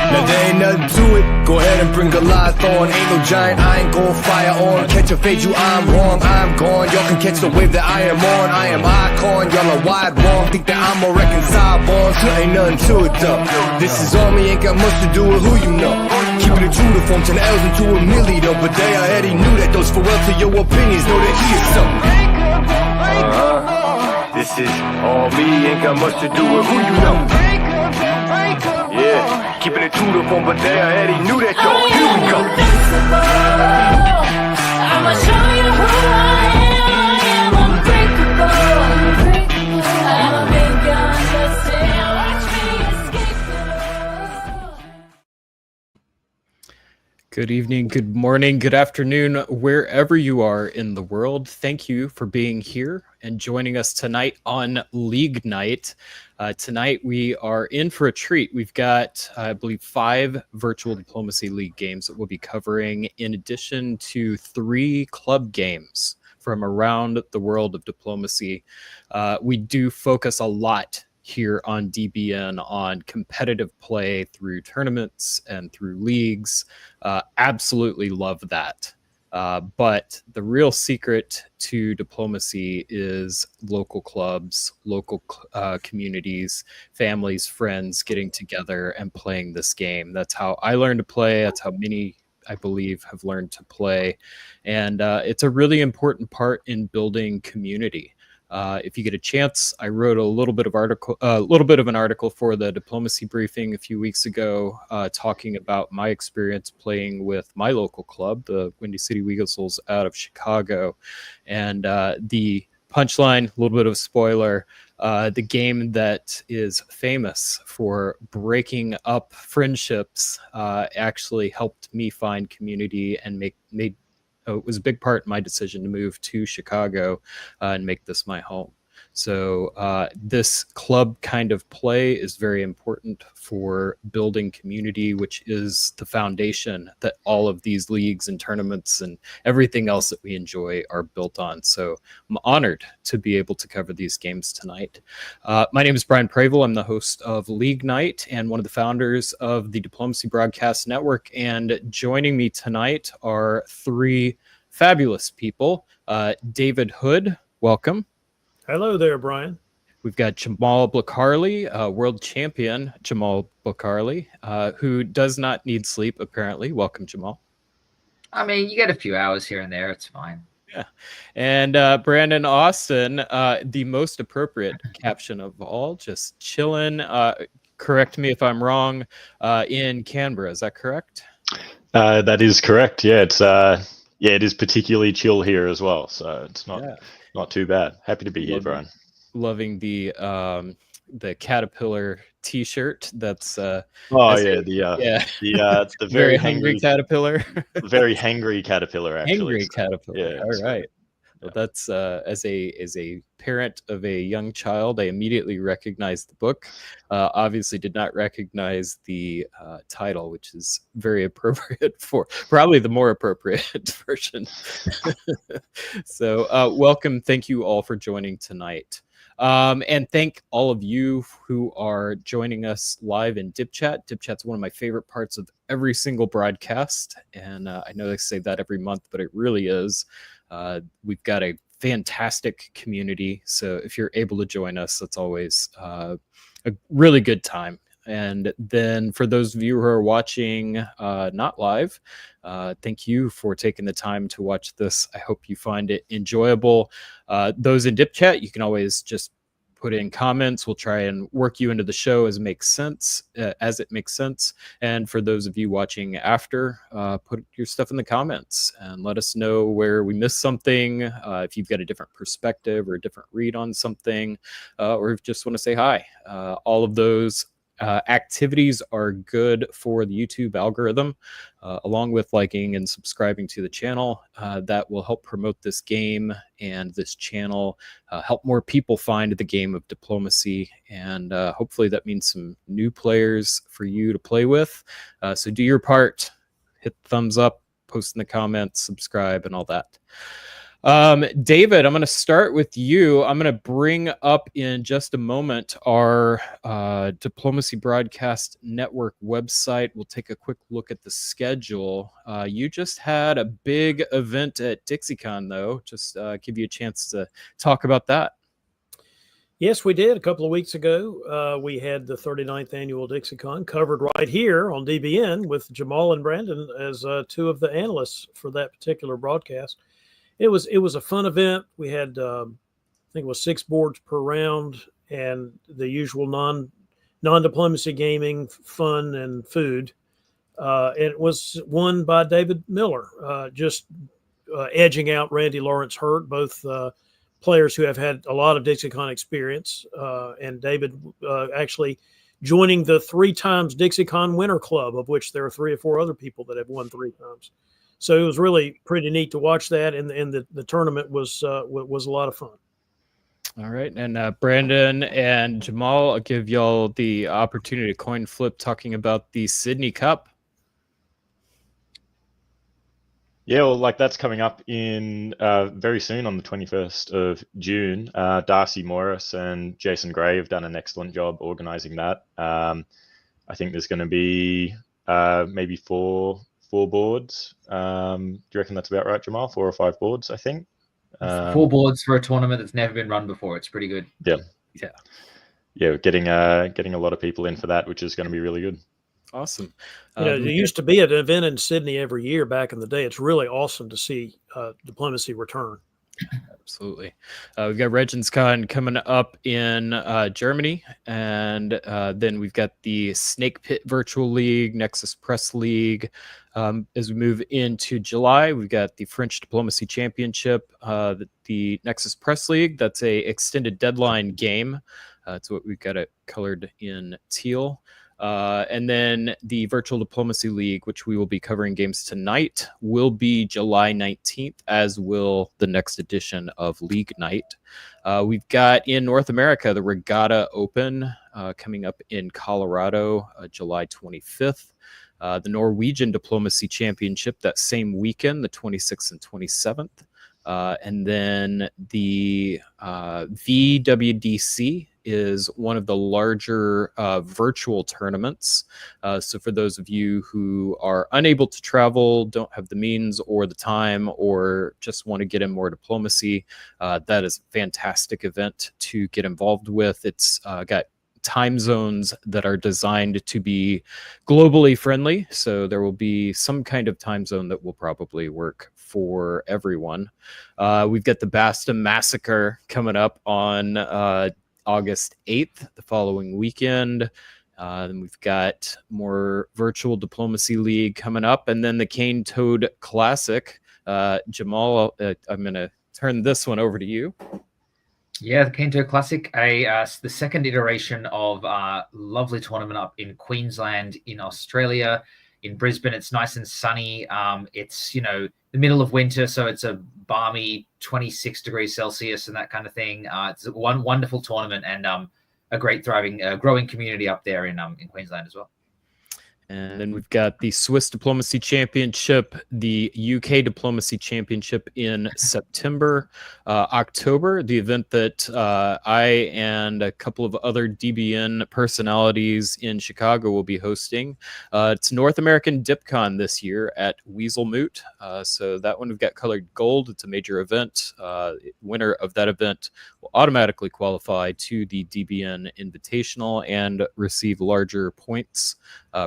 Now there ain't nothing to it. Go ahead and bring Goliath on. Ain't no giant, I ain't gon' fire on. Catch a fade, you, I'm wrong, I'm gone. Y'all can catch the wave that I am on. I am icon, y'all are wide wrong. Think that I'm a reconcile bond. So ain't nothing to it though. This is on me, ain't got much to do with who you know. Keeping it true to form 10 L's into a milli though. But they already knew that those farewell to your opinions. Know that he is so. This is all me, ain't got much to do with who you know. Yeah, keeping it true to form, but they already knew that, yo. Here we go. I'ma show you who I am unbreakable. I'm a big gun, but still watch me escape. Good evening, good morning, good afternoon, wherever you are in the world. Thank you for being here and joining us tonight on League Night. Tonight we are in for a treat. We've got, I believe, 5 virtual Diplomacy League games that we'll be covering, in addition to 3 club games from around the world of diplomacy. We do focus a lot here on DBN on competitive play through tournaments and through leagues. Absolutely love that. But the real secret to diplomacy is local clubs, local communities, families, friends getting together and playing this game. That's how I learned to play. That's how many, I believe, have learned to play. And it's a really important part in building community. If you get a chance, I wrote a little bit of an article for the Diplomacy Briefing a few weeks ago, talking about my experience playing with my local club, the Windy City Weasels out of Chicago. And the punchline, a little bit of spoiler, the game that is famous for breaking up friendships actually helped me find community and it was a big part in my decision to move to Chicago and make this my home. So this club kind of play is very important for building community, which is the foundation that all of these leagues and tournaments and everything else that we enjoy are built on. So I'm honored to be able to cover these games tonight. My name is Brian Pravel. I'm the host of League Night and one of the founders of the Diplomacy Broadcast Network. And joining me tonight are 3 fabulous people. David Hood, welcome. Hello there, Brian. We've got Jamal Blakarli, world champion Jamal Blakarli, who does not need sleep, apparently. Welcome, Jamal. I mean, you get a few hours here and there. It's fine. Yeah. And Brandon Austin, the most appropriate caption of all, just chilling. Correct me if I'm wrong, in Canberra. Is that correct? That is correct. Yeah, it is particularly chill here as well. So it's not too bad. Happy to be here, Brian. Loving the caterpillar T-shirt. That's the very hungry caterpillar. Very hangry caterpillar, actually. Hangry caterpillar. Yeah, all right. Well, that's as a parent of a young child, I immediately recognized the book. Obviously, did not recognize the title, which is very appropriate for probably the more appropriate version. So, welcome. Thank you all for joining tonight. And thank all of you who are joining us live in DipChat. DipChat's one of my favorite parts of every single broadcast. And I know they say that every month, but it really is. We've got a fantastic community. So if you're able to join us, that's always a really good time. And then for those of you who are watching not live, thank you for taking the time to watch this. I hope you find it enjoyable. Those in DipChat, you can always just put in comments. We'll try and work you into the show as it makes sense. And for those of you watching after, put your stuff in the comments and let us know where we missed something, if you've got a different perspective or a different read on something, or if you just want to say hi. All of those activities are good for the YouTube algorithm, along with liking and subscribing to the channel. That will help promote this game and this channel, help more people find the game of diplomacy, and hopefully that means some new players for you to play with. So do your part, hit the thumbs up, post in the comments, subscribe, and all that. David, I'm going to start with you. I'm going to bring up in just a moment our Diplomacy Broadcast Network website. We'll take a quick look at the schedule. You just had a big event at DixieCon, though. Just give you a chance to talk about that. Yes, we did. A couple of weeks ago, we had the 39th annual DixieCon covered right here on DBN with Jamal and Brandon as two of the analysts for that particular broadcast. It was a fun event. We had, I think it was 6 boards per round and the usual non-diplomacy gaming, fun, and food. It was won by David Miller, just edging out Randy Lawrence Hurt, both players who have had a lot of DixieCon experience, and David actually joining the 3 times DixieCon winner club, of which there are 3 or 4 other people that have won 3 times. So it was really pretty neat to watch that, and the tournament was a lot of fun. All right, and Brandon and Jamal, I'll give y'all the opportunity to coin flip talking about the Sydney Cup. Yeah, well, like that's coming up in very soon on the 21st of June. Darcy Morris and Jason Gray have done an excellent job organizing that. I think there's going to be maybe four boards. Do you reckon that's about right, Jamal? 4 or 5 boards, I think. 4 boards for a tournament that's never been run before. It's pretty good. Yeah, getting a lot of people in for that, which is going to be really good. Awesome. There used to be an event in Sydney every year back in the day. It's really awesome to see diplomacy return. Absolutely. We've got RegentsCon coming up in Germany, and then we've got the Snake Pit Virtual League, Nexus Press League. As we move into July, we've got the French Diplomacy Championship, the Nexus Press League. That's a extended deadline game. It's what we've got it colored in teal. And then the Virtual Diplomacy League, which we will be covering games tonight, will be July 19th, as will the next edition of League Night. We've got in North America the Regatta Open coming up in Colorado, July 25th. The Norwegian Diplomacy Championship that same weekend, the 26th and 27th. And then the VWDC is one of the larger virtual tournaments. So for those of you who are unable to travel, don't have the means or the time, or just want to get in more diplomacy, that is a fantastic event to get involved with. It's got time zones that are designed to be globally friendly. So there will be some kind of time zone that will probably work for everyone. We've got the Basta Massacre coming up on August 8th, the following weekend. Then we've got more Virtual Diplomacy League coming up, and then the Cane Toad Classic. Jamal, I'm going to turn this one over to you. Yeah, the Cane Toad Classic, the second iteration of a lovely tournament up in Queensland, in Australia, in Brisbane. It's nice and sunny. It's, the middle of winter, so it's a balmy 26 degrees Celsius and that kind of thing. It's a wonderful tournament and a great thriving, growing community up there in Queensland as well. And then we've got the Swiss Diplomacy Championship, the UK Diplomacy Championship in September. October, the event that I and a couple of other DBN personalities in Chicago will be hosting. It's North American DipCon this year at Weasel Moot. So that one we've got colored gold. It's a major event. Winner of that event will automatically qualify to the DBN Invitational and receive larger points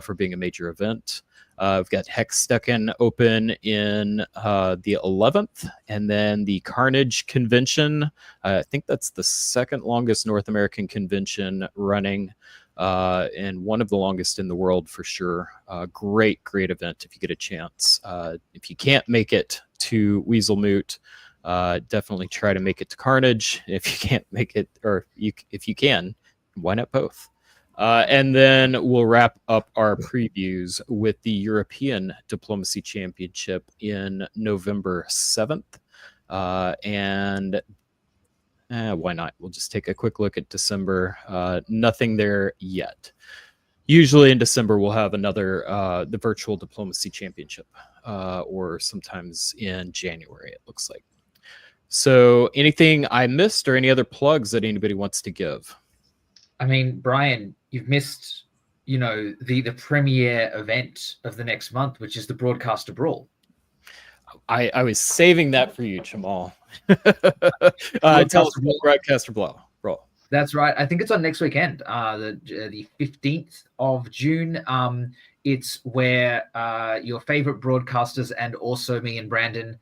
for being a major event. We've got Hexstecken Open in the 11th, and then the Carnage Convention. I think that's the second longest North American convention running, and one of the longest in the world for sure. Great event if you get a chance. If you can't make it to Weasel Moot, definitely try to make it to Carnage. If you can't make it, or if you can, why not both? And then we'll wrap up our previews with the European Diplomacy Championship in November 7th. And why not? We'll just take a quick look at December. Nothing there yet. Usually in December, we'll have another, the Virtual Diplomacy Championship, or sometimes in January, it looks like. So anything I missed or any other plugs that anybody wants to give? I mean, Brian, you've missed, the premiere event of the next month, which is the Broadcaster Brawl. I was saving that for you, Jamal. Tell us about Broadcaster Brawl. That's right. I think it's on next weekend, the 15th of June. It's where your favorite broadcasters and also me and Brandon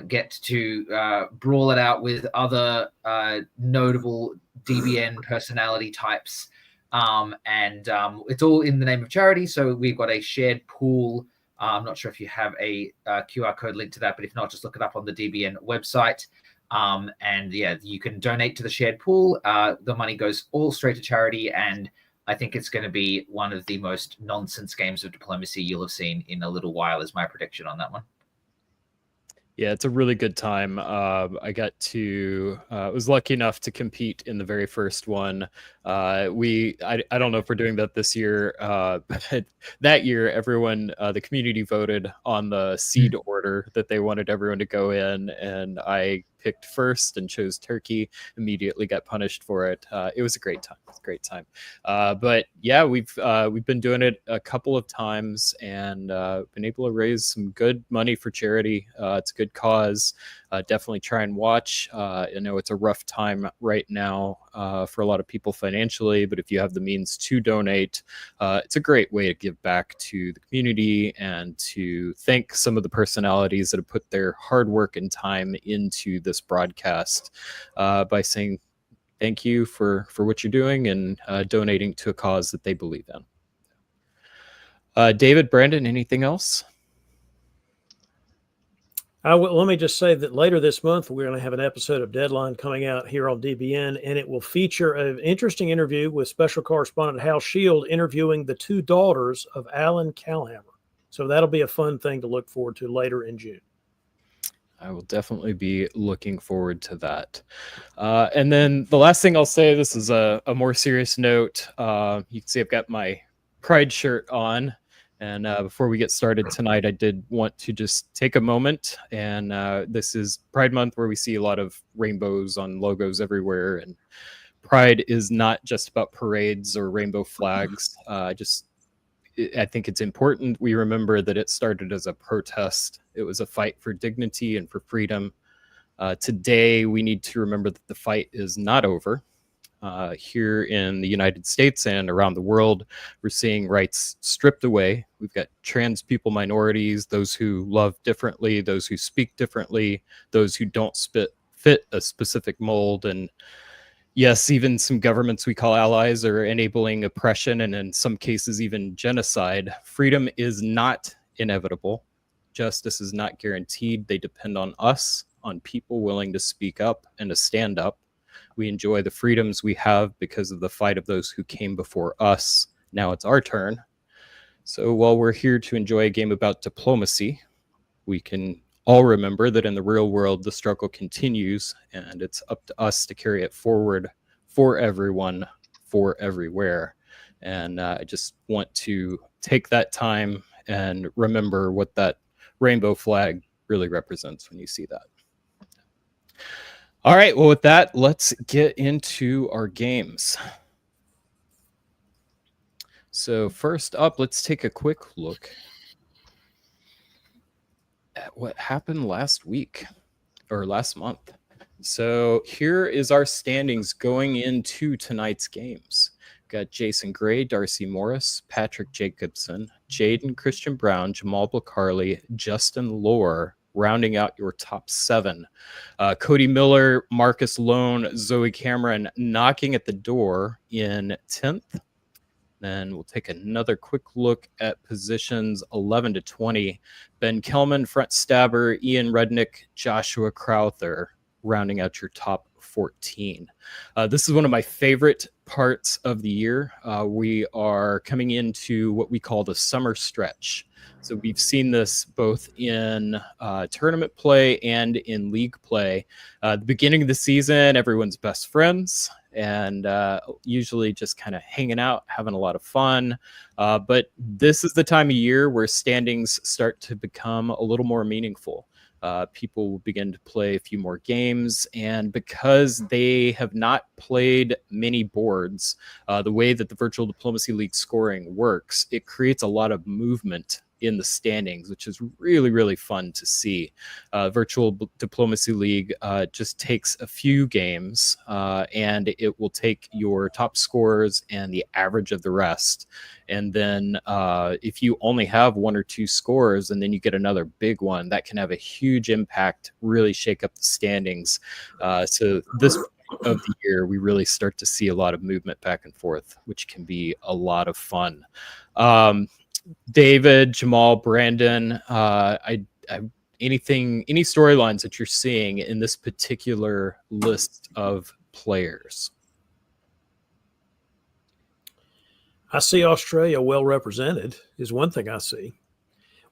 get to brawl it out with other notable DBN personality types. And it's all in the name of charity. So we've got a shared pool. I'm not sure if you have a QR code link to that, but if not, just look it up on the DBN website. And yeah, you can donate to the shared pool. The money goes all straight to charity. And I think it's going to be one of the most nonsense games of diplomacy you'll have seen in a little while, is my prediction on that one. Yeah, it's a really good time. I was lucky enough to compete in the very first one. I don't know if we're doing that this year, but that year, everyone, the community voted on the seed order that they wanted everyone to go in, and I picked first and chose Turkey. Immediately got punished for it. It was a great time. But yeah, we've been doing it a couple of times and been able to raise some good money for charity. It's a good cause. Definitely try and watch. I know it's a rough time right now for a lot of people financially, but if you have the means to donate, it's a great way to give back to the community and to thank some of the personalities that have put their hard work and time into this broadcast by saying thank you for what you're doing and donating to a cause that they believe in. David, Brandon, anything else? Let me just say that later this month, we're going to have an episode of Deadline coming out here on DBN, and it will feature an interesting interview with special correspondent Hal Shield interviewing the two daughters of Alan Calhammer. So that'll be a fun thing to look forward to later in June. I will definitely be looking forward to that. And then the last thing I'll say, this is a more serious note. You can see I've got my Pride shirt on. And before we get started tonight, I did want to just take a moment. And this is Pride Month, where we see a lot of rainbows on logos everywhere. And Pride is not just about parades or rainbow flags. I think it's important we remember that it started as a protest. It was a fight for dignity and for freedom. Today, we need to remember that the fight is not over. Here in the United States and around the world, we're seeing rights stripped away. We've got trans people, minorities, those who love differently, those who speak differently, those who don't fit a specific mold. And yes, even some governments we call allies are enabling oppression and in some cases even genocide. Freedom is not inevitable. Justice is not guaranteed. They depend on us, on people willing to speak up and to stand up. We enjoy the freedoms we have because of the fight of those who came before us. Now it's our turn. So while we're here to enjoy a game about diplomacy, we can all remember that in the real world, the struggle continues, and it's up to us to carry it forward for everyone, for everywhere. And I just want to take that time and remember what that rainbow flag really represents when you see that. All right, well, with that, let's get into our games. So first up, let's take a quick look at what happened last week or last month. So here is our standings going into tonight's games. We've got Jason Gray, Darcy Morris, Patrick Jacobson, Jaden Christian Brown, Jamal Blacarley, Justin Lohr, rounding out your top 7. Cody Miller, Marcus Lone, Zoe Cameron knocking at the door in 10th. Then we'll take another quick look at positions 11 to 20. Ben Kelman, front stabber, Ian Rudnick, Joshua Crowther, rounding out your top 14. This is one of my favorite parts of the year. We are coming into what we call the summer stretch. So we've seen this both in tournament play and in league play. The beginning of the season, everyone's best friends and usually just kind of hanging out, having a lot of fun. But this is the time of year where standings start to become a little more meaningful. people will begin to play a few more games. And because they have not played many boards, the way that the Virtual Diplomacy League scoring works, it creates a lot of movement in the standings, which is really, really fun to see. Virtual Diplomacy League just takes a few games and it will take your top scores and the average of the rest. And then if you only have one or two scores and then you get another big one, that can have a huge impact, really shake up the standings. So this of the year, we really start to see a lot of movement back and forth, which can be a lot of fun. David, Jamal, Brandon, any storylines that you're seeing in this particular list of players? I see Australia well represented is one thing I see,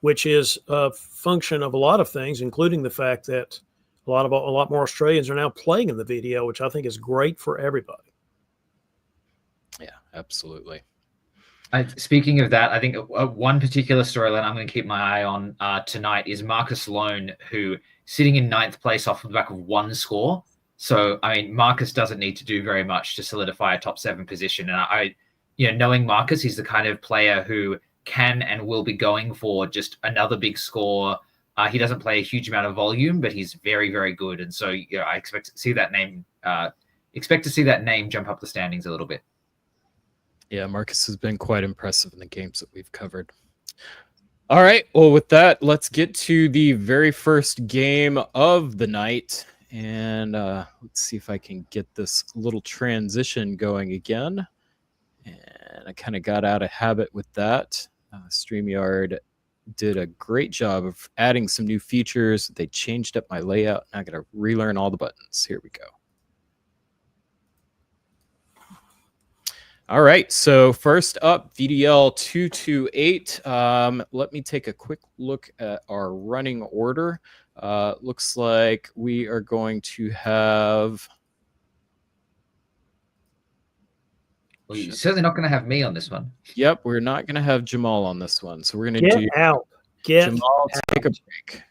which is a function of a lot of things, including the fact that a lot more Australians are now playing in the VDL, which I think is great for everybody. Yeah, absolutely. Speaking of that, I think one particular storyline I'm going to keep my eye on tonight is Marcus Loan, who sitting in 9th place off the back of one score. So, I mean, Marcus doesn't need to do very much to solidify a top 7 position. And knowing Marcus, he's the kind of player who can and will be going for just another big score. He doesn't play a huge amount of volume, but he's very, very good. And so, I expect to see that name jump up the standings a little bit. Yeah, Marcus has been quite impressive in the games that we've covered. All right, well, with that, let's get to the very first game of the night. And let's see if I can get this little transition going again. And I kind of got out of habit with that. StreamYard did a great job of adding some new features. They changed up my layout. I got to relearn all the buttons. Here we go. All right, so first up, VDL 228. Let me take a quick look at our running order. Looks like we are going to have... Well, you're certainly not going to have me on this one. Yep, we're not going to have Jamal on this one. So we're going to Get out. Jamal, take a break.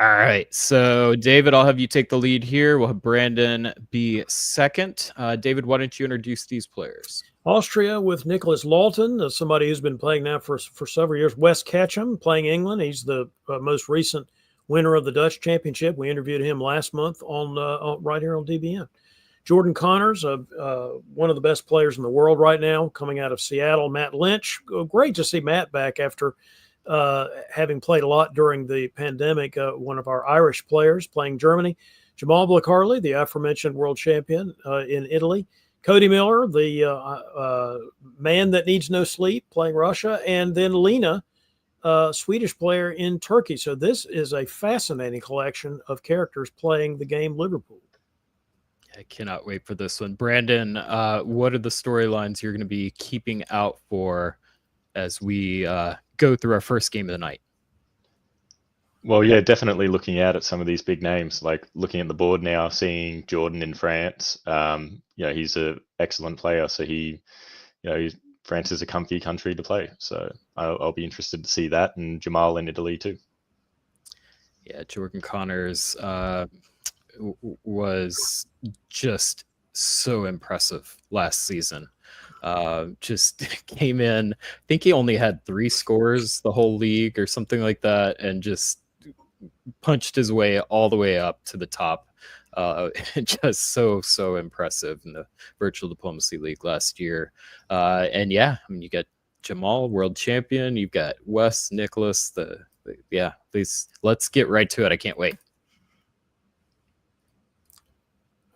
All right, so David, I'll have you take the lead here. We'll have Brandon be second. David, why don't you introduce these players? Austria with Nicholas Lawton, somebody who's been playing now for several years. Wes Ketchum playing England. He's the most recent winner of the Dutch Championship. We interviewed him last month on right here on DBN. Jordan Connors, one of the best players in the world right now, coming out of Seattle. Matt Lynch, great to see Matt back after having played a lot during the pandemic. One of our Irish players playing Germany. Jamal Blakarli, the aforementioned world champion in Italy. Cody Miller, the man that needs no sleep, playing Russia. And then Lena, Swedish player in Turkey. So this is a fascinating collection of characters playing the game Liverpool. I cannot wait for this one. Brandon, what are the storylines you're going to be keeping out for as we go through our first game of the night? Well, yeah, definitely looking out at some of these big names, like looking at the board now, seeing Jordan in France. He's an excellent player. So France is a comfy country to play. So I'll be interested to see that, and Jamal in Italy too. Yeah, Jordan Connors was just so impressive last season. Just came in, I think he only had 3 scores the whole league or something like that, and just punched his way all the way up to the top. Just so impressive in the Virtual Diplomacy League last year. And yeah, I mean, you got Jamal, world champion, you've got Wes, Nicholas, let's get right to it. I can't wait.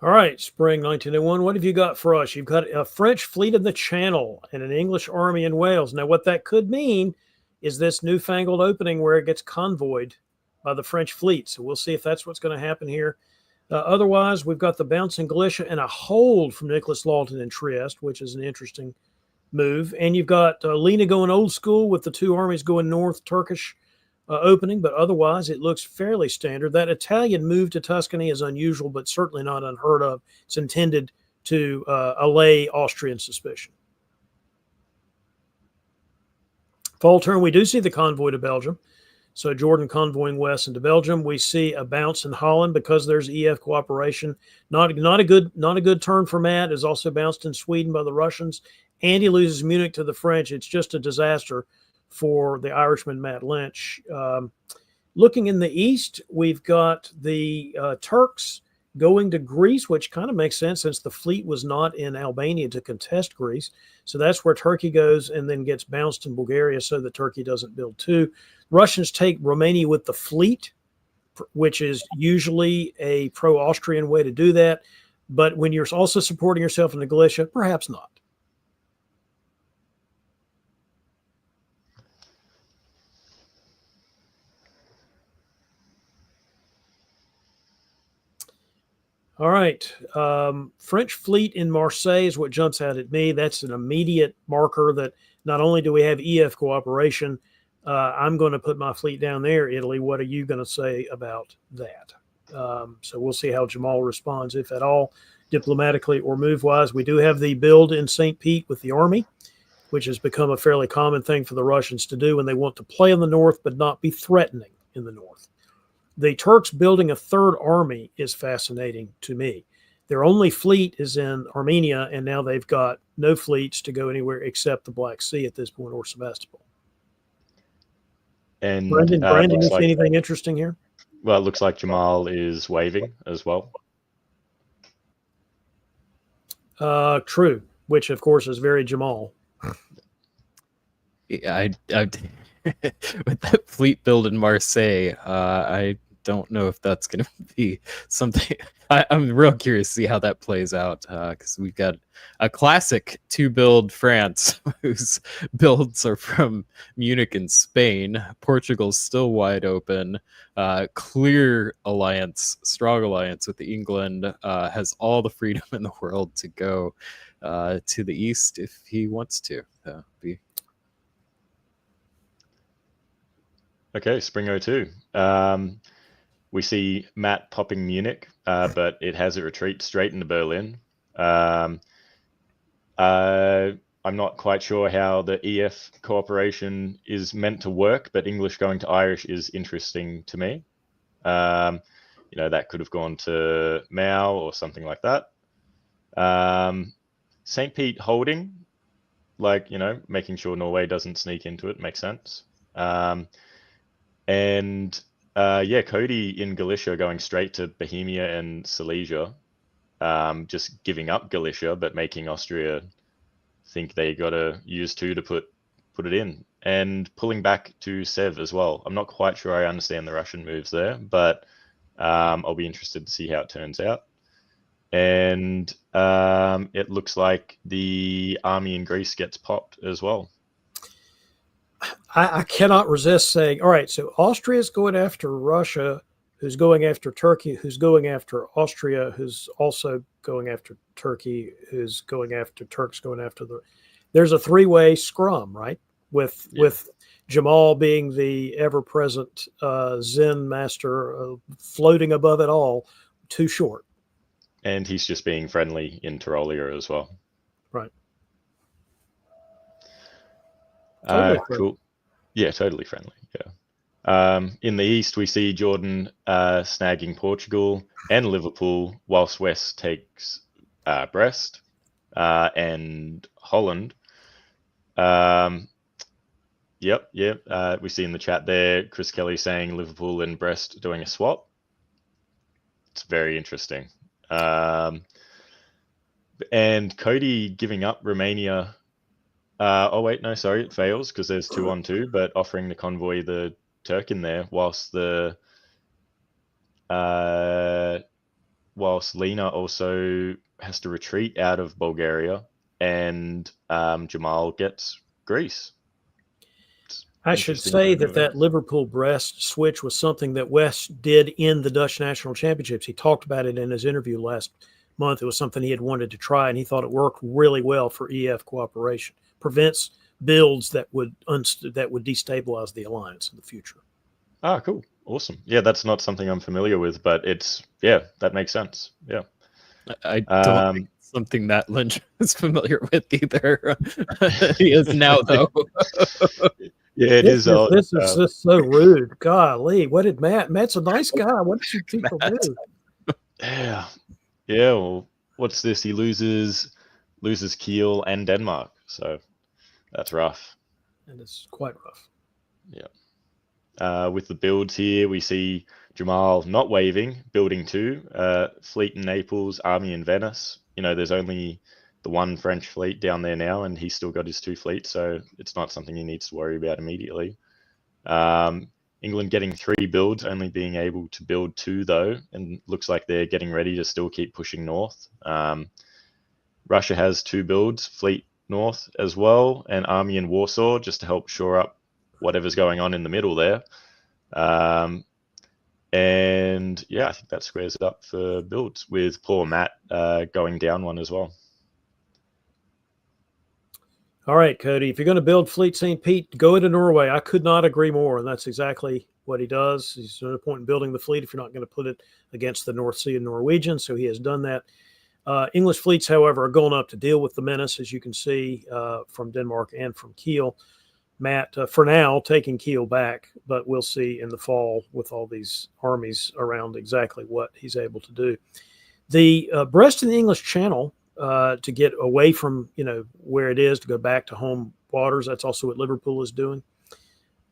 All right, spring 1901. What have you got for us? You've got a French fleet in the Channel and an English army in Wales. Now, what that could mean is this newfangled opening where it gets convoyed by the French fleet. So we'll see if that's what's going to happen here. Otherwise, we've got the bouncing Galicia and a hold from Nicholas Lawton in Trieste, which is an interesting move. And you've got Lena going old school with the 2 armies going north, Turkish opening, but otherwise it looks fairly standard. That Italian move to Tuscany is unusual, but certainly not unheard of. It's intended to allay Austrian suspicion. Fall turn, we do see the convoy to Belgium. So Jordan convoying west into Belgium. We see a bounce in Holland because there's EF cooperation. Not a good turn for Matt. Is also bounced in Sweden by the Russians, and he loses Munich to the French. It's just a disaster for the Irishman Matt Lynch. Looking in the east, we've got the Turks going to Greece, which kind of makes sense since the fleet was not in Albania to contest Greece. So that's where Turkey goes and then gets bounced in Bulgaria so that Turkey doesn't build two. Russians take Romania with the fleet, which is usually a pro-Austrian way to do that. But when you're also supporting yourself in the Galicia, perhaps not. All right. French fleet in Marseille is what jumps out at me. That's an immediate marker that not only do we have EF cooperation, I'm going to put my fleet down there, Italy. What are you going to say about that? So we'll see how Jamal responds, if at all, diplomatically or move-wise. We do have the build in St. Pete with the army, which has become a fairly common thing for the Russians to do when they want to play in the north but not be threatening in the north. The Turks building a third army is fascinating to me. Their only fleet is in Armenia, and now they've got no fleets to go anywhere except the Black Sea at this point, or Sebastopol. And Brandon, you see anything interesting here? Well, it looks like Jamal is waving as well. True, which of course is very Jamal. Yeah, I with that fleet build in Marseille, I don't know if that's going to be something. I'm real curious to see how that plays out, because we've got a classic two-build France whose builds are from Munich and Spain. Portugal's still wide open. Clear alliance, strong alliance with England, has all the freedom in the world to go to the east if he wants to. Okay, Spring 02. We see Matt popping Munich, but it has a retreat straight into Berlin. I'm not quite sure how the EF cooperation is meant to work, but English going to Irish is interesting to me. That could have gone to Mao or something like that. St. Pete holding, making sure Norway doesn't sneak into it makes sense. Cody in Galicia going straight to Bohemia and Silesia, just giving up Galicia, but making Austria think they got to use two to put it in, and pulling back to Sev as well. I'm not quite sure I understand the Russian moves there, but I'll be interested to see how it turns out. And it looks like the army in Greece gets popped as well. I cannot resist saying, all right, so Austria's going after Russia, who's going after Turkey, who's going after Austria, who's also going after Turkey, who's going after Turks, going after there's a three-way scrum, right? With Jamal being the ever-present Zen master, floating above it all, too short. And he's just being friendly in Tyrolia as well. Right. Cool. Yeah, totally friendly. Yeah. In the east, we see Jordan snagging Portugal and Liverpool, whilst West takes Brest and Holland. Yep. We see in the chat there, Chris Kelly saying Liverpool and Brest doing a swap. It's very interesting. And Cody giving up Romania. It fails because there's 2-on-2, but offering the convoy the Turk in there, whilst Lena also has to retreat out of Bulgaria, and Jamal gets Greece. I should say that Liverpool-Brest switch was something that West did in the Dutch National Championships. He talked about it in his interview last month. It was something he had wanted to try, and he thought it worked really well for EF cooperation. Prevents builds that would destabilize the alliance in the future. Ah, cool. Awesome. Yeah, that's not something I'm familiar with, but that makes sense. Yeah. I don't think it's something that Lynch is familiar with either. He is now, though. Yeah, it is odd. This is just so rude. Golly, what did Matt's a nice guy. What did you people do? Yeah. Yeah. Well, what's this? He loses Kiel and Denmark. So that's rough. And it's quite rough. Yeah. With the builds here, we see Jamal not waving, building 2, fleet in Naples, army in Venice. There's only the one French fleet down there now, and he's still got his 2 fleets, so it's not something he needs to worry about immediately. England getting 3 builds, only being able to build 2 though, and looks like they're getting ready to still keep pushing north. Russia has 2 builds, fleet north as well, and army in Warsaw, just to help shore up whatever's going on in the middle there. And yeah, I think that squares it up for builds, with poor Matt going down 1 as well. All right, Cody, if you're going to build Fleet St. Pete, go into Norway. I could not agree more. And that's exactly what he does. There's no point in building the fleet if you're not going to put it against the North Sea and Norwegians. So he has done that. English fleets, however, are going up to deal with the menace, as you can see from Denmark and from Kiel. Matt, for now, taking Kiel back, but we'll see in the fall with all these armies around exactly what he's able to do. The Brest in the English Channel, to get away from where it is, to go back to home waters. That's also what Liverpool is doing.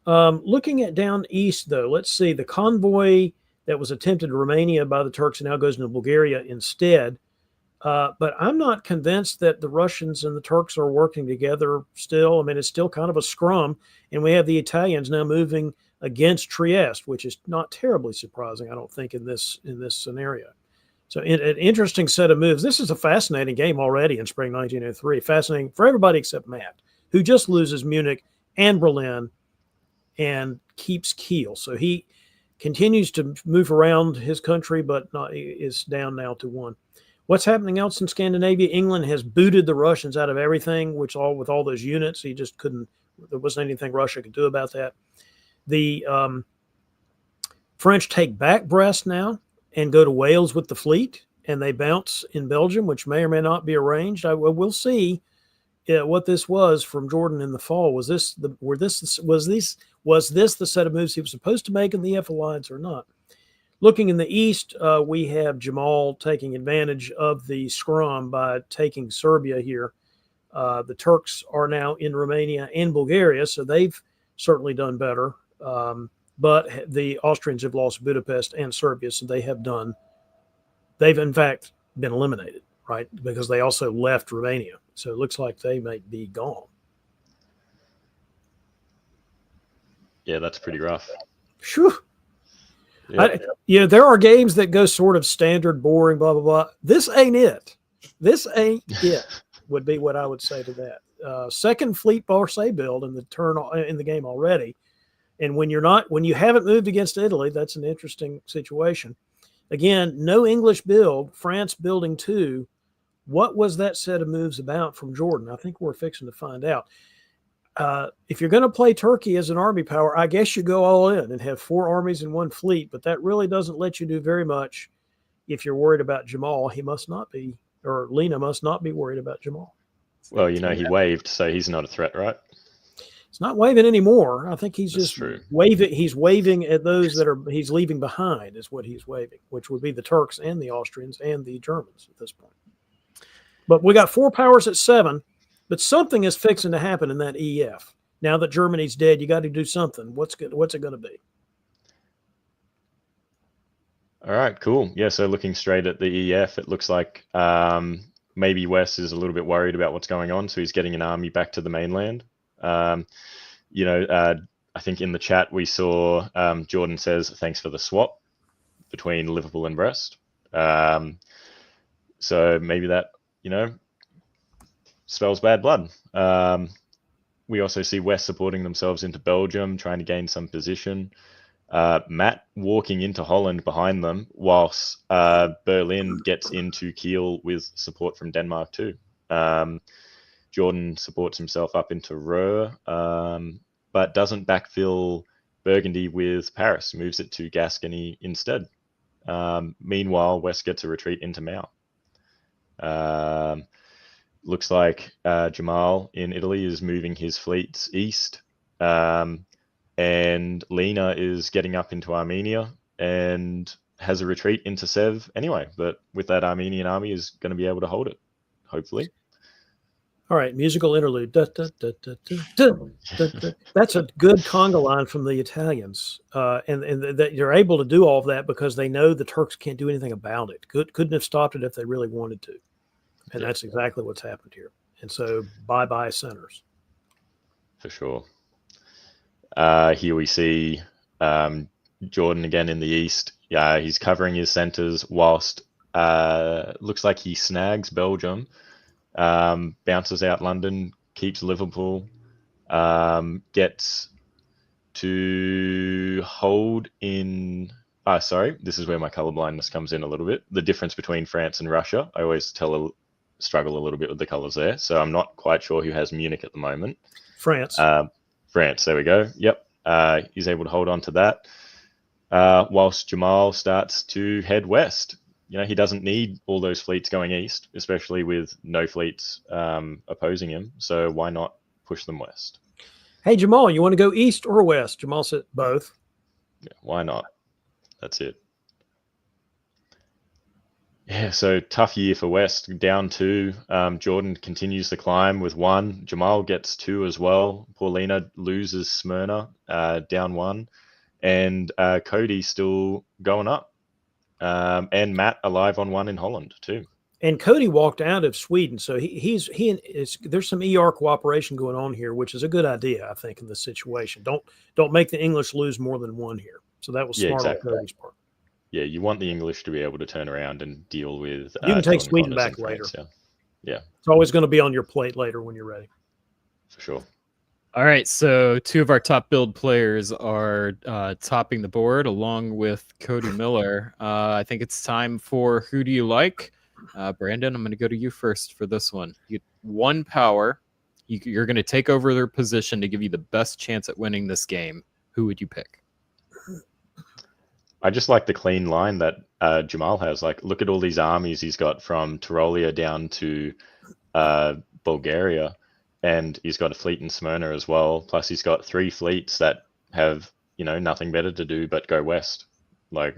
Looking at down east, though, let's see. The convoy that was attempted in Romania by the Turks now goes into Bulgaria instead. But I'm not convinced that the Russians and the Turks are working together still. I mean, it's still kind of a scrum. And we have the Italians now moving against Trieste, which is not terribly surprising, I don't think, in this scenario. So an interesting set of moves. This is a fascinating game already in spring 1903. Fascinating for everybody except Matt, who just loses Munich and Berlin and keeps Kiel. So he continues to move around his country, but is down now to 1. What's happening else in Scandinavia? England has booted the Russians out of everything, with all those units. He just couldn't. There wasn't anything Russia could do about that. The French take back Brest now and go to Wales with the fleet, and they bounce in Belgium, which may or may not be arranged. We'll see what this was from Jordan in the fall. Was this the set of moves he was supposed to make in the EF alliance or not? Looking in the east, we have Jamal taking advantage of the scrum by taking Serbia here. The Turks are now in Romania and Bulgaria, so they've certainly done better. But the Austrians have lost Budapest and Serbia, so they've in fact been eliminated, right? Because they also left Romania. So it looks like they might be gone. Yeah, that's pretty rough. Phew. Yeah. There are games that go sort of standard, boring, blah, blah, blah. This ain't it. This ain't it, would be what I would say to that. Second Fleet Marseille build in the game already. And when you haven't moved against Italy, that's an interesting situation. Again, no English build, France building 2. What was that set of moves about from Jordan? I think we're fixing to find out. If you're going to play Turkey as an army power, I guess you go all in and have 4 armies in 1 fleet, but that really doesn't let you do very much if you're worried about Jamal. He must not be, or Lena must not be worried about Jamal. Well, he waved, so he's not a threat, right? It's not waving anymore. I think he's That's just true. waving. He's waving at those he's leaving behind is what he's waving, which would be the Turks and the Austrians and the Germans at this point. But we got 4 powers at 7, but something is fixing to happen in that EF. Now that Germany's dead, you got to do something. What's it going to be? All right, cool. Yeah, so looking straight at the EF, it looks like maybe Wes is a little bit worried about what's going on, so he's getting an army back to the mainland. I think in the chat we saw Jordan says thanks for the swap between Liverpool and Brest. So maybe that spells bad blood. We also see West supporting themselves into Belgium, trying to gain some position. Matt walking into Holland behind them, whilst Berlin gets into Kiel with support from Denmark too. Jordan supports himself up into Ruhr, but doesn't backfill Burgundy with Paris, moves it to Gascony instead. Meanwhile, West gets a retreat into Mao. Looks like Jamal in Italy is moving his fleets east and Lena is getting up into Armenia and has a retreat into Sev anyway. But with that Armenian army is going to be able to hold it, hopefully. All right, musical interlude. Da, da, da, da, da, da, da, da. That's a good conga line from the Italians, and that you're able to do all of that because they know the Turks can't do anything about it. Couldn't have stopped it if they really wanted to, and that's exactly what's happened here. And so, bye centers. For sure. Here we see Jordan again in the east. Yeah, he's covering his centers whilst looks like he snags Belgium. Bounces out London, keeps Liverpool, gets to hold in. Sorry, this is where my colorblindness comes in a little bit. The difference between France and Russia. I always struggle a little bit with the colors there, so I'm not quite sure who has Munich at the moment. France. France. There we go. Yep. He's able to hold on to that. Whilst Jamal starts to head west. You know, he doesn't need all those fleets going east, especially with no fleets opposing him. So why not push them west? Hey, Jamal, you want to go east or west? Jamal said both. Yeah, why not? That's it. Yeah, so tough year for West. Down 2. Jordan continues to climb with 1. Jamal gets 2 as well. Paulina loses Smyrna, down 1. And Cody still going up. And Matt alive on 1 in Holland too. And Cody walked out of Sweden, so there's some ER cooperation going on here, which is a good idea, I think, in this situation. Don't make the English lose more than 1 here. So that was smart on Cody's part. Yeah, you want the English to be able to turn around and deal with. You can take Sweden back later. Yeah, it's always going to be on your plate later when you're ready. For sure. All right, so 2 of our top build players are topping the board along with Cody Miller. I think it's time for Who Do You Like? Brandon, I'm going to go to you first for this one. You get 1 power. You're going to take over their position to give you the best chance at winning this game. Who would you pick? I just like the clean line that Jamal has. Like, look at all these armies he's got from Tyrolia down to Bulgaria. And he's got a fleet in Smyrna as well. Plus, he's got 3 fleets that have, nothing better to do but go west. Like,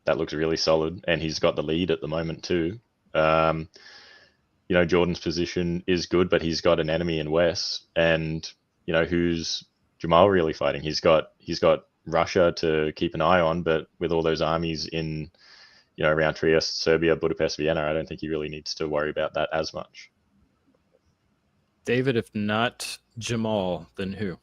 that looks really solid. And he's got the lead at the moment too. Jordan's position is good, but he's got an enemy in west. And, who's Jamal really fighting? He's got Russia to keep an eye on, but with all those armies in, around Trieste, Serbia, Budapest, Vienna, I don't think he really needs to worry about that as much. David, if not Jamal, then who?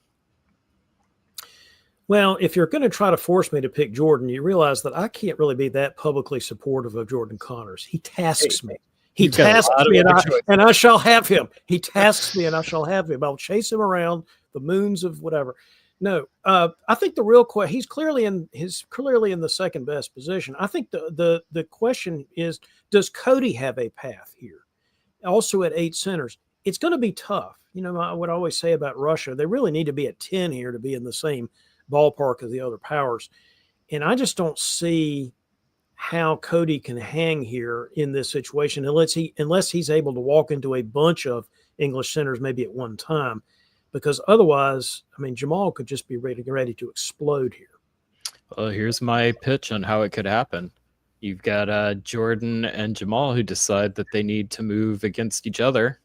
Well, if you're going to try to force me to pick Jordan, you realize that I can't really be that publicly supportive of Jordan Connors. He tasks me. He tasks me, and I shall have him. He tasks me, and I shall have him. I'll chase him around the moons of whatever. No, I think the real question, he's clearly in the second best position. I think the question is, does Cody have a path here? Also at 8 centers. It's going to be tough. I would always say about Russia, they really need to be at 10 here to be in the same ballpark as the other powers. And I just don't see how Cody can hang here in this situation unless he's able to walk into a bunch of English centers maybe at one time, because otherwise, Jamal could just be ready to explode here. Well, here's my pitch on how it could happen. You've got Jordan and Jamal who decide that they need to move against each other.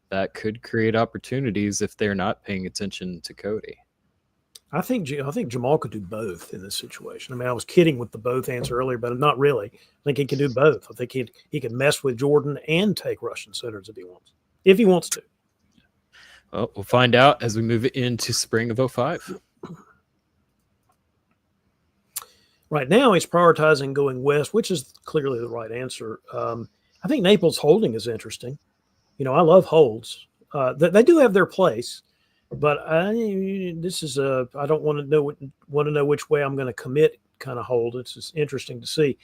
That could create opportunities if they're not paying attention to Cody. I think Jamal could do both in this situation. I was kidding with the both answer earlier, but not really. I think he can do both. I think he can mess with Jordan and take Russian centers if he wants to. Well, we'll find out as we move into spring of 05. Right now, he's prioritizing going west, which is clearly the right answer. I think Naples holding is interesting. I love holds. They do have their place, but I don't want to know which way I'm going to commit kind of hold. It's just interesting to see.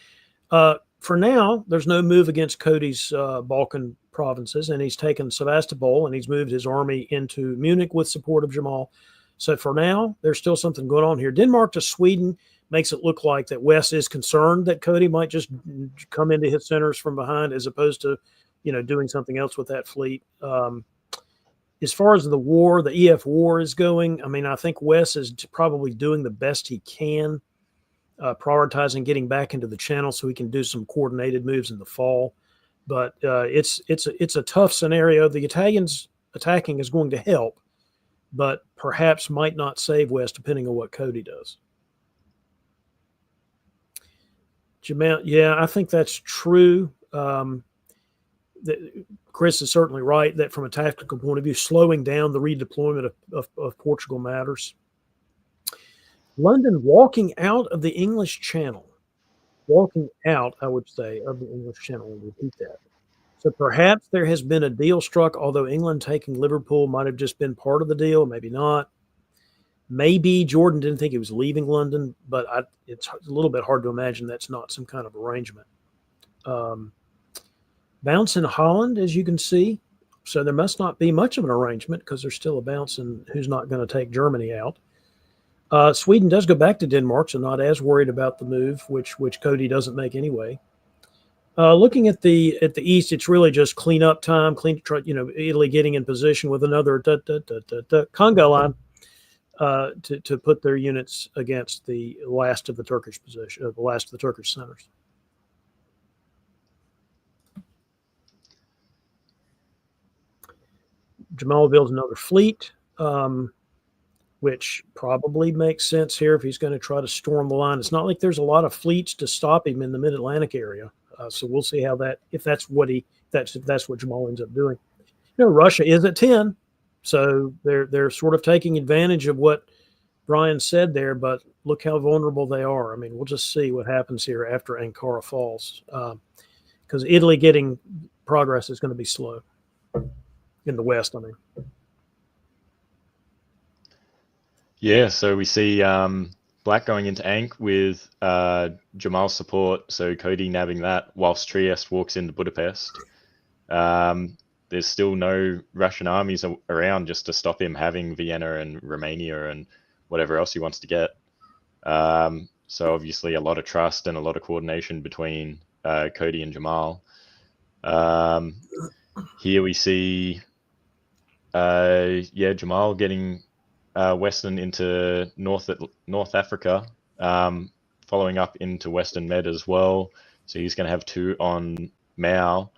For now, there's no move against Cody's Balkan provinces, and he's taken Sevastopol and he's moved his army into Munich with support of Jamal. So for now, there's still something going on here. Denmark to Sweden makes it look like that West is concerned that Cody might just come into his centers from behind as opposed to doing something else with that fleet. as far as the war, the EF war is going, I mean, I think Wes is probably doing the best he can, prioritizing getting back into the channel so he can do some coordinated moves in the fall. But it's a tough scenario. The Italians attacking is going to help, but perhaps might not save Wes depending on what Cody does. Jamal, yeah, I think that's true. Chris is certainly right that from a tactical point of view, slowing down the redeployment of Portugal matters. London walking out of the English Channel. Walking out, I would say, of the English Channel. I'll repeat that. So perhaps there has been a deal struck, although England taking Liverpool might have just been part of the deal, maybe not. Maybe Jordan didn't think he was leaving London, but it's a little bit hard to imagine that's not some kind of arrangement. Bounce in Holland, as you can see. So there must not be much of an arrangement because there's still a bounce in who's not going to take Germany out. Sweden does go back to Denmark, so not as worried about the move, which Cody doesn't make anyway. Looking at the east, it's really just clean up time. Italy getting in position with another Congo line to put their units against the last of the Turkish position, the last of the Turkish centers. Jamal builds another fleet, which probably makes sense here if he's going to try to storm the line. It's not like there's a lot of fleets to stop him in the Mid-Atlantic area. So we'll see how if that's what Jamal ends up doing. Russia is at 10, so they're sort of taking advantage of what Brian said there. But look how vulnerable they are. I mean, we'll just see what happens here after Ankara falls, because Italy getting progress is going to be slow in the West. I mean, yeah. So we see Black going into Ankh with Jamal's support, so Cody nabbing that, whilst Trieste walks into Budapest. There's still no Russian armies around just to stop him having Vienna and Romania and whatever else he wants to get. So obviously a lot of trust and a lot of coordination between Cody and Jamal. Here we see, Jamal getting Western into North Africa, following up into Western Med as well. So he's going to have 2 on Mao.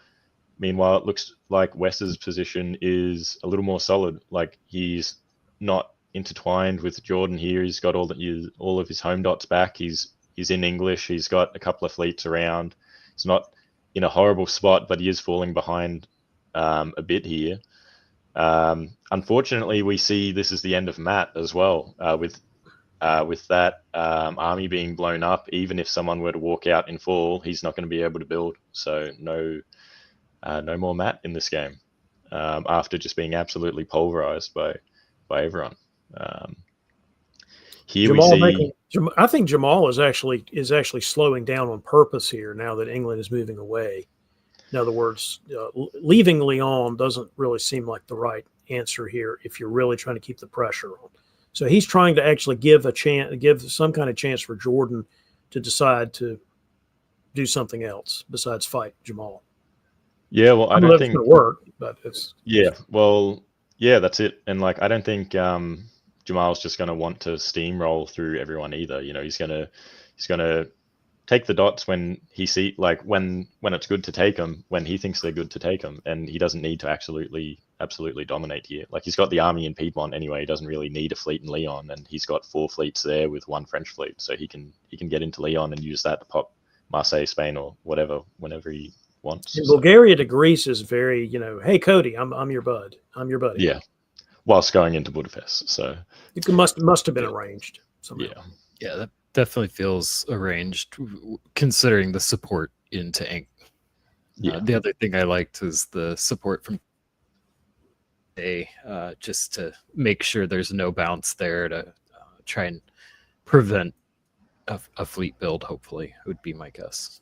Meanwhile, it looks like West's position is a little more solid. Like, he's not intertwined with Jordan here. He's got all of his home dots back. He's in English. He's got a couple of fleets around. He's not in a horrible spot, but he is falling behind a bit here. Unfortunately, we see this is the end of Matt as well, with that army being blown up. Even if someone were to walk out in full, he's not going to be able to build. So no more Matt in this game, after just being absolutely pulverized by everyone. Here Jamal we see. I think Jamal is actually slowing down on purpose here now that England is moving away. In other words, leaving Lyon doesn't really seem like the right answer here if you're really trying to keep the pressure on. So he's trying to actually give some kind of chance for Jordan to decide to do something else besides fight Jamal. Yeah, well, I don't think it's going to work, but it's that's it. And like, I don't think Jamal's just going to want to steamroll through everyone either. He's going to take the dots when he when it's good to take them, when he thinks they're good to take them, and he doesn't need to absolutely dominate here. Like, he's got the army in Piedmont anyway. He doesn't really need a fleet in Lyon, and he's got 4 fleets there with 1 French fleet, so he can get into Lyon and use that to pop Marseille, Spain, or whatever whenever he wants. And Bulgaria to Greece is very, hey Cody, I'm your bud. I'm your buddy. Yeah, whilst going into Budapest. So it must have been arranged somehow. Yeah, that definitely feels arranged, considering the support into Ink. The other thing I liked is the support from just to make sure there's no bounce there to try and prevent a fleet build, hopefully, would be my guess.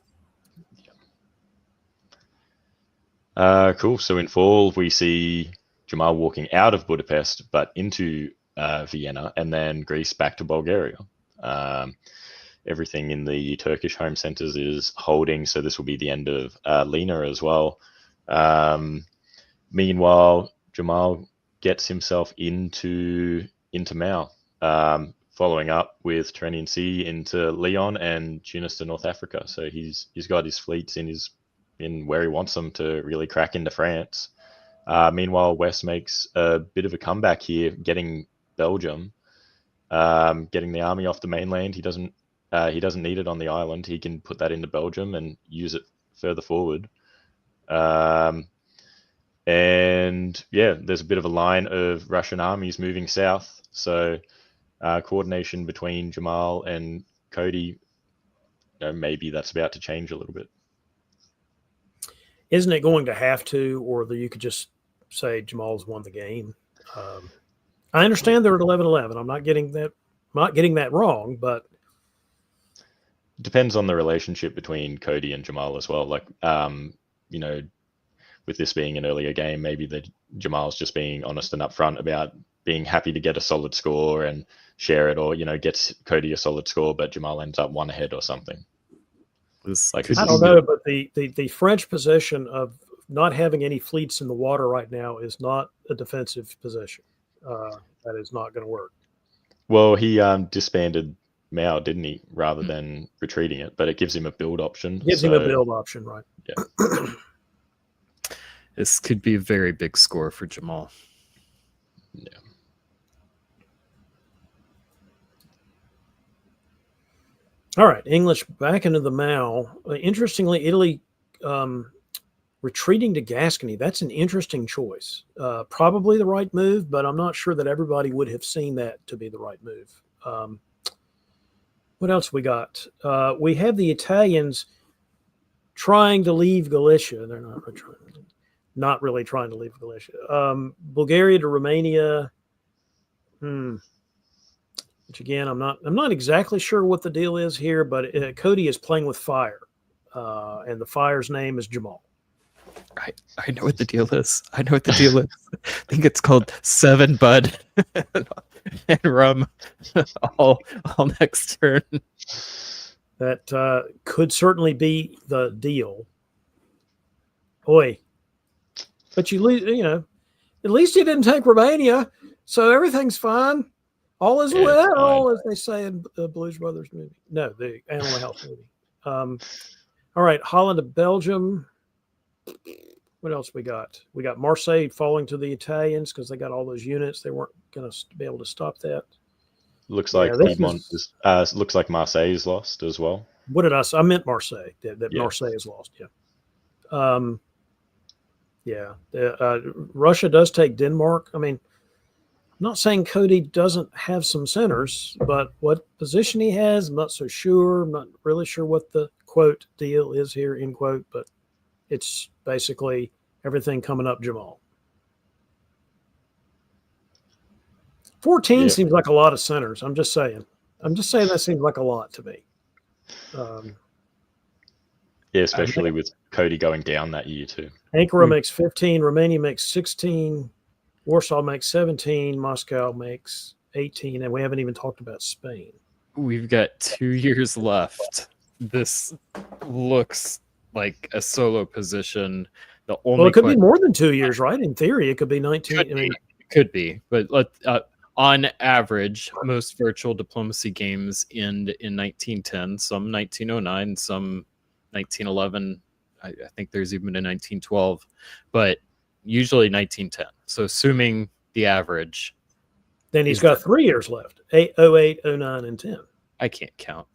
Cool. So in fall, we see Jamal walking out of Budapest, but into Vienna, and then Greece back to Bulgaria. Everything in the Turkish home centers is holding, so this will be the end of Lena as well. Meanwhile, Jamal gets himself into Mao, following up with Terenian Sea into Leon and Tunis to North Africa. So he's got his fleets in where he wants them to really crack into France. Meanwhile, West makes a bit of a comeback here, getting Belgium, getting the army off the mainland. He doesn't need it on the island. He can put that into Belgium and use it further forward. And yeah, there's a bit of a line of Russian armies moving south. So coordination between Jamal and Cody, maybe that's about to change a little bit. Isn't it going to have to, or you could just say Jamal's won the game? I understand they're at 11-11. I'm not getting that wrong, but depends on the relationship between Cody and Jamal as well. Like, with this being an earlier game, maybe Jamal's just being honest and upfront about being happy to get a solid score and share it, or gets Cody a solid score, but Jamal ends up one ahead or something. I don't know, but the French position of not having any fleets in the water right now is not a defensive position. That is not going to work. Well, he disbanded Mao, didn't he, rather than retreating it? But it gives him a build option. Gives him a build option, right? Yeah. This could be a very big score for Jamal. Yeah. All right, English back into the Mao. Interestingly, Italy retreating to Gascony. That's an interesting choice. Probably the right move, but I'm not sure that everybody would have seen that to be the right move. What else we got? We have the Italians trying to leave Galicia. They're not really trying to leave Galicia. Bulgaria to Romania. Which again, I'm not exactly sure what the deal is here, but Cody is playing with fire, and the fire's name is Jamal. I know what the deal is. I think it's called Seven Bud and Rum all next turn. That could certainly be the deal. Boy, but at least you didn't take Romania, so everything's fine. All is well, as they say in the Blues Brothers movie. No, the Animal Health movie. All right, Holland to Belgium. What else we got? We got Marseille falling to the Italians because they got all those units. They weren't going to be able to stop that. Looks like looks like Marseille is lost as well. What did I say? I meant Marseille. That Marseille is lost. Yeah. Russia does take Denmark. I mean, I'm not saying Cody doesn't have some centers, but what position he has, I'm not so sure. I'm not really sure what the quote deal is here, end quote, but it's basically everything coming up Jamal. 14 seems like a lot of centers. I'm just saying that seems like a lot to me. Especially with Cody going down that year too. Ankara makes 15, Romania makes 16, Warsaw makes 17, Moscow makes 18, and we haven't even talked about Spain. We've got 2 years left. This looks like a solo position. It could be more than 2 years, right? In theory, it could be 19. Could be, but on average, most virtual diplomacy games end in 1910, some 1909, some 1911. I think there's even a 1912, but usually 1910. So assuming the average. Then he's got 3 years left, 08, 09, and 10. I can't count.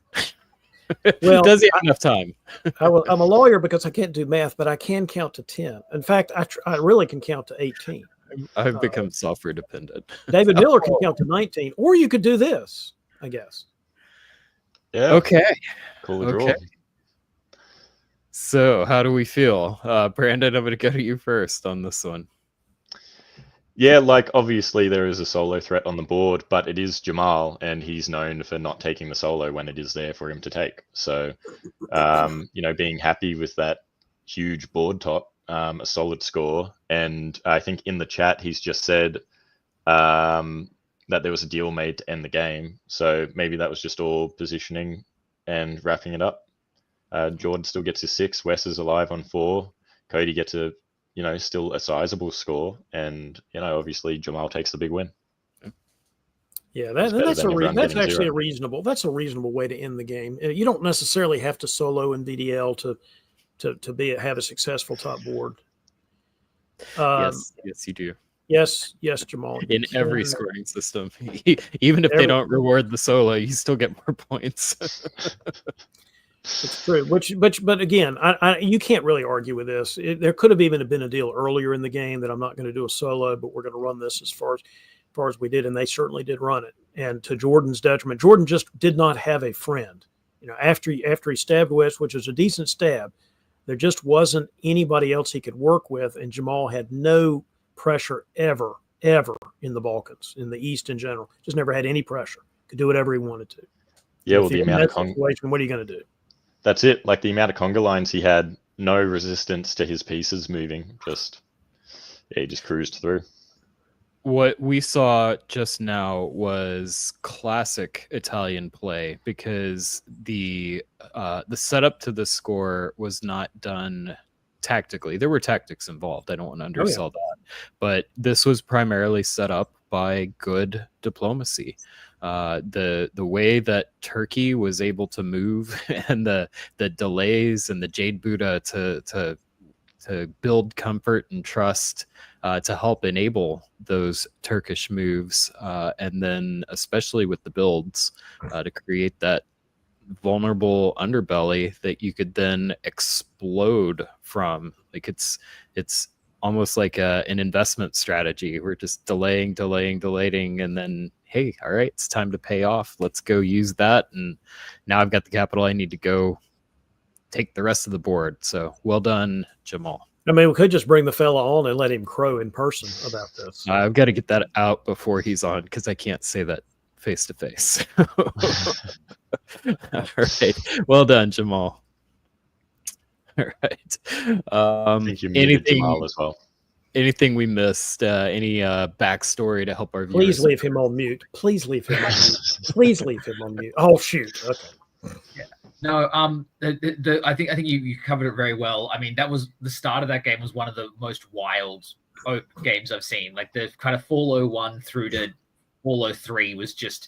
Well, does he have enough time? I'm a lawyer because I can't do math, but I can count to 10. In fact, I really can count to 18. I've become software dependent. David Miller can count to 19, or you could do this, I guess. Yeah. Okay. Cool draw. So how do we feel? Brandon, I'm going to go to you first on this one. Yeah, obviously there is a solo threat on the board, but it is Jamal, and he's known for not taking the solo when it is there for him to take. So, being happy with that huge board top, a solid score. And I think in the chat, he's just said that there was a deal made to end the game. So maybe that was just all positioning and wrapping it up. Jordan still gets his 6. Wes is alive on 4. Cody gets a still a sizable score. And, obviously Jamal takes the big win. Yeah, It's better that's than everyone that's getting actually zero. a reasonable way to end the game. You don't necessarily have to solo in VDL to have a successful top board. Yes, you do. Yes, Jamal. In every scoring system, even if they don't reward the solo, you still get more points. It's true. But again, you can't really argue with this. There could have even been a deal earlier in the game that I'm not going to do a solo, but we're going to run this as far as we did, and they certainly did run it. And to Jordan's detriment, Jordan just did not have a friend. After he stabbed West, which was a decent stab, there just wasn't anybody else he could work with, and Jamal had no pressure ever in the Balkans, in the East in general. Just never had any pressure. Could do whatever he wanted to. Yeah, well, the amount of situation, what are you going to do? That's it. Like the amount of conga lines he had, no resistance to his pieces moving. He just cruised through. What we saw just now was classic Italian play, because the setup to the score was not done tactically. There were tactics involved. I don't want to undersell that, but this was primarily set up by good diplomacy. The way that Turkey was able to move and the delays and the Jade Buddha to build comfort and trust to help enable those Turkish moves, and then especially with the builds to create that vulnerable underbelly that you could then explode from. Like it's almost like an investment strategy. We're just delaying, and then, hey, all right, it's time to pay off. Let's go use that. And now I've got the capital I need to go take the rest of the board. So well done, Jamal. I mean, we could just bring the fella on and let him crow in person about this. I've got to get that out before he's on, because I can't say that face to face. All right. Well done, Jamal. All right. I think you muted Jamal as well. Anything we missed? Any backstory to help our viewers? Please leave him on mute. Please leave him on mute. Please leave him on mute. Oh, shoot. Okay. Yeah. No, I think you covered it very well. I mean, that was the start of that game was one of the most wild games I've seen. Like the kind of 401 through to 403 was just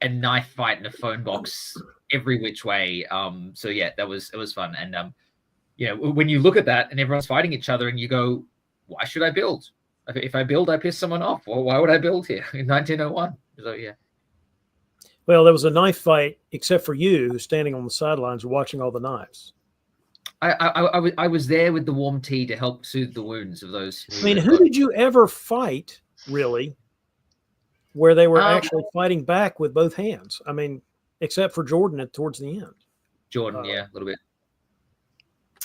a knife fight in a phone box every which way. So yeah, it was fun. And when you look at that and everyone's fighting each other and you go, why should I build? If I build, I piss someone off. Well, why would I build here in 1901? So yeah. Well, there was a knife fight, except for you, standing on the sidelines watching all the knives. I was there with the warm tea to help soothe the wounds of those. I mean, who did you ever fight, really, where they were actually fighting back with both hands? I mean, except for Jordan towards the end. Jordan, yeah, a little bit.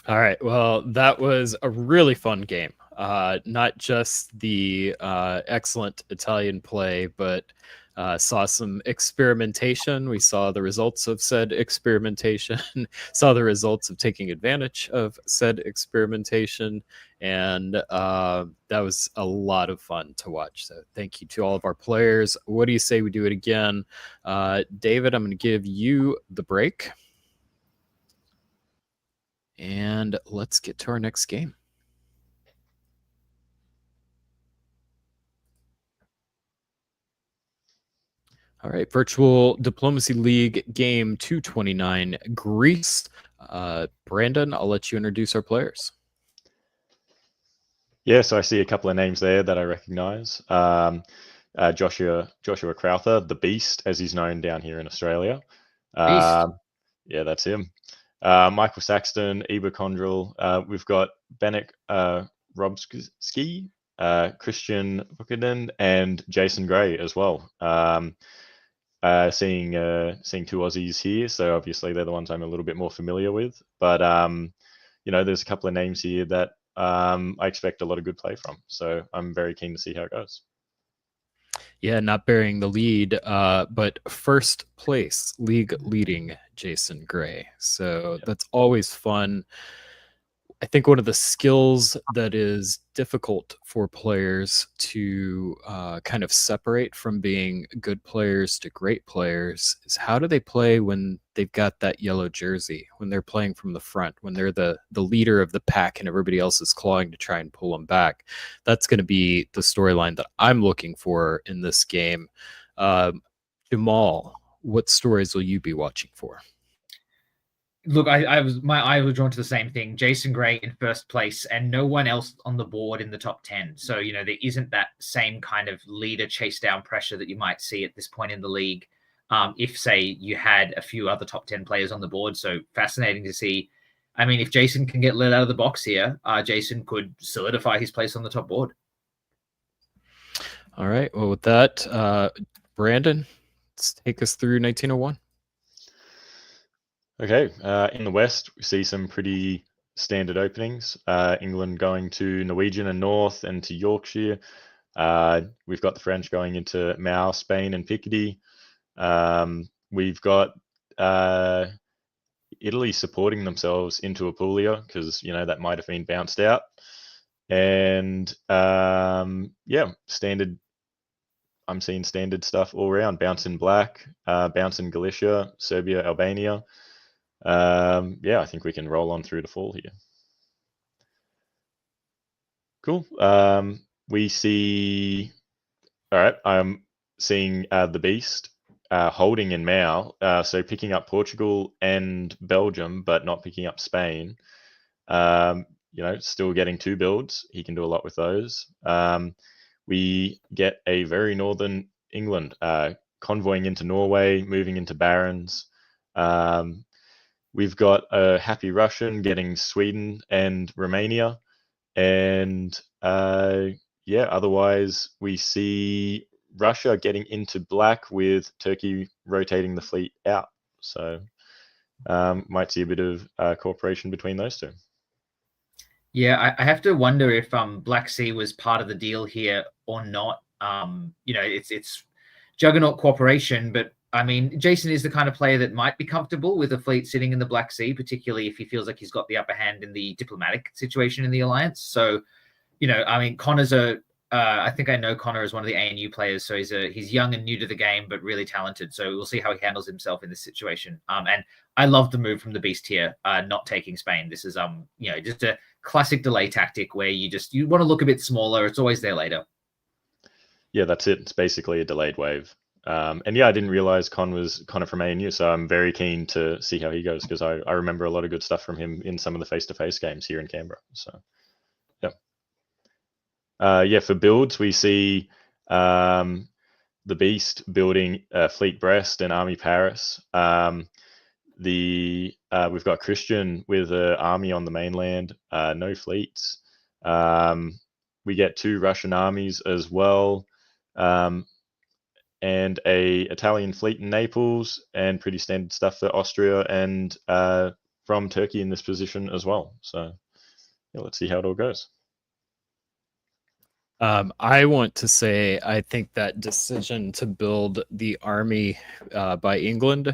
All right. Well, that was a really fun game. Not just the excellent Italian play, but saw some experimentation. We saw the results of said experimentation, saw the results of taking advantage of said experimentation, and that was a lot of fun to watch. So thank you to all of our players. What do you say we do it again? David, I'm going to give you the break. And let's get to our next game. All right, Virtual Diplomacy League game 229, Greece. Brandon, I'll let you introduce our players. Yeah, so I see a couple of names there that I recognize. Joshua Crowther, the Beast, as he's known down here in Australia. Yeah, that's him. Michael Saxton, Eba Condrel. We've got Benek Robski, Christian Buchanan, and Jason Gray as well. Seeing two Aussies here, so obviously they're the ones I'm a little bit more familiar with. But there's a couple of names here that I expect a lot of good play from. So I'm very keen to see how it goes. Yeah, not bearing the lead, but first place, league leading Jason Gray. So that's always fun. I think one of the skills that is difficult for players to kind of separate from being good players to great players is how do they play when they've got that yellow jersey, when they're playing from the front, when they're the leader of the pack and everybody else is clawing to try and pull them back. That's going to be the storyline that I'm looking for in this game. Jamal, what stories will you be watching for? Look, my eye was drawn to the same thing. Jason Gray in first place, and no one else on the board in the top 10. So there isn't that same kind of leader chase down pressure that you might see at this point in the league. If say you had a few other top 10 players on the board, so fascinating to see. I mean, if Jason can get let out of the box here, Jason could solidify his place on the top board. All right. Well, with that, Brandon, let's take us through 1901. Okay, in the West, we see some pretty standard openings. England going to Norwegian and North and to Yorkshire. We've got the French going into Mao, Spain, and Picardy. We've got Italy supporting themselves into Apulia because, that might have been bounced out. And standard. I'm seeing standard stuff all around. Bounce in Black, bounce in Galicia, Serbia, Albania. I think we can roll on through the fall here. Cool. We see. All right. I'm seeing the Beast holding in Mao. So picking up Portugal and Belgium, but not picking up Spain. Still getting 2 builds. He can do a lot with those. We get a very northern England convoying into Norway, moving into Barons. We've got a happy Russian getting Sweden and Romania. And otherwise we see Russia getting into Black with Turkey rotating the fleet out. So might see a bit of cooperation between those two. Yeah, I have to wonder if Black Sea was part of the deal here or not. It's juggernaut cooperation, but I mean, Jason is the kind of player that might be comfortable with a fleet sitting in the Black Sea, particularly if he feels like he's got the upper hand in the diplomatic situation in the alliance. So, Connor's I think I know Connor as one of the ANU players. So he's young and new to the game, but really talented. So we'll see how he handles himself in this situation. And I love the move from the Beast here, not taking Spain. This is, just a classic delay tactic where you want to look a bit smaller. It's always there later. Yeah, that's it. It's basically a delayed wave. I didn't realize Connor from ANU, so I'm very keen to see how he goes because I remember a lot of good stuff from him in some of the face-to-face games here in Canberra. So, for builds, we see the Beast building Fleet Brest and Army Paris. We've got Christian with an army on the mainland, no fleets. We get 2 Russian armies as well. And a Italian fleet in Naples, and pretty standard stuff for Austria and from Turkey in this position as well. So let's see how it all goes. I want to say I think that decision to build the army by England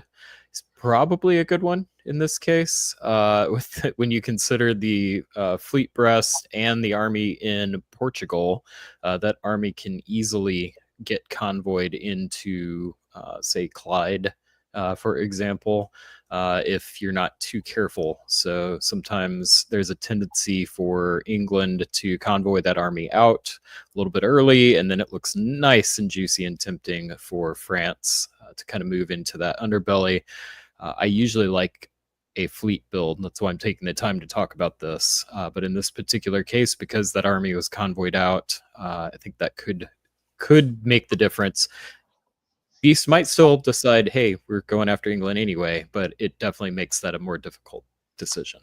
is probably a good one in this case. When you consider the Fleet Brest and the army in Portugal, that army can easily get convoyed into, say, Clyde, for example, if you're not too careful. So sometimes there's a tendency for England to convoy that army out a little bit early, and then it looks nice and juicy and tempting for France to kind of move into that underbelly. I usually like a fleet build. That's why I'm taking the time to talk about this. But in this particular case, because that army was convoyed out, I think that could make the difference. Beast might still decide, hey, we're going after England anyway, but it definitely makes that a more difficult decision.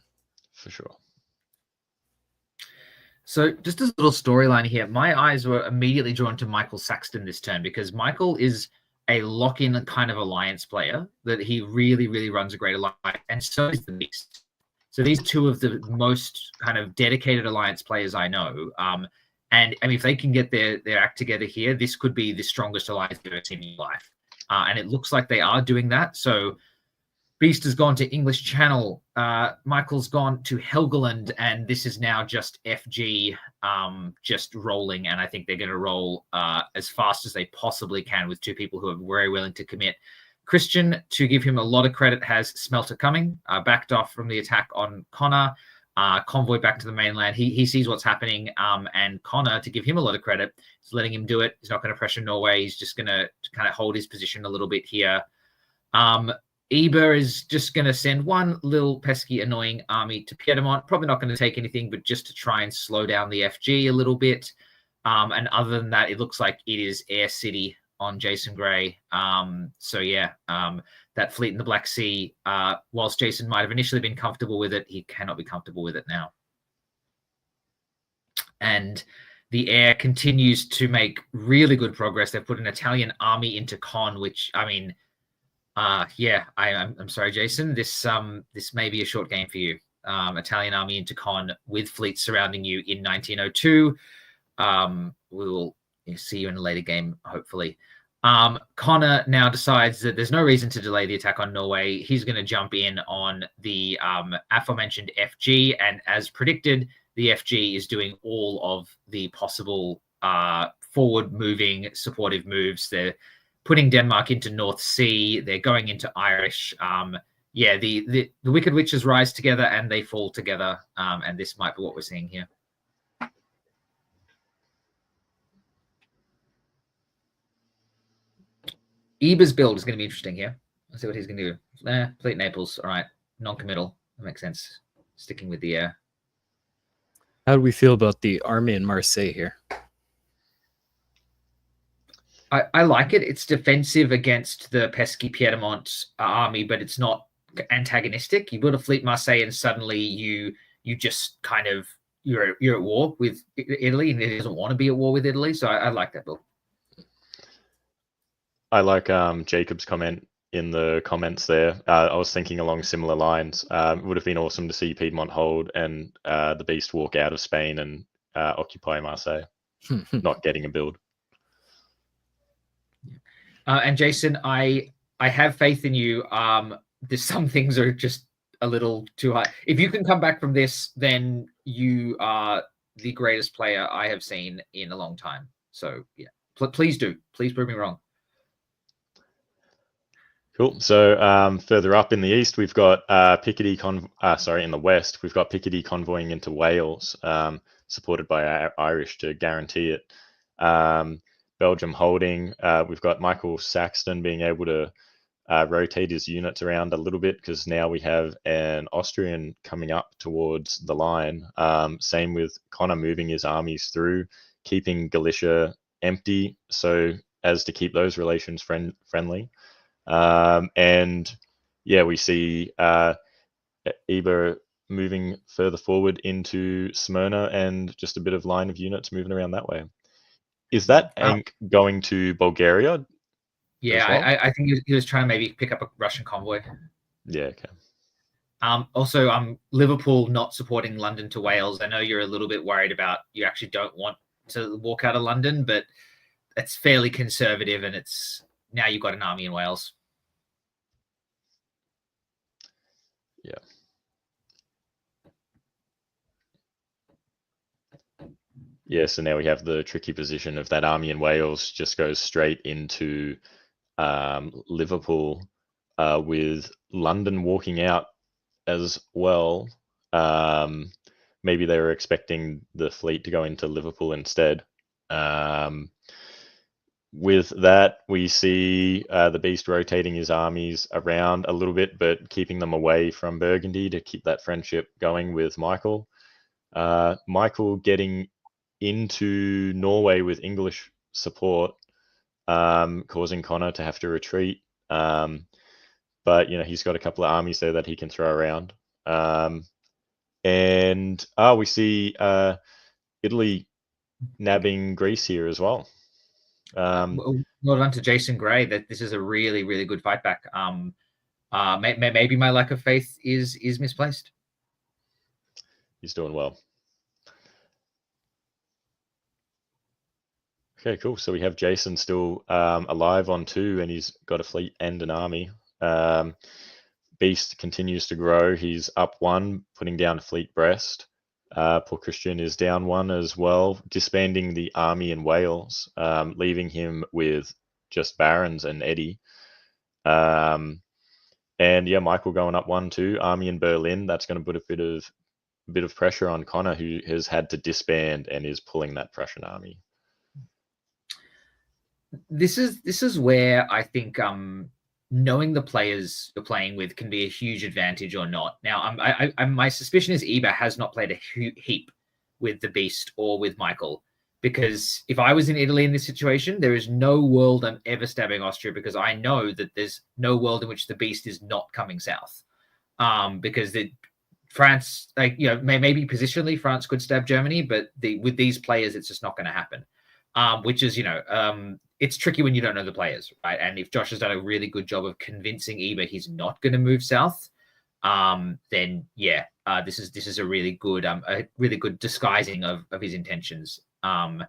For sure. So just a little storyline here. My eyes were immediately drawn to Michael Saxton this turn because Michael is a lock-in kind of alliance player that he really, really runs a great alliance, and so is the Beast. So these 2 of the most kind of dedicated alliance players I know. And I mean, if they can get their act together here, this could be the strongest alliance you've ever seen in your life. And it looks like they are doing that. So Beast has gone to English Channel. Michael's gone to Helgoland, and this is now just FG, just rolling. And I think they're going to roll as fast as they possibly can with two people who are very willing to commit. Christian, to give him a lot of credit, has smelt it coming, backed off from the attack on Connor, convoy back to the mainland. He sees what's happening, and Connor, to give him a lot of credit, is letting him do it. He's not going to pressure Norway. He's just going to kind of hold his position a little bit here. Eber is just going to send one little pesky, annoying army to Piedmont. Probably not going to take anything, but just to try and slow down the FG a little bit. And other than that, it looks like it is Air City on Jason Gray. So yeah, that fleet in the Black Sea, whilst Jason might have initially been comfortable with it, he cannot be comfortable with it now. And the air continues to make really good progress. They've put an Italian army into Con, which, I mean, yeah, I'm sorry, Jason. This may be a short game for you. Italian army into Con with fleets surrounding you in 1902. We will see you in a later game, hopefully. Connor now decides that there's no reason to delay the attack on Norway. He's going to jump in on the aforementioned FG, and as predicted, the FG is doing all of the possible forward-moving supportive moves. They're putting Denmark into North Sea. They're going into Irish. Yeah, the Wicked Witches rise together and they fall together. And this might be what we're seeing here. Eber's build is going to be interesting here. Let's see what he's going to do. Fleet Naples. All right. Non-committal. That makes sense. Sticking with the air. How do we feel about the army in Marseille here? I like it. It's defensive against the pesky Piedmont army, but it's not antagonistic. You build a fleet Marseille and suddenly you just kind of you're at war with Italy, and it doesn't want to be at war with Italy. So I like that build. I like Jacob's comment in the comments there. I was thinking along similar lines. It would have been awesome to see Piedmont hold and the Beast walk out of Spain and occupy Marseille, not getting a build. And Jason, I have faith in you. There's some things are just a little too high. If you can come back from this, then you are the greatest player I have seen in a long time. So yeah, please do. Please prove me wrong. Cool. So further up in the east, we've got Picardy in the west, we've got Picardy convoying into Wales, supported by Irish to guarantee it. Belgium holding. We've got Michael Saxton being able to rotate his units around a little bit because now we have an Austrian coming up towards the line. Same with Connor moving his armies through, keeping Galicia empty so as to keep those relations friendly. And yeah, we see Eber moving further forward into Smyrna and just a bit of line of units moving around that way. Is that Ank going to Bulgaria? Yeah, well? I think he was trying to maybe pick up a Russian convoy. Yeah, okay. Also, Liverpool not supporting London to Wales. I know you're a little bit worried about you actually don't want to walk out of London, but it's fairly conservative, and it's now you've got an army in Wales. Yeah. Yeah, so now we have the tricky position of that army in Wales just goes straight into Liverpool with London walking out as well. Maybe they were expecting the fleet to go into Liverpool instead. With that, we see the Beast rotating his armies around a little bit, but keeping them away from Burgundy to keep that friendship going with Michael. Michael getting into Norway with English support, causing Connor to have to retreat. But, he's got a couple of armies there that he can throw around. And we see Italy nabbing Greece here as well. Well done to Jason Gray. That this is a really, really good fight back. Maybe my lack of faith is misplaced. He's doing well. Okay, cool. So we have Jason still alive on 2, and he's got a fleet and an army. Beast continues to grow. He's up 1, putting down Fleet Breast. Poor Christian is down 1 as well, disbanding the army in Wales, leaving him with just Barons and Eddie. And yeah, Michael going up 1 too. Army in Berlin. That's going to put a bit of pressure on Connor, who has had to disband and is pulling that Prussian army. This is where I think knowing the players you're playing with can be a huge advantage or not. Now, my suspicion is Eber has not played a heap with the Beast or with Michael, because if I was in Italy in this situation, there is no world I'm ever stabbing Austria, because I know that there's no world in which the Beast is not coming south. Because France, like, you know, maybe positionally France could stab Germany, but with these players, it's just not going to happen. Which is, you know, it's tricky when you don't know the players, right? And if Josh has done a really good job of convincing Eber he's not going to move south, then yeah, this is a really good disguising of his intentions. And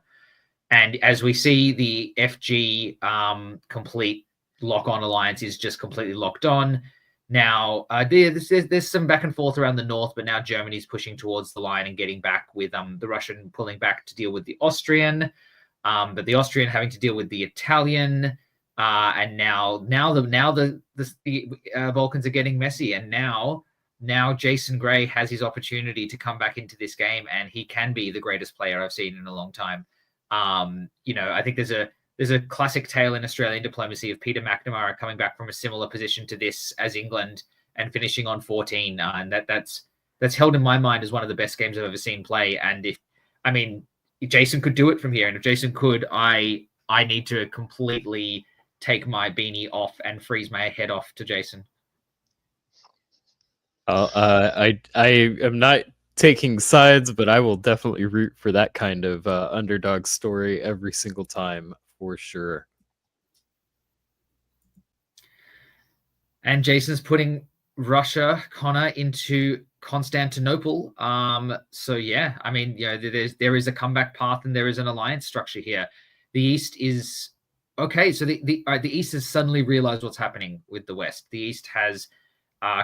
as we see, the FG complete lock-on alliance is just completely locked on. Now, there's some back and forth around the north, but now Germany's pushing towards the line and getting back, with the Russian pulling back to deal with the Austrian. But the Austrian having to deal with the Italian, and now the Balkans are getting messy, and now Jason Gray has his opportunity to come back into this game, and he can be the greatest player I've seen in a long time. You know, I think there's a classic tale in Australian diplomacy of Peter McNamara coming back from a similar position to this as England and finishing on 14, and that's held in my mind as one of the best games I've ever seen play. And if Jason could do it from here, and if Jason could, I need to completely take my beanie off and freeze my head off to Jason. I am not taking sides, but I will definitely root for that kind of underdog story every single time, for sure. And Jason's putting Russia, Connor, into Constantinople. So yeah, I mean, you know, there is a comeback path and there is an alliance structure here. The East is okay. So the East has suddenly realized what's happening with the West. The East has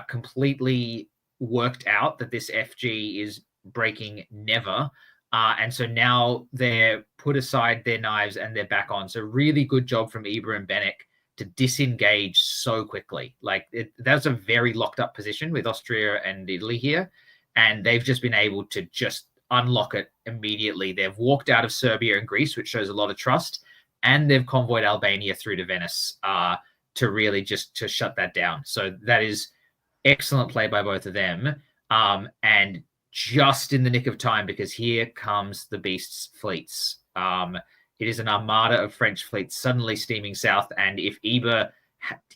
completely worked out that this FG is breaking never. And so now they're put aside their knives and they're back on. So really good job from Eber and Benek to disengage so quickly. Like, that's a very locked up position with Austria and Italy here. And they've just been able to just unlock it immediately. They've walked out of Serbia and Greece, which shows a lot of trust. And they've convoyed Albania through to Venice to really just to shut that down. So that is excellent play by both of them. And just in the nick of time, because here comes the Beast's fleets. It is an armada of French fleets suddenly steaming south. And if Eber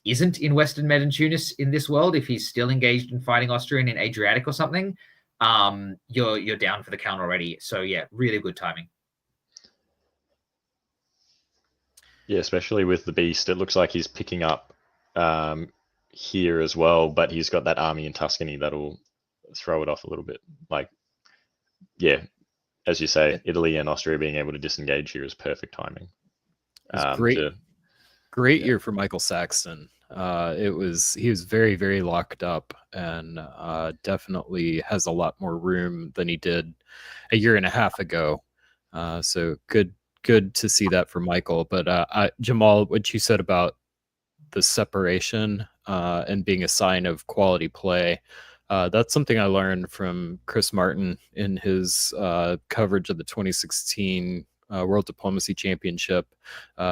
isn't in Western Med and Tunis in this world, if he's still engaged in fighting Austrian in Adriatic or something, you're down for the count already. So yeah, really good timing. Yeah, especially with the Beast, it looks like he's picking up here as well, but he's got that army in Tuscany that'll throw it off a little bit. Like, yeah, as you say, Italy and Austria being able to disengage here is perfect timing. Great year for Michael Saxton. He was very, very locked up, and definitely has a lot more room than he did a year and a half ago. So good to see that for Michael. But Jamal, what you said about the separation and being a sign of quality play, that's something I learned from Chris Martin in his coverage of the 2016 World Diplomacy Championship.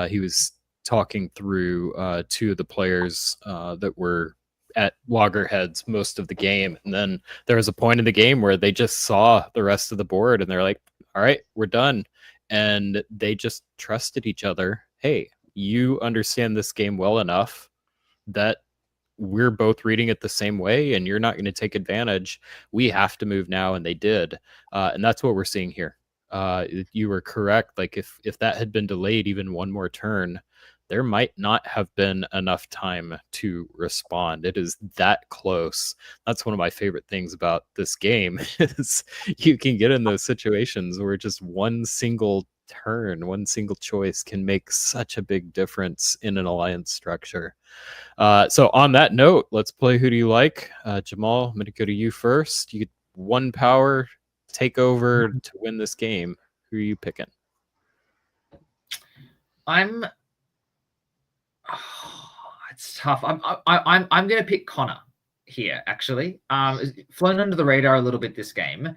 He was talking through two of the players that were at loggerheads most of the game. And then there was a point in the game where they just saw the rest of the board and they're like, all right, we're done. And they just trusted each other. Hey, you understand this game well enough that we're both reading it the same way and you're not going to take advantage. We have to move now. And they did. And that's what we're seeing here. You were correct. Like if that had been delayed even one more turn, there might not have been enough time to respond. It is that close. That's one of my favorite things about this game is you can get in those situations where just one single turn, one single choice can make such a big difference in an alliance structure. So on that note, let's play Who Do You Like? Jamal, I'm going to go to you first. You get 1 power, take over to win this game. Who are you picking? It's tough. I'm going to pick Connor here, actually. Flown under the radar a little bit this game,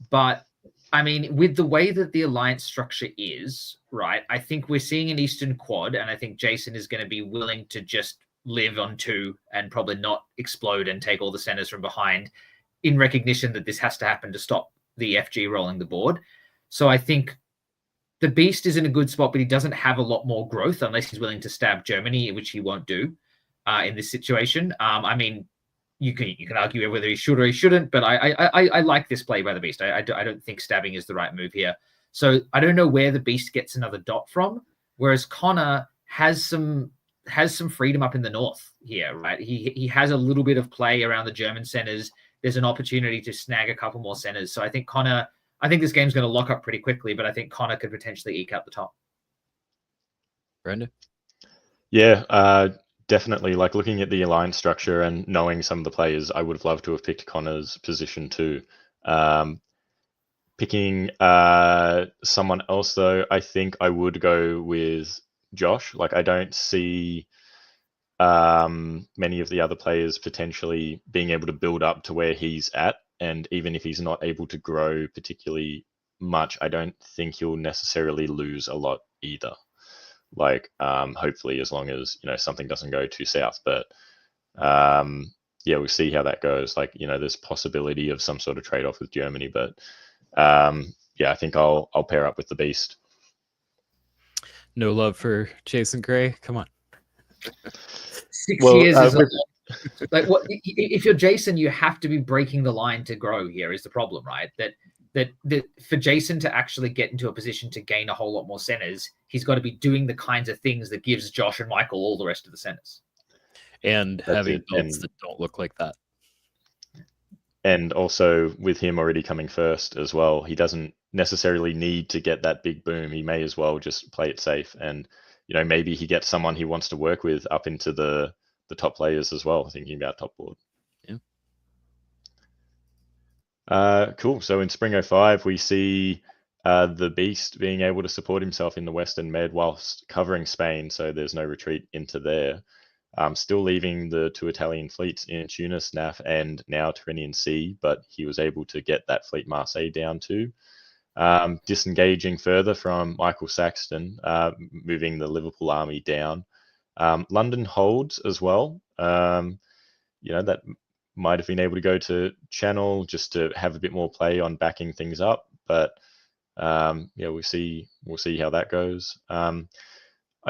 but I mean, with the way that the alliance structure is, right, I think we're seeing an Eastern quad, and I think Jason is going to be willing to just live on 2 and probably not explode and take all the centers from behind in recognition that this has to happen to stop the FG rolling the board. So I think the Beast is in a good spot, but he doesn't have a lot more growth unless he's willing to stab Germany, which he won't do in this situation. I mean, you can argue whether he should or he shouldn't, but I like this play by the Beast. I don't think stabbing is the right move here. So I don't know where the Beast gets another dot from, whereas Connor has some freedom up in the north here, right? He has a little bit of play around the German centers. There's an opportunity to snag a couple more centers. So I think this game's going to lock up pretty quickly, but I think Connor could potentially eke out the top. Brendan? Yeah, definitely. Like looking at the alliance structure and knowing some of the players, I would have loved to have picked Connor's position too. Picking someone else though, I think I would go with Josh. Like I don't see many of the other players potentially being able to build up to where he's at. And even if he's not able to grow particularly much, I don't think he'll necessarily lose a lot either. Like, hopefully, as long as something doesn't go too south. But yeah, we'll see how that goes. Like, there's possibility of some sort of trade-off with Germany, but yeah, I think I'll pair up with the Beast. No love for Jason Gray. Come on. 6 years is like what if you're Jason, you have to be breaking the line to grow here is the problem, right? That for Jason to actually get into a position to gain a whole lot more centers, he's got to be doing the kinds of things that gives Josh and Michael all the rest of the centers. And having builds that don't look like that. And also with him already coming first as well, he doesn't necessarily need to get that big boom. He may as well just play it safe. And, maybe he gets someone he wants to work with up into the top players as well, thinking about top board. Yeah. Cool. So in Spring 05, we see the Beast being able to support himself in the Western Med whilst covering Spain. So there's no retreat into there. Still leaving the 2 Italian fleets in Tunis, NAF, and now Tyrrhenian Sea, but he was able to get that fleet Marseille down too. Disengaging further from Michael Saxton, moving the Liverpool army down. London holds as well. That might have been able to go to Channel just to have a bit more play on backing things up, but yeah, we'll see how that goes. I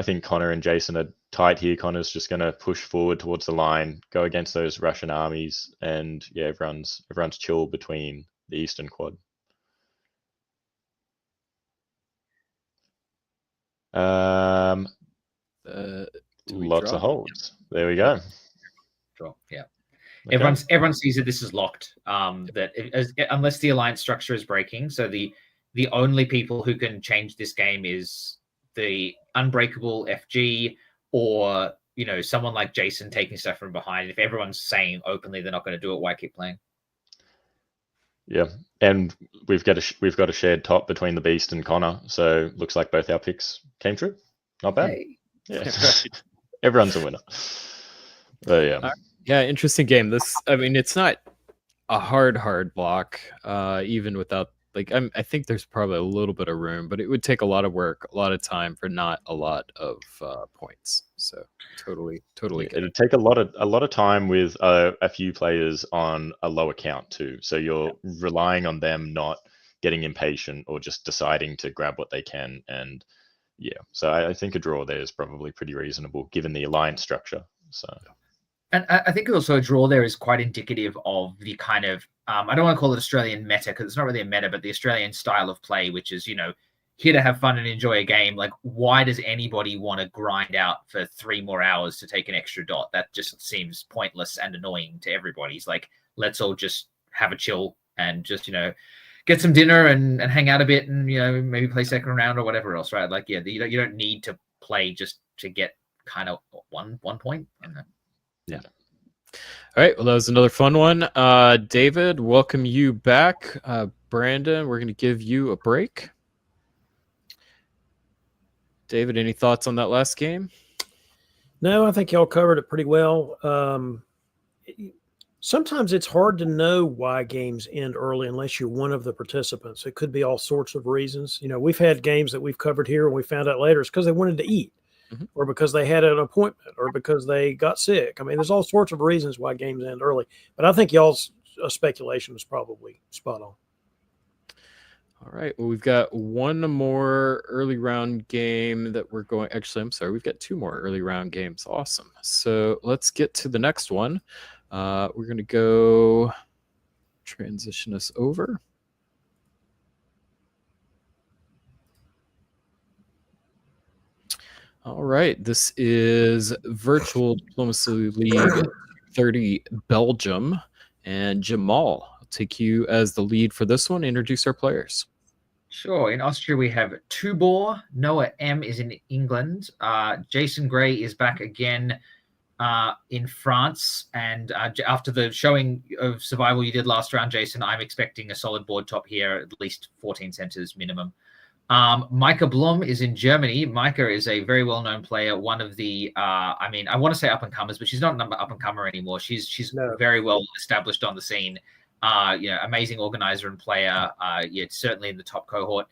think Connor and Jason are tight here. Connor's just going to push forward towards the line, go against those Russian armies, and yeah, everyone's chill between the Eastern Quad. Lots of holds. There we go. Draw. Yeah. Okay. Everyone sees that this is locked. Unless the alliance structure is breaking, so the only people who can change this game is the unbreakable FG or someone like Jason taking stuff from behind. If everyone's saying openly they're not going to do it, why keep playing? Yeah, and we've got a shared top between the Beast and Connor, so looks like both our picks came true. Not bad. Hey. Yeah, everyone's a winner. But yeah. Yeah, interesting game. It's not a hard block, even without I think there's probably a little bit of room, but it would take a lot of work, a lot of time for not a lot of points. So totally. It'd take a lot of time with a few players on a low account too. So you're relying on them not getting impatient or just deciding to grab what they can. And yeah, so I think a draw there is probably pretty reasonable given the alliance structure. So. And I think also a draw there is quite indicative of the kind of, I don't want to call it Australian meta because it's not really a meta, but the Australian style of play, which is, here to have fun and enjoy a game. Like, why does anybody want to grind out for 3 more hours to take an extra dot? That just seems pointless and annoying to everybody. It's like, let's all just have a chill and just, get some dinner and hang out a bit, and maybe play second round or whatever else, right? Like, yeah, you don't need to play just to get kind of one point. I don't know. Yeah. All right. Well, that was another fun one. David, welcome you back. Brandon, we're going to give you a break. David, any thoughts on that last game? No, I think y'all covered it pretty well. Sometimes it's hard to know why games end early unless you're one of the participants. It could be all sorts of reasons. We've had games that we've covered here and we found out later it's because they wanted to eat, or because they had an appointment, or because they got sick. I mean, there's all sorts of reasons why games end early. But I think y'all's speculation was probably spot on. All right. Well, we've got one more early round game that we're going. Actually, I'm sorry. We've got two more early round games. Awesome. So let's get to the next one. We're going to go transition us over. All right. This is Virtual Diplomacy League 30 Belgium. And Jamal, I'll take you as the lead for this one. Introduce our players. Sure. In Austria, we have Tubor. Noah M is in England. Jason Gray is back again in France. And after the showing of survival you did last round, Jason, I'm expecting a solid board top here, at least 14 centers minimum. Micah Blum is in Germany. Micah is a very well-known player, one of the, I want to say up-and-comers, but she's not an up-and-comer anymore. She's very well established on the scene. Amazing organizer and player. Certainly in the top cohort.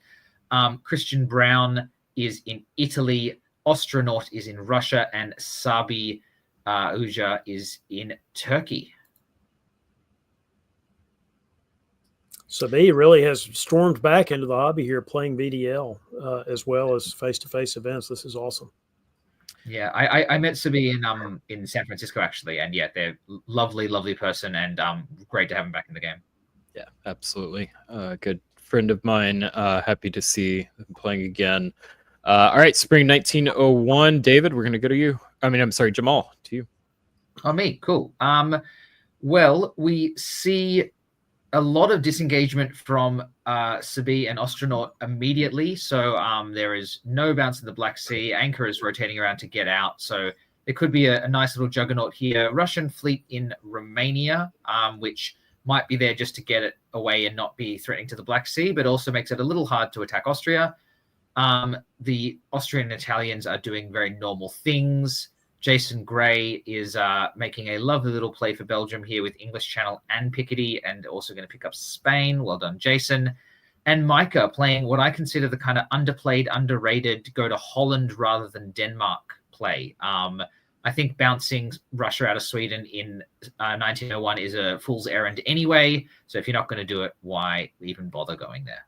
Christian Brown is in Italy. Astronaut is in Russia, and Sabi Uja is in Turkey. Sabi really has stormed back into the hobby here, playing VDL as well as face-to-face events. This is awesome. Yeah, I met Sabi in San Francisco, actually, and yeah, they're lovely person, and great to have him back in the game. Yeah, absolutely. Good friend of mine. Happy to see him playing again. All right, spring 1901. David, we're going to go to you. I'm sorry, Jamal, to you. Oh, me. Cool. Well, we see a lot of disengagement from Sabi and Astronaut immediately. So there is no bounce in the Black Sea. Anchor is rotating around to get out. So there could be a nice little juggernaut here. Russian fleet in Romania, which might be there just to get it away and not be threatening to the Black Sea, but also makes it a little hard to attack Austria. The Austrian and Italians are doing very normal things. Jason Gray is making a lovely little play for Belgium here with English Channel and Picardy, and also going to pick up Spain. Well done, Jason. And Micah playing what I consider the kind of underplayed, underrated, go to Holland rather than Denmark play. I think bouncing Russia out of Sweden in 1901 is a fool's errand anyway. So if you're not going to do it, why even bother going there?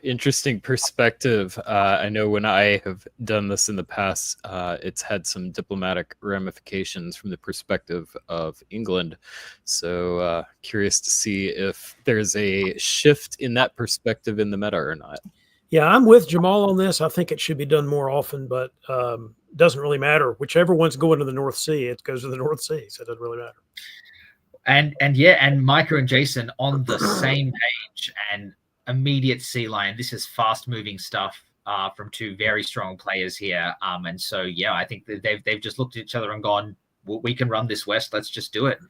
Interesting perspective. I know when I have done this in the past, it's had some diplomatic ramifications from the perspective of England. So curious to see if there's a shift in that perspective in the meta or not. Yeah, I'm with Jamal on this. I think it should be done more often, but doesn't really matter. Whichever one's going to the North Sea, it goes to the North Sea, so it doesn't really matter. And Micah and Jason on the same page, and immediate sea line. This is fast moving stuff from two very strong players here. And so, yeah, I think that they've just looked at each other and gone, well, we can run this West. Let's just do it.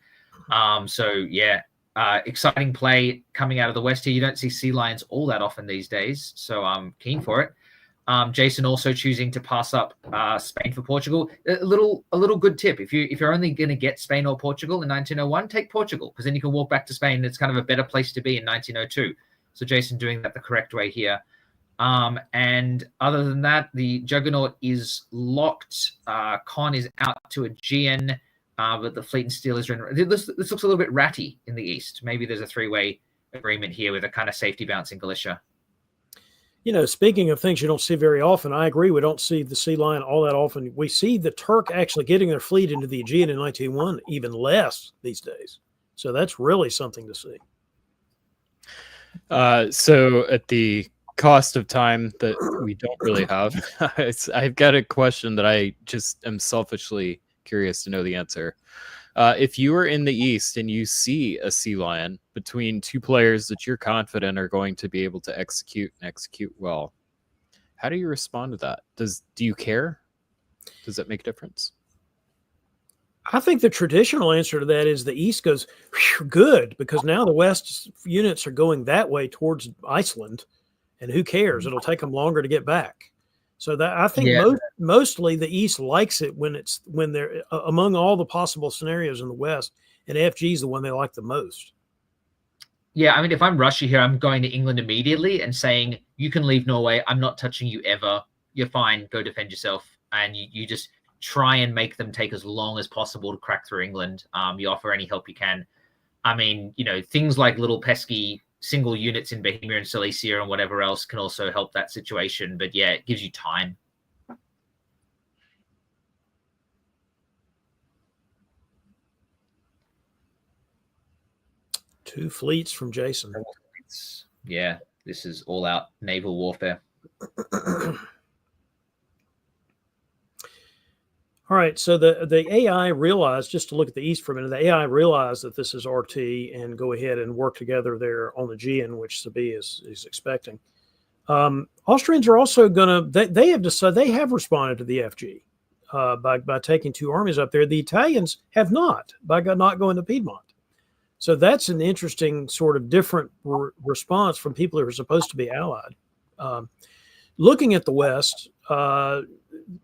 Exciting play coming out of the West here. You don't see sea lions all that often these days. So I'm keen for it. Jason also choosing to pass up Spain for Portugal. A little good tip. If you're only going to get Spain or Portugal in 1901, take Portugal, because then you can walk back to Spain. It's kind of a better place to be in 1902. So Jason doing that the correct way here. And other than that, the Juggernaut is locked. Con is out to Aegean, but the Fleet and Steel is in. This looks a little bit ratty in the east. Maybe there's a three-way agreement here with a kind of safety bounce in Galicia. Speaking of things you don't see very often, I agree. We don't see the sea lion all that often. We see the Turk actually getting their fleet into the Aegean in 1901 even less these days. So that's really something to see. So at the cost of time that we don't really have, I've got a question that I just am selfishly curious to know the answer. If you are in the East and you see a sea lion between two players that you're confident are going to be able to execute and execute well, how do you respond to that? Do you care? Does that make a difference? I think the traditional answer to that is the East goes good, because now the West units are going that way towards Iceland, and who cares? It'll take them longer to get back. So that I think mostly the East likes it when they're among all the possible scenarios in the West, and FG is the one they like the most. Yeah, I mean, if I'm Russia here, I'm going to England immediately and saying, you can leave Norway. I'm not touching you ever. You're fine. Go defend yourself. And you just try and make them take as long as possible to crack through England. You offer any help you can. I mean, things like little pesky single units in Bohemia and Silesia and whatever else can also help that situation. But yeah, it gives you time. Two fleets from Jason. Yeah, this is all out naval warfare. All right, so the AI realized, just to look at the East for a minute, the AI realized that this is RT and go ahead and work together there on the Aegean, which Sabine is expecting. Austrians are also going to, they have decided, they have responded to the FG by taking two armies up there. The Italians have not, by not going to Piedmont. So that's an interesting sort of different response from people who are supposed to be allied. Looking at the West,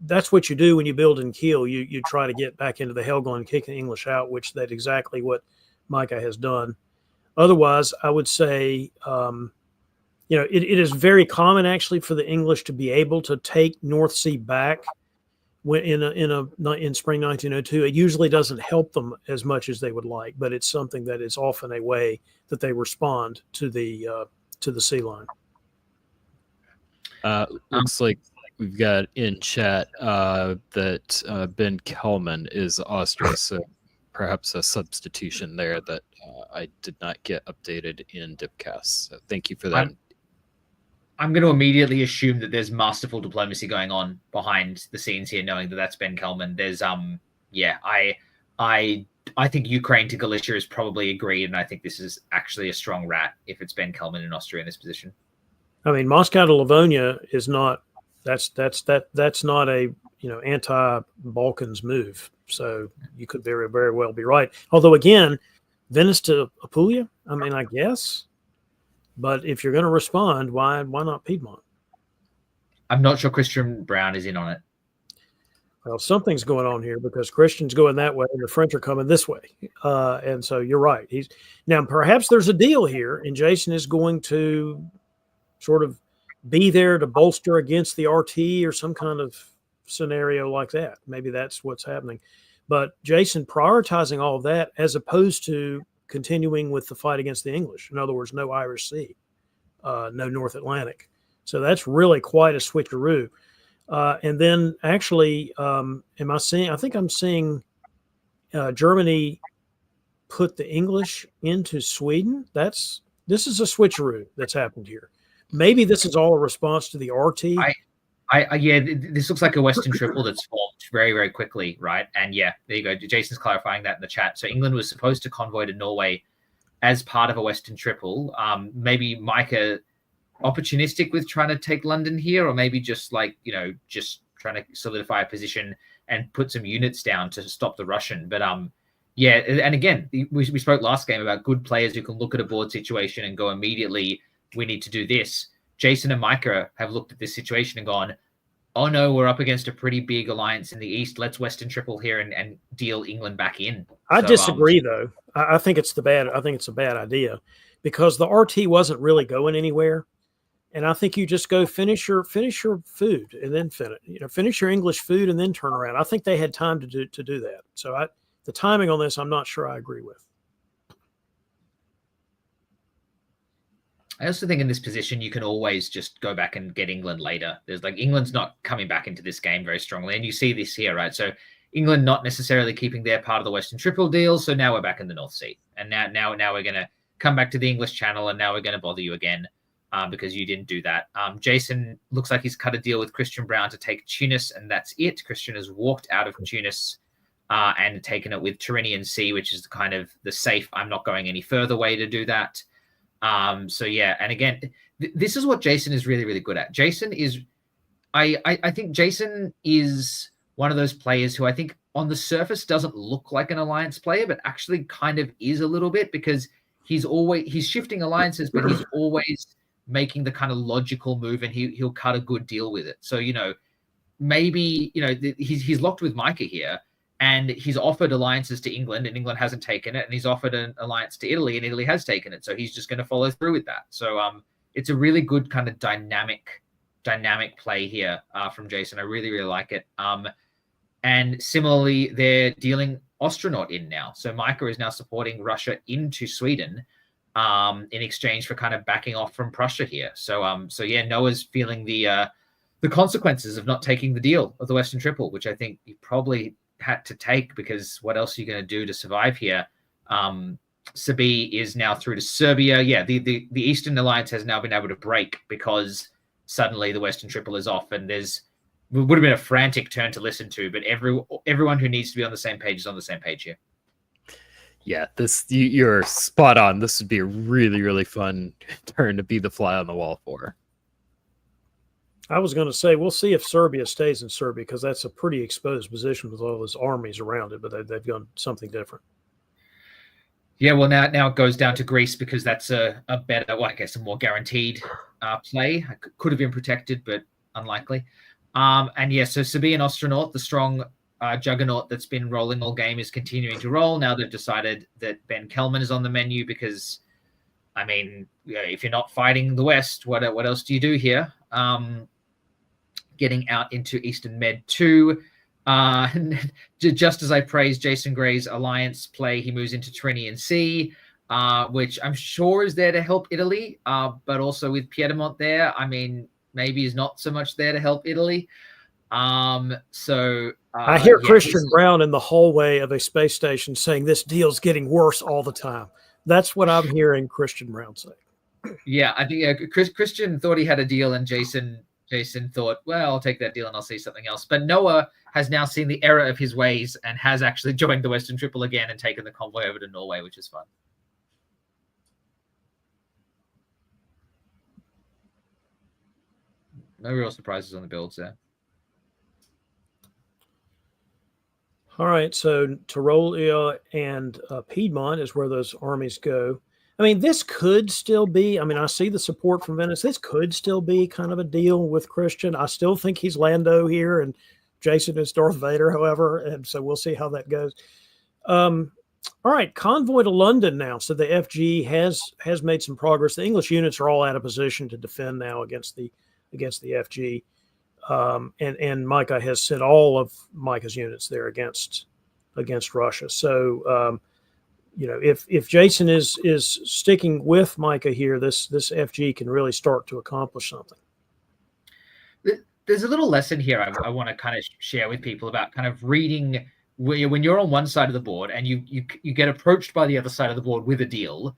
that's what you do when you build in Kiel. You try to get back into the Helgoland, kick the English out, which that's exactly what Micah has done. Otherwise, I would say, it is very common actually for the English to be able to take North Sea back when in spring 1902. It usually doesn't help them as much as they would like, but it's something that is often a way that they respond to the sea line. Looks like we've got in chat that Ben Kelman is Austria, so perhaps a substitution there that I did not get updated in Dipcast. So thank you for that. I'm going to immediately assume that there's masterful diplomacy going on behind the scenes here, knowing that that's Ben Kelman. There's I think Ukraine to Galicia is probably agreed, and I think this is actually a strong rat if it's Ben Kelman in Austria in this position. I mean, Moscow to Livonia is not. That's not a anti-Balkans move. So you could very, very well be right. Although again, Venice to Apulia, I mean, I guess. But if you're going to respond, why not Piedmont? I'm not sure Christian Brown is in on it. Well, something's going on here because Christian's going that way and the French are coming this way. And so you're right. Now perhaps there's a deal here, and Jason is going to sort of be there to bolster against the RT or some kind of scenario like that. Maybe that's what's happening. But Jason prioritizing all of that as opposed to continuing with the fight against the English. In other words, no Irish Sea, no North Atlantic. So that's really quite a switcheroo. And then actually, I think I'm seeing Germany put the English into Sweden. This is a switcheroo that's happened here. Maybe this is all a response to the RT. This looks like a Western triple that's formed very, very quickly, right? And yeah, there you go. Jason's clarifying that in the chat. So England was supposed to convoy to Norway as part of a Western triple. Maybe Micah opportunistic with trying to take London here, or maybe just just trying to solidify a position and put some units down to stop the Russian. But and again, we spoke last game about good players who can look at a board situation and go immediately, we need to do this. Jason and Micah have looked at this situation and gone, oh no, we're up against a pretty big alliance in the East. Let's Western triple here and deal England back in. I disagree though. I think it's a bad idea because the RT wasn't really going anywhere. And I think you just go finish your food and then finish your English food and then turn around. I think they had time to do that. So the timing on this, I'm not sure I agree with. I also think in this position, you can always just go back and get England later. There's England's not coming back into this game very strongly. And you see this here, right? So England not necessarily keeping their part of the Western triple deal. So now we're back in the North Sea. And now we're going to come back to the English Channel, and now we're going to bother you again because you didn't do that. Jason looks like he's cut a deal with Christian Brown to take Tunis, and that's it. Christian has walked out of Tunis. and taken it with Tyrrhenian Sea, which is kind of the safe, I'm not going any further way to do that. So yeah, and again, this is what Jason is really, really good at. Jason is, I think Jason is one of those players who I think on the surface doesn't look like an alliance player, but actually kind of is a little bit, because he's shifting alliances, but he's always making the kind of logical move, and he'll cut a good deal with it. So, maybe, he's locked with Micah here, and he's offered alliances to England, and England hasn't taken it, and he's offered an alliance to Italy, and Italy has taken it. So he's just going to follow through with that. So it's a really good kind of dynamic play here from Jason. I really, really like it. And similarly, they're dealing Astronaut in now. So Micah is now supporting Russia into Sweden in exchange for kind of backing off from Prussia here. So yeah, Noah's feeling the consequences of not taking the deal of the Western Triple, which I think he probably had to take, because what else are you going to do to survive here? Sabie is now through to Serbia. Yeah, the Eastern Alliance has now been able to break because suddenly the Western Triple is off, and it would have been a frantic turn to listen to, but everyone who needs to be on the same page is on the same page here. Yeah, you're spot on. This would be a really, really fun turn to be the fly on the wall for. I was going to say, we'll see if Serbia stays in Serbia, because that's a pretty exposed position with all those armies around it, but they've done something different. Yeah, well, now it goes down to Greece, because that's a better, well, I guess a more guaranteed play. Could have been protected, but unlikely. And yeah, so Sabie and Astronaut, the strong juggernaut that's been rolling all game, is continuing to roll. Now they've decided that Ben Kelman is on the menu, because, I mean, if you're not fighting the West, what else do you do here? Getting out into Eastern Med 2. Just as I praised Jason Gray's alliance play, he moves into Tyrrhenian Sea, which I'm sure is there to help Italy, but also with Piedmont there, I mean, maybe is not so much there to help Italy. I hear Christian Brown in the hallway of a space station saying this deal's getting worse all the time. That's what I'm hearing Christian Brown say. Yeah, I think Christian thought he had a deal, and Jason thought, well, I'll take that deal and I'll see something else. But Noah has now seen the error of his ways and has actually joined the Western Triple again and taken the convoy over to Norway, which is fun. No real surprises on the builds there. All right, so Tyrolia and Piedmont is where those armies go. I mean, this could still be, I mean, I see the support from Venice. This could still be kind of a deal with Christian. I still think he's Lando here, and Jason is Darth Vader, however, and so we'll see how that goes. All right, convoy to London now. So the FG has made some progress. The English units are all out of position to defend now against the FG. And Micah has sent all of Micah's units there against Russia. So, if Jason is sticking with Micah here, this FG can really start to accomplish something. There's a little lesson here I want to kind of share with people about kind of reading when you're on one side of the board and you get approached by the other side of the board with a deal,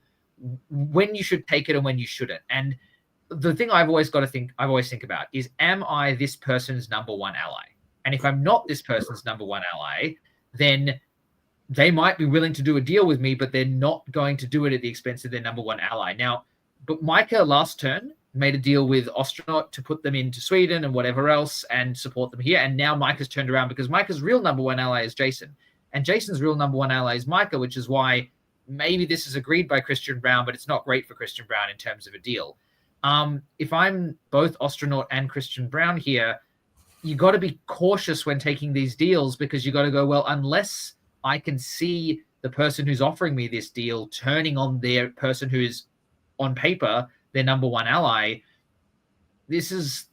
when you should take it and when you shouldn't. And the thing I always think about is, am I this person's number one ally? And if I'm not this person's number one ally, then they might be willing to do a deal with me, but they're not going to do it at the expense of their number one ally. Now, but Micah last turn made a deal with Astronaut to put them into Sweden and whatever else and support them here. And now Micah's turned around, because Micah's real number one ally is Jason. And Jason's real number one ally is Micah, which is why maybe this is agreed by Christian Brown, but it's not great for Christian Brown in terms of a deal. If I'm both Astronaut and Christian Brown here, you got to be cautious when taking these deals, because you got to go, well, unless I can see the person who's offering me this deal turning on their person who is on paper their number one ally, this is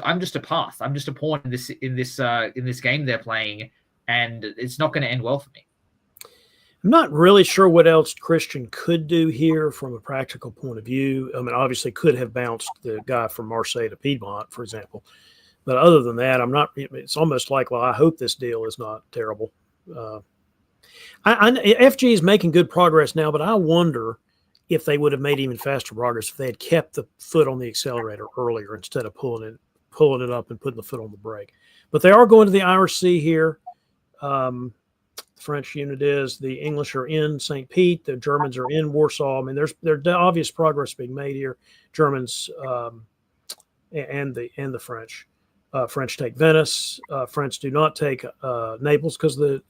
I'm just a path. I'm just a pawn in this game they're playing, and it's not going to end well for me. I'm not really sure what else Christian could do here from a practical point of view. I mean, obviously could have bounced the guy from Marseille to Piedmont, for example. But other than that, it's almost like, well, I hope this deal is not terrible. FG is making good progress now, but I wonder if they would have made even faster progress if they had kept the foot on the accelerator earlier instead of pulling it up and putting the foot on the brake. But they are going to the Irish Sea here. The French unit is. The English are in St. Pete. The Germans are in Warsaw. I mean, there's obvious progress being made here. Germans and the French. French take Venice. French do not take Naples because the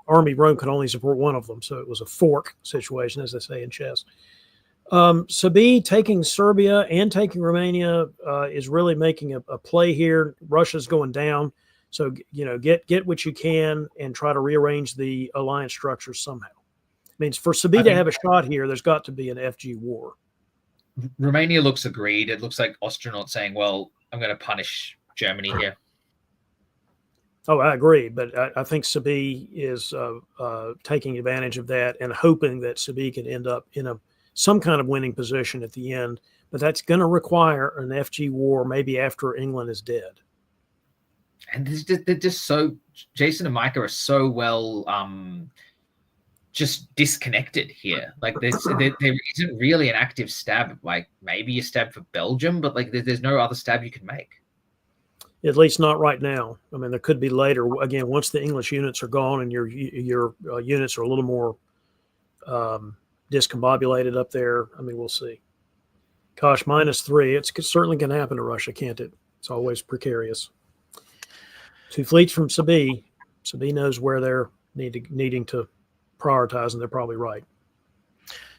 Army of Rome could only support one of them, so it was a fork situation, as they say in chess. Sabine taking Serbia and taking Romania is really making a play here. Russia's going down, so get what you can and try to rearrange the alliance structures somehow. I mean, for Sabine to have a shot here, there's got to be an FG war. Romania looks agreed. It looks like Austria not saying, "Well, I'm going to punish Germany here." Oh, I agree, but I think Sabine is taking advantage of that and hoping that Sabine can end up in some kind of winning position at the end. But that's going to require an FG war, maybe after England is dead. And they're just so Jason and Micah are so well just disconnected here. Like there isn't really an active stab. Like maybe a stab for Belgium, but like there's no other stab you can make. At least not right now. I mean, there could be later. Again, once the English units are gone and your units are a little more discombobulated up there. I mean, we'll see. Gosh, -3. It's certainly going to happen to Russia, can't it? It's always precarious. 2 fleets from Sabine. Sabine knows where they're needing to prioritize, and they're probably right.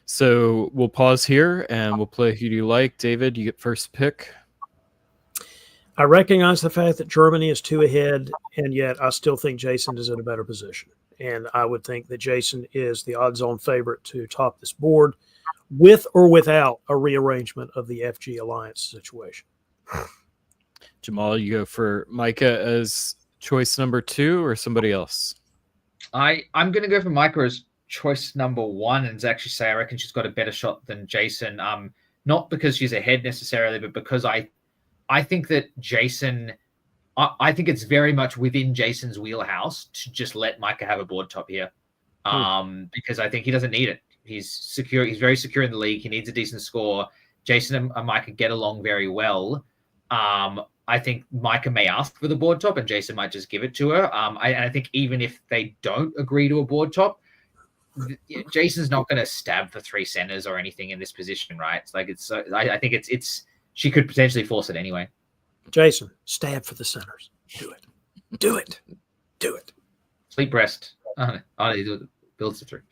So we'll pause here and we'll play Who Do You Like? David, you get first pick. I recognize the fact that Germany is 2 ahead, and yet I still think Jason is in a better position. And I would think that Jason is the odds-on favorite to top this board with or without a rearrangement of the FG alliance situation. Jamal, you go for Micah as choice number 2 or somebody else? I'm going to go for Micah as choice number 1 and actually say I reckon she's got a better shot than Jason. Not because she's ahead necessarily, but because I think that Jason, I think it's very much within Jason's wheelhouse to just let Micah have a board top here, because I think he doesn't need it. He's secure. He's very secure in the league. He needs a decent score. Jason and Micah get along very well. I think Micah may ask for the board top and Jason might just give it to her. I think even if they don't agree to a board top, Jason's not going to stab for 3 centers or anything in this position, right? It's like I think it's she could potentially force it anyway. Jason, stab for the centers. Do it. Do it. Do it. Sleep breast. Builds it through.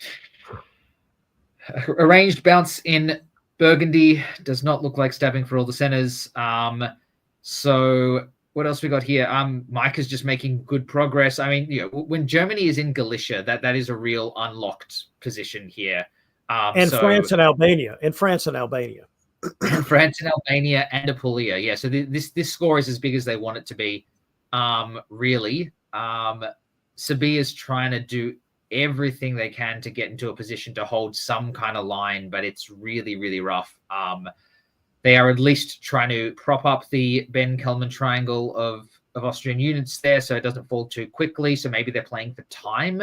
Arranged bounce in Burgundy does not look like stabbing for all the centers. So what else we got here? Micah's just making good progress. I mean, when Germany is in Galicia, that is a real unlocked position here. France and Albania. France and Albania and Apulia. Yeah, so this score is as big as they want it to be. Really. Sabine is trying to do everything they can to get into a position to hold some kind of line, but it's really, really rough. They are at least trying to prop up the Ben-Kelman triangle of Austrian units there so it doesn't fall too quickly. So maybe they're playing for time.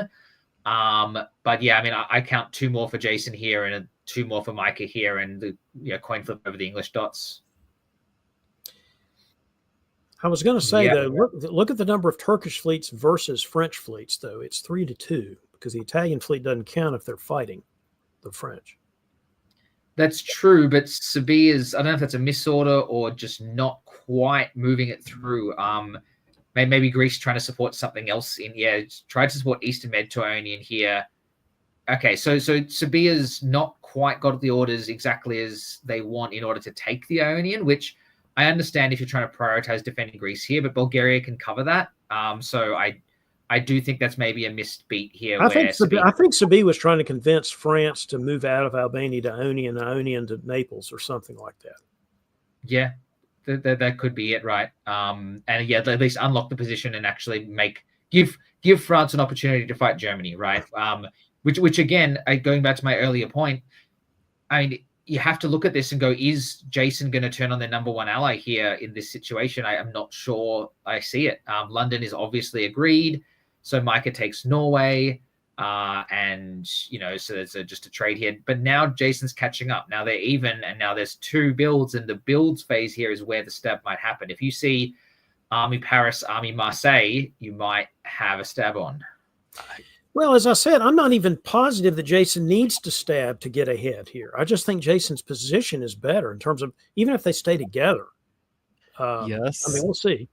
But yeah, I mean, I count 2 more for Jason here and 2 more for Micah here, and the coin flip over the English dots. I was going to say, though, look at the number of Turkish fleets versus French fleets, though. It's 3-2 because the Italian fleet doesn't count if they're fighting the French. That's true, but Sabine is, I don't know if that's a misorder or just not quite moving it through. Maybe Greece trying to support something else in here. Tried to support Eastern Mediterranean here. Okay, so Sabia's not quite got the orders exactly as they want in order to take the Ionian, which I understand if you're trying to prioritize defending Greece here, but Bulgaria can cover that. So I do think that's maybe a missed beat here. I think Sabine was trying to convince France to move out of Albania to Ionian, Ionian to Naples or something like that. Yeah, that could be it, right? And yeah, at least unlock the position and actually give France an opportunity to fight Germany, right? Which again, going back to my earlier point, I mean, you have to look at this and go, is Jason going to turn on their number 1 ally here in this situation? I am not sure I see it. London is obviously agreed. So Micah takes Norway. And, so there's just a trade here. But now Jason's catching up. Now they're even, and now there's 2 builds. And the builds phase here is where the stab might happen. If you see Army Paris, Army Marseille, you might have a stab on. Well, as I said, I'm not even positive that Jason needs to stab to get ahead here. I just think Jason's position is better in terms of even if they stay together. I mean, Yes, we'll see.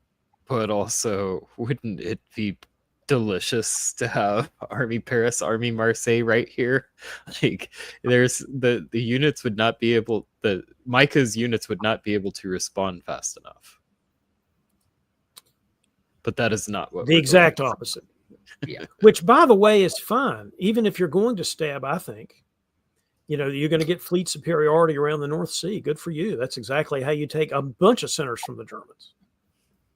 but also, wouldn't it be delicious to have Army Paris, Army Marseille right here? Like, there's the units would not be able the Micah's units would not be able to respond fast enough. But that is not what The we're exact going opposite. Yeah. Which, by the way, is fine. Even if you're going to stab, I think, you're going to get fleet superiority around the North Sea. Good for you. That's exactly how you take a bunch of centers from the Germans.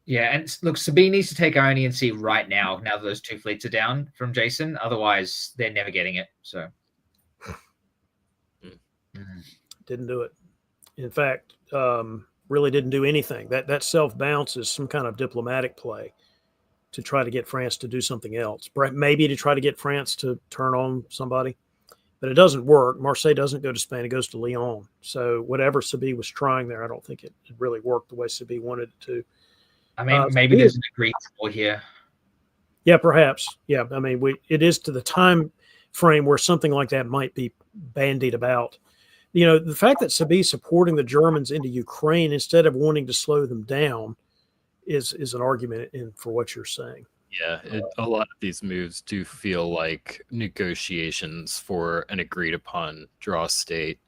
Yeah, and look, Sabine needs to take Ionian Sea right now that those two fleets are down from Jason. Otherwise, they're never getting it. So Didn't do it. In fact, really didn't do anything. That self-bounce is some kind of diplomatic play to try to get France to do something else. Maybe to try to get France to turn on somebody. But it doesn't work. Marseille doesn't go to Spain. It goes to Lyon. So whatever Sabine was trying there, I don't think it really worked the way Sabine wanted it to. I mean, maybe there's an agreed score here. Yeah, perhaps. Yeah, I mean, it is to the time frame where something like that might be bandied about. The fact that Sabine supporting the Germans into Ukraine instead of wanting to slow them down is an argument for what you're saying. Yeah, a lot of these moves do feel like negotiations for an agreed upon draw state.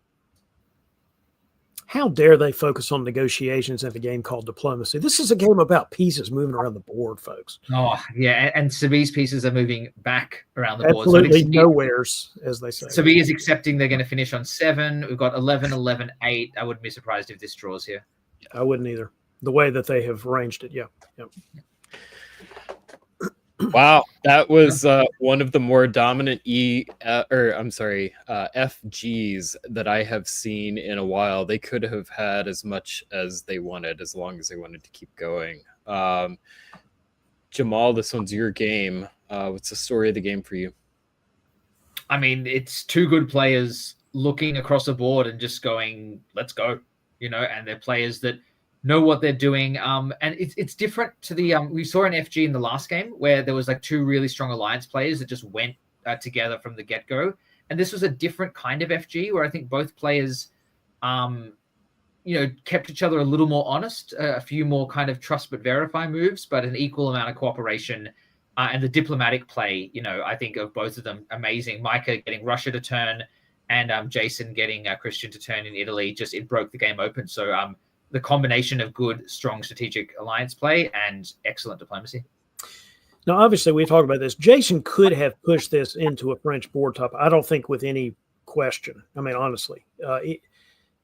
How dare they focus on negotiations in a game called diplomacy? This is a game about pieces moving around the board, folks. Oh, yeah, and Sabine's pieces are moving back around the board. Absolutely So nowheres, as they say. Sabine is accepting they're going to finish on 7. We've got 11, 11, 8. I wouldn't be surprised if this draws here. I wouldn't either. The way that they have arranged it, yeah. Wow, that was one of the more dominant FGs that I have seen in a while. They could have had as much as they wanted, as long as they wanted to keep going. Jamal, this one's your game. What's the story of the game for you? I mean, it's two good players looking across the board and just going, let's go, and they're players that know what they're doing. And it's different to the we saw an FG in the last game where there was like two really strong alliance players that just went together from the get-go. And this was a different kind of FG where I think both players kept each other a little more honest, a few more kind of trust but verify moves, but an equal amount of cooperation. And the diplomatic play, I think of both of them amazing. Micah getting Russia to turn and Jason getting Christian to turn in Italy, it broke the game open. So the combination of good, strong strategic alliance play and excellent diplomacy. Now, obviously, we talked about this. Jason could have pushed this into a French board top. I don't think with any question. I mean, honestly,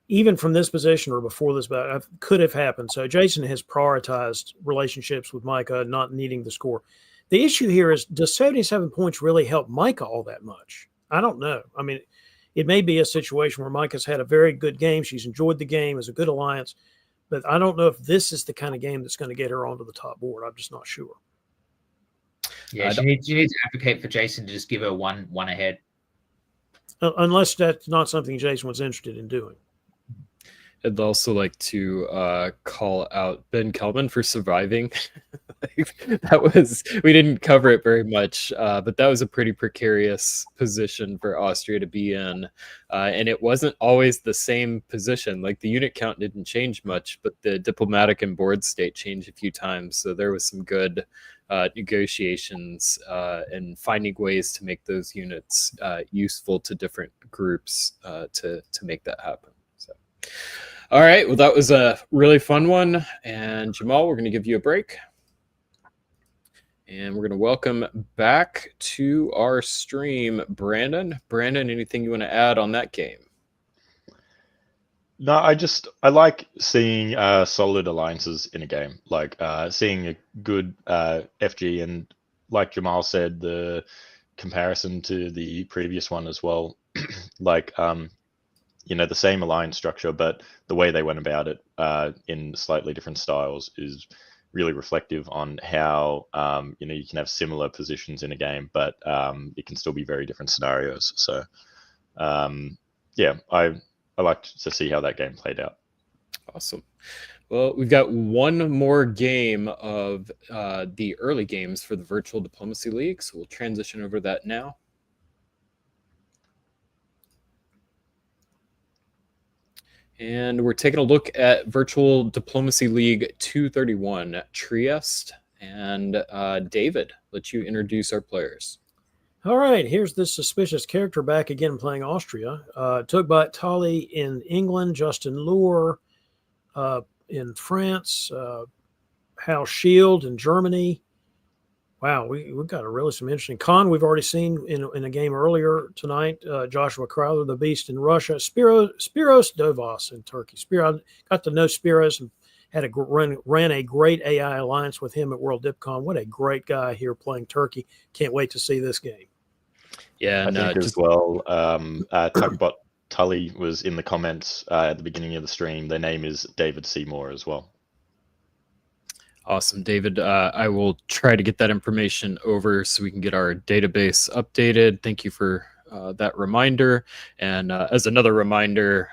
even from this position or before this, but could have happened. So Jason has prioritized relationships with Micah, not needing the score. The issue here is, does 77 points really help Micah all that much? I don't know. I mean, it may be a situation where Micah's had a very good game. She's enjoyed the game as a good alliance. But I don't know if this is the kind of game that's going to get her onto the top board. I'm just not sure. Yeah, you need to advocate for Jason to just give her one ahead. Unless that's not something Jason was interested in doing. I'd also like to call out Ben Kelman for surviving. We didn't cover it very much, but that was a pretty precarious position for Austria to be in. And it wasn't always the same position. Like the unit count didn't change much, but the diplomatic and board state changed a few times. So there was some good negotiations and finding ways to make those units useful to different groups to make that happen. So. All right, well, that was a really fun one. And Jamal, we're going to give you a break. And we're going to welcome back to our stream Brandon. Brandon, anything you want to add on that game? No, I like seeing solid alliances in a game, like seeing a good FG, and like Jamal said, the comparison to the previous one as well, like the same alliance structure, but the way they went about it in slightly different styles is really reflective on how you can have similar positions in a game, but it can still be very different scenarios. So I liked to see how that game played out. Awesome. Well, we've got one more game of the early games for the Virtual Diplomacy League, so we'll transition over that now. And we're taking a look at Virtual Diplomacy League 231, Trieste. And David, let you introduce our players. All right, here's this suspicious character back again playing Austria. Tugbot Tully in England, Justin Lohr in France, Hal Shield in Germany. Wow, we've got some interesting. Khan we've already seen in a game earlier tonight. Joshua Crowther, the Beast in Russia. Spiros Dovas in Turkey. I got to know Spiros and ran a great AI alliance with him at World DipCon. What a great guy here playing Turkey. Can't wait to see this game. Yeah, I think as well, Tugbot Tully was in the comments at the beginning of the stream. Their name is David Seymour as well. Awesome, David. I will try to get that information over so we can get our database updated. Thank you for that reminder. And as another reminder,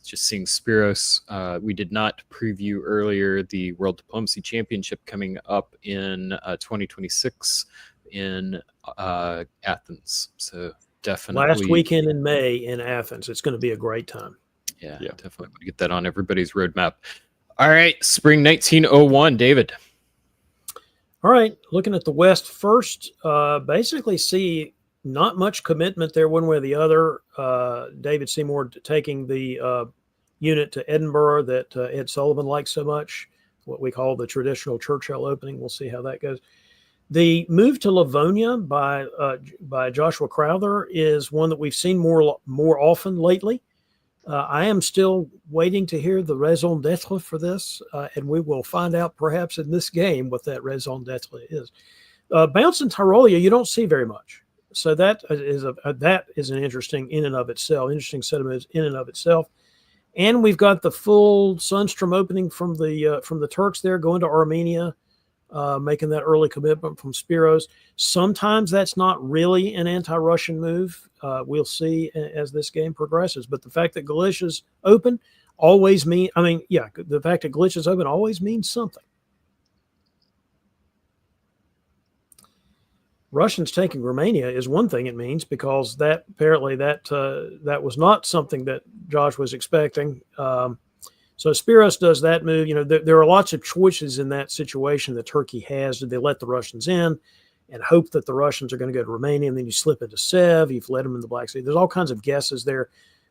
just seeing Spiros, we did not preview earlier the World Diplomacy Championship coming up in 2026 in Athens. So definitely. Last weekend in May in Athens. It's going to be a great time. Yeah. Definitely get that on everybody's roadmap. All right, spring 1901, David. All right, looking at the West first, basically see not much commitment there one way or the other. David Seymour taking the unit to Edinburgh that Ed Sullivan likes so much, what we call the traditional Churchill opening. We'll see how that goes. The move to Livonia by Joshua Crowther is one that we've seen more often lately. I am still waiting to hear the raison d'etre for this, and we will find out perhaps in this game what that raison d'etre is. Bounce in Tyrolia, you don't see very much. So that is an interesting in and of itself, interesting set of moves in and of itself. And we've got the full Sunstrom opening from the Turks there, going to Armenia, making that early commitment from Spiros. Sometimes that's not really an anti-Russian move. We'll see as this game progresses. But the fact that Galicia's open always the fact that Galicia's open always means something. Russians taking Romania is one thing it means, because that was not something that Josh was expecting. So Spiros does that move. You know, there are lots of choices in that situation that Turkey has. Do they let the Russians in and hope that the Russians are going to go to Romania, and then you slip into Sev, you've let them in the Black Sea? There's all kinds of guesses there.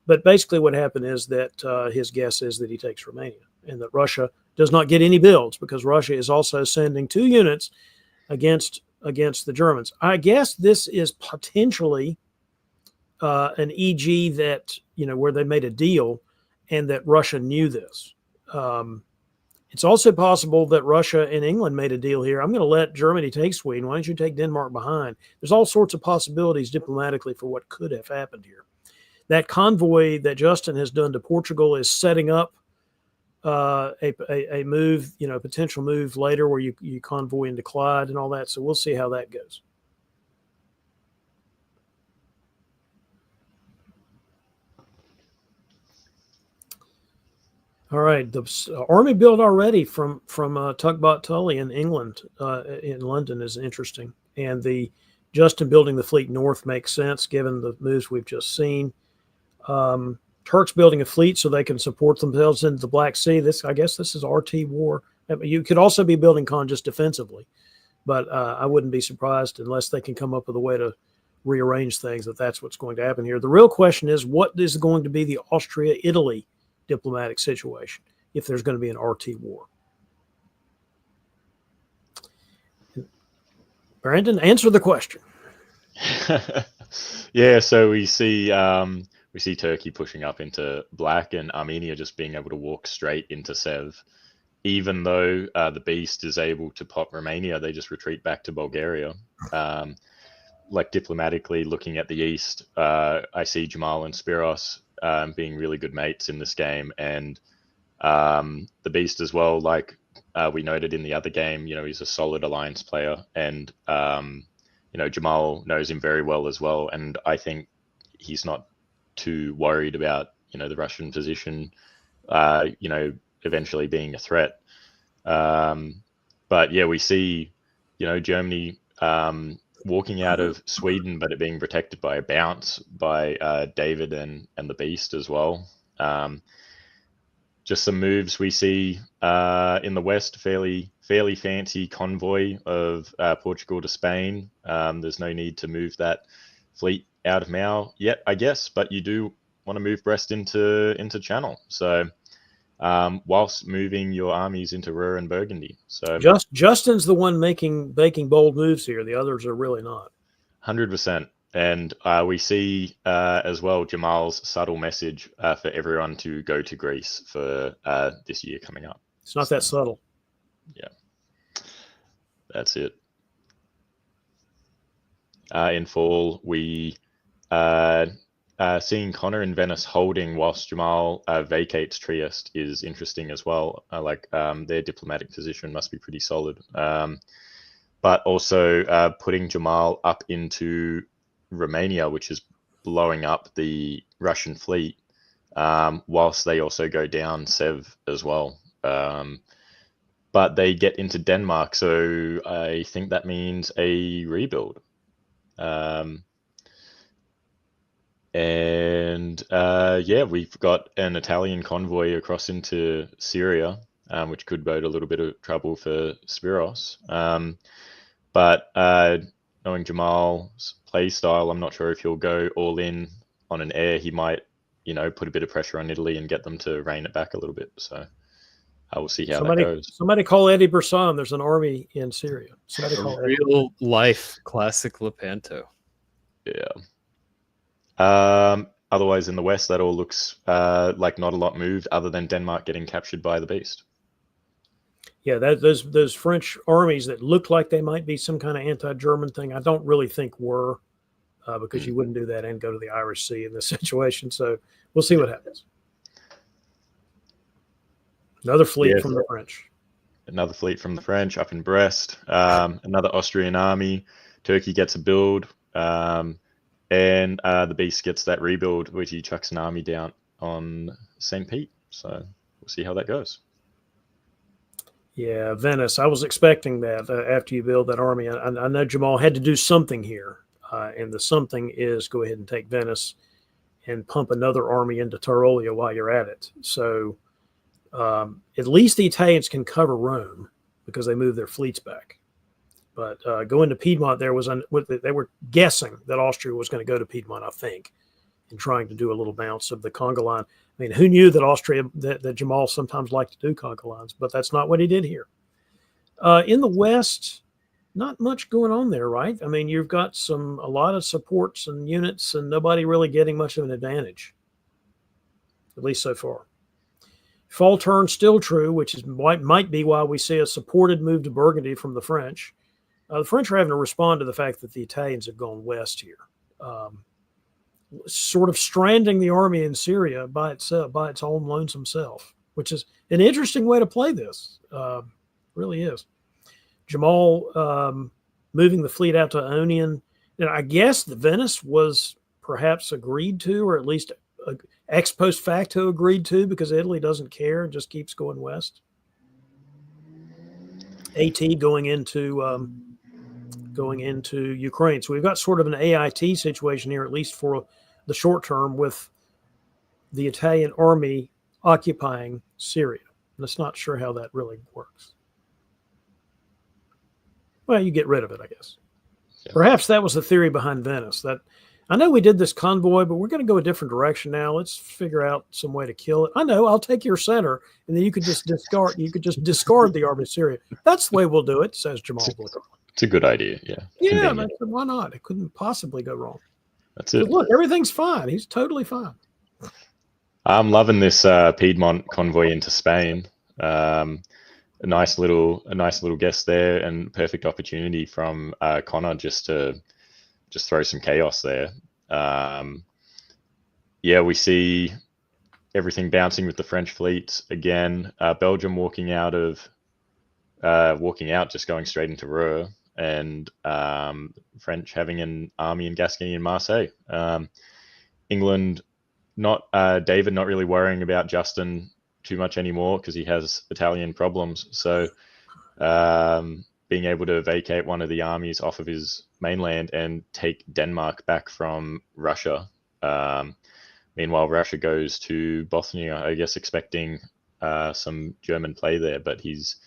But basically what happened is that his guess is that he takes Romania, and that Russia does not get any builds, because Russia is also sending 2 units against the Germans. I guess this is potentially an EG that, where they made a deal and that Russia knew this. It's also possible that Russia and England made a deal here. I'm going to let Germany take Sweden. Why don't you take Denmark behind? There's all sorts of possibilities diplomatically for what could have happened here. That convoy that Justin has done to Portugal is setting up a move, a potential move later where you convoy into Clyde and all that. So we'll see how that goes. All right, the army build already from Tugbot Tully in England, in London, is interesting, and the Justin building the fleet north makes sense given the moves we've just seen. Turks building a fleet so they can support themselves into the Black Sea. I guess this is RT war. You could also be building Khan just defensively, but I wouldn't be surprised unless they can come up with a way to rearrange things that's what's going to happen here. The real question is, what is going to be the Austria-Italy diplomatic situation if there's going to be an RT war? Brandon, answer the question. Yeah, so we see Turkey pushing up into Black, and Armenia just being able to walk straight into Sev. Even though the Beast is able to pop Romania, they just retreat back to Bulgaria. Like diplomatically looking at the East, I see Jamal and Spiros being really good mates in this game, and the Beast as well, like we noted in the other game, he's a solid alliance player, and Jamal knows him very well as well, and I think he's not too worried about the Russian position. eventually being a threat. But yeah, we see, Germany walking out of Sweden, but it being protected by a bounce by David and the Beast as well. Just some moves we see in the west, fairly fancy convoy of Portugal to Spain. There's no need to move that fleet out of Mao yet, I guess, but you do want to move Brest into Channel. So whilst moving your armies into Ruhr and Burgundy. So Justin's the one making bold moves here. The others are really not. 100%. And we see as well Jamal's subtle message for everyone to go to Greece for this year coming up. It's not that subtle. Yeah, that's it. In fall, we seeing Connor in Venice holding whilst Jamal vacates Trieste is interesting as well. Their diplomatic position must be pretty solid. But also putting Jamal up into Romania, which is blowing up the Russian fleet, whilst they also go down Sev as well. But they get into Denmark, so I think that means a rebuild. We've got an Italian convoy across into Syria, which could bode a little bit of trouble for Spiros. But knowing Jamal's play style, I'm not sure if he'll go all in on an air. He might, put a bit of pressure on Italy and get them to rein it back a little bit. So I will see how that goes. Somebody call Eddie Bursan. There's an army in Syria. Somebody call Real life classic Lepanto. Yeah. Otherwise, in the west, that all looks like not a lot moved, other than Denmark getting captured by the Beast. Yeah, those French armies that looked like they might be some kind of anti-German thing, I don't really think were, because you wouldn't do that and go to the Irish Sea in this situation. So we'll see what happens. Another fleet from the French. Another fleet from the French up in Brest. Another Austrian army. Turkey gets a build. And the Beast gets that rebuild, which he chucks an army down on St. Pete. So we'll see how that goes. Yeah, Venice. I was expecting that after you build that army. I know Jamal had to do something here. And the something is go ahead and take Venice and pump another army into Tyrolia while you're at it. So at least the Italians can cover Rome because they moved their fleets back. But going to Piedmont, they were guessing that Austria was going to go to Piedmont, I think, and trying to do a little bounce of the conga line. I mean, who knew that that Jamal sometimes liked to do conga lines, but that's not what he did here. In the West, not much going on there, right? I mean, you've got a lot of supports and units and nobody really getting much of an advantage, at least so far. Fall turn still true, which might be why we see a supported move to Burgundy from the French. The French are having to respond to the fact that the Italians have gone west here, sort of stranding the army in Syria by its own lonesome self, which is an interesting way to play this. Really is. Jamal moving the fleet out to Ionian. And I guess the Venice was perhaps agreed to, or at least ex post facto agreed to, because Italy doesn't care and just keeps going west. AT going into Ukraine. So we've got sort of an AIT situation here, at least for the short term, with the Italian army occupying Syria. And it's not sure how that really works. Well, you get rid of it, I guess. Yeah. Perhaps that was the theory behind Venice. That I know we did this convoy, but we're going to go a different direction now. Let's figure out some way to kill it. I know, I'll take your center, and then you could just discard the army of Syria. That's the way we'll do it, says Jamal. It's a good idea, yeah. Yeah, why not? It couldn't possibly go wrong. That's it. But look, everything's fine. He's totally fine. I'm loving this Piedmont convoy into Spain. A nice little guess there, and perfect opportunity from Connor just to throw some chaos there. We see everything bouncing with the French fleets again. Belgium walking out, just going straight into Ruhr, and French having an army in Gascony and Marseille. England, David not really worrying about Justin too much anymore because he has Italian problems. So being able to vacate one of the armies off of his mainland and take Denmark back from Russia. Meanwhile, Russia goes to Bothnia, I guess, expecting some German play there, but he's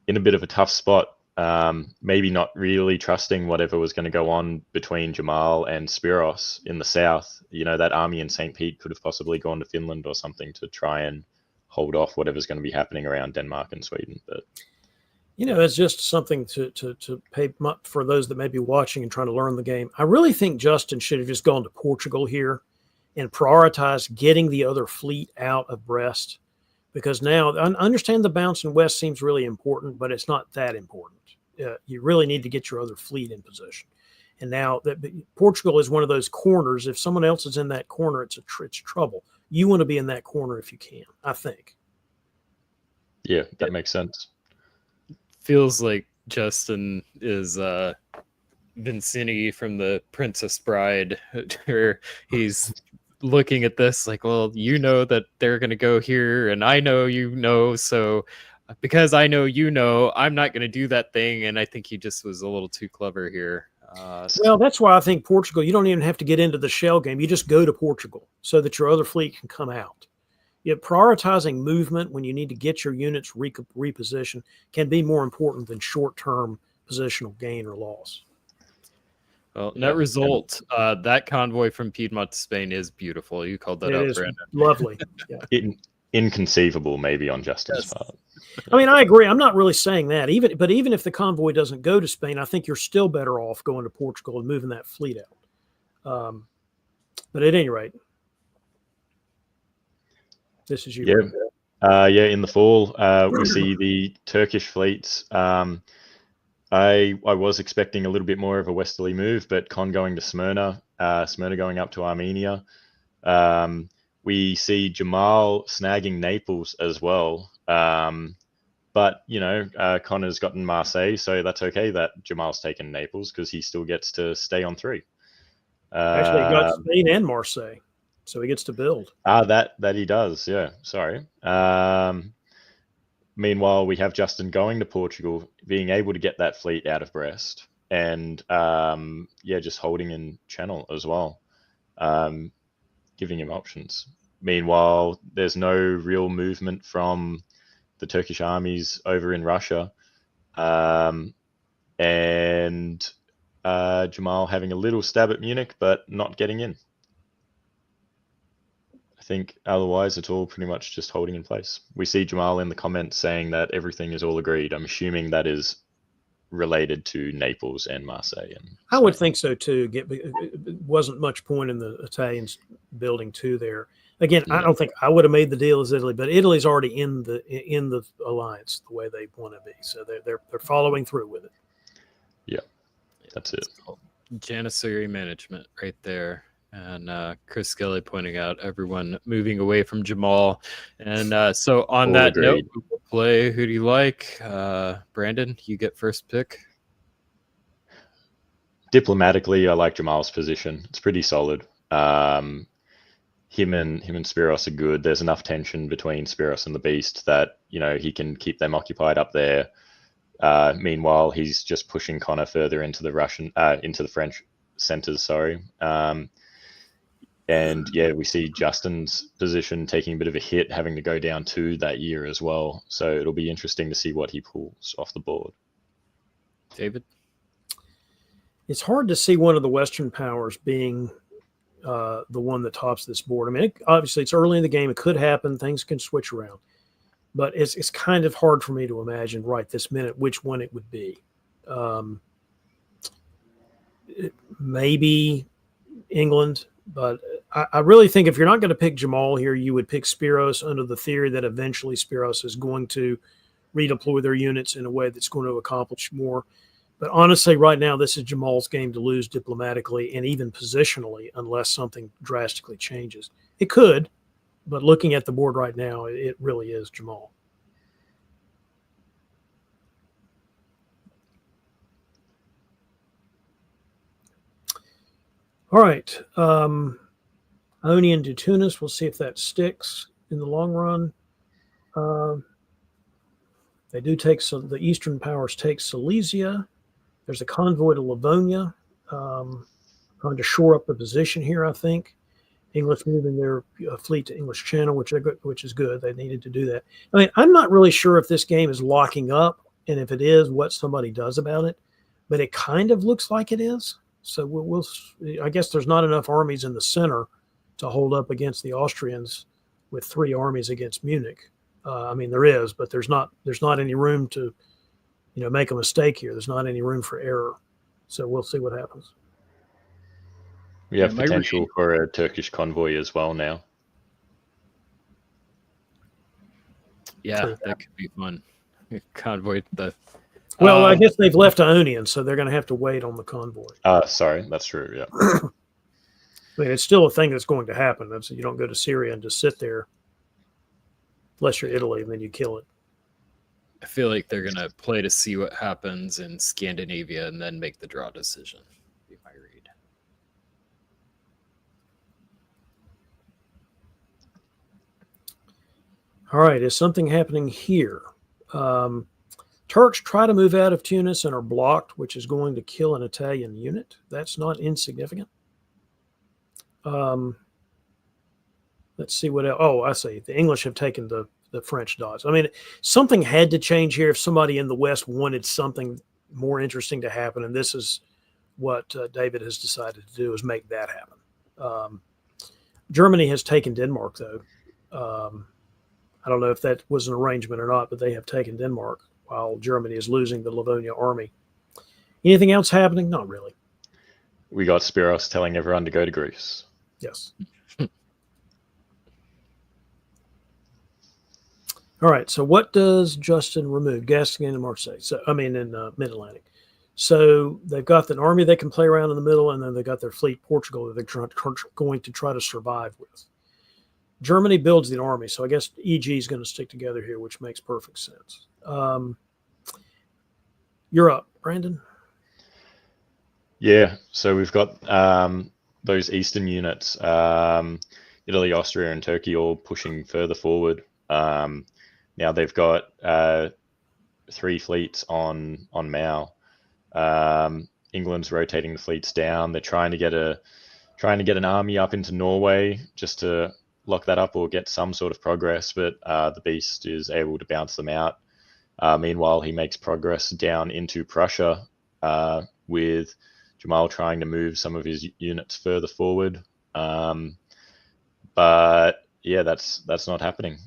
in a bit of a tough spot. Maybe not really trusting whatever was going to go on between Jamal and Spiros in the south. That army in St. Pete could have possibly gone to Finland or something to try and hold off whatever's going to be happening around Denmark and Sweden. But it's just something to pay for those that may be watching and trying to learn the game. I really think Justin should have just gone to Portugal here and prioritized getting the other fleet out of Brest, because now I understand the bounce in west seems really important, but it's not that important. You really need to get your other fleet in position. And now that Portugal is one of those corners, if someone else is in that corner, it's trouble. You want to be in that corner if you can, I think. Yeah, that makes sense. Feels like Justin is Vincini from The Princess Bride, where he's looking at this like, well, that they're going to go here, and I know, so because I know, I'm not going to do that thing. And I think he just was a little too clever here. Well, that's why I think Portugal, you don't even have to get into the shell game. You just go to Portugal so that your other fleet can come out. Prioritizing movement when you need to get your units repositioned can be more important than short-term positional gain or loss. Well, net result, that convoy from Piedmont to Spain is beautiful. You called that out, Brandon. Lovely. Yeah. Inconceivable, maybe, on Justin's part. I mean, I agree. I'm not really saying that. Even if the convoy doesn't go to Spain, I think you're still better off going to Portugal and moving that fleet out. But at any rate, this is you. In the fall, we see the Turkish fleets. I was expecting a little bit more of a westerly move, but Con going to Smyrna, Smyrna going up to Armenia. We see Jamal snagging Naples as well. But, Con has gotten Marseille, so that's okay that Jamal's taken Naples because he still gets to stay on 3. Actually, he got Spain and Marseille, so he gets to build. That he does, yeah. Sorry. Meanwhile, we have Justin going to Portugal, being able to get that fleet out of Brest, and just holding in Channel as well, giving him options. Meanwhile, there's no real movement from the Turkish armies over in Russia, and Jamal having a little stab at Munich, but not getting in. I think otherwise it's all pretty much just holding in place. We see Jamal in the comments saying that everything is all agreed. I'm assuming that is related to Naples and Marseille. I would think so too. It wasn't much point in the Italians building 2 there. Again, I don't think I would have made the deal as Italy, but Italy's already in the alliance the way they want to be, so they're following through with it. Yeah, that's it. Janissary management right there. And Chris Skelly pointing out everyone moving away from Jamal. And so on that note, we'll play Who Do You Like? Brandon, you get first pick. Diplomatically, I like Jamal's position. It's pretty solid. Him and Spiros are good. There's enough tension between Spiros and the Beast that he can keep them occupied up there. Meanwhile, he's just pushing Connor further into the French centers. Sorry. And we see Justin's position taking a bit of a hit, having to go down 2 that year as well. So it'll be interesting to see what he pulls off the board. David? It's hard to see one of the Western powers being the one that tops this board. I mean, obviously it's early in the game. It could happen. Things can switch around. But it's kind of hard for me to imagine right this minute which one it would be. Maybe England. But I really think if you're not going to pick Jamal here, you would pick Spiros under the theory that eventually Spiros is going to redeploy their units in a way that's going to accomplish more. But honestly, right now, this is Jamal's game to lose diplomatically and even positionally unless something drastically changes. It could, but looking at the board right now, it really is Jamal. All right. Ionian to Tunis. We'll see if that sticks in the long run. They do take the Eastern powers take Silesia. There's a convoy to Livonia, trying to shore up the position here, I think. English moving their fleet to English Channel, which is good. They needed to do that. I mean, I'm not really sure if this game is locking up, and if it is, what somebody does about it. But it kind of looks like it is. So I guess there's not enough armies in the center to hold up against the Austrians with 3 armies against Munich. I mean, there is, but there's not any room to, make a mistake here. There's not any room for error. So we'll see what happens. We have potential for a Turkish convoy as well now. Yeah, that could be fun. Convoy Well, I guess they've left Ionian, so they're going to have to wait on the convoy. Sorry, that's true. Yeah. I mean, it's still a thing that's going to happen. You don't go to Syria and just sit there, unless you're Italy, and then you kill it. I feel like they're going to play to see what happens in Scandinavia and then make the draw decision. Be my read. All right, is something happening here? Turks try to move out of Tunis and are blocked, which is going to kill an Italian unit. That's not insignificant. Let's see what else. Oh, I see. The English have taken the French dots. I mean, something had to change here if somebody in the West wanted something more interesting to happen, and this is what David has decided to do, is make that happen. Germany has taken Denmark, though. I don't know if that was an arrangement or not, but they have taken Denmark while Germany is losing the Livonia army. Anything else happening? Not really. We got Spiros telling everyone to go to Greece. Yes. All right. So what does Justin remove? Gascony and Marseille. So in Mid-Atlantic. So they've got an army they can play around in the middle, and then they got their fleet, Portugal, that they're going to try to survive with. Germany builds the army, so I guess EG is going to stick together here, which makes perfect sense. You're up, Brandon. Yeah, so we've got those eastern units, Italy, Austria, and Turkey all pushing further forward. Now they've got 3 fleets on Mao. England's rotating the fleets down. They're trying to get an army up into Norway just to lock that up or get some sort of progress, but the Beast is able to bounce them out. Meanwhile, he makes progress down into Prussia, with Jamal trying to move some of his units further forward. But yeah, that's not happening.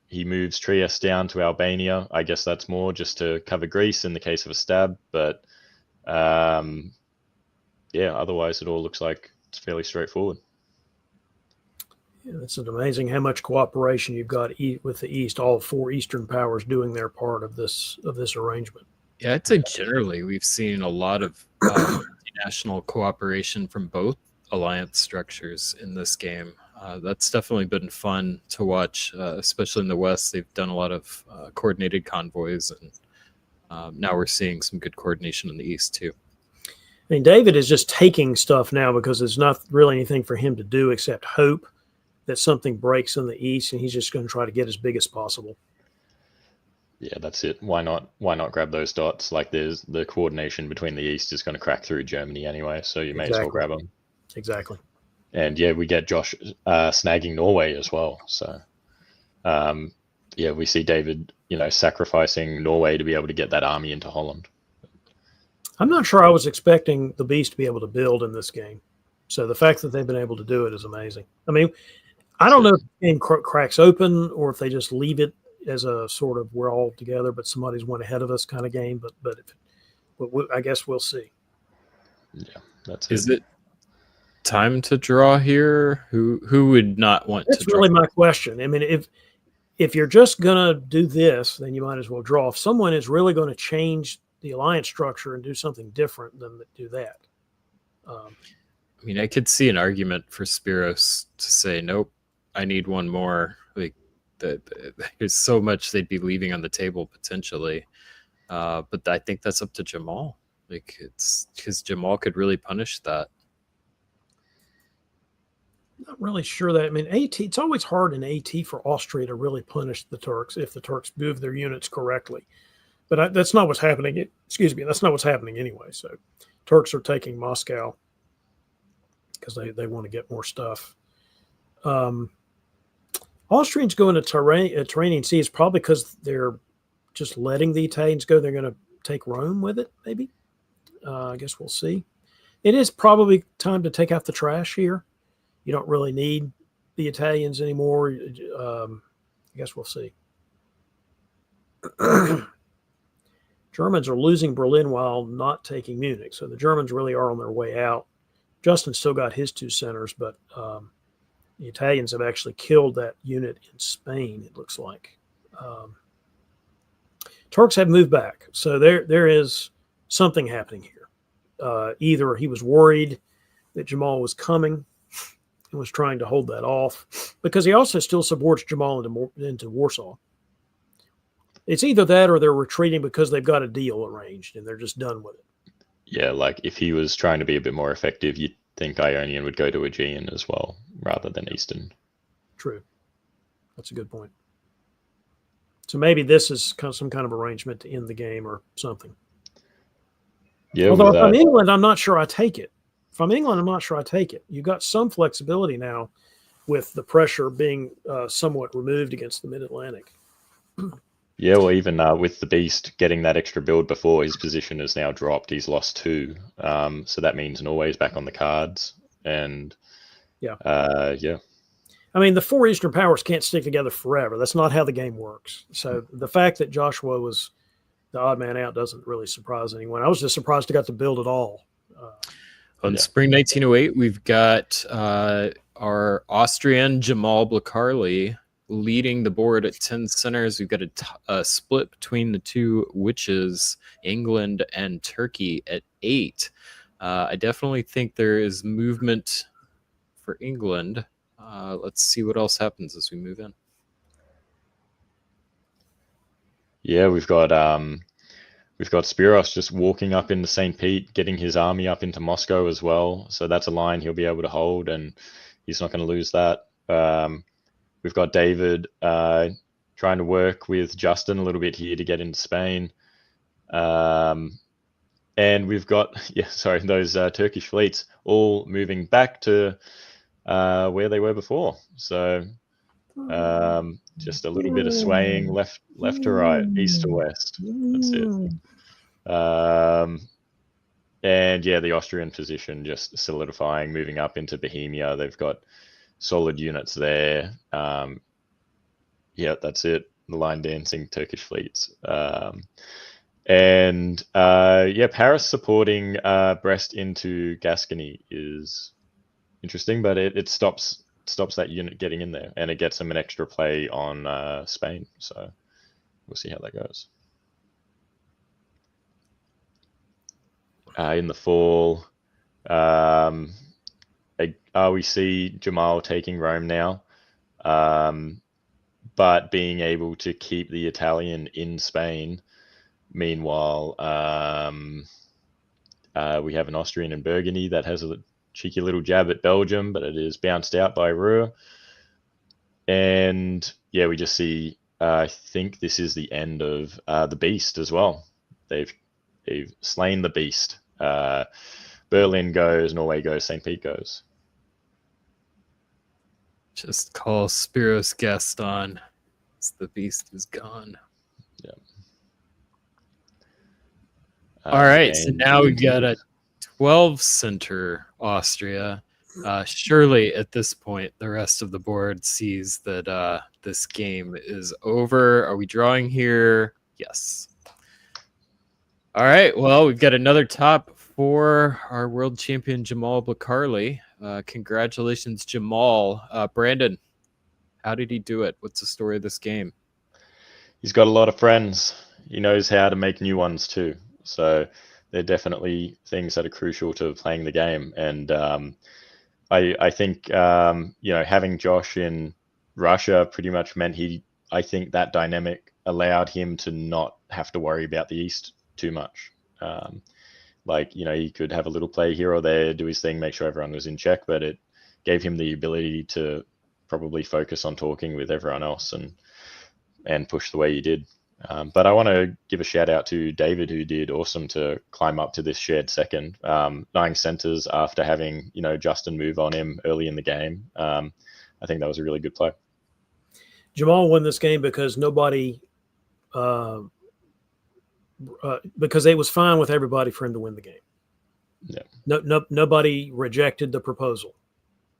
He moves Trieste down to Albania. I guess that's more just to cover Greece in the case of a stab. But yeah, otherwise it all looks like it's fairly straightforward. Yeah, it's amazing how much cooperation you've got with the East. All 4 Eastern powers doing their part of this arrangement. Yeah, I'd say generally we've seen a lot of national cooperation from both alliance structures in this game. That's definitely been fun to watch, especially in the West. They've done a lot of coordinated convoys, and now we're seeing some good coordination in the East too. I mean, David is just taking stuff now because there's not really anything for him to do except hope that something breaks in the East, and he's just going to try to get as big as possible. Yeah, that's it. Why not grab those dots? Like, there's the coordination between the East is going to crack through Germany anyway, so you may as well grab them. Exactly. And yeah, we get Josh snagging Norway as well. So yeah, we see David, sacrificing Norway to be able to get that army into Holland. I'm not sure I was expecting the Beast to be able to build in this game. So the fact that they've been able to do it is amazing. I mean, I don't know if the game cracks open or if they just leave it as a sort of we're all together, but somebody's one ahead of us kind of game. But I guess we'll see. Yeah, that's it. Is it time to draw here? Who would not want to draw? That's really my question. I mean, if you're just gonna do this, then you might as well draw. If someone is really going to change the alliance structure and do something different, then do that. I mean, I could see an argument for Spiros to say, nope, I need one more. Like, there's so much they'd be leaving on the table potentially. But I think that's up to Jamal. Like, it's because Jamal could really punish that. Not really sure that. I mean, AT. It's always hard in AT for Austria to really punish the Turks if the Turks move their units correctly. But that's not what's happening. Excuse me. That's not what's happening anyway. So, Turks are taking Moscow because they want to get more stuff. Austrians go into Tyrrhenian Sea is probably because they're just letting the Italians go. They're going to take Rome with it, maybe. I guess we'll see. It is probably time to take out the trash here. You don't really need the Italians anymore. I guess we'll see. Germans are losing Berlin while not taking Munich. So the Germans really are on their way out. Justin still got his 2 centers, but the Italians have actually killed that unit in Spain, it looks like. Turks have moved back. So there is something happening here. Either he was worried that Jamal was coming and was trying to hold that off, because he also still supports Jamal into Warsaw. It's either that or they're retreating because they've got a deal arranged and they're just done with it. Yeah, like if he was trying to be a bit more effective, you'd think Ionian would go to Aegean as well, rather than Eastern. True. That's a good point. So maybe this is some kind of arrangement to end the game or something. Yeah. Although if I'm England, I'm not sure I take it. If I'm England, I'm not sure I take it. You've got some flexibility now with the pressure being somewhat removed against the Mid-Atlantic. Yeah, well, even with the Beast getting that extra build before, his position has now dropped. He's lost 2. So that means Norway's back on the cards. And yeah. I mean, the 4 Eastern powers can't stick together forever. That's not how the game works. So the fact that Joshua was the odd man out doesn't really surprise anyone. I was just surprised he got to build at all. On spring 1908, we've got our Austrian Jamal Blakarli leading the board at 10 centers. We've got a split between the 2 witches, England and Turkey, at 8. I definitely think there is movement for England. Let's see what else happens as we move in. Yeah, we've got Spiros just walking up into St. Pete, getting his army up into Moscow as well. So that's a line he'll be able to hold, and he's not going to lose that. We've got David trying to work with Justin a little bit here to get into Spain. And we've got, those Turkish fleets all moving back to where they were before. So just a little bit of swaying left to right, east to west. That's it. And yeah, the Austrian position just solidifying, moving up into Bohemia. They've got solid units there. Yeah, that's it. The line dancing Turkish fleets. Paris supporting Brest into Gascony is interesting, but it stops that unit getting in there, and it gets them an extra play on Spain. So we'll see how that goes. In the fall, we see Jamal taking Rome now, but being able to keep the Italian in Spain. Meanwhile, we have an Austrian in Burgundy that has a cheeky little jab at Belgium, but it is bounced out by Ruhr. And yeah, we just see, I think this is the end of the Beast as well. They've slain the Beast. Berlin goes, Norway goes, St. Pete goes. Just call Spiros Gaston. The Beast is gone. Yeah. All right, so now we've got a 12-center Austria. Surely at this point, the rest of the board sees that this game is over. Are we drawing here? Yes. All right, well, we've got another top for our world champion, Jamal Blakarli. Congratulations, Jamal. Brandon, how did he do it? What's the story of this game? He's got a lot of friends. He knows how to make new ones too. So they're definitely things that are crucial to playing the game. And I think, having Josh in Russia pretty much meant I think that dynamic allowed him to not have to worry about the East too much. He could have a little play here or there, do his thing, make sure everyone was in check, but it gave him the ability to probably focus on talking with everyone else and push the way he did. But I want to give a shout out to David, who did awesome to climb up to this shared second, 9 centers after having, Justin move on him early in the game. I think that was a really good play. Jamal won this game because because it was fine with everybody for him to win the game. Yeah. Nobody rejected the proposal.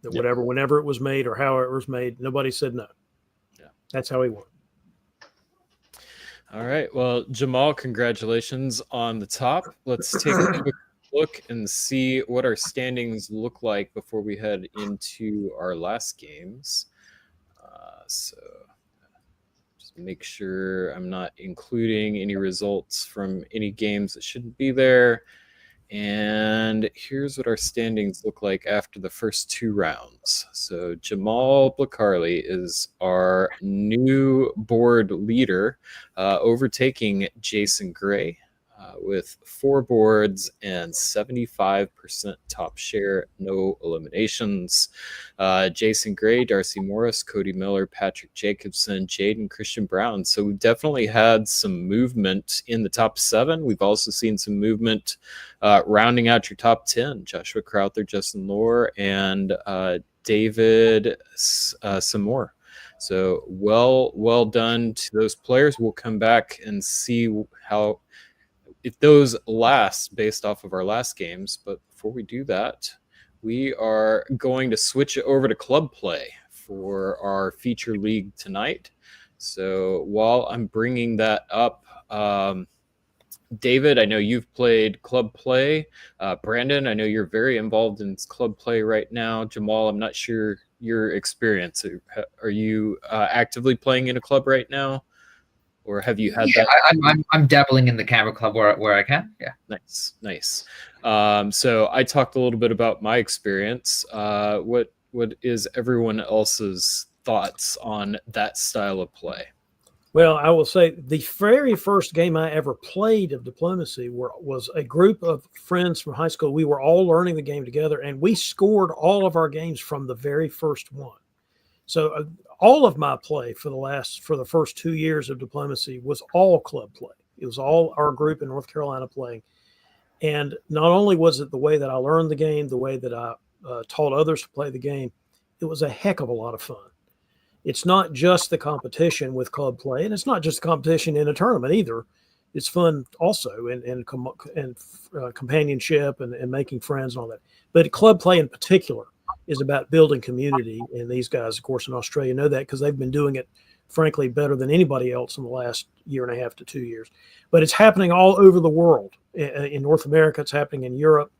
That whenever it was made or however it was made, nobody said no. Yeah. That's how he won. All right. Well, Jamal, congratulations on the top. Let's take a quick look and see what our standings look like before we head into our last games. So just make sure I'm not including any results from any games that shouldn't be there. And here's what our standings look like after the first 2 rounds. So Jamal Blacarley is our new board leader, overtaking Jason Gray with 4 boards and 75% top share, no eliminations. Jason Gray, Darcy Morris, Cody Miller, Patrick Jacobson, Jaden Christian Brown. So we've definitely had some movement in the top 7. We've also seen some movement rounding out your top 10. Joshua Crowther, Justin Lohr, and David Samore. So well done to those players. We'll come back and see if those last based off of our last games. But before we do that, we are going to switch it over to club play for our feature league tonight. So while I'm bringing that up, David, I know you've played club play. Brandon, I know you're very involved in club play right now. Jamal, I'm not sure your experience. Are you actively playing in a club right now? Or have you had that? I'm dabbling in the Canberra Club where I can. Yeah. Nice. So I talked a little bit about my experience. What is everyone else's thoughts on that style of play? Well, I will say the very first game I ever played of Diplomacy was a group of friends from high school. We were all learning the game together, and we scored all of our games from the very first one. So all of my play for the first 2 years of Diplomacy was all club play. It was all our group in North Carolina playing. And not only was it the way that I learned the game, the way that I taught others to play the game, it was a heck of a lot of fun. It's not just the competition with club play, and it's not just the competition in a tournament either. It's fun also, and companionship and making friends and all that. But club play in particular is about building community, and these guys, of course, in Australia know that because they've been doing it, frankly, better than anybody else in the last 1.5 to 2 years. But it's happening all over the world. In North America, it's happening in Europe,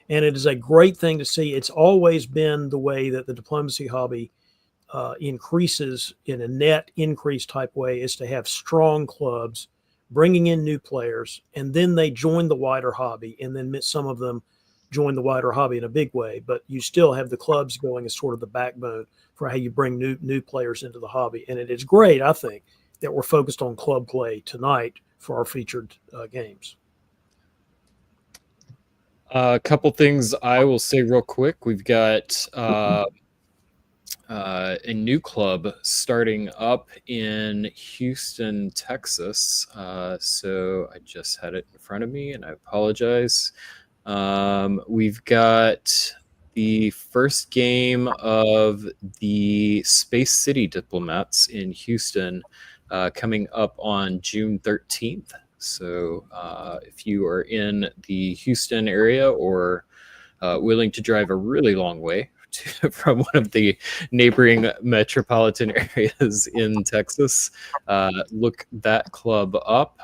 and it is a great thing to see. It's always been the way that the Diplomacy hobby increases in a net increase type way, is to have strong clubs bringing in new players, and then they join the wider hobby, and then some of them join the wider hobby in a big way, but you still have the clubs going as sort of the backbone for how you bring new players into the hobby. And it is great, I think, that we're focused on club play tonight for our featured games. A couple things I will say real quick. We've got a new club starting up in Houston, Texas. So I just had it in front of me, and I apologize. We've got the first game of the Space City Diplomats in Houston coming up on June 13th. So if you are in the Houston area or willing to drive a really long way from one of the neighboring metropolitan areas in Texas, look that club up.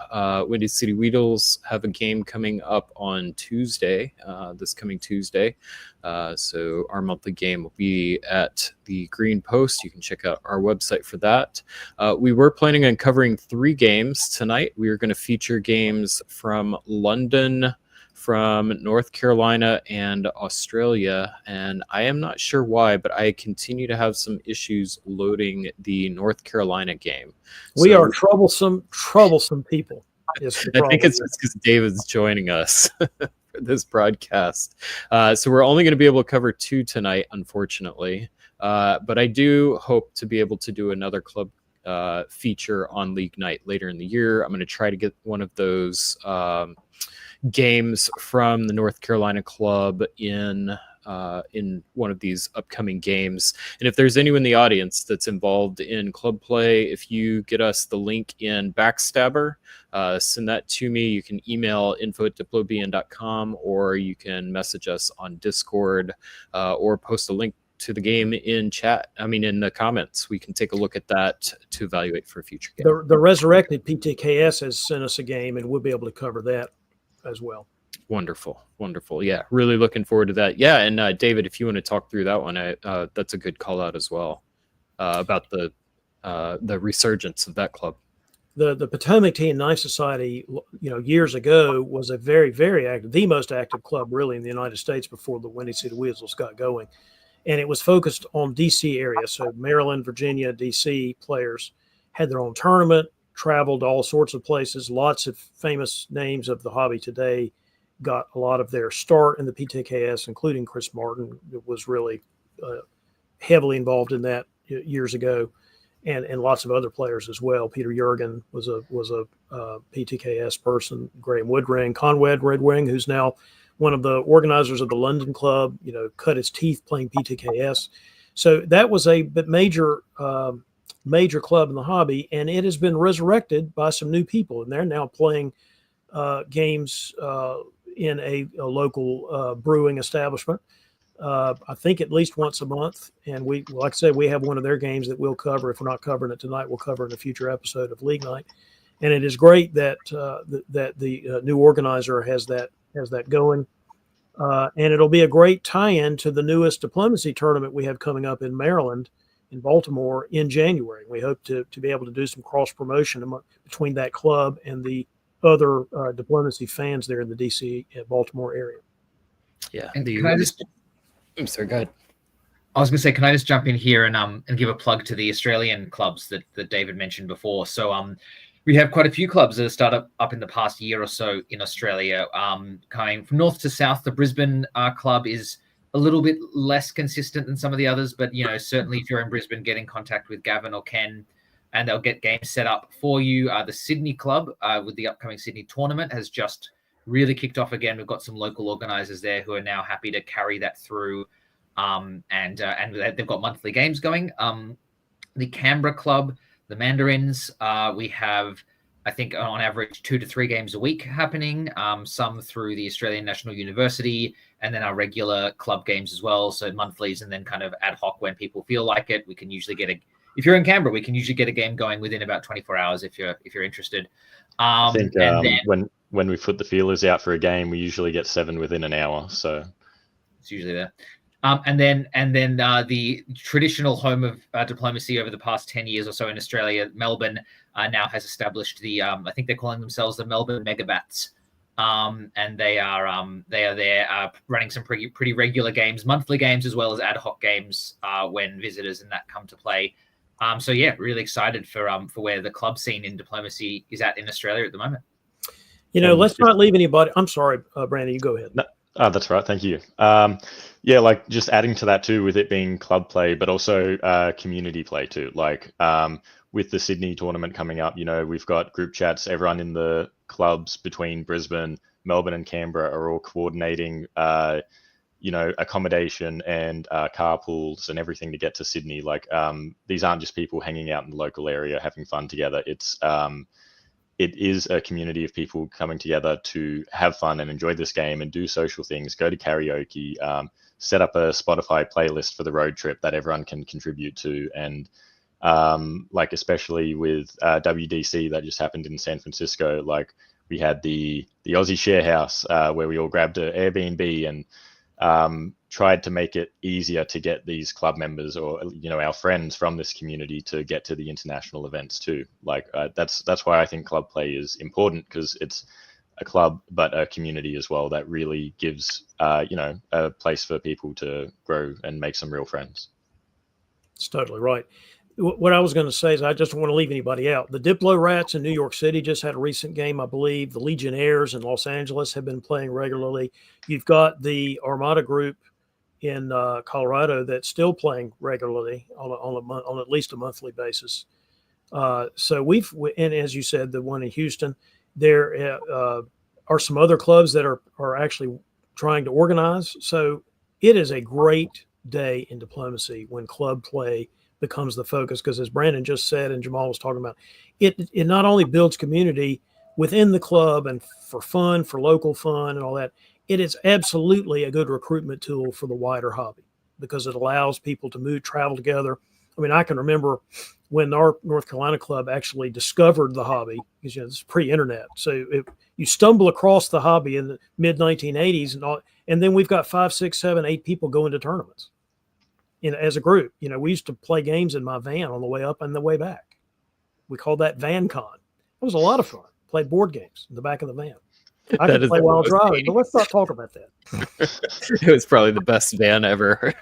Windy City Weedles have a game coming up on Tuesday, this coming Tuesday. So our monthly game will be at the Green Post. You can check out our website for that. We were planning on covering 3 games tonight. We are going to feature games from London, from North Carolina, and Australia. And I am not sure why, but I continue to have some issues loading the North Carolina game. We are troublesome people. I think it's just because David's joining us. this broadcast. So we're only going to be able to cover 2 tonight, unfortunately. But I do hope to be able to do another club feature on League Night later in the year. I'm going to try to get one of those games from the North Carolina club in one of these upcoming games. And if there's anyone in the audience that's involved in club play, if you get us the link in Backstabber, send that to me. You can email info@diplobn.com, or you can message us on Discord, or post a link to the game in in the comments. We can take a look at that to evaluate for a future game. The resurrected PTKS has sent us a game, and we'll be able to cover that as well. Wonderful. Yeah, really looking forward to that. Yeah, and David, if you want to talk through that one, that's a good call out as well, about the resurgence of that club. The Potomac Tea and Knife Society, years ago was a very, very active, the most active club really in the United States before the Windy City Weasels got going. And it was focused on DC area. So Maryland, Virginia, DC players had their own tournament, traveled to all sorts of places. Lots of famous names of the hobby today got a lot of their start in the PTKS, including Chris Martin, who was really heavily involved in that years ago, and lots of other players as well. Peter Jurgen was a PTKS person. Graham Woodring, Conrad Red Wing, who's now one of the organizers of the London Club, cut his teeth playing PTKS. So that was a major club in the hobby, and it has been resurrected by some new people, and they're now playing games in a local brewing establishment. I think at least once a month, and we, like I said, we have one of their games that we'll cover. If we're not covering it tonight, we'll cover it in a future episode of League Night. And it is great that the new organizer has that going. And it'll be a great tie-in to the newest diplomacy tournament we have coming up in Maryland, in Baltimore, in January. We hope to be able to do some cross-promotion between that club and the other diplomacy fans there in the DC and Baltimore area. Yeah. And I'm sorry, go ahead. I was going to say, can I just jump in here and give a plug to the Australian clubs that David mentioned before? So we have quite a few clubs that have started up in the past year or so in Australia. Coming from north to south, the Brisbane club is a little bit less consistent than some of the others, but certainly if you're in Brisbane, get in contact with Gavin or Ken, and they'll get games set up for you. The Sydney club, with the upcoming Sydney tournament, has just really kicked off again. We've got some local organizers there who are now happy to carry that through, and they've got monthly games going. The Canberra club, the Mandarins, we have, I think, on average 2 to 3 games a week happening, some through the Australian National University, and then our regular club games as well. So monthlies, and then kind of ad hoc when people feel like it. We can usually if you're in Canberra, we can usually get a game going within about 24 hours if you're interested. I think when we put the feelers out for a game, we usually get 7 within an hour. So it's usually there. And then the traditional home of diplomacy over the past 10 years or so in Australia, Melbourne, now has established the I think they're calling themselves the Melbourne Megabats, and they are there running some pretty regular games, monthly games as well as ad hoc games when visitors and that come to play. So yeah, really excited for where the club scene in diplomacy is at in Australia at the moment. Let's not leave anybody. I'm sorry, Brandon, you go ahead. No, that's right. Thank you. Yeah, like just adding to that too, with it being club play, but also community play too. Like with the Sydney tournament coming up, we've got group chats. Everyone in the clubs between Brisbane, Melbourne, and Canberra are all coordinating, accommodation and carpools and everything to get to Sydney. Like these aren't just people hanging out in the local area having fun together. It is a community of people coming together to have fun and enjoy this game and do social things, go to karaoke, set up a Spotify playlist for the road trip that everyone can contribute to. And especially with WDC that just happened in San Francisco, like we had the Aussie Share House where we all grabbed an Airbnb and tried to make it easier to get these club members or our friends from this community to get to the international events too. Like that's why I think club play is important, because it's a club but a community as well that really gives a place for people to grow and make some real friends. It's totally right. What I was going to say is I just don't want to leave anybody out. The Diplo Rats in New York City just had a recent game, I believe. The Legionnaires in Los Angeles have been playing regularly. You've got the Armada Group in Colorado that's still playing regularly on at least a monthly basis. So and as you said, the one in Houston, there are some other clubs that are actually trying to organize. So it is a great day in diplomacy when club play becomes the focus, because as Brandon just said and Jamal was talking about, it not only builds community within the club and for fun, for local fun and all that, it is absolutely a good recruitment tool for the wider hobby, because it allows people to travel together. I mean, I can remember when our North Carolina club actually discovered the hobby, because it's pre-internet. So you stumble across the hobby in the mid 1980s and then we've got 5, 6, 7, 8 people going to tournaments as a group. We used to play games in my van on the way up and the way back. We called that Van Con. It was a lot of fun. Played board games in the back of the van. I could play while driving, but let's not talk about that. It was probably the best van ever.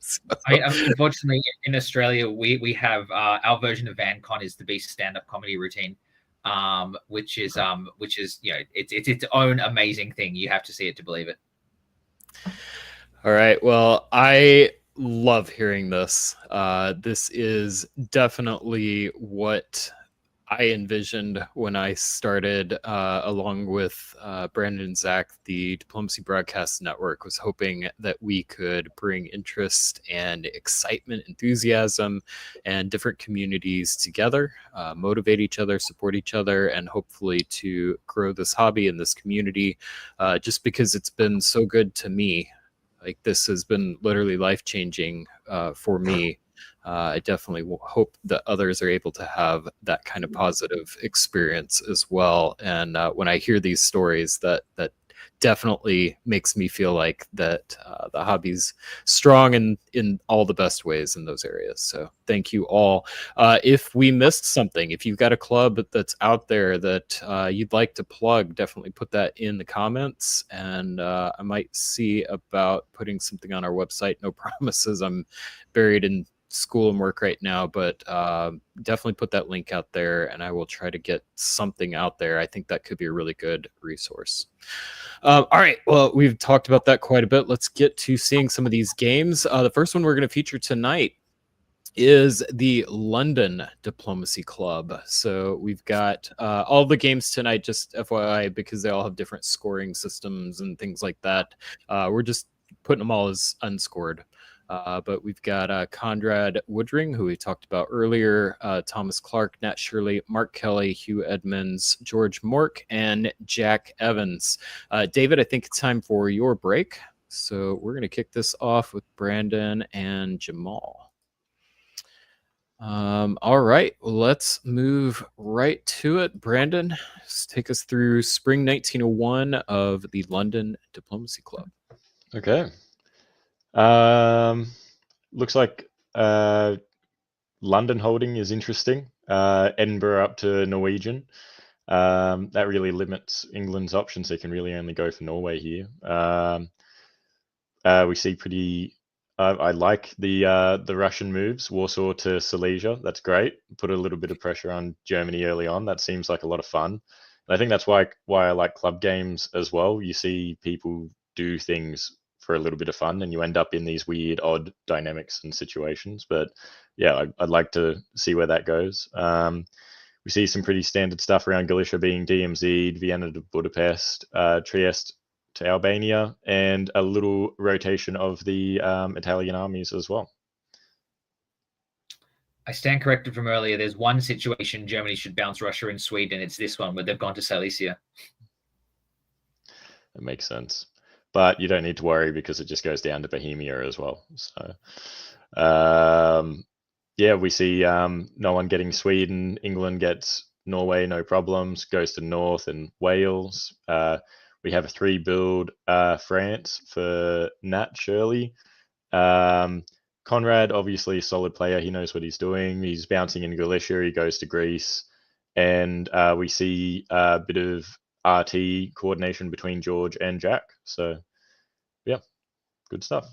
So. Unfortunately, in Australia, we have our version of VanCon is the Beast stand-up comedy routine, which is it's its own amazing thing. You have to see it to believe it. All right. Well, I love hearing this. This is definitely what I envisioned when I started, along with Brandon and Zach, the Diplomacy Broadcast Network. Was hoping that we could bring interest and excitement, enthusiasm, and different communities together, motivate each other, support each other, and hopefully to grow this hobby and this community, just because it's been so good to me. Like, this has been literally life-changing for me. I definitely hope that others are able to have that kind of positive experience as well. And when I hear these stories, that definitely makes me feel like that the hobby's strong in all the best ways in those areas. So thank you all. If we missed something, if you've got a club that's out there that you'd like to plug, definitely put that in the comments, and I might see about putting something on our website. No promises. I'm buried in school and work right now, but definitely put that link out there, and I will try to get something out there. I think that could be a really good resource. All right, well, we've talked about that quite a bit. Let's get to seeing some of these games. The first one we're going to feature tonight is the London Diplomacy Club. So we've got all the games tonight, just FYI, because they all have different scoring systems and things like that. We're just putting them all as unscored. But we've got Conrad Woodring, who we talked about earlier, Thomas Clark, Nat Shirley, Mark Kelly, Hugh Edmonds, George Mork, and Jack Evans. David, I think it's time for your break. So we're going to kick this off with Brandon and Jamal. All right, well, let's move right to it. Brandon, just take us through spring 1901 of the London Diplomacy Club. Okay. Looks like London holding is interesting. Edinburgh up to Norwegian. That really limits England's options. They can really only go for Norway here. We see pretty. I like the Russian moves. Warsaw to Silesia. That's great. Put a little bit of pressure on Germany early on. That seems like a lot of fun. And I think that's why I like club games as well. You see people do things for a little bit of fun, and you end up in these weird, odd dynamics and situations. But yeah, I'd like to see where that goes. We see some pretty standard stuff around Galicia being DMZ'd, Vienna to Budapest, Trieste to Albania, and a little rotation of the Italian armies as well. I stand corrected from earlier. There's one situation Germany should bounce Russia and Sweden. It's this one where they've gone to Silesia. It makes sense. But you don't need to worry because it just goes down to Bohemia as well. So, yeah, we see no one getting Sweden. England gets Norway, no problems. Goes to North and Wales. We have a 3-build France for Nat Shirley. Conrad, obviously a solid player. He knows what he's doing. He's bouncing in Galicia. He goes to Greece. And we see a bit of RT coordination between George and Jack. So, yeah, good stuff.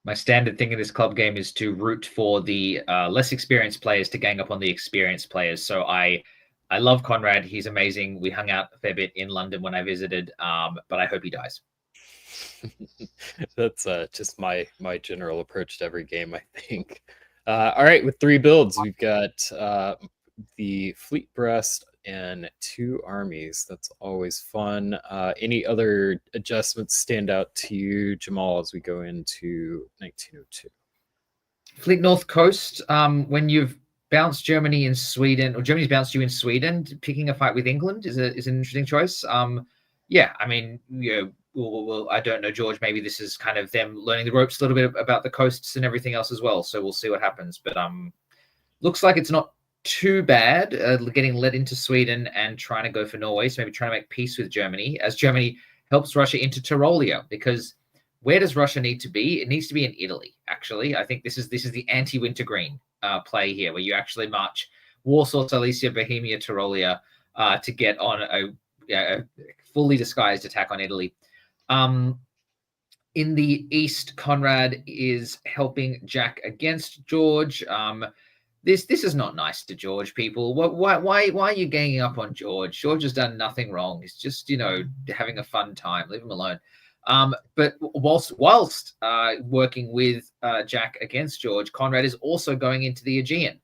My standard thing in this club game is to root for the less experienced players to gang up on the experienced players. So I love Conrad. He's amazing. We hung out a fair bit in London when I visited, but I hope he dies. That's just my general approach to every game, I think. All right, with 3 builds, we've got the Fleet Breast and 2 armies. That's always fun. Any other adjustments stand out to you, Jamal, as we go into 1902? Fleet North Coast, when you've bounced Germany in Sweden, or Germany's bounced you in Sweden, picking a fight with England is an interesting choice. Yeah, I mean, you know, I don't know, George, maybe this is kind of them learning the ropes a little bit about the coasts and everything else as well. So we'll see what happens. But looks like it's not too bad getting led into Sweden and trying to go for Norway. So maybe trying to make peace with Germany as Germany helps Russia into Tyrolia, because where does Russia need to be? It needs to be in Italy, actually. I think this is the anti-Wintergreen play here, where you actually march Warsaw, Silesia, Bohemia, Tyrolia to get on a fully disguised attack on Italy. In the east, Conrad is helping Jack against George. This is not nice to George, people. Why are you ganging up on George? George has done nothing wrong. He's just, you know, having a fun time. Leave him alone. But whilst working with Jack against George, Conrad is also going into the Aegean.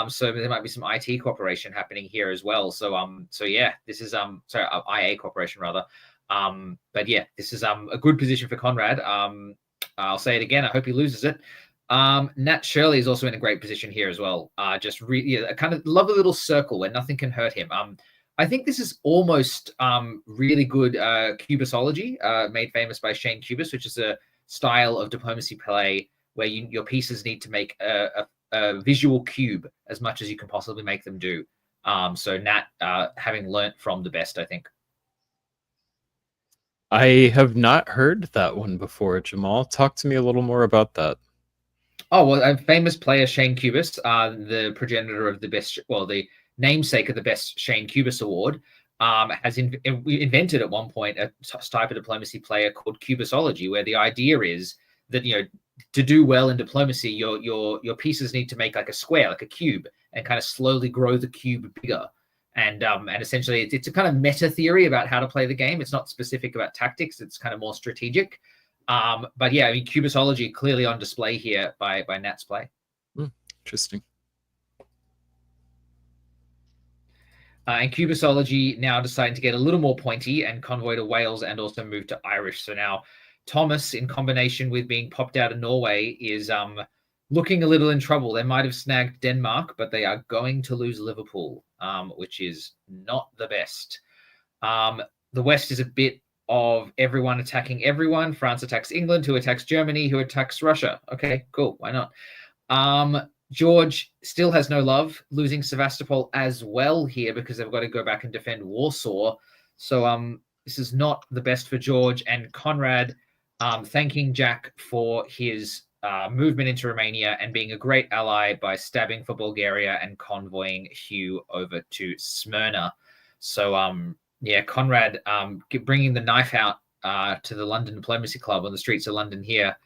So there might be some IT cooperation happening here as well. So yeah, this is IA cooperation rather. But yeah, this is a good position for Conrad. I'll say it again. I hope he loses it. Nat Shirley is also in a great position here as well. A kind of lovely little circle where nothing can hurt him. I think this is almost really good cubisology, made famous by Shane Cubis, which is a style of diplomacy play where your pieces need to make a visual cube as much as you can possibly make them do. So Nat, having learnt from the best, I think. I have not heard that one before, Jamal. Talk to me a little more about that. Oh, well, a famous player, Shane Cubis, the progenitor of the best, well, the namesake of the best Shane Cubis Award, has invented at one point a type of diplomacy player called cubisology, where the idea is that, you know, to do well in diplomacy, your pieces need to make like a square, like a cube, and kind of slowly grow the cube bigger. And essentially, it's a kind of meta theory about how to play the game. It's not specific about tactics. It's kind of more strategic. But yeah, I mean, cubisology clearly on display here by Nat's play. Interesting. And cubisology now deciding to get a little more pointy and convoy to Wales and also move to Irish. So now Thomas, in combination with being popped out of Norway, is looking a little in trouble. They might have snagged Denmark, but they are going to lose Liverpool, which is not the best. The West is a bit of everyone attacking everyone. France attacks England, who attacks Germany, who attacks Russia. Okay, cool. Why not? George still has no love, losing Sevastopol as well here because they've got to go back and defend Warsaw. So this is not the best for George. And Conrad thanking Jack for his movement into Romania and being a great ally by stabbing for Bulgaria and convoying Hugh over to Smyrna. So yeah, Conrad bringing the knife out to the London Diplomacy Club on the streets of London here.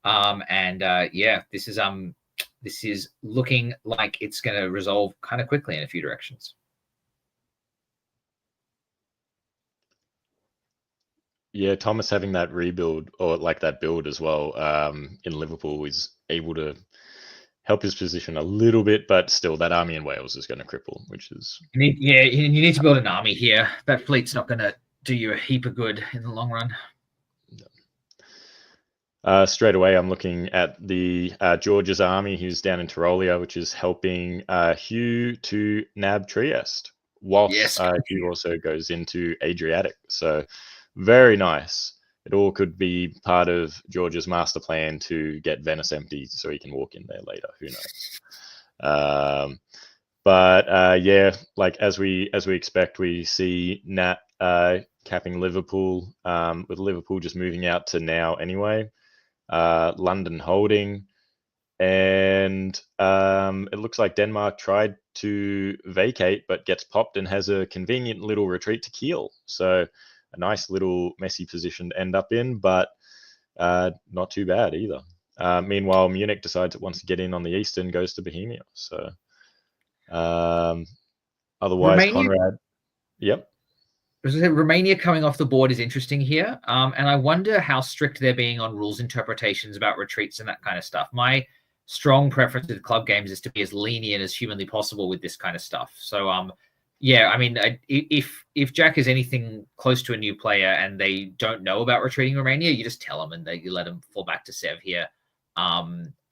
Yeah, this is looking like it's going to resolve kind of quickly in a few directions. Yeah, Thomas having that rebuild or like that build as well in Liverpool is able to help his position a little bit, but still that army in Wales is going to cripple, which is... You need to build an army here. That fleet's not going to do you a heap of good in the long run. Straight away, I'm looking at the George's army who's down in Tyrolia, which is helping Hugh to nab Trieste, whilst Hugh also goes into Adriatic. So very nice. It all could be part of George's master plan to get Venice empty so he can walk in there later. Who knows? Yeah, like as we expect, we see Nat capping Liverpool, with Liverpool just moving out to now anyway. London holding, and it looks like Denmark tried to vacate but gets popped and has a convenient little retreat to Kiel. So a nice little messy position to end up in, but not too bad either. Meanwhile, Munich decides it wants to get in on the east and goes to Bohemia. So otherwise, Romania, Conrad, yep. Romania coming off the board is interesting here. And I wonder how strict they're being on rules interpretations about retreats and that kind of stuff. My strong preference with club games is to be as lenient as humanly possible with this kind of stuff. So, yeah, I mean, if Jack is anything close to a new player and they don't know about retreating Romania, you just tell them and you let them fall back to Sev here,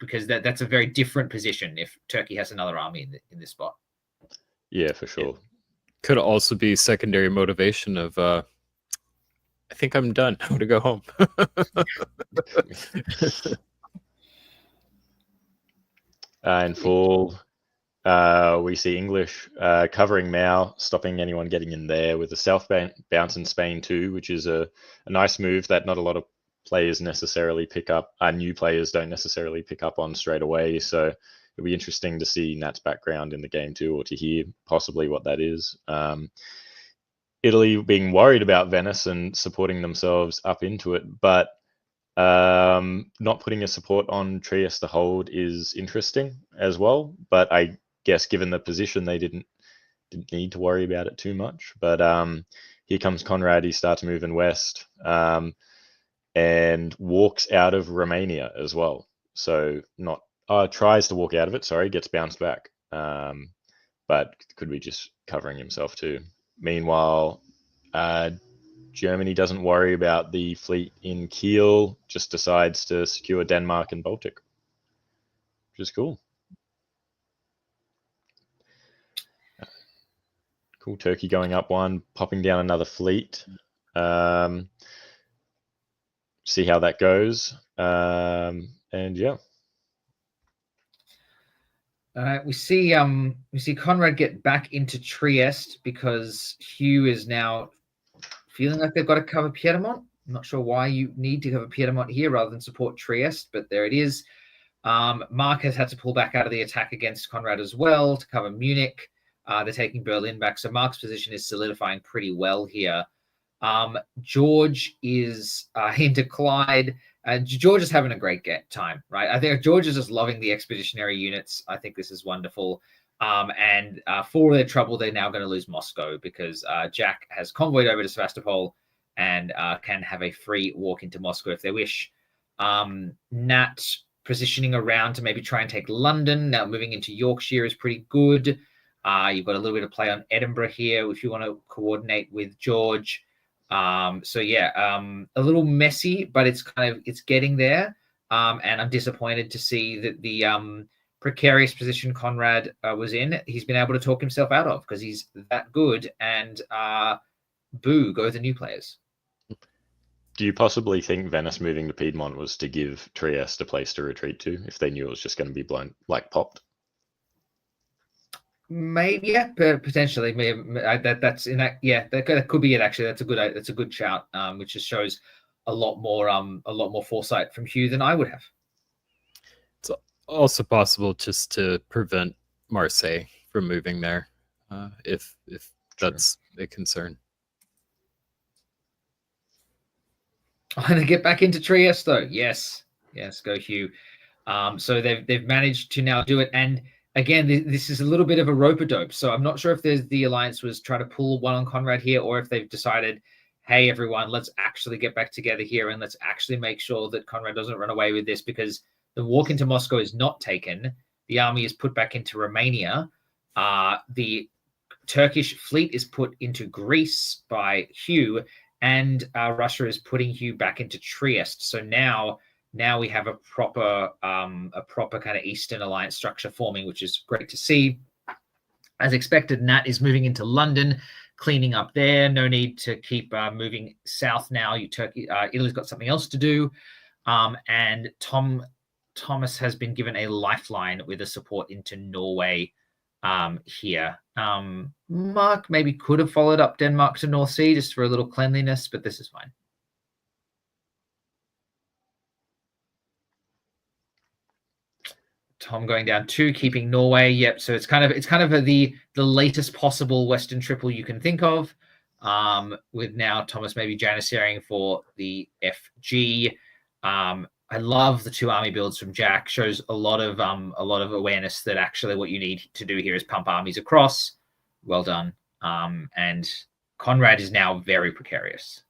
because that's a very different position if Turkey has another army in this spot. Yeah, for sure. Could also be secondary motivation of, I think I'm done. I want to go home. In full, we see English covering Mao, stopping anyone getting in there with a south bounce in Spain too, which is a nice move that not a lot of players necessarily pick up. New players don't necessarily pick up on straight away. So it'll be interesting to see Nat's background in the game too, or to hear possibly what that is. Italy being worried about Venice and supporting themselves up into it, but not putting a support on Trieste to hold is interesting as well. But I guess given the position, they didn't need to worry about it too much. But here comes Conrad. He starts moving west and walks out of Romania as well. So not tries to walk out of it. Sorry, gets bounced back. But could be just covering himself too. Meanwhile, Germany doesn't worry about the fleet in Kiel, just decides to secure Denmark and Baltic, which is cool. Cool. Turkey going up one, popping down another fleet. See how that goes. And yeah. We see Conrad get back into Trieste because Hugh is now feeling like they've got to cover Piedmont. I'm not sure why you need to cover Piedmont here rather than support Trieste, but there it is. Mark has had to pull back out of the attack against Conrad as well to cover Munich. They're taking Berlin back, so Mark's position is solidifying pretty well here. George is into Clyde. George is having a great time, right? I think George is just loving the expeditionary units. I think this is wonderful. And for their trouble, they're now going to lose Moscow because Jack has convoyed over to Sevastopol and can have a free walk into Moscow if they wish. Nat positioning around to maybe try and take London. Now moving into Yorkshire is pretty good. You've got a little bit of play on Edinburgh here if you want to coordinate with George. So yeah, a little messy, but it's getting there. And I'm disappointed to see that the precarious position Conrad was in, he's been able to talk himself out of because he's that good. And boo, go the new players. Do you possibly think Venice moving to Piedmont was to give Trieste a place to retreat to if they knew it was just going to be blown, like popped? Maybe, yeah, potentially. Maybe that's in that. Yeah, that could be it. Actually, that's a good shout. Which just shows a lot more foresight from Hugh than I would have. It's also possible just to prevent Marseille from moving there, if that's a concern. I'm going to get back into Trieste, though. Yes, go Hugh. So they've managed to now do it, and again, this is a little bit of a rope-a-dope. So I'm not sure if the alliance was trying to pull one on Conrad here, or if they've decided, hey, everyone, let's actually get back together here and let's actually make sure that Conrad doesn't run away with this, because the walk into Moscow is not taken. The army is put back into Romania. The Turkish fleet is put into Greece by Hugh, and Russia is putting Hugh back into Trieste. So now we have a proper kind of Eastern alliance structure forming, which is great to see. As expected, Nat is moving into London, cleaning up there. No need to keep moving south now. Italy's got something else to do. And Thomas has been given a lifeline with a support into Norway here. Mark maybe could have followed up Denmark to North Sea just for a little cleanliness, but this is fine. Tom going down 2, keeping Norway. Yep. So it's kind of the latest possible Western triple you can think of. With now Thomas maybe janissarying for the FG. I love the 2 army builds from Jack. Shows a lot of awareness that actually what you need to do here is pump armies across. Well done. And Conrad is now very precarious.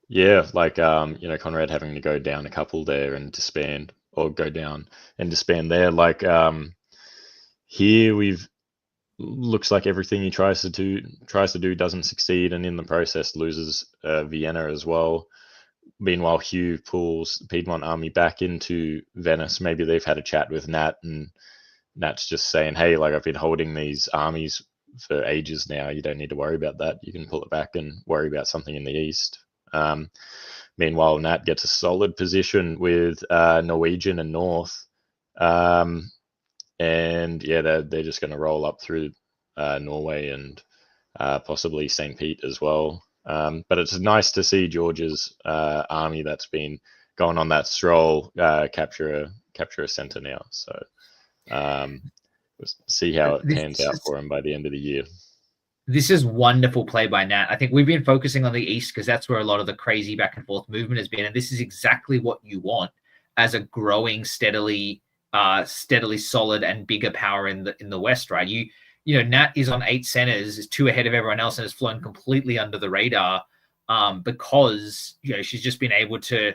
Yeah, like Conrad having to go down a couple there and disband, or go down and disband there. Like here we've looks like everything he tries to do doesn't succeed, and in the process loses Vienna as well. Meanwhile, Hugh pulls the Piedmont army back into Venice. Maybe they've had a chat with Nat, and Nat's just saying, hey, like, I've been holding these armies for ages now. You don't need to worry about that. You can pull it back and worry about something in the east. Meanwhile, Nat gets a solid position with Norwegian and North. And yeah, they're just going to roll up through Norway and possibly St. Pete as well. But it's nice to see George's army that's been going on that stroll capture a center now. So we'll see how it pans out for him by the end of the year. This is wonderful play by Nat. I think we've been focusing on the east because that's where a lot of the crazy back and forth movement has been, and this is exactly what you want as a growing, steadily solid and bigger power in the west, right? You know, Nat is on 8 centers, is 2 ahead of everyone else, and has flown completely under the radar because she's just been able to,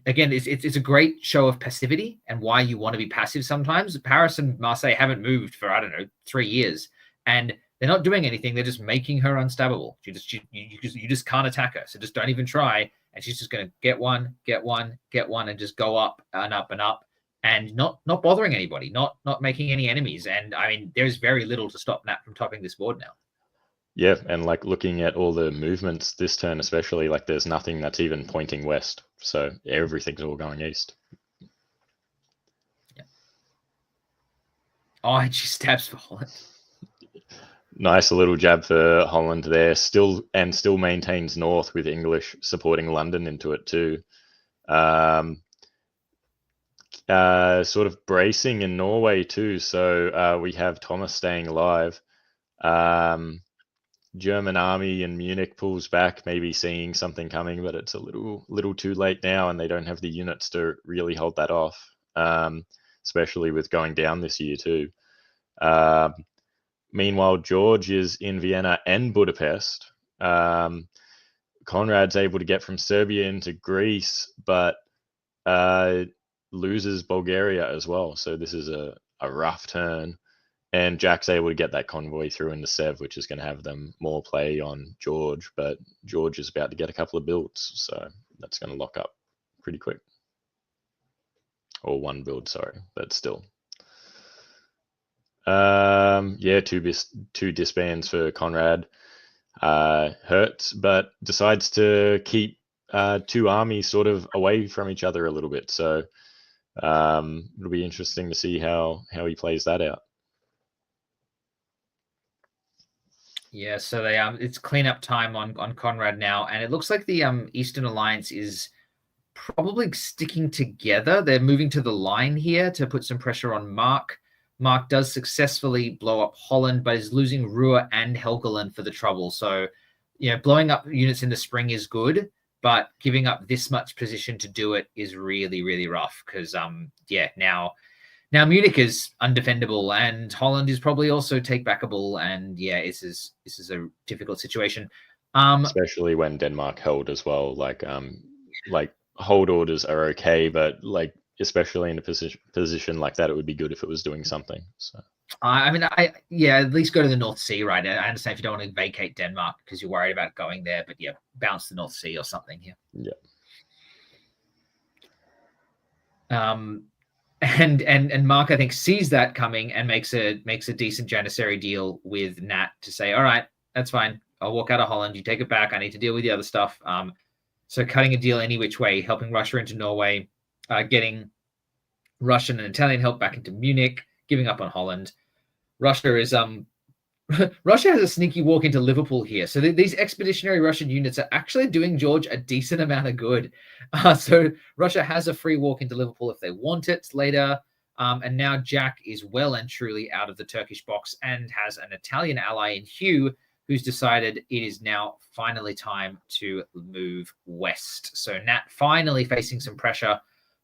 again, it's a great show of passivity and why you want to be passive sometimes. Paris and Marseille haven't moved for 3 years, and they're not doing anything. They're just making her unstoppable. You just can't attack her, so just don't even try. And she's just going to get one, and just go up and up and up. And not bothering anybody, not making any enemies. And I mean, there's very little to stop Nat from topping this board now. Yeah, and like looking at all the movements this turn especially, like there's nothing that's even pointing west. So everything's all going east. Yeah. Oh, and she stabs for Holland. Nice little jab for Holland there. Still maintains north with English supporting London into it too. Sort of bracing in Norway too. So we have Thomas staying alive. German army in Munich pulls back, maybe seeing something coming, but it's a little too late now, and they don't have the units to really hold that off, especially with going down this year too. Meanwhile, George is in Vienna and Budapest. Conrad's able to get from Serbia into Greece, but loses Bulgaria as well. So this is a rough turn. And Jack's able to get that convoy through into Sev, which is going to have them more play on George. But George is about to get a couple of builds, so that's going to lock up pretty quick. Or 1 build, sorry, but still. Yeah, two disbands for Conrad. Hurts, but decides to keep 2 armies sort of away from each other a little bit. So it'll be interesting to see how he plays that out. Yeah, so they it's cleanup time on Conrad now, and it looks like the Eastern Alliance is probably sticking together. They're moving to the line here to put some pressure on Mark. Mark does successfully blow up Holland, but is losing Ruhr and Helgoland for the trouble. So, blowing up units in the spring is good, but giving up this much position to do it is really, really rough because, now Munich is undefendable and Holland is probably also take-backable. And this is a difficult situation. Especially when Denmark held as well. Like hold orders are okay, but like, especially in a position like that, it would be good if it was doing something. So at least go to the North Sea, right? I understand if you don't want to vacate Denmark because you're worried about going there, but bounce the North Sea or something here. Yeah. And Mark, I think, sees that coming and makes a decent Janissary deal with Nat to say, all right, that's fine. I'll walk out of Holland. You take it back. I need to deal with the other stuff. So cutting a deal any which way, helping Russia into Norway, getting Russian and Italian help back into Munich, giving up on Holland. Russia is Russia has a sneaky walk into Liverpool here. So these expeditionary Russian units are actually doing George a decent amount of good. So Russia has a free walk into Liverpool if they want it later. And now Jack is well and truly out of the Turkish box and has an Italian ally in Hugh who's decided it is now finally time to move west. So Nat finally facing some pressure.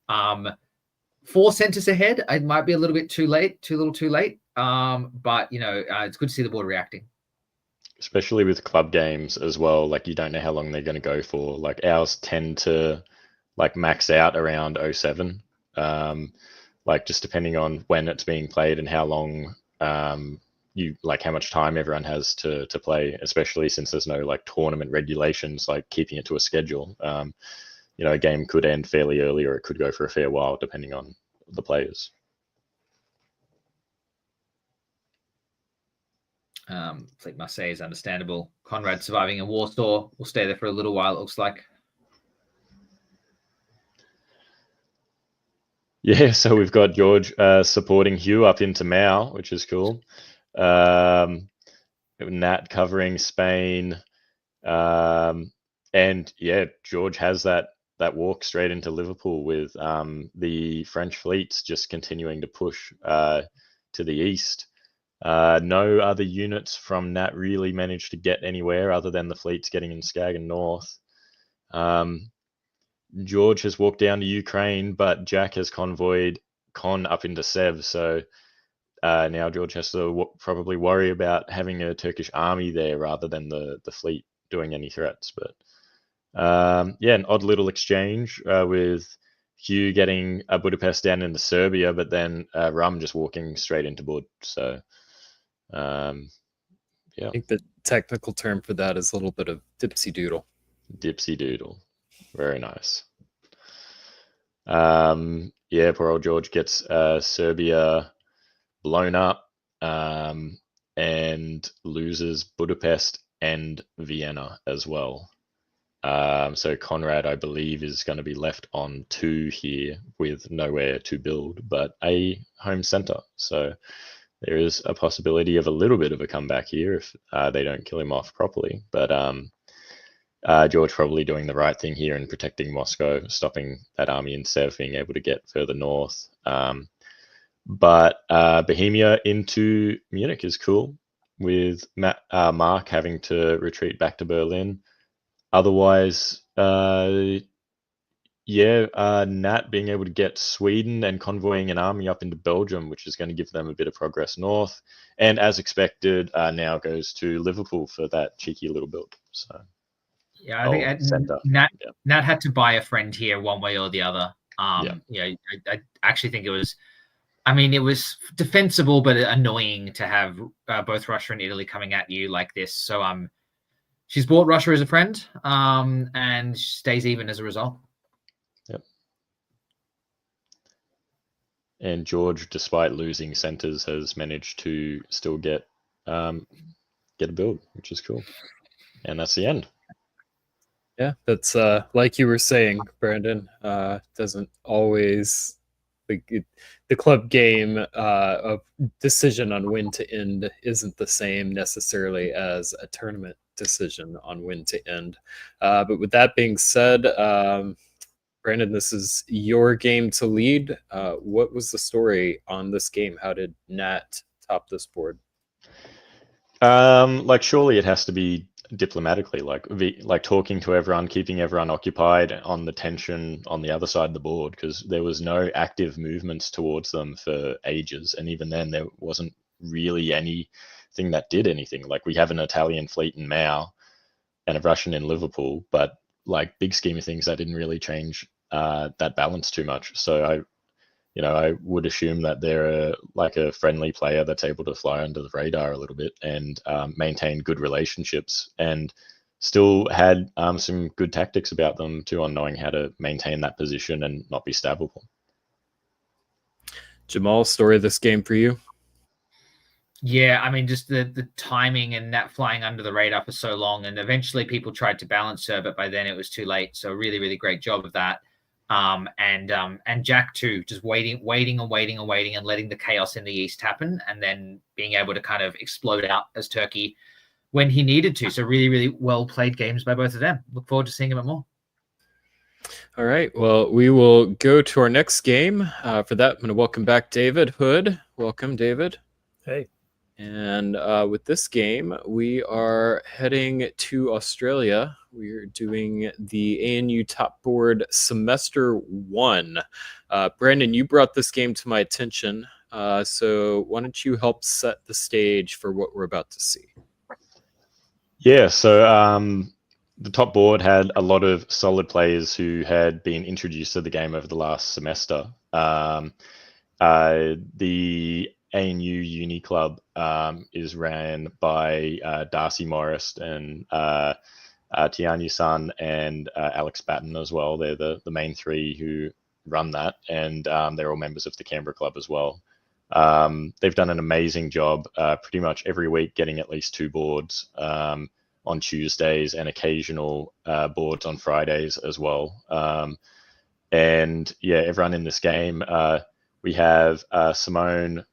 4 centers ahead. It might be a little bit too late, too little too late. But it's good to see the board reacting. Especially with club games as well. Like, you don't know how long they're going to go for. Like, ours tend to like max out around 07. Like, just depending on when it's being played and how long you like, how much time everyone has to play, especially since there's no like tournament regulations like keeping it to a schedule. A game could end fairly early, or it could go for a fair while depending on the players. Fleet Marseille is understandable. Conrad surviving in Warsaw will stay there for a little while, it looks like. Yeah, so we've got George supporting Hugh up into Mao, which is cool. Nat covering Spain. And yeah, George has that walk straight into Liverpool with the French fleets just continuing to push to the east. No other units from Nat really managed to get anywhere other than the fleets getting in Skagen North. George has walked down to Ukraine, but Jack has convoyed Con up into Sev. So now George has to probably worry about having a Turkish army there rather than the fleet doing any threats. But an odd little exchange with Hugh getting Budapest down into Serbia, but then Rum just walking straight into Bud. So I think the technical term for that is a little bit of dipsy doodle. Dipsy doodle. Very nice. Poor old George gets Serbia blown up and loses Budapest and Vienna as well. So Conrad, I believe, is going to be left on 2 here with nowhere to build but a home center. So there is a possibility of a little bit of a comeback here if they don't kill him off properly. But George probably doing the right thing here and protecting Moscow, stopping that army in Sev being able to get further north. But Bohemia into Munich is cool, with Mark having to retreat back to Berlin. Otherwise, Nat being able to get Sweden and convoying an army up into Belgium, which is going to give them a bit of progress north. And as expected, now goes to Liverpool for that cheeky little build. So. Yeah, I think Nat had to buy a friend here one way or the other. I actually think it was defensible but annoying to have both Russia and Italy coming at you like this. So she's bought Russia as a friend and stays even as a result. Yep. And George, despite losing centers, has managed to still get a build, which is cool. And that's the end. Yeah, that's like you were saying, Brandon. Doesn't always the club game of decision on when to end isn't the same necessarily as a tournament decision on when to end. But with that being said, Brandon, this is your game to lead. What was the story on this game? How did Nat top this board? Surely it has to be diplomatically, like talking to everyone, keeping everyone occupied on the tension on the other side of the board, because there was no active movements towards them for ages, and even then there wasn't really anything that did anything. Like, we have an Italian fleet in Mao and a Russian in Liverpool, but like, big scheme of things, that didn't really change that balance too much. So I would assume that they're like a friendly player that's able to fly under the radar a little bit and maintain good relationships, and still had some good tactics about them too, on knowing how to maintain that position and not be stabbable. Jamal, story of this game for you? Yeah, just the timing and that flying under the radar for so long, and eventually people tried to balance her, but by then it was too late. So really, really great job of that. And Jack too, just waiting and letting the chaos in the east happen, and then being able to kind of explode out as Turkey when he needed to. So really, really well played games by both of them. Look forward to seeing them more. All right. Well, we will go to our next game. For that, I'm going to welcome back David Hood. Welcome, David. Hey. And with this game, we are heading to Australia. We're doing the ANU Top Board Semester 1. Brandon, you brought this game to my attention. So why don't you help set the stage for what we're about to see? Yeah, so the top board had a lot of solid players who had been introduced to the game over the last semester. The ANU Uni Club is ran by Darcy Morris and Tianyu Sun and Alex Batten as well. They're the main three who run that, and they're all members of the Canberra Club as well. They've done an amazing job pretty much every week getting at least 2 boards on Tuesdays and occasional boards on Fridays as well. And yeah, everyone in this game, we have Simone,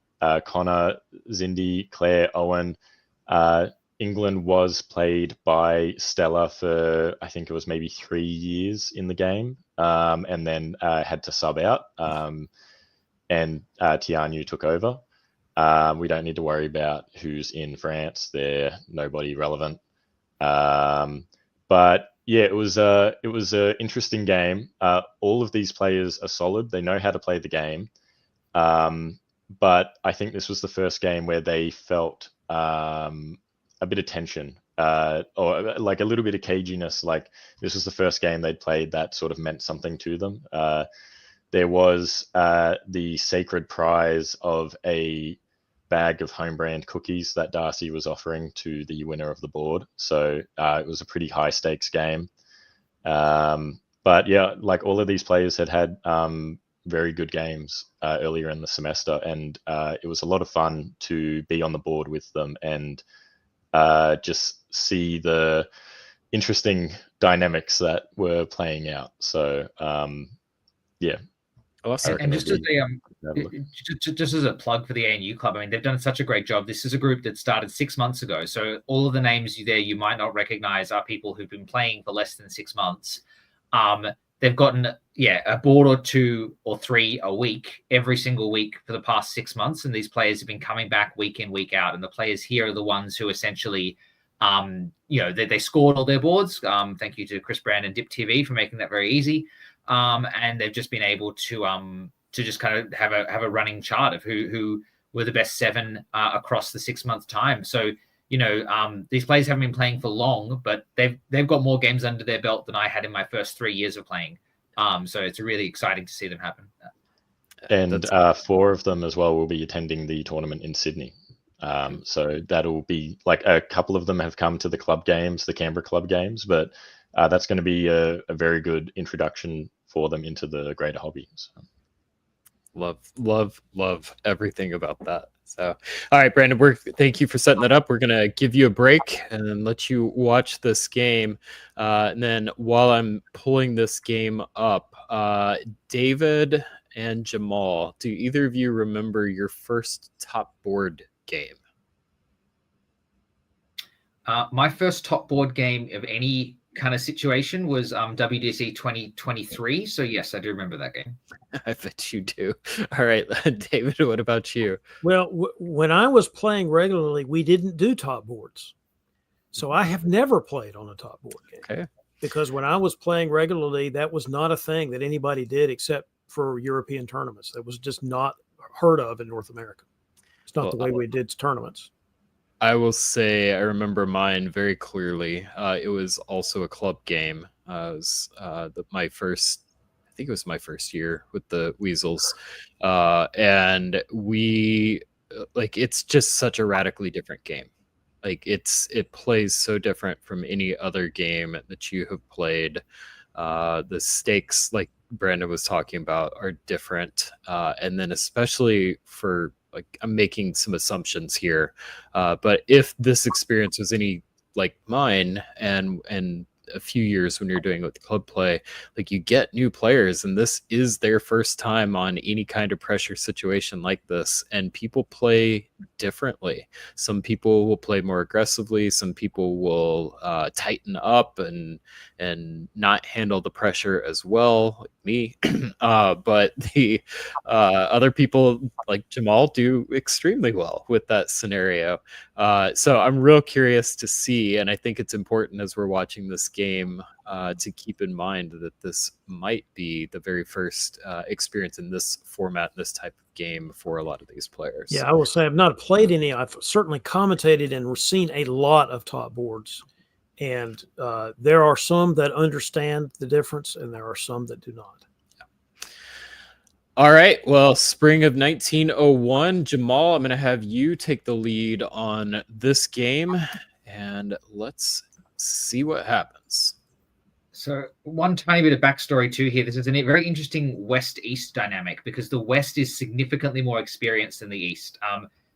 Connor, Zindi, Claire, Owen. England was played by Stella for, I think it was maybe 3 years in the game, and then had to sub out, and Tianyu took over. We don't need to worry about who's in France. They're nobody relevant. But yeah, it was a interesting game. All of these players are solid. They know how to play the game. But I think this was the first game where they felt a bit of tension, or like a little bit of caginess. Like this was the first game they'd played that sort of meant something to them. There was the sacred prize of a bag of home brand cookies that Darcy was offering to the winner of the board. So it was a pretty high stakes game. But yeah, like all of these players had very good games earlier in the semester, and it was a lot of fun to be on the board with them and just see the interesting dynamics that were playing out. So yeah. Awesome. And just as a plug for the ANU Club, I mean, they've done such a great job. This is a group that started 6 months ago. So all of the names you might not recognize are people who've been playing for less than 6 months. They've gotten, a board or 2 or 3 a week, every single week for the past 6 months. And these players have been coming back week in, week out. And the players here are the ones who essentially, they scored all their boards. Thank you to Chris Brand and Dip TV for making that very easy. And they've just been able to just kind of have a running chart of who were the best 7 across the 6 month time. So, these players haven't been playing for long, but they've got more games under their belt than I had in my first 3 years of playing. So it's really exciting to see them happen. And 4 of them as well will be attending the tournament in Sydney. So that'll be like a couple of them have come to the club games, the Canberra club games, but that's going to be a very good introduction for them into the greater hobby. So. Love everything about that. So, all right, Brandon, thank you for setting that up. We're going to give you a break and let you watch this game. And then while I'm pulling this game up, David and Jamal, do either of you remember your first top board game? My first top board game of any kind of situation was WDC 2023. So yes, I do remember that game. I bet you do. All right, David, what about you? Well, when I was playing regularly, we didn't do top boards. So I have never played on a top board game. Okay. Because when I was playing regularly, that was not a thing that anybody did except for European tournaments. That was just not heard of in North America. It's not the way we did tournaments. I will say I remember mine very clearly. It was also a club game. It was my first, I think it was my first year with the Weasels. And it's just such a radically different game. Like it plays so different from any other game that you have played. The stakes, like Brandon was talking about, are different. And then especially for, like, I'm making some assumptions here, but if this experience was any like mine and a few years when you're doing with club play, like you get new players and this is their first time on any kind of pressure situation like this, and people play differently. Some people will play more aggressively. Some people will tighten up and not handle the pressure as well, like me. But the other people like Jamal do extremely well with that scenario. So I'm real curious to see, and I think it's important as we're watching this game to keep in mind that this might be the very first experience in this format, this type of game for a lot of these players. Yeah, I will say I've not played any. I've certainly commentated and seen a lot of top boards. And there are some that understand the difference, and there are some that do not. All right. Well, spring of 1901, Jamal, I'm going to have you take the lead on this game, and let's see what happens. So one tiny bit of backstory too here. This is a very interesting West-East dynamic because the West is significantly more experienced than the East.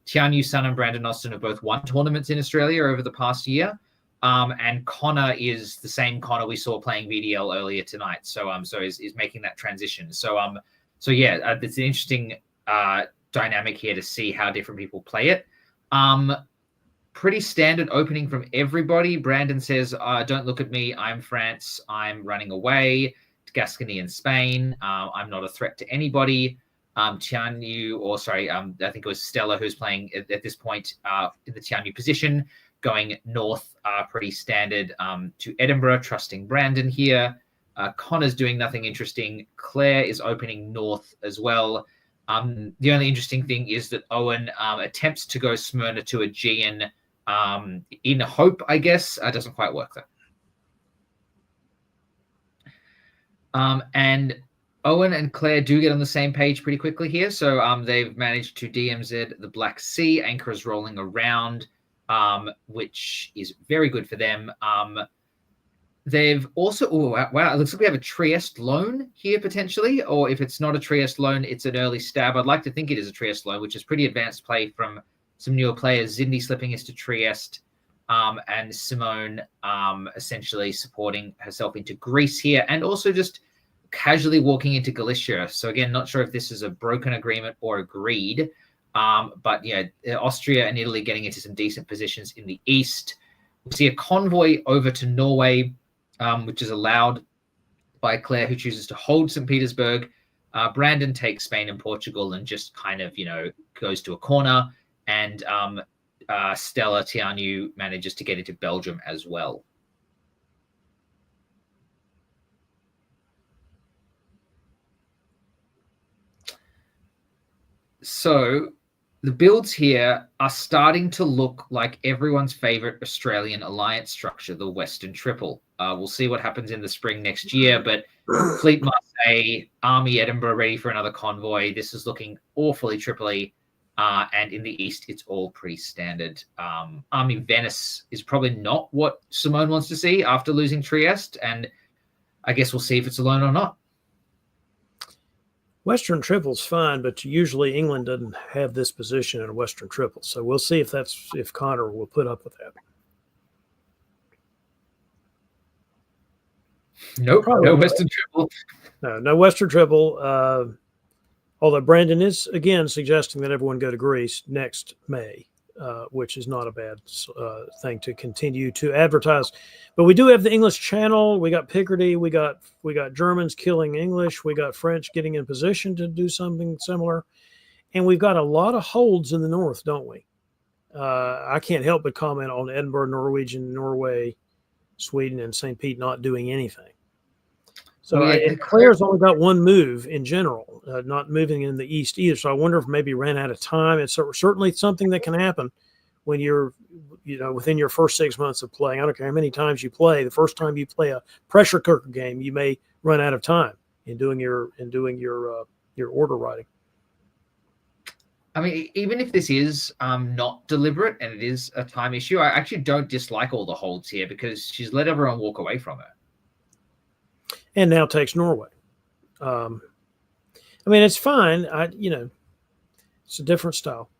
Tian Yu Sun and Brandon Austin have both won tournaments in Australia over the past year. And Connor is the same Connor we saw playing VDL earlier tonight. So is making that transition. So yeah, it's an interesting dynamic here to see how different people play it. Pretty standard opening from everybody. Brandon says, don't look at me. I'm France. I'm running away to Gascony and Spain. I'm not a threat to anybody. Tianyu, I think it was Stella who's playing at this point in the Tianyu position, going north, pretty standard to Edinburgh, trusting Brandon here. Connor's doing nothing interesting. Claire is opening north as well. The only interesting thing is that Owen attempts to go Smyrna to Aegean in hope, I guess. Doesn't quite work though. And Owen and Claire do get on the same page pretty quickly here. So they've managed to DMZ the Black Sea. Anchor is rolling around, which is very good for them. They've also, wow, it looks like we have a Trieste loan here potentially, or if it's not a Trieste loan, it's an early stab. I'd like to think it is a Trieste loan, which is pretty advanced play from some newer players. Zindi slipping into Trieste, and Simone essentially supporting herself into Greece here, and also just casually walking into Galicia. So again, not sure if this is a broken agreement or agreed, but yeah, Austria and Italy getting into some decent positions in the east. We see a convoy over to Norway, which is allowed by Claire, who chooses to hold St. Petersburg. Brandon takes Spain and Portugal and just kind of, goes to a corner. And Stella Tianyu manages to get into Belgium as well. So the builds here are starting to look like everyone's favorite Australian alliance structure, the Western Triple. We'll see what happens in the spring next year, but Fleet Marseille, Army Edinburgh ready for another convoy. This is looking awfully triple-y. And in the east, it's all pretty standard. Army Venice is probably not what Simone wants to see after losing Trieste, and I guess we'll see if it's a loan or not. Western Triple's fine, but usually England doesn't have this position in a Western Triple. So we'll see if Connor will put up with that. Nope, no Western Triple. No Western Triple. Although Brandon is, again, suggesting that everyone go to Greece next May, which is not a bad thing to continue to advertise. But we do have the English Channel. We got Picardy. We got Germans killing English. We got French getting in position to do something similar. And we've got a lot of holds in the north, don't we? I can't help but comment on Edinburgh, Norwegian, Norway, Sweden, and St. Pete not doing anything. So Claire's only got one move in general, not moving in the east either. So I wonder if maybe ran out of time. It's certainly something that can happen when you're, within your first 6 months of playing. I don't care how many times you play. The first time you play a pressure cooker game, you may run out of time in doing your order writing. I mean, even if this is not deliberate and it is a time issue, I actually don't dislike all the holds here because she's let everyone walk away from her. And now takes Norway. I mean, it's fine. It's a different style.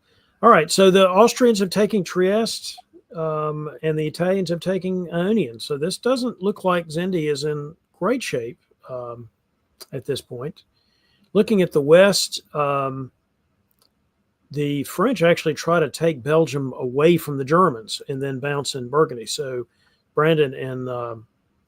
All right. So the Austrians have taken Trieste, and the Italians have taken Ionian. So this doesn't look like Zindi is in great shape at this point. Looking at the West, the French actually try to take Belgium away from the Germans and then bounce in Burgundy. So Brandon and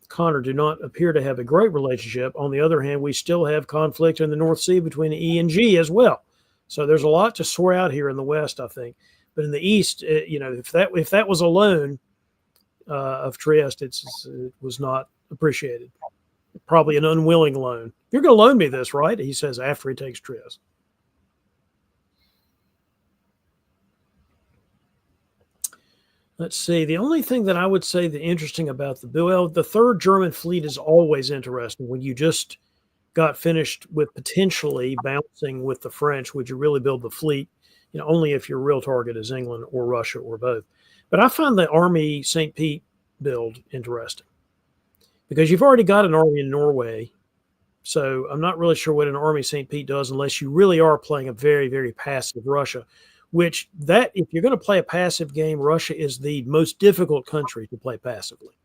Connor do not appear to have a great relationship. On the other hand, we still have conflict in the North Sea between the E and G as well. So there's a lot to sort out here in the West, I think. But in the East, if that was a loan of Trieste, it was not appreciated. Probably an unwilling loan. You're going to loan me this, right? He says after he takes Trieste. Let's see. The only thing that I would say the interesting about the third German fleet is always interesting. When you just got finished with potentially bouncing with the French, would you really build the fleet? Only if your real target is England or Russia or both. But I find the Army St. Pete build interesting because you've already got an army in Norway. So I'm not really sure what an Army St. Pete does unless you really are playing a very, very passive Russia. Which if you're going to play a passive game, Russia is the most difficult country to play passively,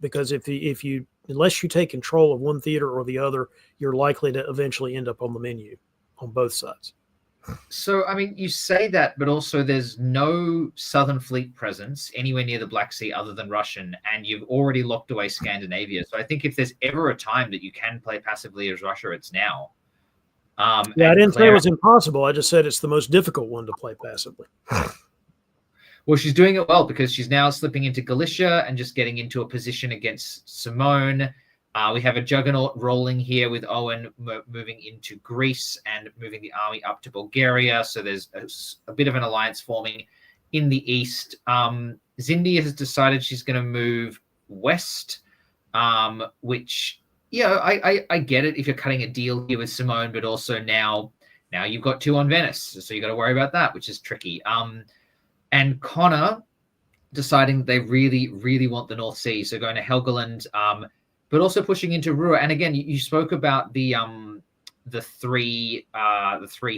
because unless you take control of one theater or the other, you're likely to eventually end up on the menu on both sides. So, I mean, you say that, but also there's no Southern Fleet presence anywhere near the Black Sea other than Russian, and you've already locked away Scandinavia. So I think if there's ever a time that you can play passively as Russia, it's now. I didn't say it was impossible. I just said it's the most difficult one to play passively. Well, she's doing it well because she's now slipping into Galicia and just getting into a position against Simone. We have a juggernaut rolling here with Owen moving into Greece and moving the army up to Bulgaria. So there's a bit of an alliance forming in the east. Zindi has decided she's going to move west, which... Yeah, I get it if you're cutting a deal here with Simone, but also now you've got 2 on Venice, so you got to worry about that, which is tricky. And Connor deciding they really, really want the North Sea, so going to Helgoland, but also pushing into Ruhr. And again, you spoke about the three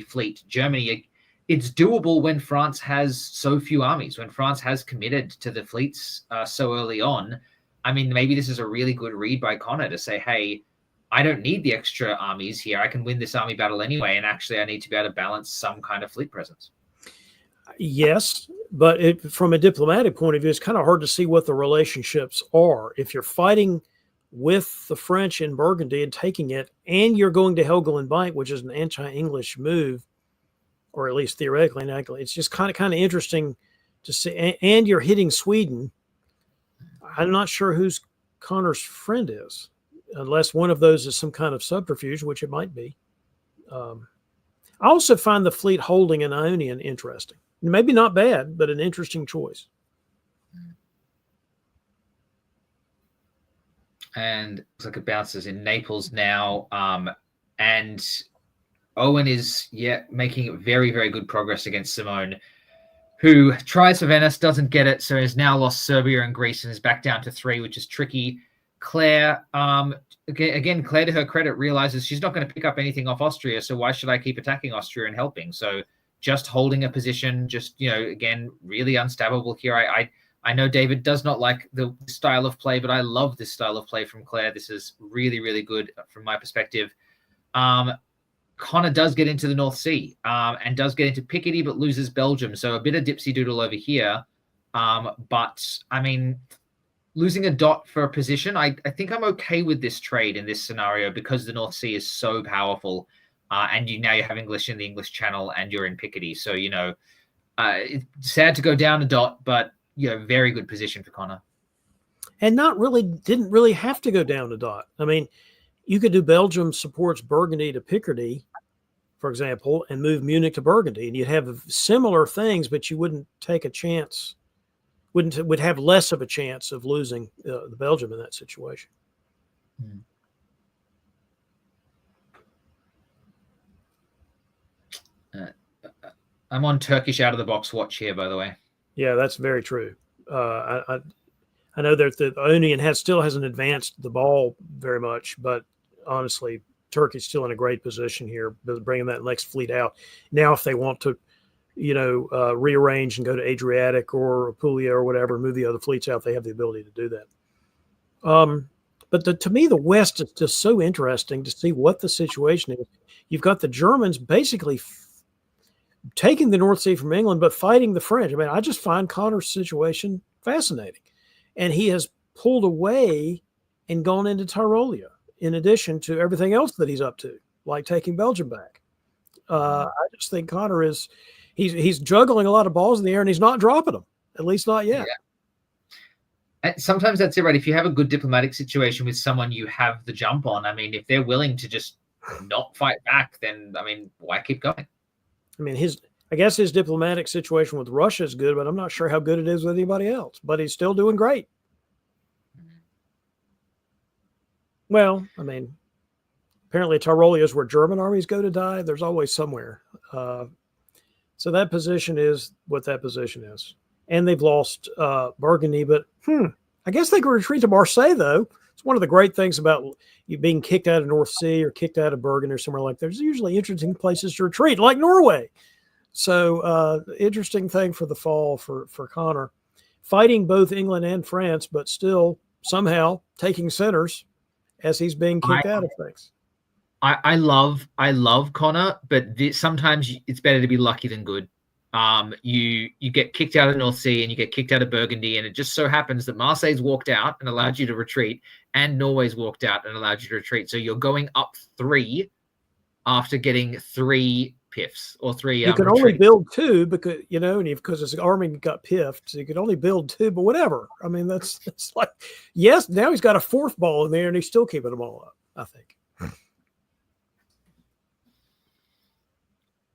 fleet Germany. It's doable when France has so few armies, when France has committed to the fleets so early on. I mean, maybe this is a really good read by Connor to say, hey, I don't need the extra armies here. I can win this army battle anyway. And actually, I need to be able to balance some kind of fleet presence. Yes, but from a diplomatic point of view, it's kind of hard to see what the relationships are. If you're fighting with the French in Burgundy and taking it, and you're going to Helgoland Bight, which is an anti-English move, or at least theoretically, it's just kind of interesting to see. And you're hitting Sweden. I'm not sure who's Connor's friend is, unless one of those is some kind of subterfuge, which it might be. I also find the fleet holding an Ionian interesting. Maybe not bad, but an interesting choice. And looks like it bounces in Naples now. And Owen is, making very, very good progress against Simone, who tries for Venice, doesn't get it, so has now lost Serbia and Greece and is back down to 3, which is tricky. Claire, again, Claire, to her credit, realizes she's not going to pick up anything off Austria, so why should I keep attacking Austria and helping? So just holding a position, again, really unstabbable here. I know David does not like the style of play, but I love this style of play from Claire. This is really, really good from my perspective. Connor does get into the North Sea and does get into Picardy, but loses Belgium. So a bit of dipsy doodle over here. But, I mean, losing a dot for a position, I think I'm okay with this trade in this scenario because the North Sea is so powerful. And you have English in the English Channel and you're in Picardy. So, it's sad to go down a dot, but, very good position for Connor. And didn't really have to go down a dot. I mean, you could do Belgium supports Burgundy to Picardy, for example, and move Munich to Burgundy, and you'd have similar things, but you wouldn't take a chance, would have less of a chance of losing the Belgium in that situation. I'm on Turkish out of the box watch here, by the way. Yeah, that's very true. I know that the Ionian still hasn't advanced the ball very much, but honestly, Turkey's still in a great position here, bringing that next fleet out. Now, if they want to, rearrange and go to Adriatic or Apulia or whatever, move the other fleets out, they have the ability to do that. But to me, the West is just so interesting to see what the situation is. You've got the Germans basically taking the North Sea from England, but fighting the French. I mean, I just find Connor's situation fascinating. And he has pulled away and gone into Tyrolia, in addition to everything else that he's up to, like taking Belgium back. I just think Connor is he's juggling a lot of balls in the air, and he's not dropping them, at least not yet. Yeah. And sometimes that's it, right? If you have a good diplomatic situation with someone you have the jump on, I mean, if they're willing to just not fight back, then, I mean, why keep going? I mean, I guess his diplomatic situation with Russia is good, but I'm not sure how good it is with anybody else. But he's still doing great. Well, I mean, apparently Tyrolia is where German armies go to die. There's always somewhere. So that position is what that position is. And they've lost Burgundy, but I guess they could retreat to Marseille, though. It's one of the great things about you being kicked out of North Sea or kicked out of Burgundy or somewhere like that. There's usually interesting places to retreat, like Norway. So interesting thing for the fall for Connor. Fighting both England and France, but still somehow taking centers as he's being kicked out of things. I love Connor, but sometimes it's better to be lucky than good. You get kicked out of North Sea and you get kicked out of Burgundy, and it just so happens that Marseille's walked out and allowed you to retreat, and Norway's walked out and allowed you to retreat. So you're going up 3 after getting 3 piffs or 3. You can only build 2 because because his army got piffed, so you could only build 2. But whatever. I mean, that's like yes. Now he's got a 4th ball in there, and he's still keeping them all up. I think.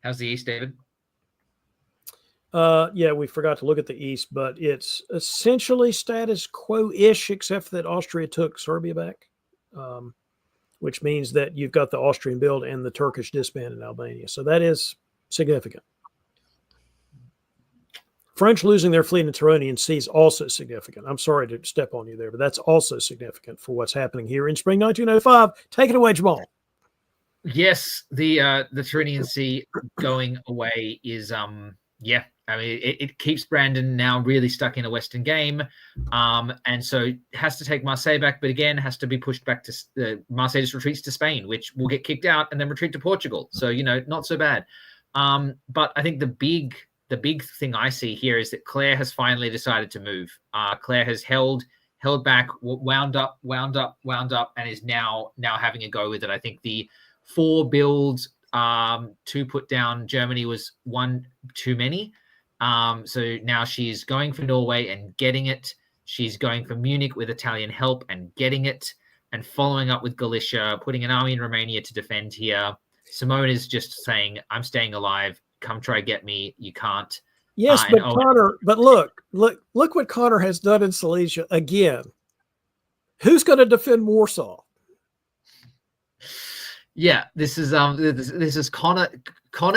How's the East, David? Yeah, we forgot to look at the East, but it's essentially status quo-ish, except that Austria took Serbia back, which means that you've got the Austrian build and the Turkish disband in Albania. So that is significant. French losing their fleet in the Tyrrhenian Sea is also significant. I'm sorry to step on you there, but that's also significant for what's happening here in spring 1905. Take it away, Jamal. Yes, the Tyrrhenian Sea going away is yeah. I mean, it keeps Brandon now really stuck in a Western game, and so has to take Marseille back, but again has to be pushed back to Marseille just retreats to Spain, which will get kicked out and then retreat to Portugal. So not so bad. But I think the big thing I see here is that Claire has finally decided to move. Claire has held back, wound up, and is now having a go with it. I think the 4 builds to put down Germany was 1 too many. So now she's going for Norway and getting it. She's going for Munich with Italian help and getting it, and following up with Galicia, putting an army in Romania to defend here. Simone is just saying, I'm staying alive. Come try get me. You can't. Yes, but Connor, but look what Connor has done in Silesia again. Who's going to defend Warsaw? Yeah, this is Connor,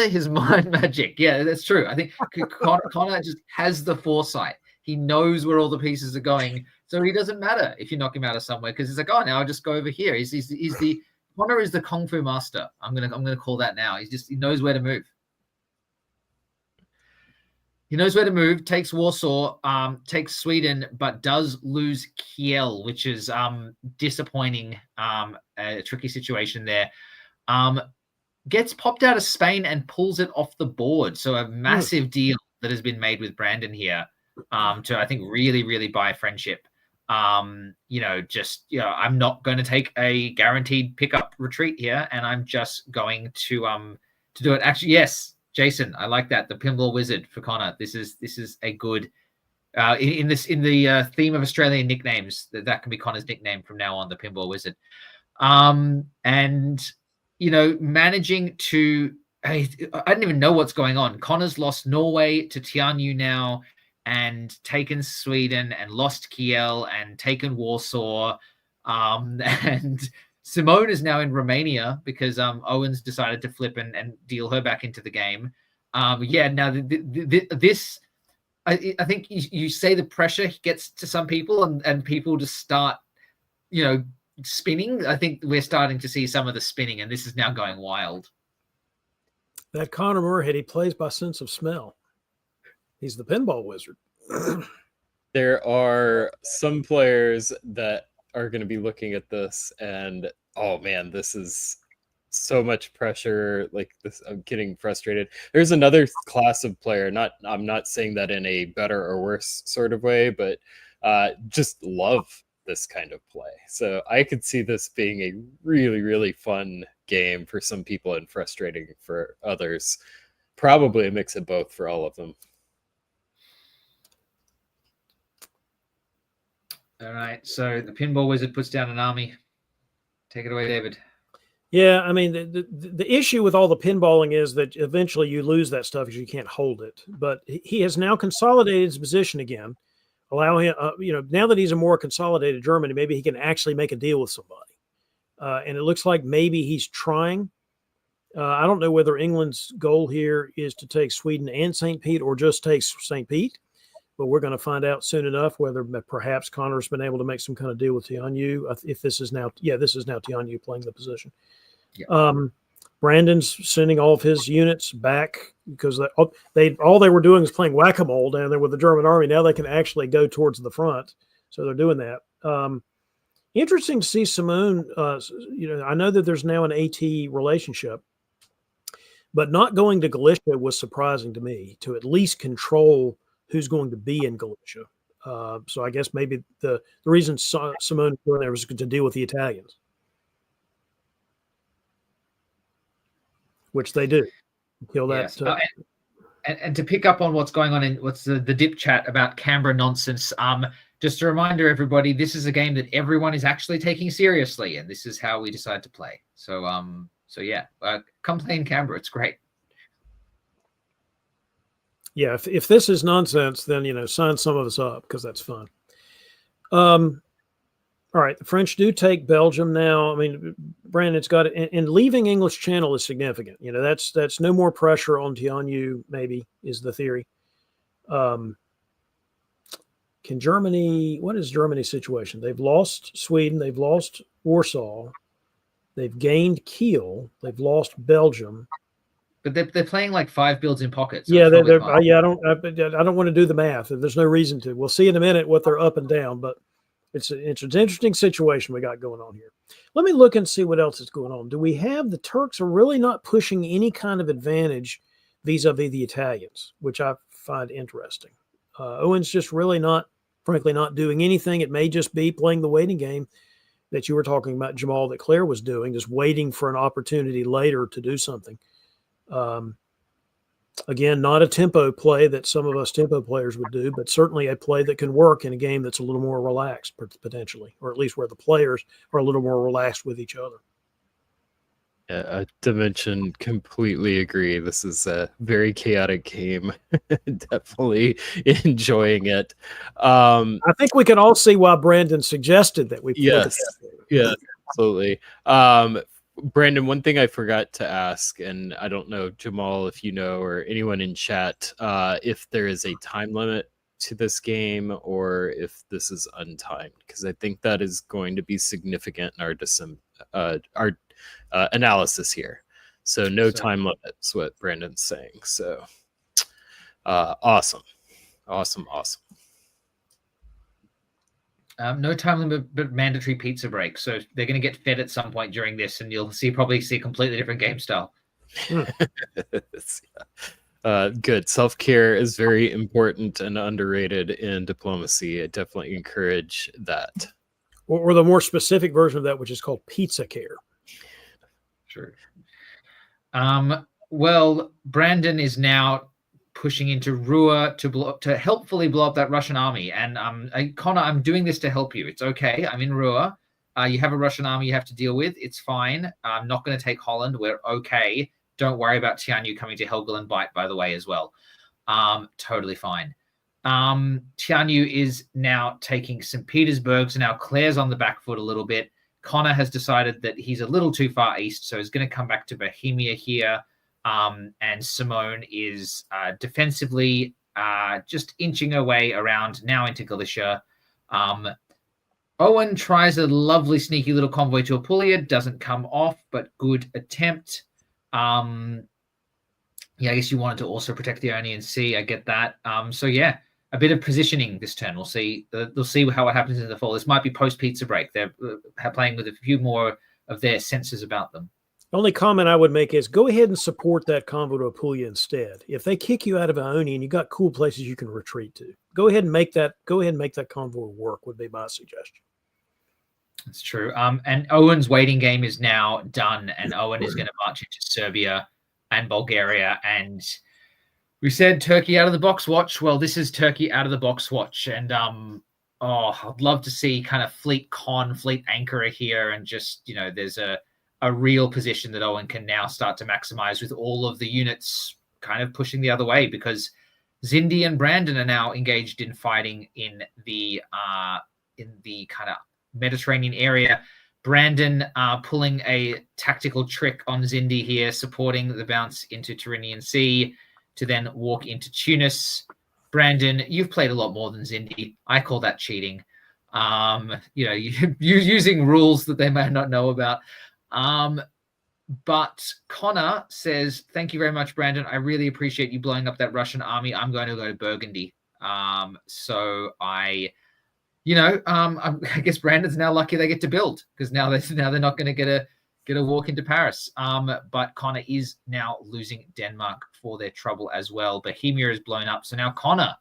his mind magic. Yeah, that's true. I think Connor just has the foresight. He knows where all the pieces are going, so he doesn't matter if you knock him out of somewhere, because he's like, oh, now I'll just go over here. Connor is the kung fu master. I'm gonna call that now. He knows where to move. He knows where to move. Takes Warsaw, takes Sweden, but does lose Kiel, which is disappointing. A tricky situation there. Gets popped out of Spain and pulls it off the board. So a massive deal that has been made with Brandon here to, I think, really, really buy friendship. I'm not going to take a guaranteed pickup retreat here, and I'm just going to do it. Actually, yes, Jason, I like that. The Pinball Wizard for Connor. This is a good in the theme of Australian nicknames. That can be Connor's nickname from now on. The Pinball Wizard. And managing to, I don't even know what's going on. Connor's lost Norway to Tianyu now, and taken Sweden, and lost Kiel, and taken Warsaw. And Simone is now in Romania because Owens decided to flip and deal her back into the game. Now this, I think you say the pressure gets to some people, and people just start, spinning. I think we're starting to see some of the spinning, and this is now going wild. That Connor Moorhead, he plays by sense of smell. He's the pinball wizard. There are some players that are going to be looking at this and, oh man, this is so much pressure like this. I'm getting frustrated. There's another class of player, I'm not saying that in a better or worse sort of way, but just love this kind of play. So I could see this being a really, really fun game for some people and frustrating for others. Probably a mix of both for all of them. All right, so the pinball wizard puts down an army. Take it away, David. Yeah, I mean, the issue with all the pinballing is that eventually you lose that stuff because you can't hold it. But he has now consolidated his position again, allowing him, now that he's a more consolidated Germany, maybe he can actually make a deal with somebody. And it looks like maybe he's trying. I don't know whether England's goal here is to take Sweden and St. Pete or just take St. Pete, but we're going to find out soon enough whether perhaps Connor's been able to make some kind of deal with Tianyu. If this is now Tianyu playing the position. Yeah. Brandon's sending all of his units back because all they were doing was playing whack-a-mole down there with the German army. Now they can actually go towards the front, so they're doing that. Interesting to see Simone. I know that there's now an AT relationship, but not going to Galicia was surprising to me, to at least control who's going to be in Galicia. So I guess maybe the reason Simone was there was to deal with the Italians, which they do. Kill that. Yes. And to pick up on what's going on in what's the dip chat about Canberra nonsense, just a reminder, everybody, this is a game that everyone is actually taking seriously, and this is how we decide to play. So, come play in Canberra. It's great. Yeah, if this is nonsense, then, sign some of us up because that's fun. All right, the French do take Belgium now. I mean, Brandon's got it, and leaving English Channel is significant. That's no more pressure on Tianyu, maybe, is the theory. Can Germany, what is Germany's situation? They've lost Sweden, they've lost Warsaw, they've gained Kiel, they've lost Belgium. But they're playing like 5 builds in pocket. So yeah, I don't want to do the math. There's no reason to. We'll see in a minute what they're up and down, but it's an interesting situation we got going on here. Let me look and see what else is going on. Do we have the Turks are really not pushing any kind of advantage vis-a-vis the Italians, which I find interesting. Owen's just really frankly not doing anything. It may just be playing the waiting game that you were talking about, Jamal, that Claire was doing, just waiting for an opportunity later to do something. Again, not a tempo play that some of us tempo players would do, but certainly a play that can work in a game that's a little more relaxed potentially, or at least where the players are a little more relaxed with each other. Yeah, Dimension, completely agree. This is a very chaotic game. Definitely enjoying it. I think we can all see why Brandon suggested that we play. Yes, absolutely. Brandon, one thing I forgot to ask, and I don't know, Jamal, if you know, or anyone in chat, if there is a time limit to this game or if this is untimed, because I think that is going to be significant in our analysis here. So no time limit is what Brandon's saying. So awesome. No time limit, but mandatory pizza break. So they're going to get fed at some point during this, and you'll probably see a completely different game style. Good. Self-care is very important and underrated in diplomacy. I definitely encourage that. Or the more specific version of that, which is called pizza care. Sure. Well, Brandon is now pushing into Rua to helpfully blow up that Russian army. And Connor, I'm doing this to help you. It's okay. I'm in Rua. You have a Russian army you have to deal with. It's fine. I'm not going to take Holland. We're okay. Don't worry about Tianyu coming to Helgoland Bight, by the way, as well. Totally fine. Tianyu is now taking St. Petersburg. So now Claire's on the back foot a little bit. Connor has decided that he's a little too far east, so he's going to come back to Bohemia here. And Simone is defensively just inching her way around now into Galicia. Owen tries a lovely sneaky little convoy to Apulia. Doesn't come off, but good attempt. I guess you wanted to also protect the Ionian Sea. I get that. A bit of positioning this turn. We'll see. They'll see how it happens in the fall. This might be post pizza break. They're playing with a few more of their senses about them. The only comment I would make is go ahead and support that convo to Apulia instead. If they kick you out of Ione and you got cool places you can retreat to, go ahead and make that convoy work would be my suggestion. That's true. And Owen's waiting game is now done, and Owen is going to march into Serbia and Bulgaria. And we said Turkey out of the box watch. Well, this is Turkey out of the box watch. And I'd love to see kind of fleet anchorer here, and just, you know, there's a real position that Owen can now start to maximize with all of the units kind of pushing the other way, because Zindi and Brandon are now engaged in fighting in the kind of Mediterranean area. Brandon pulling a tactical trick on Zindi here, supporting the bounce into Tyrrhenian Sea to then walk into Tunis. Brandon, you've played a lot more than Zindi. I call that cheating. You're using rules that they may not know about. But Connor says, thank you very much, Brandon. I really appreciate you blowing up that Russian army. I'm going to go to Burgundy. So I guess Brandon's now lucky they get to build, because now they're not going to get a walk into Paris. But Connor is now losing Denmark for their trouble as well. Bohemia is blown up. So now Connor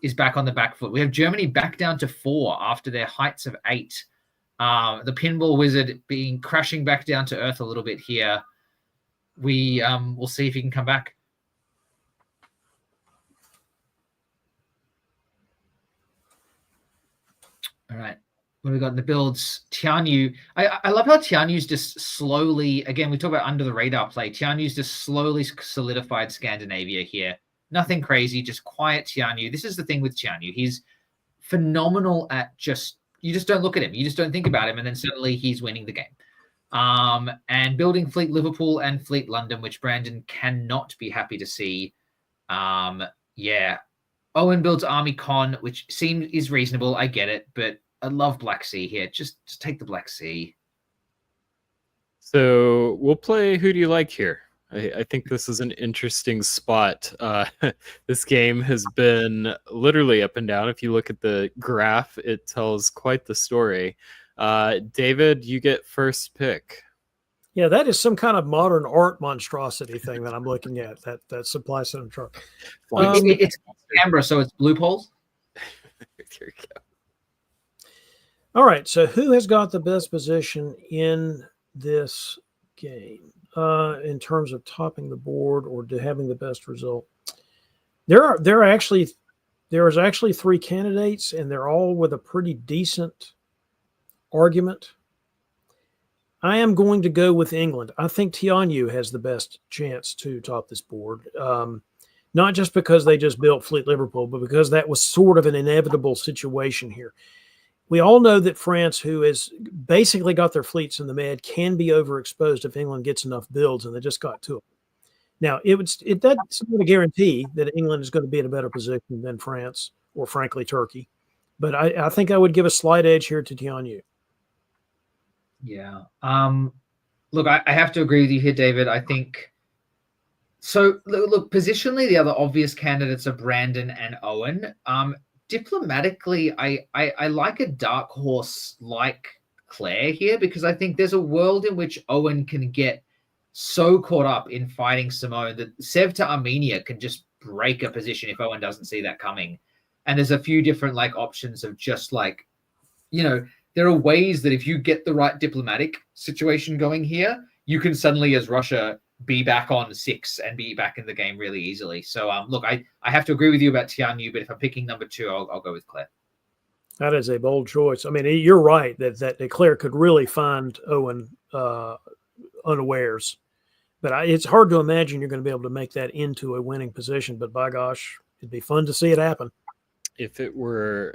is back on the back foot. We have Germany back down to 4 after their heights of 8. The pinball wizard crashing back down to earth a little bit here. We'll see if he can come back. All right. What have we got in the builds? Tianyu. I love how Tianyu's just slowly, again, we talk about under the radar play. Tianyu's just slowly solidified Scandinavia here. Nothing crazy, just quiet Tianyu. This is the thing with Tianyu. He's phenomenal at you just don't look at him. You just don't think about him. And then suddenly he's winning the game. And building Fleet Liverpool and Fleet London, which Brandon cannot be happy to see. Yeah. Owen builds Army Con, which is reasonable. I get it. But I love Black Sea here. Just take the Black Sea. So we'll play Who Do You Like here? I think this is an interesting spot. This game has been literally up and down. If you look at the graph, it tells quite the story. David, you get first pick. Yeah, that is some kind of modern art monstrosity thing that I'm looking at, that supply center chart. It's Canberra, so it's blue poles. There you go. All right, so who has got the best position in this game in terms of topping the board or having the best result? There is actually 3 candidates, and they're all with a pretty decent argument. I am going to go with England. I think Tianyu has the best chance to top this board. Not just because they just built Fleet Liverpool, but because that was sort of an inevitable situation here. We all know that France, who has basically got their fleets in the med, can be overexposed if England gets enough builds, and they just got to them. Now, that's not a guarantee that England is going to be in a better position than France or, frankly, Turkey. But I think I would give a slight edge here to Tianyu. Yeah. Look, I have to agree with you here, David. I think so. Look, positionally, the other obvious candidates are Brandon and Owen. Diplomatically, I like a dark horse like Claire here, because I think there's a world in which Owen can get so caught up in fighting Simone that Sev to Armenia can just break a position if Owen doesn't see that coming. And there's a few different options of just there are ways that if you get the right diplomatic situation going here, you can suddenly, as Russia, be back on 6 and be back in the game really easily. So, look, I have to agree with you about Tianyu, but if I'm picking number 2, I'll go with Claire. That is a bold choice. I mean, you're right that Claire could really find Owen unawares. But it's hard to imagine you're going to be able to make that into a winning position. But by gosh, it'd be fun to see it happen. If it were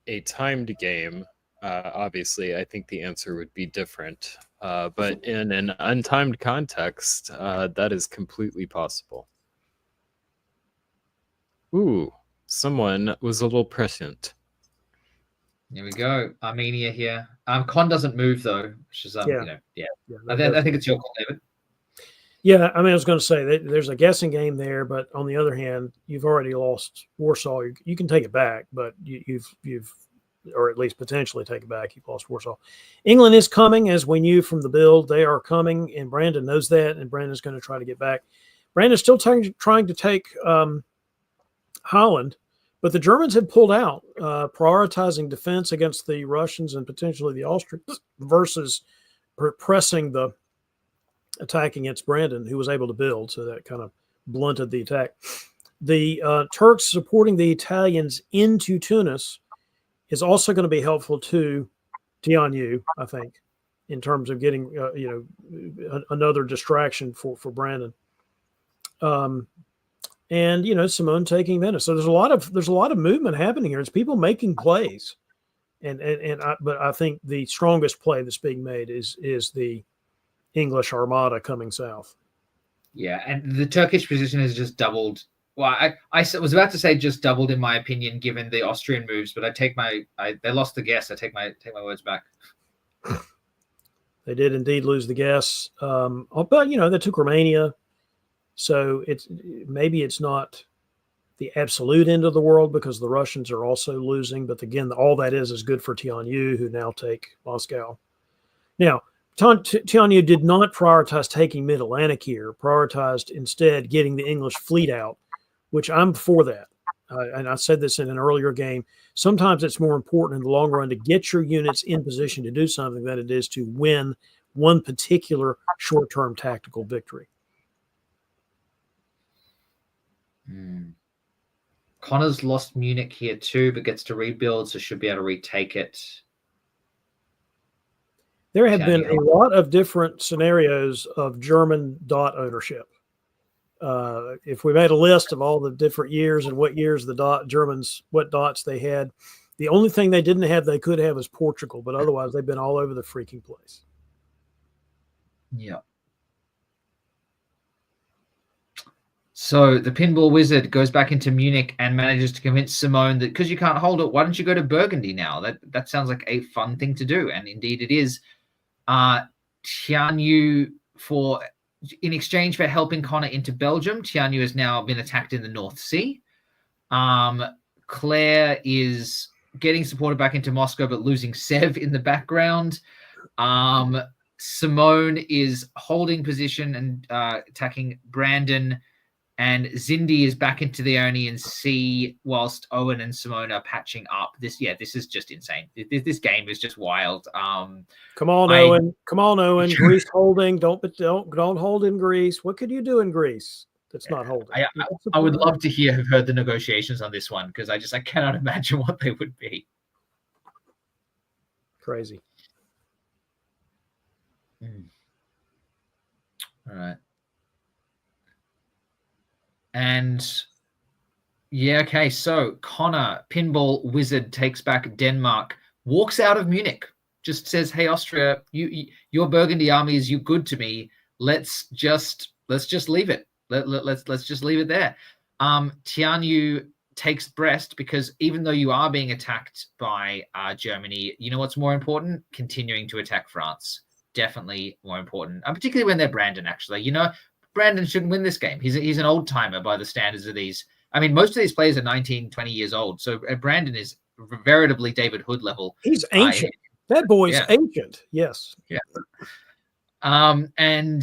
a timed game, obviously, I think the answer would be different. But in an untimed context, that is completely possible. Ooh, someone was a little prescient. Here we go. Armenia here. Con doesn't move, though, which is, I think it's your call, David. Yeah, I mean, I was going to say there's a guessing game there, but on the other hand, you've already lost Warsaw. You can take it back, but you've or at least potentially take it back. You've lost Warsaw. England is coming, as we knew from the build. They are coming, and Brandon knows that, and Brandon's going to try to get back. Brandon's still trying to take Holland, but the Germans have pulled out, prioritizing defense against the Russians and potentially the Austrians versus pressing the attack against Brandon, who was able to build. So that kind of blunted the attack. The Turks supporting the Italians into Tunis is also going to be helpful to Tianyu, I think, in terms of getting another distraction for Brandon. And Simone taking Venice. So there's a lot of movement happening here. It's people making plays, but I think the strongest play that's being made is the English Armada coming south. Yeah, and the Turkish position has just doubled. Well, I was about to say just doubled in my opinion, given the Austrian moves, but they lost the guess. I take my words back. They did indeed lose the guess, but they took Romania, so maybe it's not the absolute end of the world because the Russians are also losing. But again, all that is good for Tianyu, who now take Moscow. Now, Tianyu did not prioritize taking Mid-Atlantic here, prioritized instead getting the English fleet out, which I'm for that. And I said this in an earlier game. Sometimes it's more important in the long run to get your units in position to do something than it is to win one particular short-term tactical victory. Connor's lost Munich here too, but gets to rebuild, so should be able to retake it. There have been a lot of different scenarios of German dot ownership. If we made a list of all the different years and what years the Germans, what dots they had, the only thing they didn't have they could have is Portugal, but otherwise they've been all over the freaking place. Yeah. So the pinball wizard goes back into Munich and manages to convince Simone that because you can't hold it, why don't you go to Burgundy now? That sounds like a fun thing to do, and indeed it is. Tianyu, in exchange for helping Connor into Belgium, Tianyu has now been attacked in the North Sea. Claire is getting supported back into Moscow, but losing Sev in the background. Simone is holding position and attacking Brandon, and Zindi is back into the Ionian Sea whilst Owen and Simone are patching up. This is just insane. This game is just wild. Come on, Owen. Come on, Owen. Greece holding. Don't hold in Greece. What could you do in Greece that's not holding? I would love to have heard the negotiations on this one because I cannot imagine what they would be. Crazy. All right. And yeah, okay. So Connor, pinball wizard, takes back Denmark, walks out of Munich, just says, "Hey, Austria, your Burgundy army is good to me. Let's just leave it. Let's just leave it there." Tianyu takes Brest because even though you are being attacked by Germany, you know what's more important? Continuing to attack France. Definitely more important, particularly when they're Brandon. Actually, Brandon shouldn't win this game. He's an old timer by the standards of these. I mean, most of these players are 19, 20 years old. So Brandon is veritably David Hood level. He's ancient. That boy's ancient. Yes. Yeah. And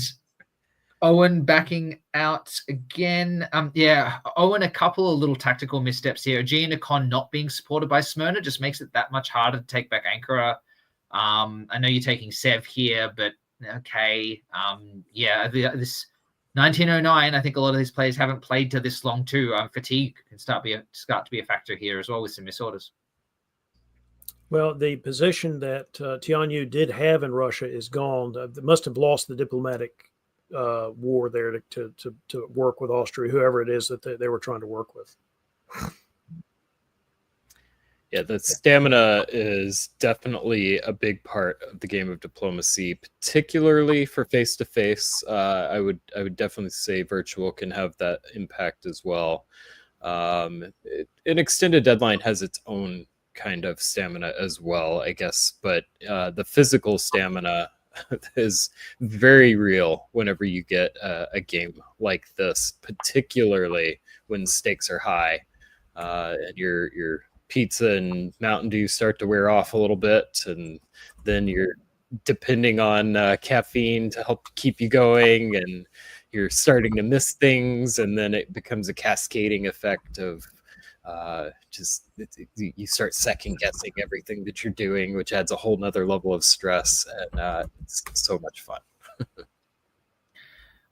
Owen backing out again. Owen, a couple of little tactical missteps here. Aegean Con not being supported by Smyrna just makes it that much harder to take back Ankara. I know you're taking Sev here, but okay. This 1909, I think a lot of these players haven't played to this long too. Fatigue can start to be a factor here as well with some misorders. Well, the position that Tianyu did have in Russia is gone. They must have lost the diplomatic war there to work with Austria, whoever it is that they were trying to work with. Yeah, the stamina is definitely a big part of the game of diplomacy, particularly for face-to-face. I would definitely say virtual can have that impact as well. An extended deadline has its own kind of stamina as well, I guess, but the physical stamina is very real whenever you get a game like this, particularly when stakes are high and you're pizza and Mountain Dew start to wear off a little bit, and then you're depending on caffeine to help keep you going, and you're starting to miss things, and then it becomes a cascading effect of you start second guessing everything that you're doing, which adds a whole nother level of stress, and it's so much fun.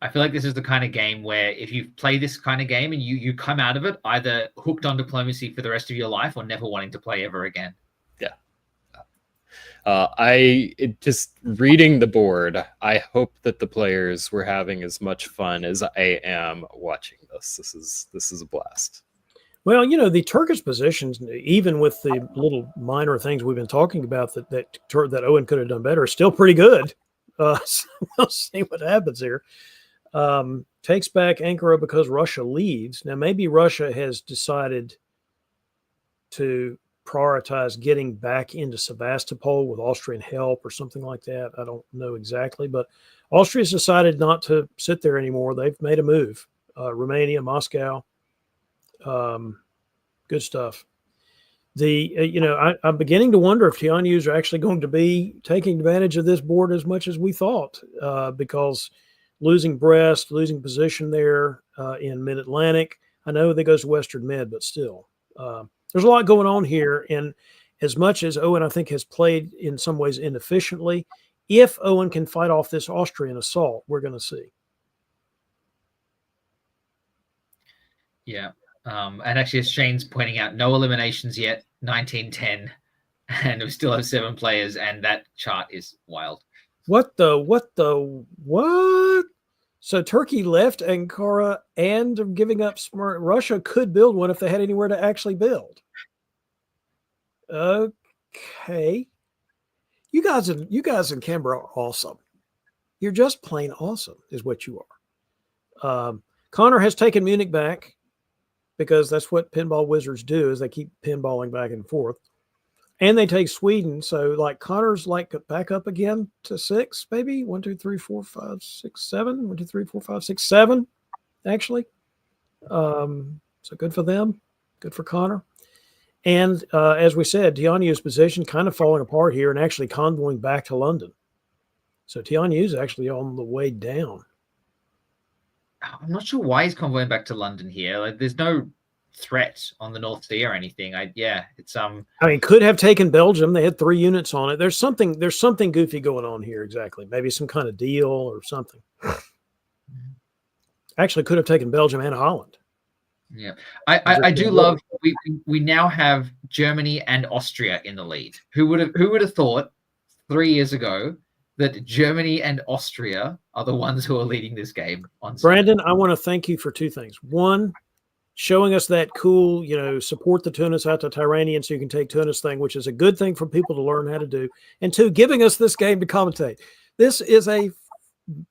I feel like this is the kind of game where if you play this kind of game and you come out of it either hooked on diplomacy for the rest of your life or never wanting to play ever again. Yeah. Just reading the board, I hope that the players were having as much fun as I am watching this. This is a blast. Well, the Turkish positions, even with the little minor things we've been talking about that Owen could have done better, are still pretty good. So we'll see what happens here. Takes back Ankara because Russia leads. Now, maybe Russia has decided to prioritize getting back into Sevastopol with Austrian help or something like that. I don't know exactly, but Austria's decided not to sit there anymore. They've made a move. Romania, Moscow, good stuff. I'm beginning to wonder if Tianyus are actually going to be taking advantage of this board as much as we thought, because losing Brest, losing position there in Mid-Atlantic. I know that goes to Western Med, but still. There's a lot going on here. And as much as Owen, I think, has played in some ways inefficiently, if Owen can fight off this Austrian assault, we're going to see. Yeah. And actually, as Shane's pointing out, no eliminations yet, 1910. And we still have 7 players, and that chart is wild. What? So Turkey left Ankara and giving up smart. Russia could build one if they had anywhere to actually build. Okay. You guys in Canberra are awesome. You're just plain awesome is what you are. Connor has taken Munich back because that's what pinball wizards do, is they keep pinballing back and forth. And they take Sweden. So Connor's back up again to 6, maybe 1, 2, 3, 4, 5, 6, 7. 1, 2, 3, 4, 5, 6, 7, actually. So good for them. Good for Connor. And as we said, Tianyu's position kind of falling apart here and actually convoying back to London. So Tianyu's actually on the way down. I'm not sure why he's convoying back to London here. There's no threat on the North Sea or anything. Could have taken Belgium. They had 3 units on it. There's something goofy going on here. Exactly. Maybe some kind of deal or something. Actually could have taken Belgium and Holland. Yeah. I do love we now have Germany and Austria in the lead. Who would have thought 3 years ago that Germany and Austria are the ones who are leading this game on Brandon, I want to thank you for 2 things. One, showing us that cool, support the Tunis out to Tyranian so you can take Tunis thing, which is a good thing for people to learn how to do. And 2, giving us this game to commentate. This is a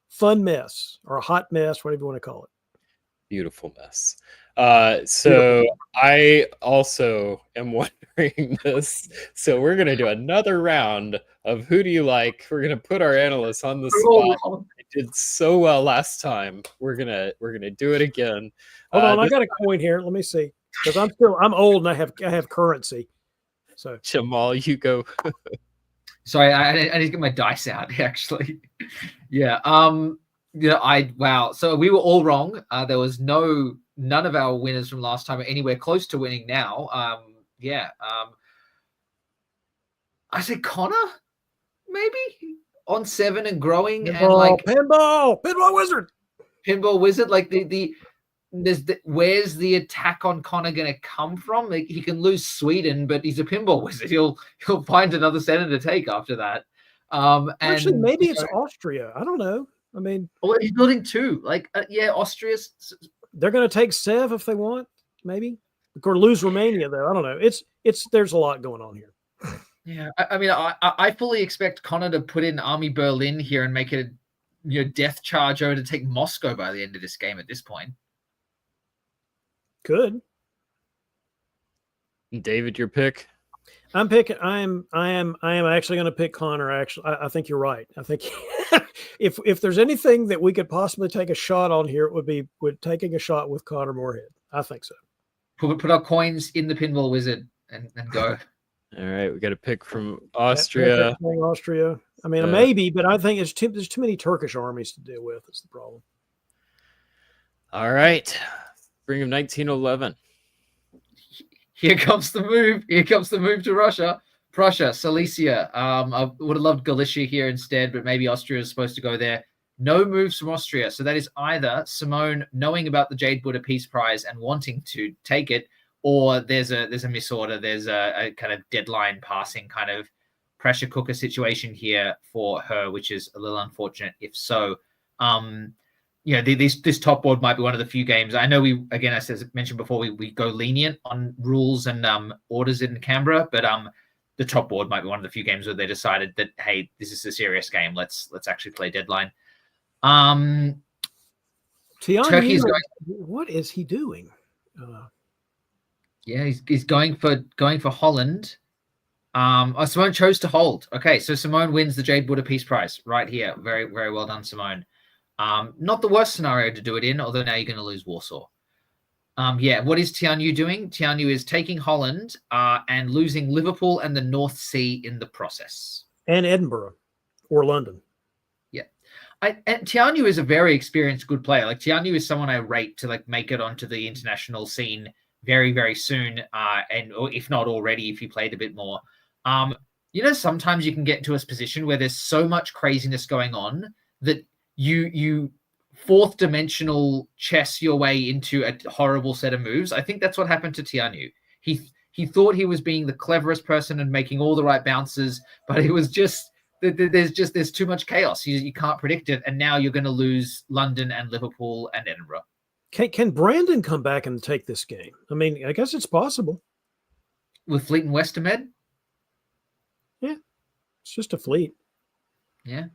fun mess or a hot mess, whatever you want to call it. Beautiful mess. So I also am wondering this. So we're going to do another round of who do you like? We're going to put our analysts on the spot. I did so well last time. We're going to do it again. Hold on, I got a coin here. Let me see. Because I'm old and I have currency. So Jamal, you go. Sorry, I need to get my dice out, actually. Yeah. Wow. So we were all wrong. There was none of our winners from last time are anywhere close to winning now. I said Connor, maybe on 7 and growing, pinball wizard. Pinball wizard. Where's the attack on Connor going to come from? He can lose Sweden, but he's a pinball wizard. He'll find another center to take after that. Actually, maybe it's Austria. I don't know. He's building 2. Austria. They're going to take Sev if they want, maybe, or lose Romania though. I don't know. There's a lot going on here. Yeah, I fully expect Connor to put in Army Berlin here and make it a death charge over to take Moscow by the end of this game. At this point, good. David, your pick. I'm picking. I am actually going to pick Connor. Actually, I think you're right. I think if there's anything that we could possibly take a shot on here, it would be taking a shot with Connor Moorhead. I think so. Put our coins in the pinball wizard and go. All right, we got a pick from Austria. Austria. Austria. I mean, Uh, maybe, but I think there's too many Turkish armies to deal with. Is the problem. All right, spring of 1911. Here comes the move. Here comes the move to Russia. Prussia, Silesia. I would have loved Galicia here instead, but maybe Austria is supposed to go there. No moves from Austria. So that is either Simone knowing about the Jade Buddha Peace Prize and wanting to take it, or there's a misorder. There's a kind of deadline passing kind of pressure cooker situation here for her, which is a little unfortunate if so. This top board might be one of the few games. I know as I mentioned before, we go lenient on rules and orders in Canberra, but the top board might be one of the few games where they decided that, hey, this is a serious game. Let's actually play deadline. Turkey's going. What is he doing? He's going for Holland. Simone chose to hold. Okay, so Simone wins the Jade Buddha Peace Prize right here. Very, very well done, Simone. Not the worst scenario to do it in, although now you're going to lose Warsaw. What is Tianyu doing? Tianyu is taking Holland and losing Liverpool and the North Sea in the process. And Edinburgh or London. Yeah. And Tianyu is a very experienced, good player. Like, Tianyu is someone I rate to make it onto the international scene very, very soon. Or if not already, if he played a bit more. Sometimes you can get into a position where there's so much craziness going on that you fourth dimensional chess your way into a horrible set of moves. I think that's what happened to Tianyu. He thought he was being the cleverest person and making all the right bounces, but it was just there's too much chaos. You can't predict it, and now you're going to lose London and Liverpool and Edinburgh. Can Brandon come back and take this game? I mean, I guess it's possible with Fleet and Westermed. Yeah, it's just a fleet. Yeah,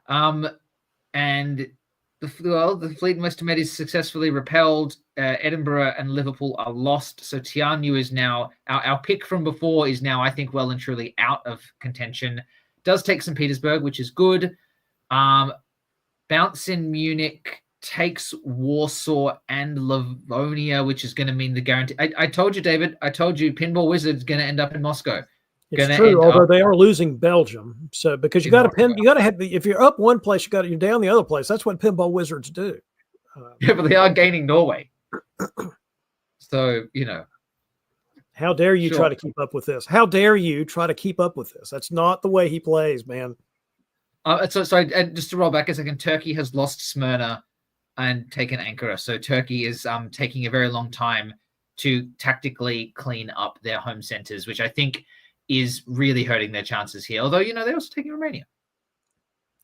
and the Fleet and Westermed is successfully repelled. Edinburgh and Liverpool are lost. So Tianyu is now our pick from before is now, I think, well and truly out of contention. Does take St. Petersburg, which is good. Bounce in Munich, takes Warsaw and Livonia, which is going to mean the guarantee. I told you, David. I told you, Pinball Wizard's going to end up in Moscow. It's true, although they are losing Belgium. So because you got to have, if you're up one place, you're down the other place. That's what Pinball Wizards do. But they are gaining Norway. So, how dare you try to keep up with this? How dare you try to keep up with this? That's not the way he plays, man. So just to roll back a second, Turkey has lost Smyrna and taken Ankara. So Turkey is taking a very long time to tactically clean up their home centers, which I think is really hurting their chances here. Although, they're also taking Romania.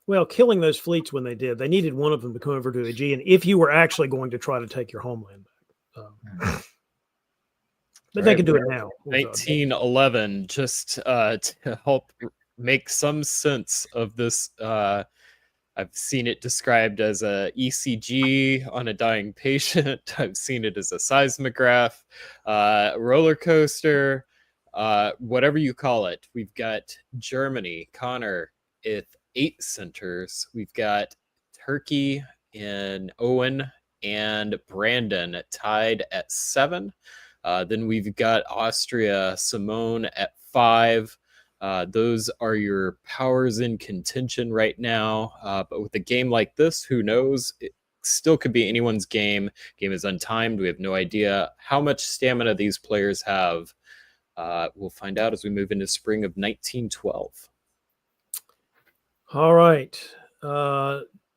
Well, killing those fleets when they did, they needed one of them to come over to the Aegean if you were actually going to try to take your homeland back. But they can do it now. 1911, just to help make some sense of this. I've seen it described as a ECG on a dying patient. I've seen it as a seismograph, roller coaster, whatever you call it. We've got Germany, Connor, with 8 centers. We've got Turkey in Owen and Brandon tied at 7. Then we've got Austria, Simone at 5. Those are your powers in contention right now. But with a game like this, who knows? It still could be anyone's game. Game is untimed. We have no idea how much stamina these players have. We'll find out as we move into spring of 1912. All right.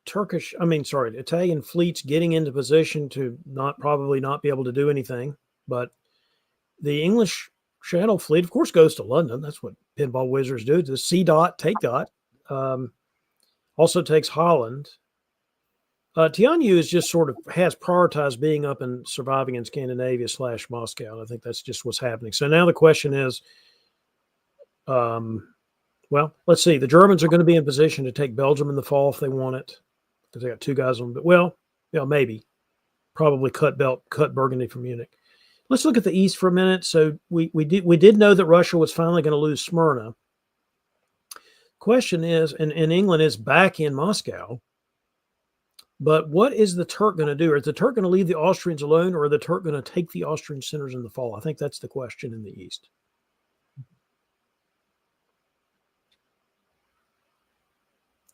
Italian fleets getting into position to probably not be able to do anything. But the English Channel Fleet, of course, goes to London. That's what Pinball Wizards do. The C dot, take dot. Also takes Holland. Tianyu is just sort of has prioritized being up and surviving in Scandinavia / Moscow. And I think that's just what's happening. So now the question is, let's see. The Germans are going to be in position to take Belgium in the fall if they want it, because they got 2 guys on. But maybe, probably cut Burgundy from Munich. Let's look at the East for a minute. So we did know that Russia was finally going to lose Smyrna. Question is, and England is back in Moscow. But what is the Turk going to do? Is the Turk going to leave the Austrians alone, or are the Turk going to take the Austrian centers in the fall? I think that's the question in the East.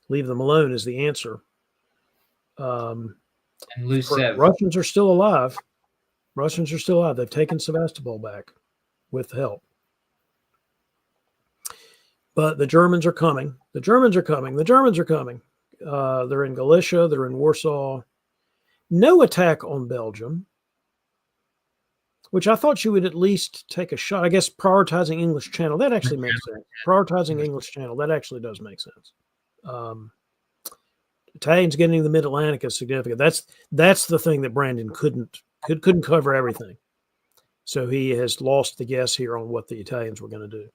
Leave them alone is the answer. And lose Russians are still alive. Russians are still alive. They've taken Sevastopol back with help. But the Germans are coming. The Germans are coming. The Germans are coming. They're in Galicia. They're in Warsaw. No attack on Belgium, which I thought you would at least take a shot. I guess prioritizing English Channel, that actually makes sense. Prioritizing English Channel, that actually does make sense. Italians getting the Mid-Atlantic is significant. That's the thing that Brandon couldn't cover everything. So he has lost the guess here on what the Italians were going to do.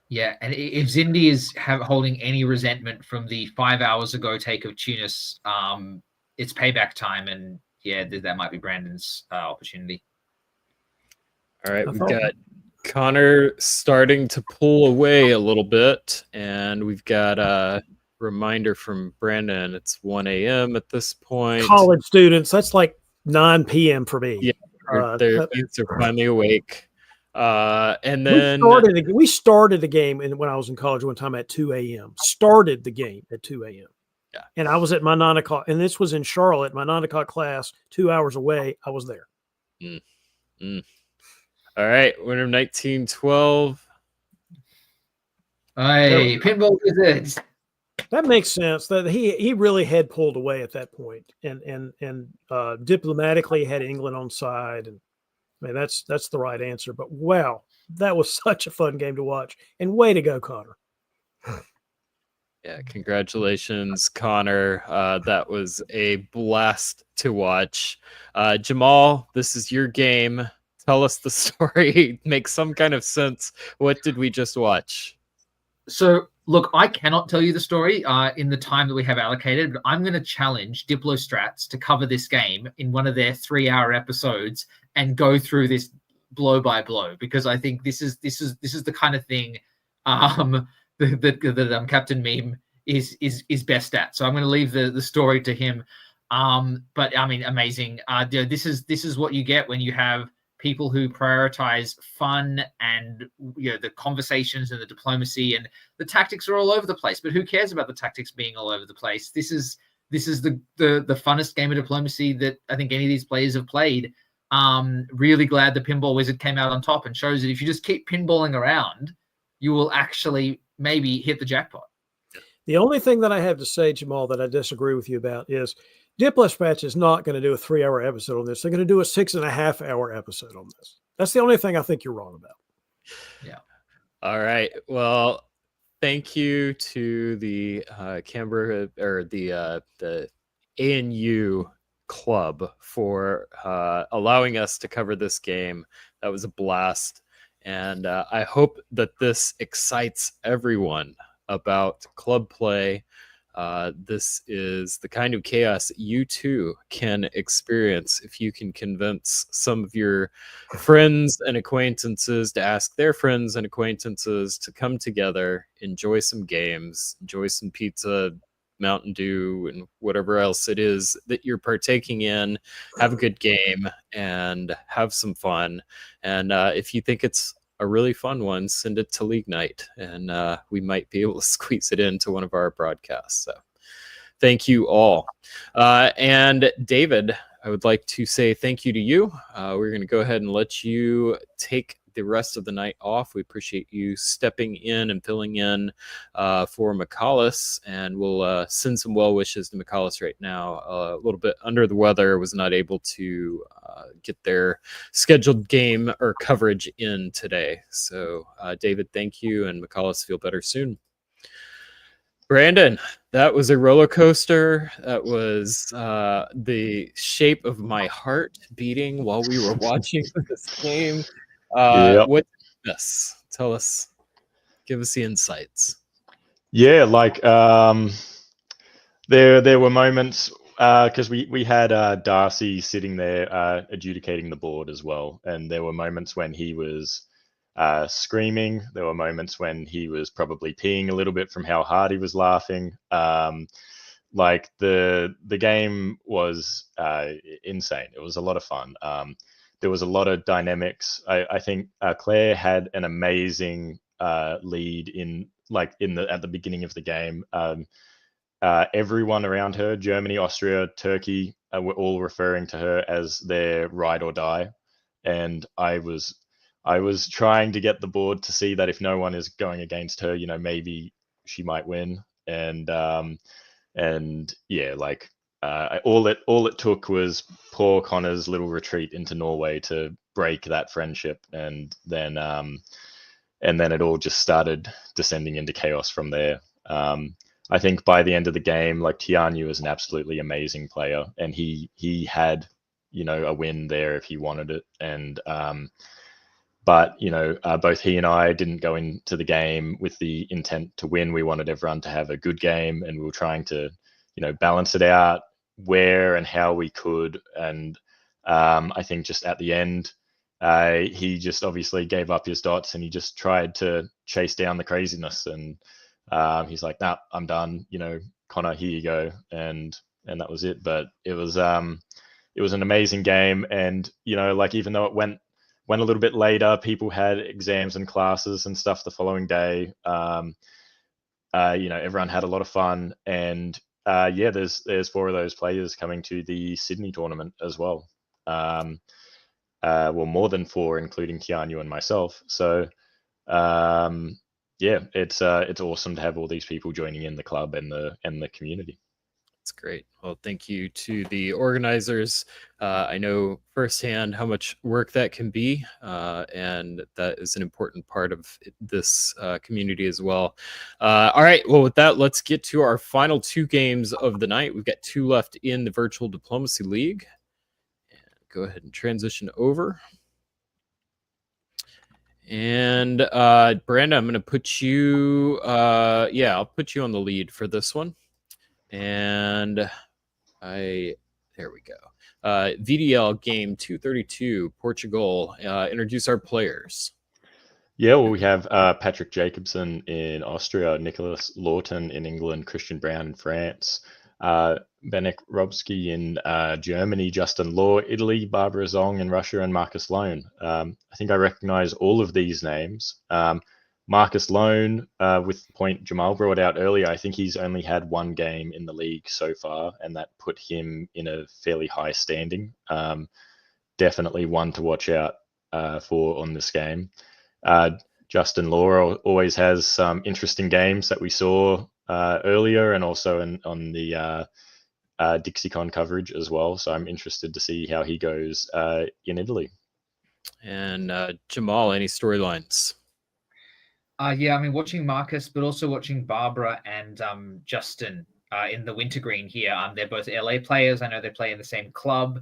Yeah, and if Zindi is holding any resentment from the 5 hours ago take of Tunis, it's payback time, and yeah, that might be Brandon's opportunity. All right, we've got Connor starting to pull away a little bit, and we've got a reminder from Brandon. It's 1 a.m. at this point. College students, that's like 9 p.m. for me. Yeah, their kids are finally awake. And then we started the game when I was in college one time at 2 a.m. Started the game at 2 a.m. Yeah. And I was at my 9 o'clock, and this was in Charlotte, my 9 o'clock class, 2 hours away. I was there. All right, winner of 1912. Hey, pinball wizards. That makes sense. That he really had pulled away at that point, and diplomatically had England on side, and I mean that's the right answer. But wow, that was such a fun game to watch, and way to go, Connor. Yeah, congratulations, Connor. That was a blast to watch. Jamal, this is your game. Tell us the story. Make some kind of sense. What did we just watch? So, look, I cannot tell you the story in the time that we have allocated, but I'm going to challenge Diplostrats to cover this game in one of their 3-hour episodes and go through this blow by blow, because I think this is the kind of thing that Captain Meme is best at. So I'm going to leave the story to him. But I mean, amazing. This is what you get when you have people who prioritize fun and the conversations and the diplomacy, and the tactics are all over the place. But who cares about the tactics being all over the place? This is the funnest game of diplomacy that I think any of these players have played. Really glad the Pinball Wizard came out on top and shows that if you just keep pinballing around, you will actually maybe hit the jackpot. The only thing that I have to say, Jamal, that I disagree with you about is Diplospatch is not going to do a 3-hour episode on this. They're going to do a 6.5-hour episode on this. That's the only thing I think you're wrong about. Yeah. All right. Well, thank you to the Canberra or the ANU club for allowing us to cover this game. That was a blast. And I hope that this excites everyone about club play. This is the kind of chaos you too can experience if you can convince some of your friends and acquaintances to ask their friends and acquaintances to come together, enjoy some games, enjoy some pizza, Mountain Dew, and whatever else it is that you're partaking in. Have a good game and have some fun. And if you think it's a really fun one, send it to League Night, and we might be able to squeeze it into one of our broadcasts. So thank you all. And David, I would like to say thank you to you. We're going to go ahead and let you take the rest of the night off. We appreciate you stepping in and filling in for McCallus, and we'll send some well wishes to McCallus right now. A little bit under the weather, was not able to get their scheduled game or coverage in today. So David, thank you, and McCallus, feel better soon. Brandon, that was a roller coaster. That was the shape of my heart beating while we were watching this game. Yep. What this? Tell us, give us the insights. Yeah, like there were moments because we had Darcy sitting there adjudicating the board as well, and there were moments when he was screaming. There were moments when he was probably peeing a little bit from how hard he was laughing. Like the game was insane. It was a lot of fun. There was a lot of dynamics. I think Claire had an amazing lead in like at the beginning of the game. Everyone around her, Germany, Austria, Turkey, were all referring to her as their ride or die. And I was trying to get the board to see that if no one is going against her, maybe she might win. And yeah, like all it took was poor Connor's little retreat into Norway to break that friendship, and then it all just started descending into chaos from there. I think by the end of the game, like Tianyu is an absolutely amazing player, and he had a win there if he wanted it, and but both he and I didn't go into the game with the intent to win. We wanted everyone to have a good game, and we were trying to balance it out where and how we could. And I think just at the end, he just obviously gave up his dots, and he just tried to chase down the craziness. And he's like, "Nah, I'm done. Connor, here you go." And that was it. But it was an amazing game, and like even though it went a little bit later, people had exams and classes and stuff the following day. Everyone had a lot of fun, and there's 4 of those players coming to the Sydney tournament as well. Well, more than 4, including Tianyu and myself. So it's awesome to have all these people joining in the club and the community. That's great. Well, thank you to the organizers. I know firsthand how much work that can be, and that is an important part of this community as well. All right. Well, with that, let's get to our final 2 games of the night. We've got 2 left in the Virtual Diplomacy League. And go ahead and transition over. And Brenda, I'm going to put you, I'll put you on the lead for this one. And there we go. VDL game 232, Portugal. Introduce our players. Yeah, well, we have Patrick Jacobson in Austria, Nicholas Lawton in England, Christian Brown in France, Benek Robsky in Germany, Justin Law, Italy, Barbara Zong in Russia, and Marcus Lone. I think I recognize all of these names. Marcus Lone, with the point Jamal brought out earlier, I think he's only had 1 game in the league so far, and that put him in a fairly high standing. Definitely one to watch out for on this game. Justin Law always has some interesting games that we saw earlier, and also on the DixieCon coverage as well. So I'm interested to see how he goes in Italy. And Jamal, any storylines? Watching Marcus, but also watching Barbara and Justin in the wintergreen here. They're both LA players. I know they play in the same club.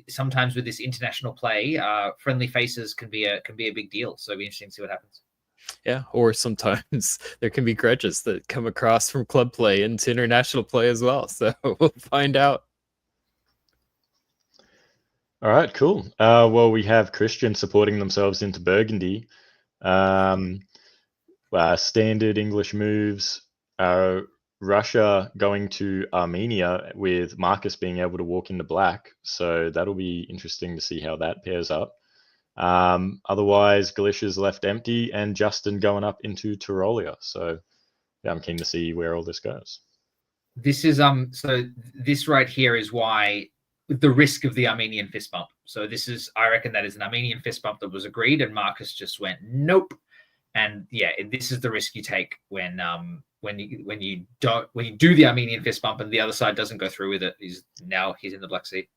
Sometimes with this international play, friendly faces can be a big deal. So it'll be interesting to see what happens. Yeah, or sometimes there can be grudges that come across from club play into international play as well. So we'll find out. All right, cool. Well, we have Christian supporting themselves into Burgundy. Standard English moves. Russia going to Armenia with Marcus being able to walk into black. So that'll be interesting to see how that pairs up. Otherwise, Galicia's left empty, and Justin going up into Tyrolia. So yeah, I'm keen to see where all this goes. This is so this right here is why the risk of the Armenian fist bump. So I reckon that is an Armenian fist bump that was agreed, and Marcus just went nope. And yeah, this is the risk you take when you do the Armenian fist bump and the other side doesn't go through with it. He's in the Black Sea.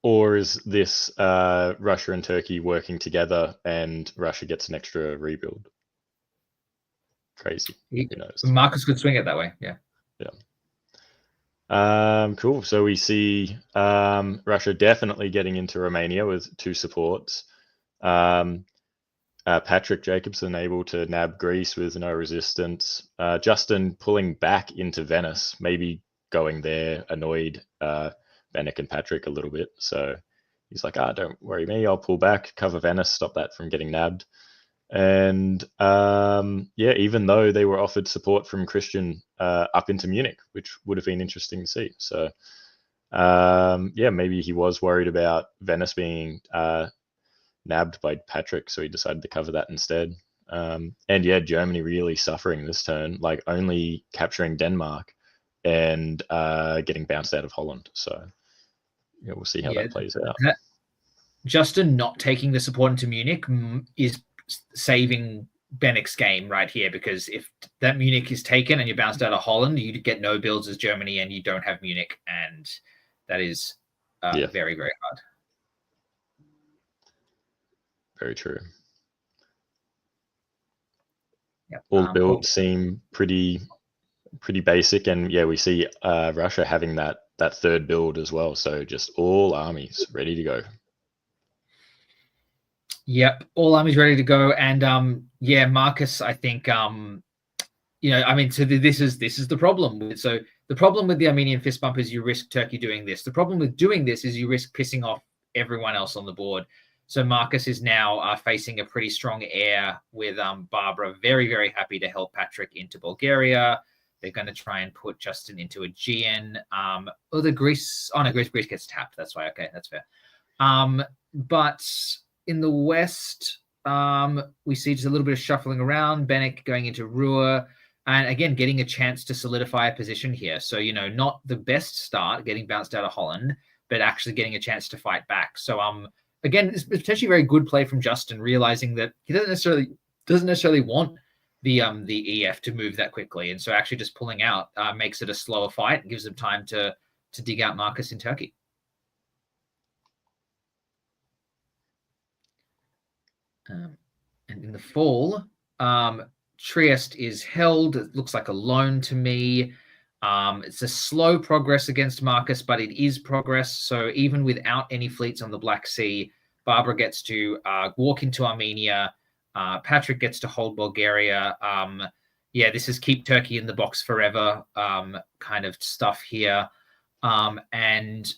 Or is this Russia and Turkey working together, and Russia gets an extra rebuild? Crazy. Who knows? Marcus could swing it that way. Yeah. Cool. So we see Russia definitely getting into Romania with 2 supports. Patrick Jacobson able to nab Greece with no resistance. Justin pulling back into Venice, maybe going there, annoyed Benek and Patrick a little bit. So he's like, don't worry me, I'll pull back, cover Venice, stop that from getting nabbed. And even though they were offered support from Christian up into Munich, which would have been interesting to see. So maybe he was worried about Venice being nabbed by Patrick, so he decided to cover that instead. And yeah, Germany really suffering this turn, like only capturing Denmark and getting bounced out of Holland. So yeah, we'll see how that plays out. Justin not taking the support into Munich is saving Bennick's game right here, because if that Munich is taken and you're bounced out of Holland, you get no builds as Germany and you don't have Munich, and that is very, very hard. Very true. Yep. All the builds seem pretty basic, and yeah, we see Russia having that third build as well. So just all armies ready to go. Yep, all armies ready to go, and yeah, Marcus, I think you know, I mean, so this is the problem. So the problem with the Armenian fist bump is you risk Turkey doing this. The problem with doing this is you risk pissing off everyone else on the board. So Marcus is now facing a pretty strong air with Barbara very, very happy to help Patrick into Bulgaria. They're going to try and put Justin into Aegean. Greece. Oh no, Greece gets tapped. That's why. Okay, that's fair. But in the West, we see just a little bit of shuffling around. Bennick going into Ruhr, and again getting a chance to solidify a position here. So, you know, not the best start, getting bounced out of Holland, but actually getting a chance to fight back. So again, it's potentially a very good play from Justin, realizing that he doesn't necessarily want the EF to move that quickly, and so actually just pulling out makes it a slower fight and gives them time to dig out Marcus in Turkey. And in the fall, Trieste is held. It looks like a loan to me. It's a slow progress against Marcus, but it is progress. So even without any fleets on the Black Sea, Barbara gets to walk into Armenia. Patrick gets to hold Bulgaria. Yeah, this is keep Turkey in the box forever kind of stuff here. And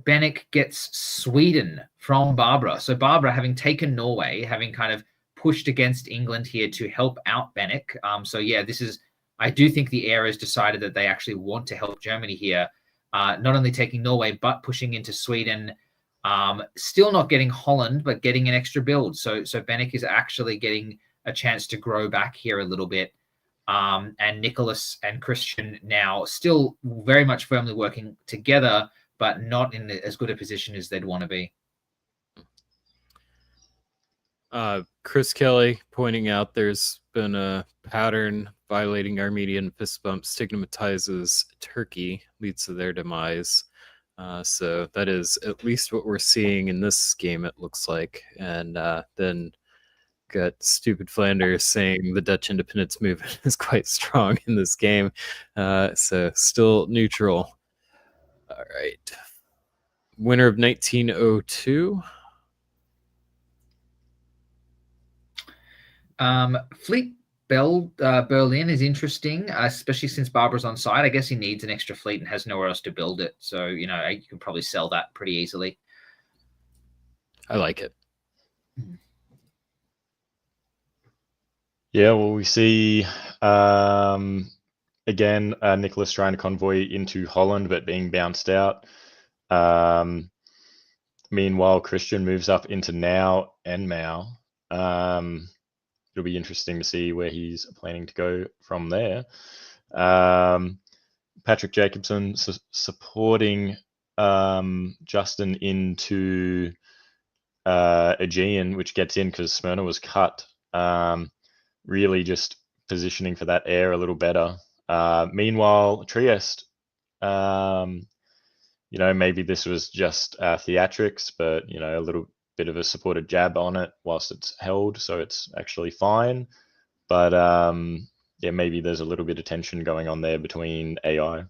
Bennick gets Sweden from Barbara. So Barbara, having taken Norway, having kind of pushed against England here to help out Bennick. So yeah, this is, I do think the heir has decided that they actually want to help Germany here, not only taking Norway, but pushing into Sweden. Still not getting Holland, but getting an extra build. So Bennick is actually getting a chance to grow back here a little bit. And Nicholas and Christian now still very much firmly working together, but not in as good a position as they'd want to be. Chris Kelly pointing out there's been a pattern violating Armenian fist bump stigmatizes Turkey, leads to their demise. So that is at least what we're seeing in this game, it looks like. And then got Stupid Flanders saying the Dutch independence movement is quite strong in this game. So still neutral. All right. Winner of 1902. Fleet Berlin is interesting, especially since Barbara's on side. I guess he needs an extra fleet and has nowhere else to build it. So, you know, you can probably sell that pretty easily. I like it. Yeah, well, we see again Nicholas trying to convoy into Holland, but being bounced out. Meanwhile, Christian moves up into Now and Mao. It'll be interesting to see where he's planning to go from there. Patrick Jacobson supporting Justin into Aegean, which gets in because Smyrna was cut. Really just positioning for that air a little better. Meanwhile, Trieste, you know, maybe this was just theatrics, but, you know, a little bit of a supported jab on it whilst it's held, so it's actually fine. But yeah, maybe there's a little bit of tension going on there between AI.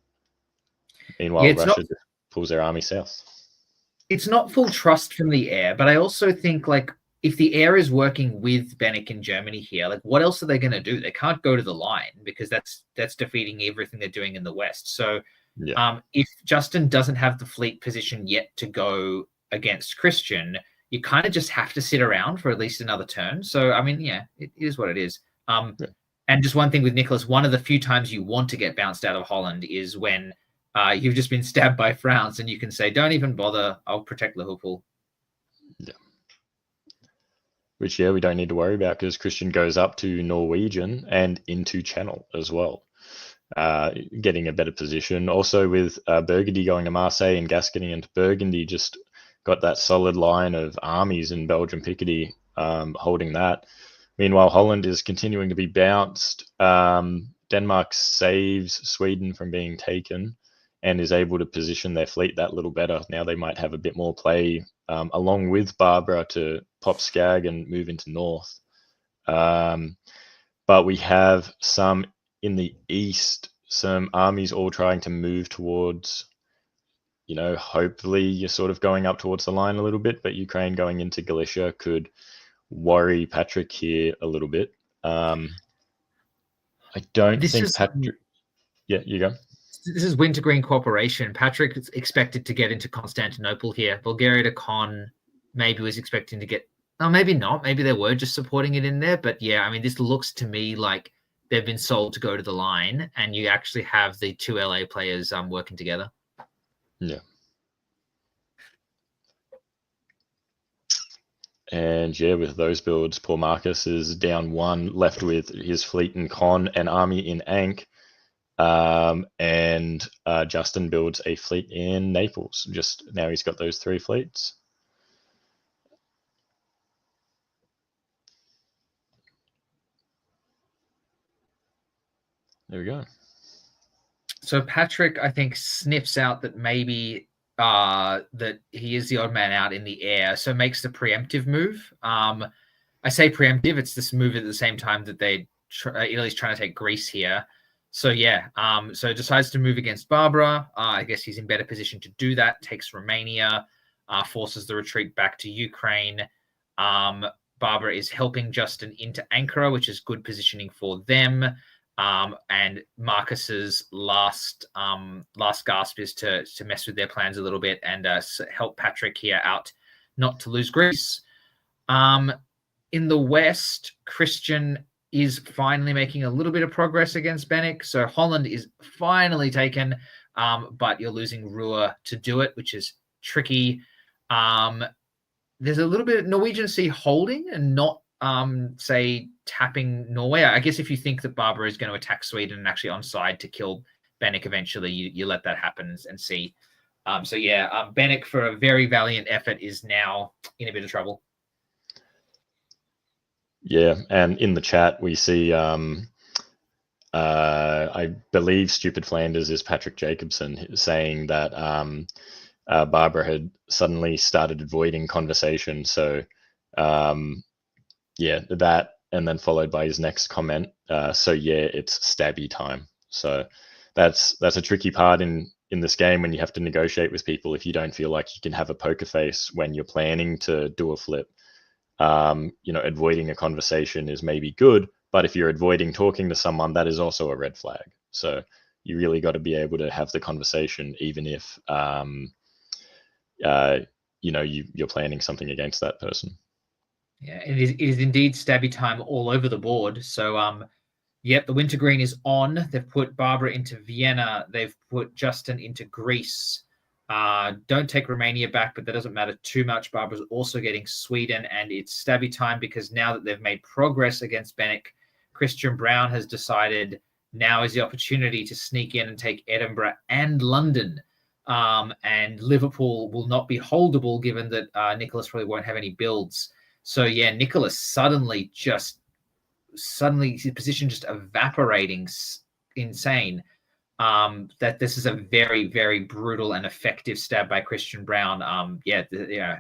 Meanwhile, Russia just pulls their army south. It's not full trust from the air, but I also think, like, if the air is working with Bennick in Germany here, like, what else are they going to do? They can't go to the line because that's defeating everything they're doing in the West. So yeah. If Justin doesn't have the fleet position yet to go against Christian, you kind of just have to sit around for at least another turn. So, I mean, yeah, it is what it is. Yeah. And just one thing with Nicholas, one of the few times you want to get bounced out of Holland is when you've just been stabbed by France and you can say, don't even bother, I'll protect Liverpool. Yeah. which, yeah, we don't need to worry about because Christian goes up to Norwegian and into Channel as well, getting a better position. Also with Burgundy going to Marseille and Gascony into Burgundy, just got that solid line of armies in Belgium Picardy holding that. Meanwhile, Holland is continuing to be bounced. Denmark saves Sweden from being taken and is able to position their fleet that little better. Now they might have a bit more play along with Barbara to pop Skag and move into north. But we have some in the east, some armies all trying to move towards, hopefully you're sort of going up towards the line a little bit, but Ukraine going into Galicia could worry Patrick here a little bit. I don't think Patrick... Yeah, you go. This is Wintergreen Cooperation. Patrick is expected to get into Constantinople here. Bulgaria to Con maybe was expecting to get... Oh, maybe not. Maybe they were just supporting it in there. But yeah, I mean, this looks to me like they've been sold to go to the line, and you actually have the two LA players working together. Yeah. And yeah, with those builds, poor Marcus is down one, left with his fleet in Con and army in Ankh. And Justin builds a fleet in Naples. Just now he's got those 3 fleets. There we go. So Patrick, I think, sniffs out that maybe that he is the odd man out in the air, so makes the preemptive move. I say preemptive; it's this move at the same time that Italy's trying to take Greece here. So yeah, so decides to move against Barbara. I guess he's in better position to do that. Takes Romania, forces the retreat back to Ukraine. Barbara is helping Justin into Ankara, which is good positioning for them. And Marcus's last gasp is to mess with their plans a little bit and help Patrick here out, not to lose Greece. In the West, Christian is finally making a little bit of progress against Bennick. So Holland is finally taken, but you're losing Ruhr to do it, which is tricky. There's a little bit of Norwegian Sea holding and not, say, tapping Norway. I guess if you think that Barbara is going to attack Sweden and actually on side to kill Bennick eventually, you let that happen and see. So yeah, Bennick, for a very valiant effort, is now in a bit of trouble. Yeah, and in the chat we see, I believe Stupid Flanders is Patrick Jacobson saying that Barbara had suddenly started avoiding conversation. So yeah, that, and then followed by his next comment. So yeah, it's stabby time. So that's a tricky part in this game when you have to negotiate with people if you don't feel like you can have a poker face when you're planning to do a flip. Avoiding a conversation is maybe good, but if you're avoiding talking to someone, that is also a red flag. So you really got to be able to have the conversation, even if you're planning something against that person. Yeah, it is indeed stabby time all over the board. So yep, the Wintergreen is on. They've put Barbara into Vienna. They've put Justin into Greece. Don't take Romania back, but that doesn't matter too much. Barbara's also getting Sweden, and it's stabby time because now that they've made progress against Bennick, Christian Brown has decided now is the opportunity to sneak in and take Edinburgh and London. And Liverpool will not be holdable given that Nicholas probably won't have any builds. So yeah, Nicholas suddenly his position just evaporating, insane. That this is a very, very brutal and effective stab by Christian Brown.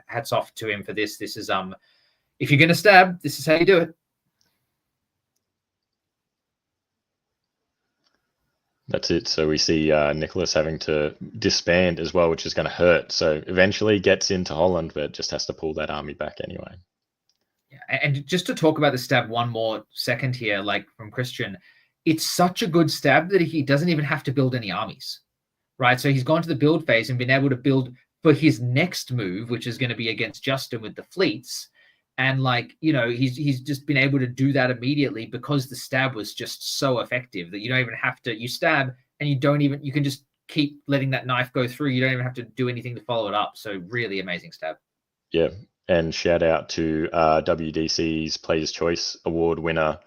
Hats off to him for this. This is if you're going to stab, this is how you do it. That's it. So we see Nicholas having to disband as well, which is going to hurt. So eventually gets into Holland, but just has to pull that army back anyway. Yeah, and just to talk about the stab one more second here, like from Christian, it's such a good stab that he doesn't even have to build any armies, right? So he's gone to the build phase and been able to build for his next move, which is going to be against Justin with the fleets. And he's just been able to do that immediately because the stab was just so effective that you don't even have to, you stab and you can just keep letting that knife go through. You don't even have to do anything to follow it up. So really amazing stab. Yeah. and shout out to WDC's Players' Choice Award winner,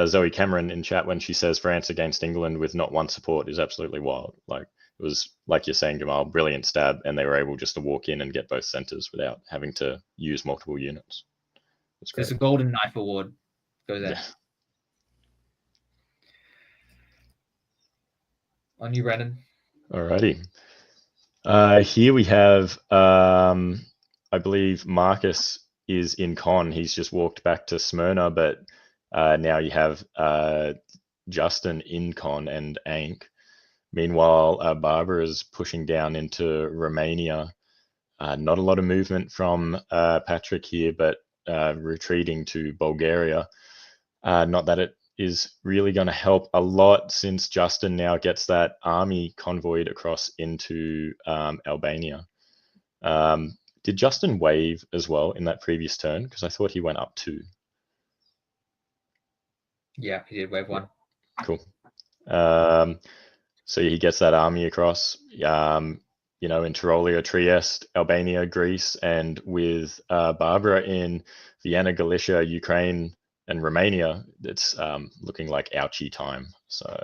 Zoe Cameron, in chat when she says France against England with not one support is absolutely wild. Like, it was, like you're saying, Jamal, brilliant stab, and they were able just to walk in and get both centres without having to use multiple units. It's great. There's a Golden Knife Award. Go there. Yeah. On you, Brendan. Alrighty. Here we have, I believe Marcus is in con. He's just walked back to Smyrna, but now you have Justin in con and Ank. Meanwhile, Barbara is pushing down into Romania. Not a lot of movement from Patrick here, but retreating to Bulgaria. Not that it is really going to help a lot, since Justin now gets that army convoyed across into Albania. Did Justin wave as well in that previous turn? Because I thought he went up 2. Yeah, he did wave 1. Cool. So he gets that army across, in Tyrolia, Trieste, Albania, Greece, and with Barbara in Vienna, Galicia, Ukraine, and Romania, it's looking like ouchie time. So,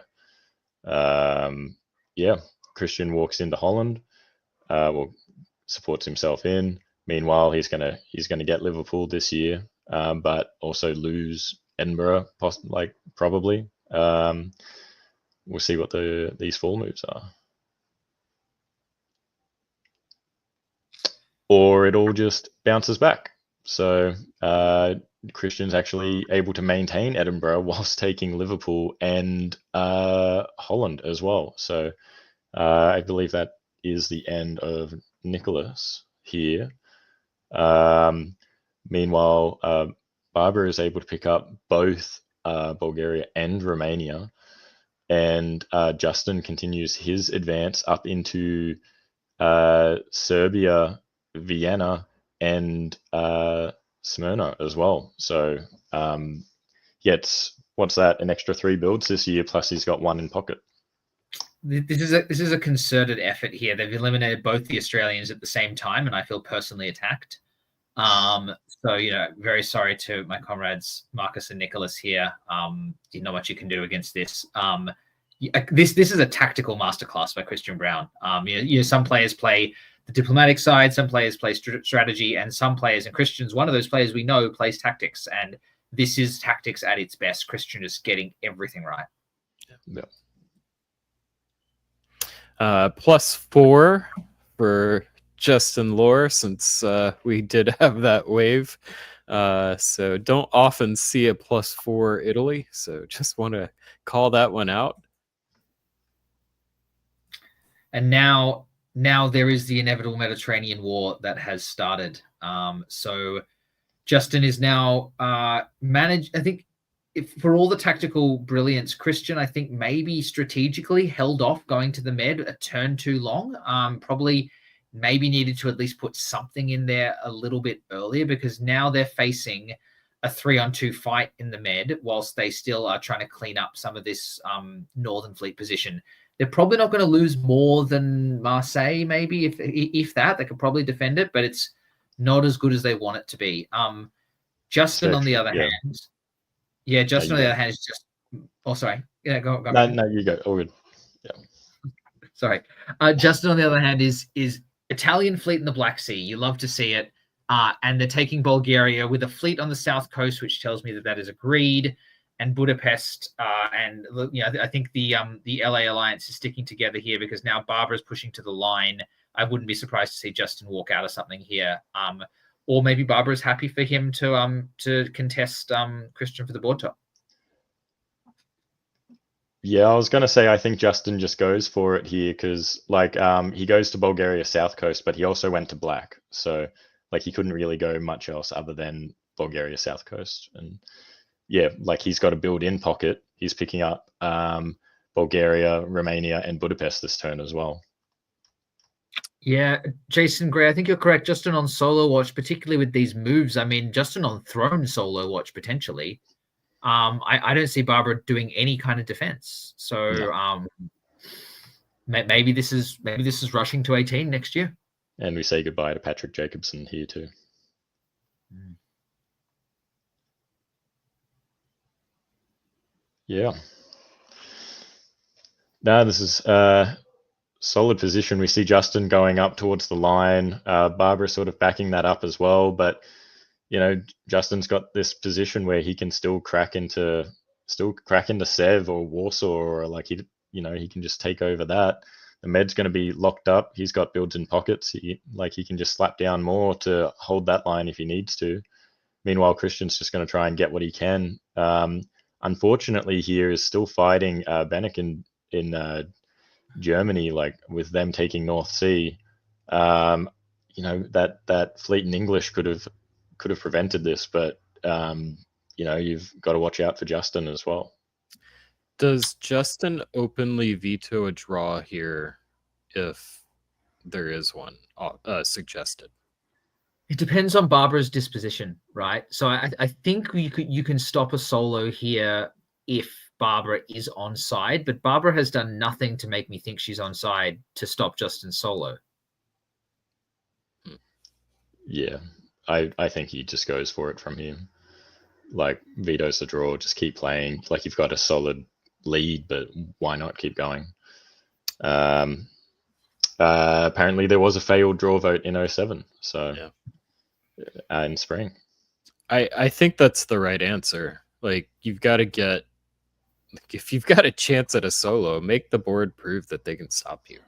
Christian walks into Holland, supports himself in. Meanwhile, he's gonna get Liverpool this year, but also lose Edinburgh, probably. We'll see what these fall moves are. Or it all just bounces back. So Christian's actually able to maintain Edinburgh whilst taking Liverpool and Holland as well. So I believe that is the end of Nicholas here. Meanwhile, Barbara is able to pick up both Bulgaria and Romania. And Justin continues his advance up into Serbia, Vienna, and Smyrna as well. So gets, what's that, an extra 3 builds this year, plus he's got 1 in pocket. This is a concerted effort here. They've eliminated both the Australians at the same time, and I feel personally attacked. So, very sorry to my comrades Marcus and Nicholas here. Not much you can do against this. This is a tactical masterclass by Christian Brown. Some players play the diplomatic side, some players play strategy, and some players, and Christian's one of those players we know plays tactics, and this is tactics at its best. Christian is getting everything right. Yeah. +4 for Justin Lore, since we did have that wave. So don't often see a +4 Italy. So just want to call that one out. And now there is the inevitable Mediterranean war that has started. So Justin is now managed, I think, for all the tactical brilliance, Christian, I think, maybe strategically held off going to the Med a turn too long. Probably maybe needed to at least put something in there a little bit earlier, because now they're facing a 3-on-2 fight in the Med whilst they still are trying to clean up some of this Northern Fleet position. They're probably not going to lose more than Marseille, maybe, if that. They could probably defend it, but it's not as good as they want it to be. Justin, on the other hand, Justin, on the other hand, is just... Oh, sorry. Yeah, go. No, you go. All good. Yeah. Sorry. Justin, on the other hand, is Italian fleet in the Black Sea. You love to see it. And they're taking Bulgaria with a fleet on the south coast, which tells me that is agreed. And Budapest, and I think the LA alliance is sticking together here, because now Barbara's pushing to the line. I wouldn't be surprised to see Justin walk out of something here, or maybe Barbara's happy for him to contest Christian for the board top. Yeah, I was going to say, I think Justin just goes for it here, because he goes to Bulgaria south coast, but he also went to black, so he couldn't really go much else other than Bulgaria south coast. And yeah, he's got a build-in pocket. He's picking up Bulgaria, Romania, and Budapest this turn as well. Yeah, Jason Gray, I think you're correct. Justin on solo watch, particularly with these moves. I mean, Justin on throne solo watch, potentially. I don't see Barbara doing any kind of defense. So no. Maybe this is rushing to 18 next year. And we say goodbye to Patrick Jacobson here too. Yeah. No, this is solid position. We see Justin going up towards the line. Barbara sort of backing that up as well. But, Justin's got this position where he can still crack into Sev or Warsaw, or like he can just take over that. The Med's going to be locked up. He's got builds in pockets. He can just slap down more to hold that line if he needs to. Meanwhile, Christian's just going to try and get what he can. Unfortunately, here is still fighting Bennick in Germany, like with them taking North Sea. That fleet in English could have prevented this, but you've got to watch out for Justin as well. Does Justin openly veto a draw here if there is one suggested? It depends on Barbara's disposition, right? So I think you can stop a solo here if Barbara is on side, but Barbara has done nothing to make me think she's on side to stop Justin's solo. Yeah, I think he just goes for it from here. Like, vetoes the draw, just keep playing. Like, you've got a solid lead, but why not keep going? Apparently there was a failed draw vote in 07, so yeah. In spring. I think that's the right answer. Like, you've got to get, if you've got a chance at a solo, make the board prove that they can stop you.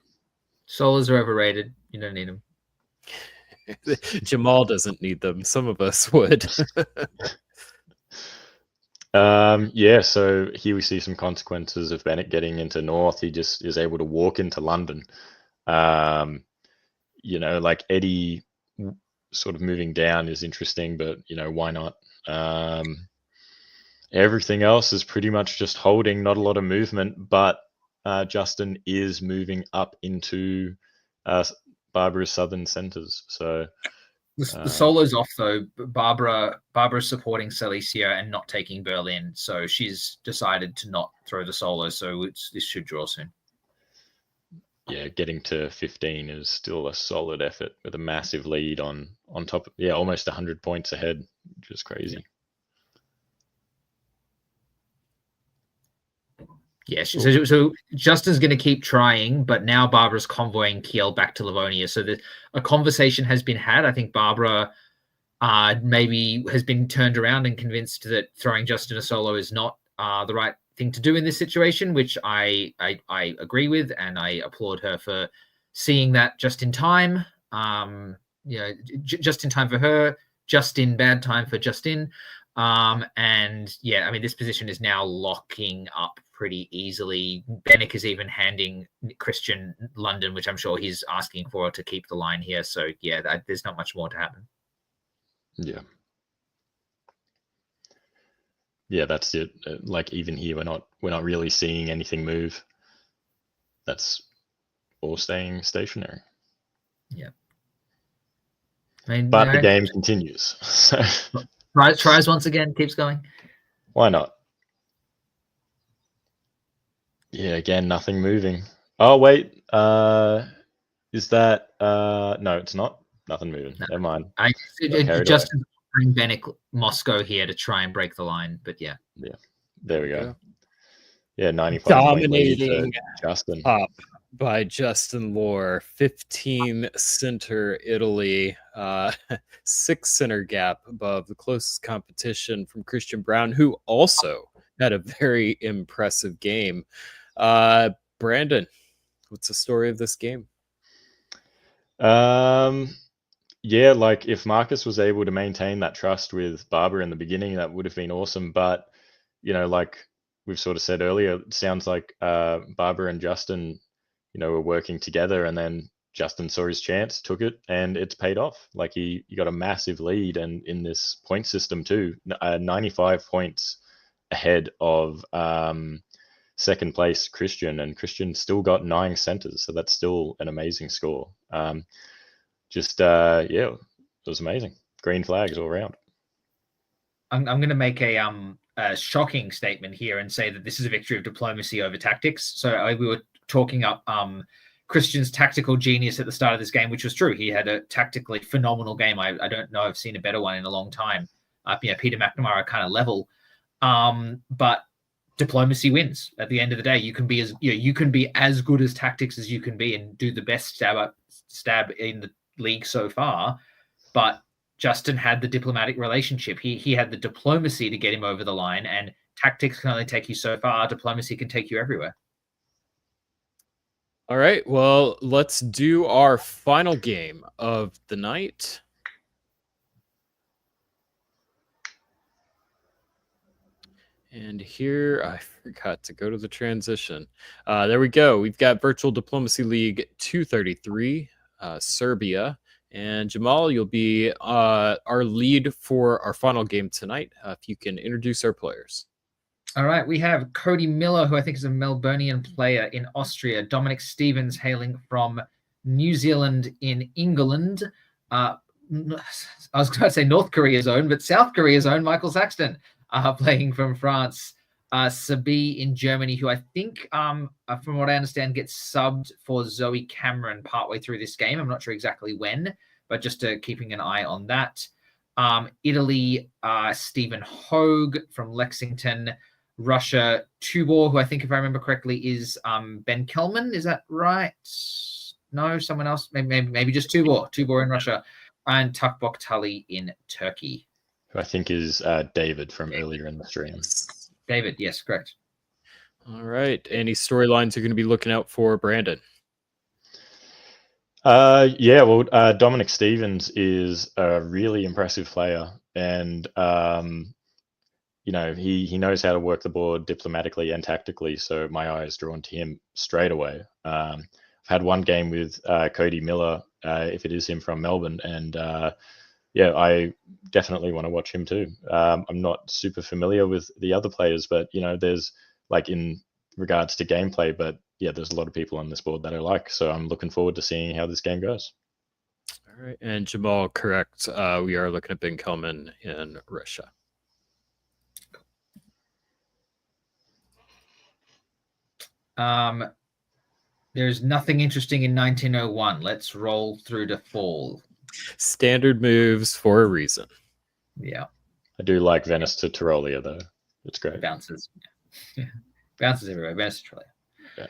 Solos are overrated. You don't need them. Jamal doesn't need them. Some of us would. So here we see some consequences of Bennett getting into North. He just is able to walk into London. Like Eddie sort of moving down is interesting, but why not? Everything else is pretty much just holding, not a lot of movement, but Justin is moving up into Barbara's southern centers. So the solo's off though. Barbara's supporting Silesia and not taking Berlin, so she's decided to not throw the solo. So this should draw soon. Yeah, getting to 15 is still a solid effort with a massive lead on top. Almost 100 points ahead, which is crazy. Yeah, so Justin's going to keep trying, but now Barbara's convoying Kiel back to Livonia. So a conversation has been had. I think Barbara maybe has been turned around and convinced that throwing Justin a solo is not the right thing to do in this situation, which I agree with, and I applaud her for seeing that just in time. Just in time for her, just in bad time for Justin. This position is now locking up pretty easily. Bennick is even handing Christian London, which I'm sure he's asking for to keep the line here. So there's not much more to happen. Yeah, that's it. Like, even here, we're not really seeing anything move. That's all staying stationary. Yeah. But the game continues. So tries once again, keeps going. Why not? Yeah, again, nothing moving. Oh wait, is that no, it's not. Nothing moving. No. Never mind. Justin's offering Bennick Moscow here to try and break the line, but yeah. There we go. Yeah, 95 dominating Justin up by Justin Lohr. 15 center Italy, 6 center gap above the closest competition from Christian Brown, who also had a very impressive game. Brandon, what's the story of this game? Like, if Marcus was able to maintain that trust with Barbara in the beginning, that would have been awesome. But like we've sort of said earlier, it sounds like Barbara and Justin were working together, and then Justin saw his chance, took it, and it's paid off. Like, he got a massive lead, and in this point system too, 95 points ahead of second place Christian, and Christian still got 9 centers, so that's still an amazing score. It was amazing. Green flags all around. I'm going to make a shocking statement here and say that this is a victory of diplomacy over tactics. So we were talking up Christian's tactical genius at the start of this game, which was true. He had a tactically phenomenal game. I don't know I've seen a better one in a long time. Peter McNamara kind of level. But diplomacy wins at the end of the day. You can be as good as tactics as you can be and do the best stab in the league so far. But Justin had the diplomatic relationship. He had the diplomacy to get him over the line, and tactics can only take you so far. Diplomacy can take you everywhere. All right, well, let's do our final game of the night. And here, I forgot to go to the transition. There we go. We've got Virtual Diplomacy League 233, Serbia. And Jamal, you'll be our lead for our final game tonight. If you can introduce our players. All right, we have Cody Miller, who I think is a Melburnian player in Austria. Dominic Stevens, hailing from New Zealand in England. I was going to say North Korea's own, but South Korea's own Michael Saxton, playing from France. Sabi in Germany, who I think, from what I understand, gets subbed for Zoe Cameron partway through this game. I'm not sure exactly when, but just keeping an eye on that. Italy, Stephen Hogue from Lexington. Russia, Tubor, who I think, if I remember correctly, is Ben Kelman. Is that right? No, someone else. Maybe just Tubor in Russia. And Tukbok Tully in Turkey. Who I think is David from earlier in the stream. David, yes, correct. All right. Any storylines you're going to be looking out for, Brandon? Dominic Stevens is a really impressive player, and he knows how to work the board diplomatically and tactically. So my eye is drawn to him straight away. I've had one game with Cody Miller, if it is him from Melbourne, and I definitely want to watch him too. I'm not super familiar with the other players, but there's in regards to gameplay, but there's a lot of people on this board that I like. So I'm looking forward to seeing how this game goes. All right, and Jamal, correct. We are looking at Ben Kelman in Russia. There's nothing interesting in 1901. Let's roll through to fall. Standard moves for a reason. Yeah. I do like Venice to Tyrolia, though. It's great. Bounces. Yeah. Bounces everywhere. Venice to Tyrolia. Yeah.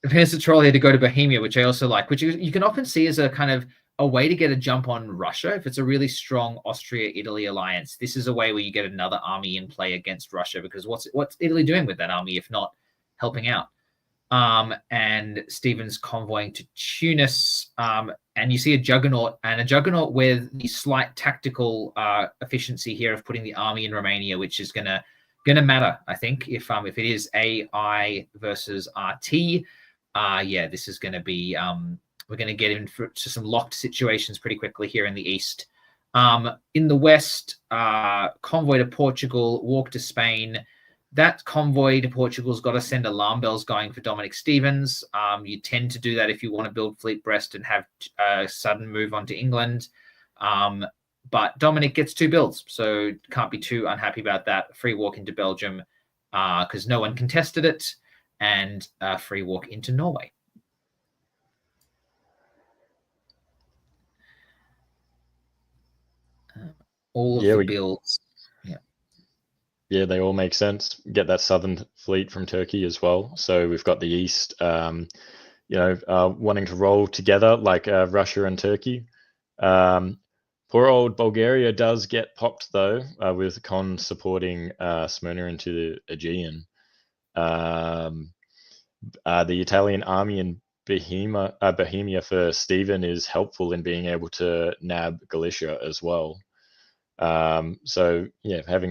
Venice to Tyrolia to go to Bohemia, which I also like, which you can often see as a kind of a way to get a jump on Russia. If it's a really strong Austria-Italy alliance, this is a way where you get another army in play against Russia, because what's Italy doing with that army if not helping out? And Stevens convoying to Tunis, and you see a juggernaut with the slight tactical efficiency here of putting the army in Romania, which is gonna matter, I think, if it is AI versus RT. This is gonna be we're gonna get into some locked situations pretty quickly here in the east. In the west, convoy to Portugal, walk to Spain. That convoy to Portugal's got to send alarm bells going for Dominic Stevens. You tend to do that if you want to build Fleet Brest and have a sudden move on to England. But Dominic gets 2 builds, so can't be too unhappy about that. Free walk into Belgium because no one contested it, and free walk into Norway. All of the builds. Yeah, they all make sense. Get that southern fleet from Turkey as well. So we've got the east, wanting to roll together like Russia and Turkey. Poor old Bulgaria does get popped though, with Con supporting Smyrna into the Aegean. The Italian army in Bohemia for Stephen is helpful in being able to nab Galicia as well. Having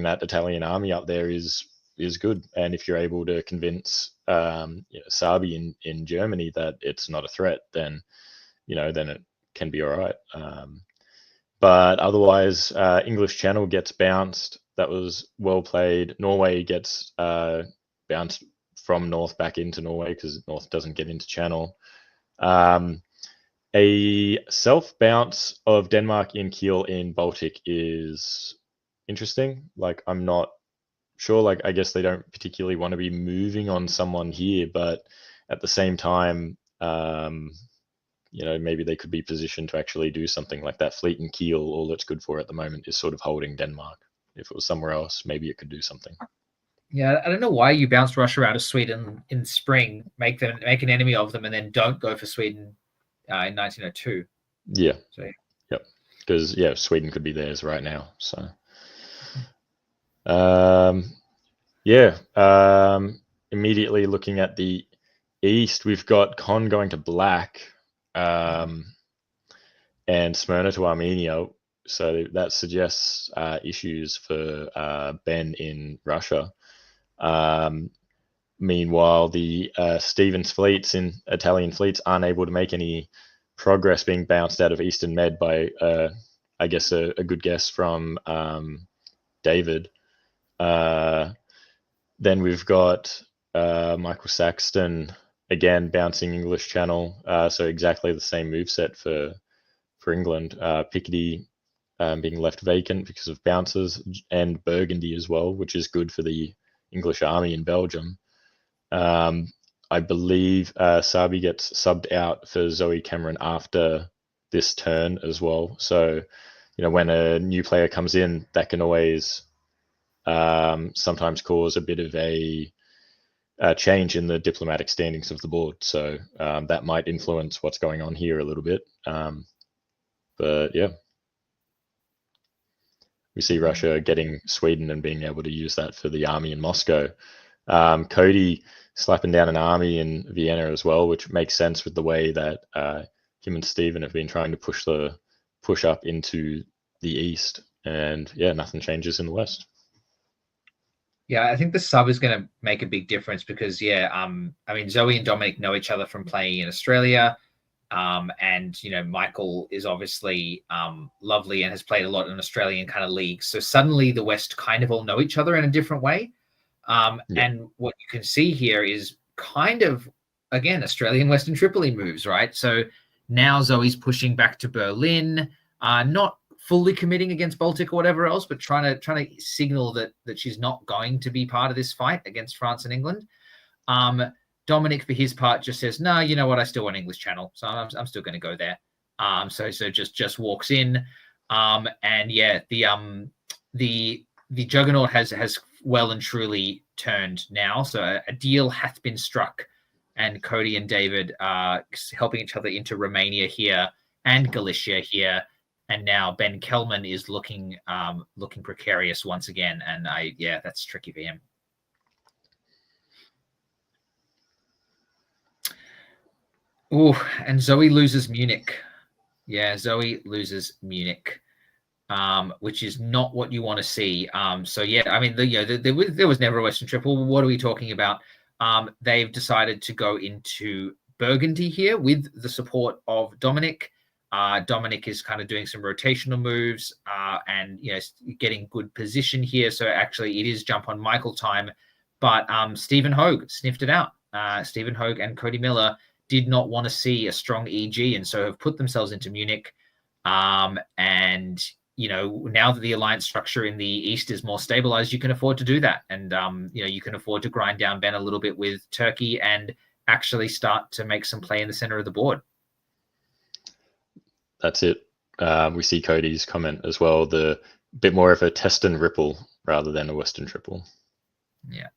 that Italian army up there is good, and if you're able to convince Sabi in Germany that it's not a threat, then it can be all right. But otherwise, English Channel gets bounced. That was well played. Norway gets bounced from North back into Norway because North doesn't get into Channel. A self-bounce of Denmark in Kiel in Baltic is interesting. I'm not sure. I guess they don't particularly want to be moving on someone here, but at the same time, maybe they could be positioned to actually do something like that. Fleet and Kiel, all it's good for at the moment is sort of holding Denmark. If it was somewhere else, maybe it could do something. Yeah, I don't know why you bounced Russia out of Sweden in spring, make an enemy of them, and then don't go for Sweden in 1902. Yeah. So, yep. Because Sweden could be theirs right now. So, immediately looking at the east, we've got Con going to black, and Smyrna to Armenia. So that suggests issues for Ben in Russia. Meanwhile, the Stevens fleets in Italian fleets aren't able to make any progress, being bounced out of Eastern Med by, I guess, a good guess from David. Then we've got Michael Saxton again bouncing English Channel, so exactly the same moveset for England. Picardy being left vacant because of bounces, and Burgundy as well, which is good for the English army in Belgium. I believe Sabi gets subbed out for Zoe Cameron after this turn as well. So, when a new player comes in, that can always sometimes cause a bit of a change in the diplomatic standings of the board. So that might influence what's going on here a little bit. But yeah, we see Russia getting Sweden and being able to use that for the army in Moscow. Cody slapping down an army in Vienna as well, which makes sense with the way that him and Stephen have been trying to push up into the east. And yeah, nothing changes in the west. Yeah, I think the sub is going to make a big difference because, Zoe and Dominic know each other from playing in Australia. And, Michael is obviously lovely and has played a lot in Australian kind of leagues. So suddenly the West kind of all know each other in a different way. And what you can see here is kind of, again, Australian Western Tripoli moves, right? So now Zoe's pushing back to Berlin, not fully committing against Baltic or whatever else, but trying to signal that she's not going to be part of this fight against France and England. Dominic, for his part, just says, "No, you know what? I still want English Channel, so I'm still going to go there." So just walks in, and yeah, the Juggernaut has well and truly turned now. So a deal hath been struck, and Cody and David are helping each other into Romania here and Galicia here. And now Ben Kelman is looking precarious once again, and that's tricky for him. Oh, and Zoe loses Munich. Yeah, Zoe loses Munich, which is not what you want to see. So yeah, I mean, there was never a Western Triple. What are we talking about? They've decided to go into Burgundy here with the support of Dominic. Dominic is kind of doing some rotational moves and getting good position here. So actually, it is jump on Michael time, but Stephen Hogue sniffed it out. Stephen Hogue and Cody Miller did not want to see a strong EG, and so have put themselves into Munich. And now that the alliance structure in the east is more stabilized, you can afford to do that, and you can afford to grind down Ben a little bit with Turkey and actually start to make some play in the center of the board. That's it. We see Cody's comment as well, the bit more of a test and ripple rather than a Western Triple. Yeah.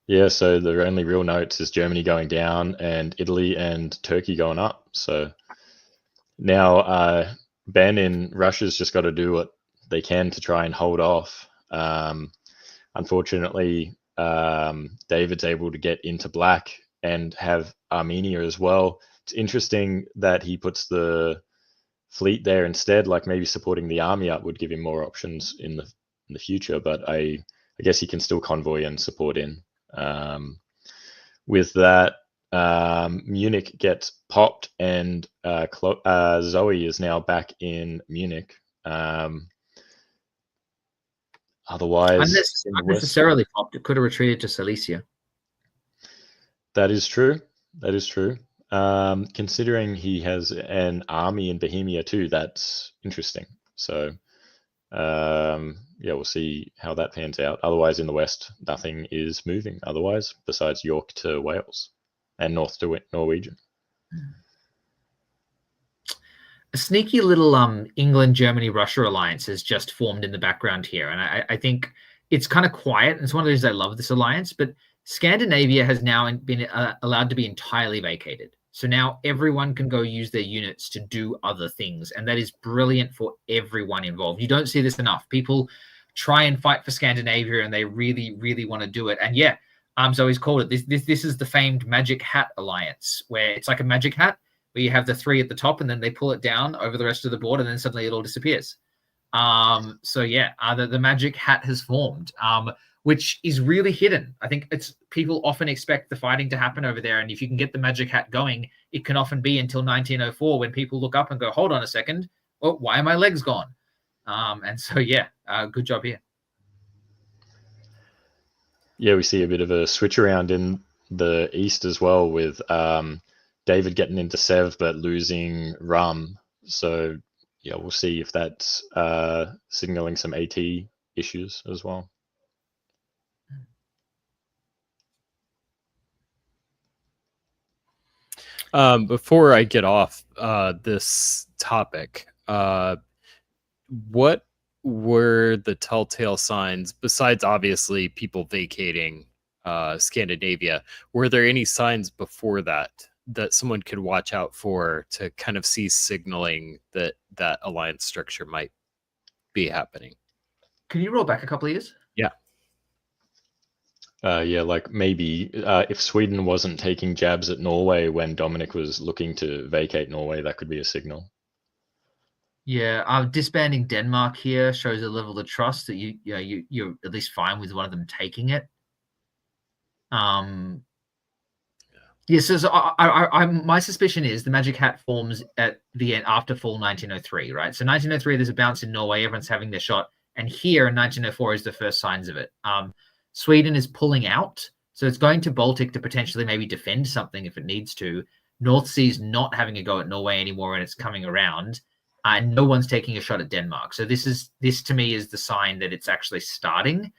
Yeah, so the only real notes is Germany going down and Italy and Turkey going up. So now Ben in Russia's just got to do what they can to try and hold off. Unfortunately, David's able to get into black and have Armenia as well. It's interesting that he puts the fleet there instead, like maybe supporting the army up would give him more options in the future, but I guess he can still convoy and support in. With that, Munich gets popped and Zoe is now back in Munich. Otherwise, unnecessarily popped. It could have retreated to Silesia. That is true. Considering he has an army in Bohemia too, that's interesting. So Yeah, we'll see how that pans out. Otherwise, in the west, nothing is moving. Otherwise, besides York to Wales and north to Norwegian. A sneaky little England, Germany, Russia alliance has just formed in the background here, and I think it's kind of quiet. And it's one of the reasons I love this alliance. But Scandinavia has now been allowed to be entirely vacated. So now everyone can go use their units to do other things. And that is brilliant for everyone involved. You don't see this enough. People try and fight for Scandinavia and they really, really want to do it. And yeah, Zoe's called it. This is the famed Magic Hat Alliance, where it's like a magic hat where you have the three at the top and then they pull it down over the rest of the board and then suddenly it all disappears. So yeah, the Magic Hat has formed, which is really hidden. I think people often expect the fighting to happen over there. And if you can get the Magic Hat going, it can often be until 1904 when people look up and go, hold on a second. Oh, why are my legs gone? And so, yeah, good job here. Yeah, we see a bit of a switch around in the east as well with David getting into Sev but losing Rum. So, yeah, we'll see if that's signaling some AT issues as well. Before I get off this topic, what were the telltale signs, besides obviously people vacating Scandinavia? Were there any signs before that someone could watch out for to kind of see signaling that alliance structure might be happening? Can you roll back a couple of years? Yeah. Yeah, like maybe if Sweden wasn't taking jabs at Norway when Dominic was looking to vacate Norway, that could be a signal. Yeah, disbanding Denmark here shows a level of trust that you're at least fine with one of them taking it. Yes, yeah, so my suspicion is the Magic Hat forms at the end after fall 1903, right? So 1903, there's a bounce in Norway, everyone's having their shot, and here in 1904 is the first signs of it. Sweden is pulling out, so it's going to Baltic to potentially maybe defend something if it needs to. North Sea's not having a go at Norway anymore, and it's coming around. And no one's taking a shot at Denmark. So this to me is the sign that it's actually starting.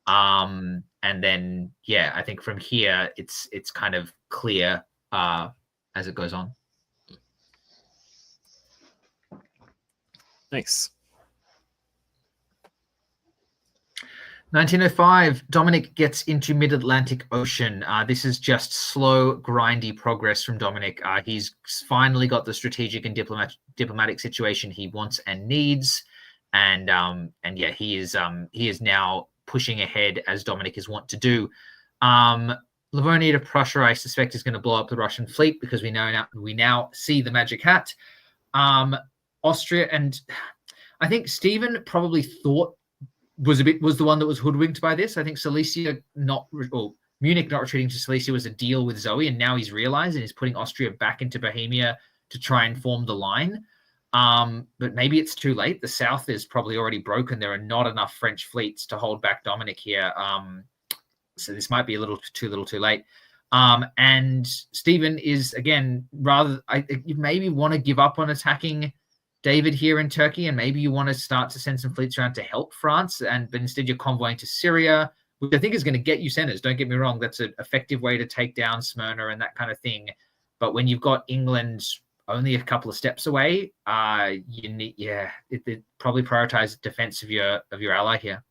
And then yeah, I think from here it's kind of clear as it goes on. Nice. 1905, Dominic gets into mid-Atlantic Ocean. This is just slow, grindy progress from Dominic. He's finally got the strategic and diplomatic situation he wants and needs, and yeah, he is now pushing ahead as Dominic is wont to do. Livonia to Prussia, I suspect, is going to blow up the Russian fleet because we now see the Magic Hat. Austria, and I think Stephen probably thought was the one that was hoodwinked by this. I think Munich not retreating to Silesia was a deal with Zoe, and now he's realized and he's putting Austria back into Bohemia to try and form the line. But maybe it's too late. The south is probably already broken. There are not enough French fleets to hold back Dominic here. So this might be a little too late. And Stephen is, again, you maybe want to give up on attacking David here in Turkey, and maybe you want to start to send some fleets around to help France, but instead you're convoying to Syria, which I think is going to get you centers. Don't get me wrong. That's an effective way to take down Smyrna and that kind of thing. But when you've got England only a couple of steps away, you need, it probably prioritize defense of your ally here.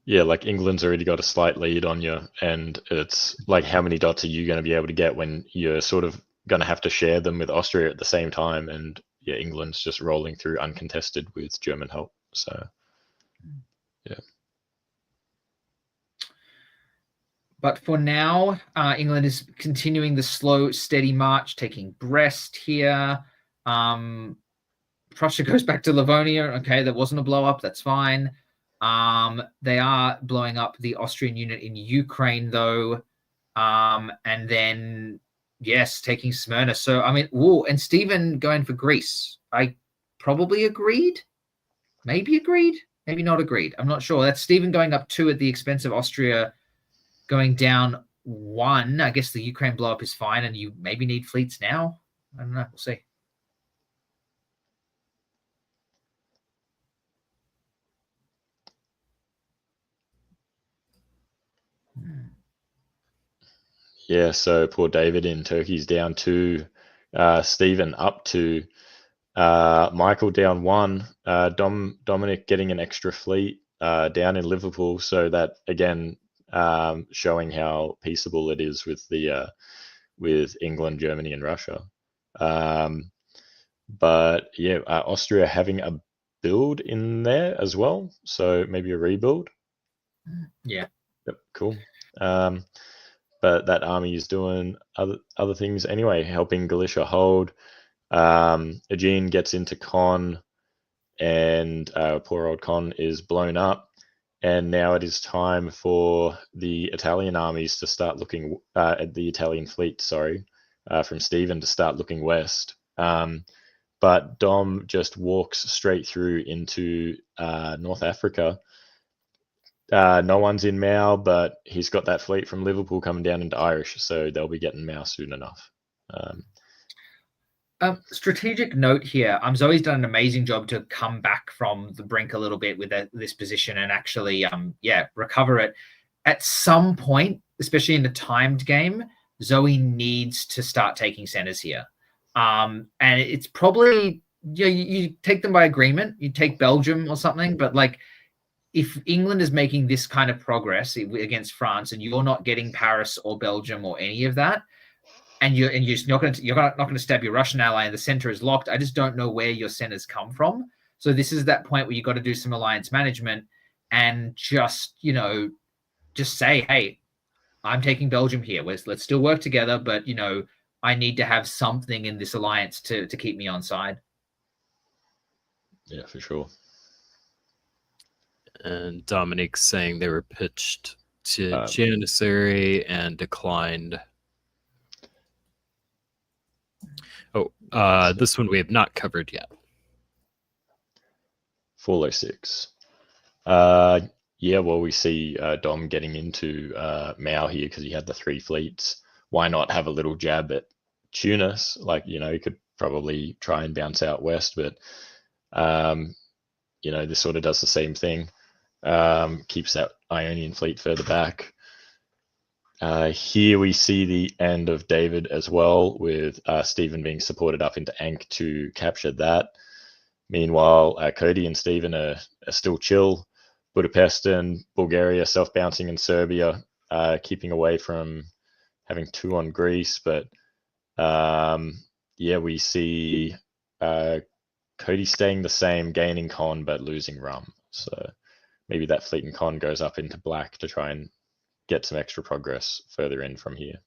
Yeah, like England's already got a slight lead on you, and it's like, how many dots are you going to be able to get when you're sort of going to have to share them with Austria at the same time? And yeah, England's just rolling through uncontested with German help. So yeah. But for now, England is continuing the slow, steady march, taking Brest here. Prussia goes back to Livonia. Okay, that wasn't a blow up. That's fine. They are blowing up the Austrian unit in Ukraine, though. And then, yes, taking Smyrna. So, I mean, and Stephen going for Greece. I probably agreed. Maybe agreed. Maybe not agreed. I'm not sure. That's Stephen going up 2 at the expense of Austria going down 1. I guess the Ukraine blow up is fine, and you maybe need fleets now. I don't know. We'll see. Yeah, so poor David in Turkey's down 2, Stephen up 2, Michael down 1, Dominic getting an extra fleet down in Liverpool, so that again showing how peaceable it is with England, Germany, and Russia. But yeah, Austria having a build in there as well, so maybe a rebuild. Yeah. Yep, cool. But that army is doing other things anyway, helping Galicia hold. Aegean gets into Con, and poor old Con is blown up. And now it is time for the Italian armies to start looking at the Italian fleet, from Stephen to start looking west. But Dom just walks straight through into North Africa. No one's in Mao, but he's got that fleet from Liverpool coming down into Irish, so they'll be getting Mao soon enough. Strategic note here. Zoe's done an amazing job to come back from the brink a little bit with this position and actually, recover it. At some point, especially in the timed game, Zoe needs to start taking centers here. And it's probably, you take them by agreement. You take Belgium or something, but like, if England is making this kind of progress against France and you're not getting Paris or Belgium or any of that, and you're not going to stab your Russian ally and the center is locked, I just don't know where your centers come from. So this is that point where you got to do some alliance management and just say, hey, I'm taking Belgium here. Let's still work together, but I need to have something in this alliance to keep me on side. Yeah, for sure. And Dominique's saying they were pitched to Janissary and declined. This one we have not covered yet. 406. Yeah, well, we see Dom getting into Mao here because he had the 3 fleets. Why not have a little jab at Tunis? Like, he could probably try and bounce out west, but, this sort of does the same thing. Keeps that Ionian fleet further back. Here we see the end of David as well, with Stephen being supported up into Ankh to capture that. Meanwhile, Cody and Stephen are still chill. Budapest and Bulgaria self-bouncing in Serbia, keeping away from having 2 on Greece. But we see Cody staying the same, gaining Con, but losing Rum. So maybe that fleet in Con goes up into black to try and get some extra progress further in from here.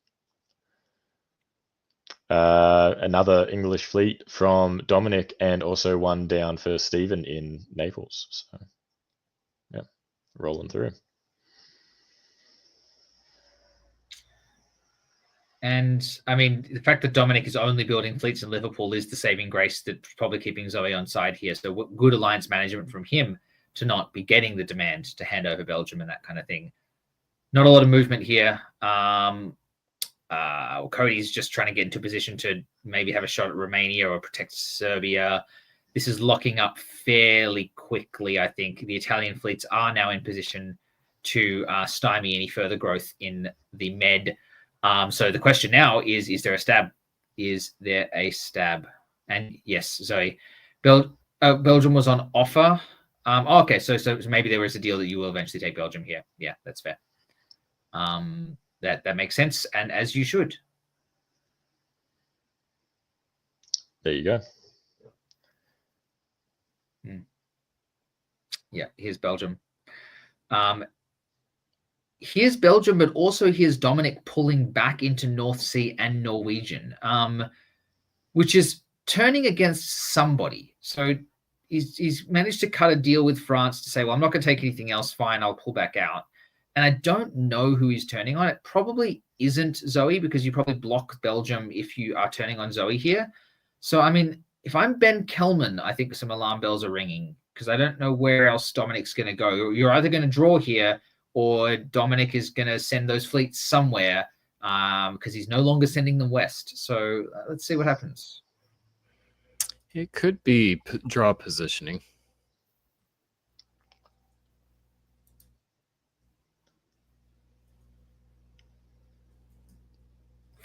Another English fleet from Dominic, and also one down for Stephen in Naples. So, yeah, rolling through. And I mean, the fact that Dominic is only building fleets in Liverpool is the saving grace that's probably keeping Zoe on side here. So good alliance management from him to not be getting the demand to hand over Belgium and that kind of thing. Not a lot of movement here. Cody's just trying to get into position to maybe have a shot at Romania or protect Serbia. This is locking up fairly quickly, I think. The Italian fleets are now in position to stymie any further growth in the Med. So the question now is there a stab? Is there a stab? And yes, Zoe. Belgium was on offer. Okay, so maybe there was a deal that you will eventually take Belgium here. Yeah, that's fair. That makes sense, and as you should. There you go. Yeah, here's Belgium. Here's Belgium, but also here's Dominic pulling back into North Sea and Norwegian, which is turning against somebody. So he's managed to cut a deal with France to say, well, I'm not going to take anything else. Fine, I'll pull back out. And I don't know who he's turning on. It probably isn't Zoe, because you probably block Belgium if you are turning on Zoe here. So, I mean, if I'm Ben Kelman, I think some alarm bells are ringing, because I don't know where else Dominic's going to go. You're either going to draw here, or Dominic is going to send those fleets somewhere, because he's no longer sending them west. So let's see what happens. It could be draw positioning.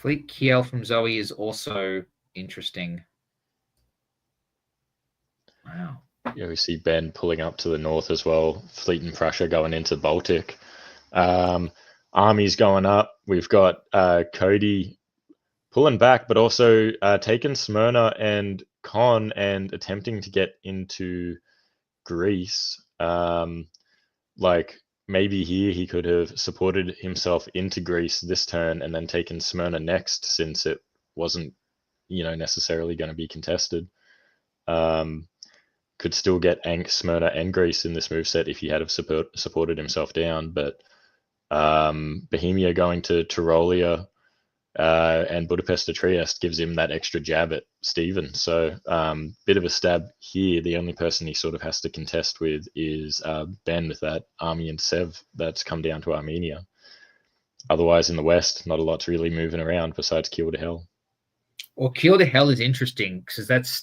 Fleet Kiel from Zoe is also interesting. Wow. Yeah, we see Ben pulling up to the north as well. Fleet and Prussia going into Baltic. Armies going up. We've got Cody pulling back, but also taking Smyrna and Con and attempting to get into Greece. Like maybe here he could have supported himself into Greece this turn and then taken Smyrna next, since it wasn't, necessarily going to be contested. Could still get Smyrna and Greece in this moveset if he had have supported himself down, but Bohemia going to Tyrolia and Budapest to Trieste gives him that extra jab at Stephen. So bit of a stab here. The only person he sort of has to contest with is Ben with that army and Sev that's come down to Armenia. Otherwise, in the west, not a lot's really moving around besides Kiel to Hell. Well, Kiel to Hell is interesting because that's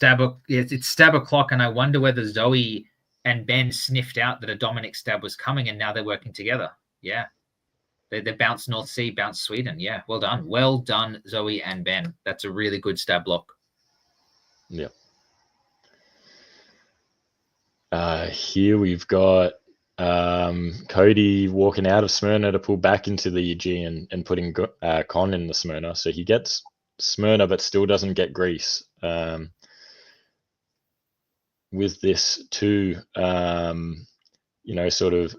it's stab o'clock, and I wonder whether Zoe and Ben sniffed out that a Dominic stab was coming, and now they're working together. Yeah. They bounced North Sea, bounced Sweden. Yeah, well done. Well done, Zoe and Ben. That's a really good stab block. Yeah. Here we've got Cody walking out of Smyrna to pull back into the Aegean and putting Con in the Smyrna. So he gets Smyrna but still doesn't get Greece. With this too, sort of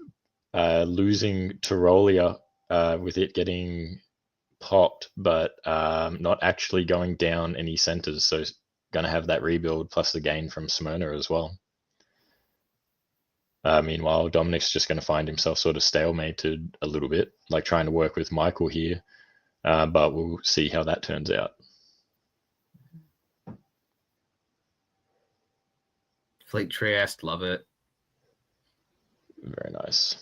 losing Tyrolia with it getting popped, but not actually going down any centers. So going to have that rebuild plus the gain from Smyrna as well. Meanwhile, Dominic's just going to find himself sort of stalemated a little bit, like trying to work with Michael here. But we'll see how that turns out. Fleet Trieste, love it. Very nice.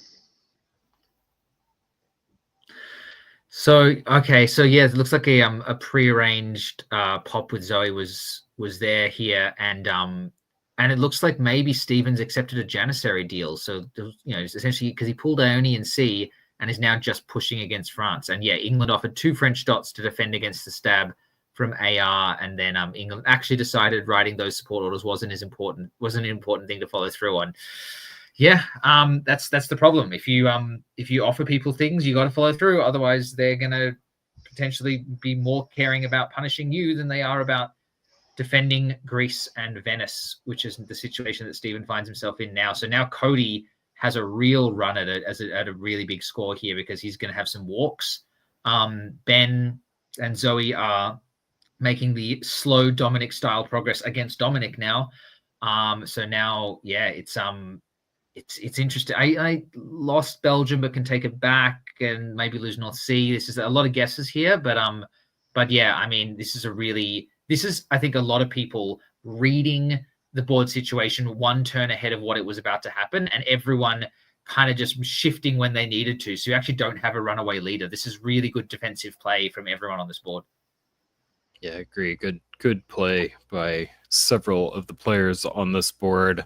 So yeah, it looks like a prearranged pop with Zoe was there here, and it looks like maybe Stevens accepted a Janissary deal. So essentially because he pulled Ionian Sea and is now just pushing against France. And yeah, England offered 2 French dots to defend against the stab from AR, and then England actually decided writing those support orders wasn't an important thing to follow through on. Yeah, that's the problem. If you offer people things, you got to follow through. Otherwise, they're going to potentially be more caring about punishing you than they are about defending Greece and Venice, which is the situation that Stephen finds himself in now. So now Cody has a real run at it at a really big score here because he's going to have some walks. Ben and Zoe are making the slow Dominic style progress against Dominic now. So now, yeah, it's interesting. I lost Belgium, but can take it back and maybe lose North Sea. This is a lot of guesses here, but yeah, I mean, this is, I think, a lot of people reading the board situation one turn ahead of what it was about to happen, and everyone kind of just shifting when they needed to. So you actually don't have a runaway leader. This is really good defensive play from everyone on this board. Yeah, I agree. Good play by several of the players on this board.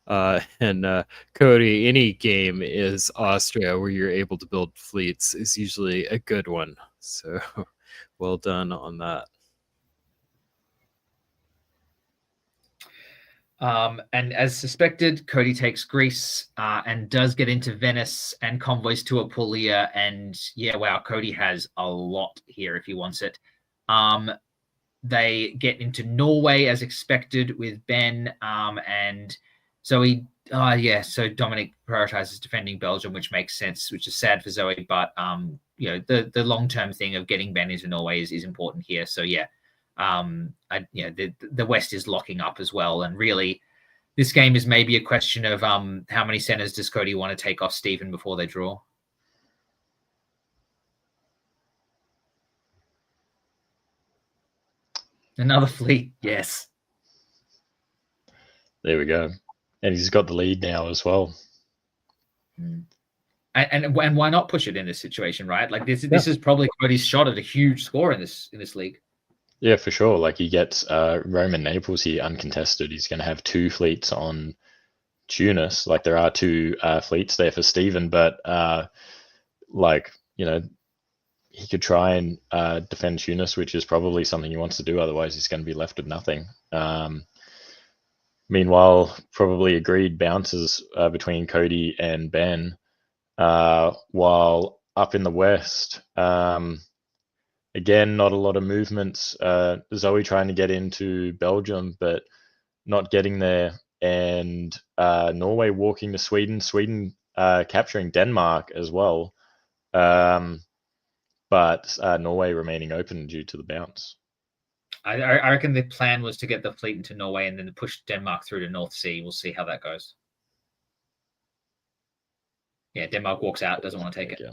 And Cody, any game is Austria where you're able to build fleets is usually a good one. So well done on that. And as suspected, Cody takes Greece and does get into Venice and convoys to Apulia. And yeah, wow, Cody has a lot here if he wants it. They get into Norway as expected with Ben and Zoe. So Dominic prioritizes defending Belgium, which makes sense, which is sad for Zoe. But the long-term thing of getting Ben into Norway is important here. So yeah. The West is locking up as well, and really, this game is maybe a question of how many centers does Cody want to take off Stephen before they draw. Another fleet, yes. There we go, and he's got the lead now as well. And why not push it in this situation, right? Like this is probably Cody's shot at a huge score in this league. Yeah, for sure. Like he gets Rome and Naples here uncontested. He's going to have 2 fleets on Tunis. Like there are 2 fleets there for Stephen, but he could try and defend Tunis, which is probably something he wants to do. Otherwise, he's going to be left with nothing. Meanwhile, probably agreed bounces between Cody and Ben. While up in the West, again, not a lot of movements. Zoe trying to get into Belgium, but not getting there. And Norway walking to Sweden. Sweden capturing Denmark as well. But Norway remaining open due to the bounce. I reckon the plan was to get the fleet into Norway and then push Denmark through to North Sea. We'll see how that goes. Yeah, Denmark walks out, doesn't want to take it. Yeah,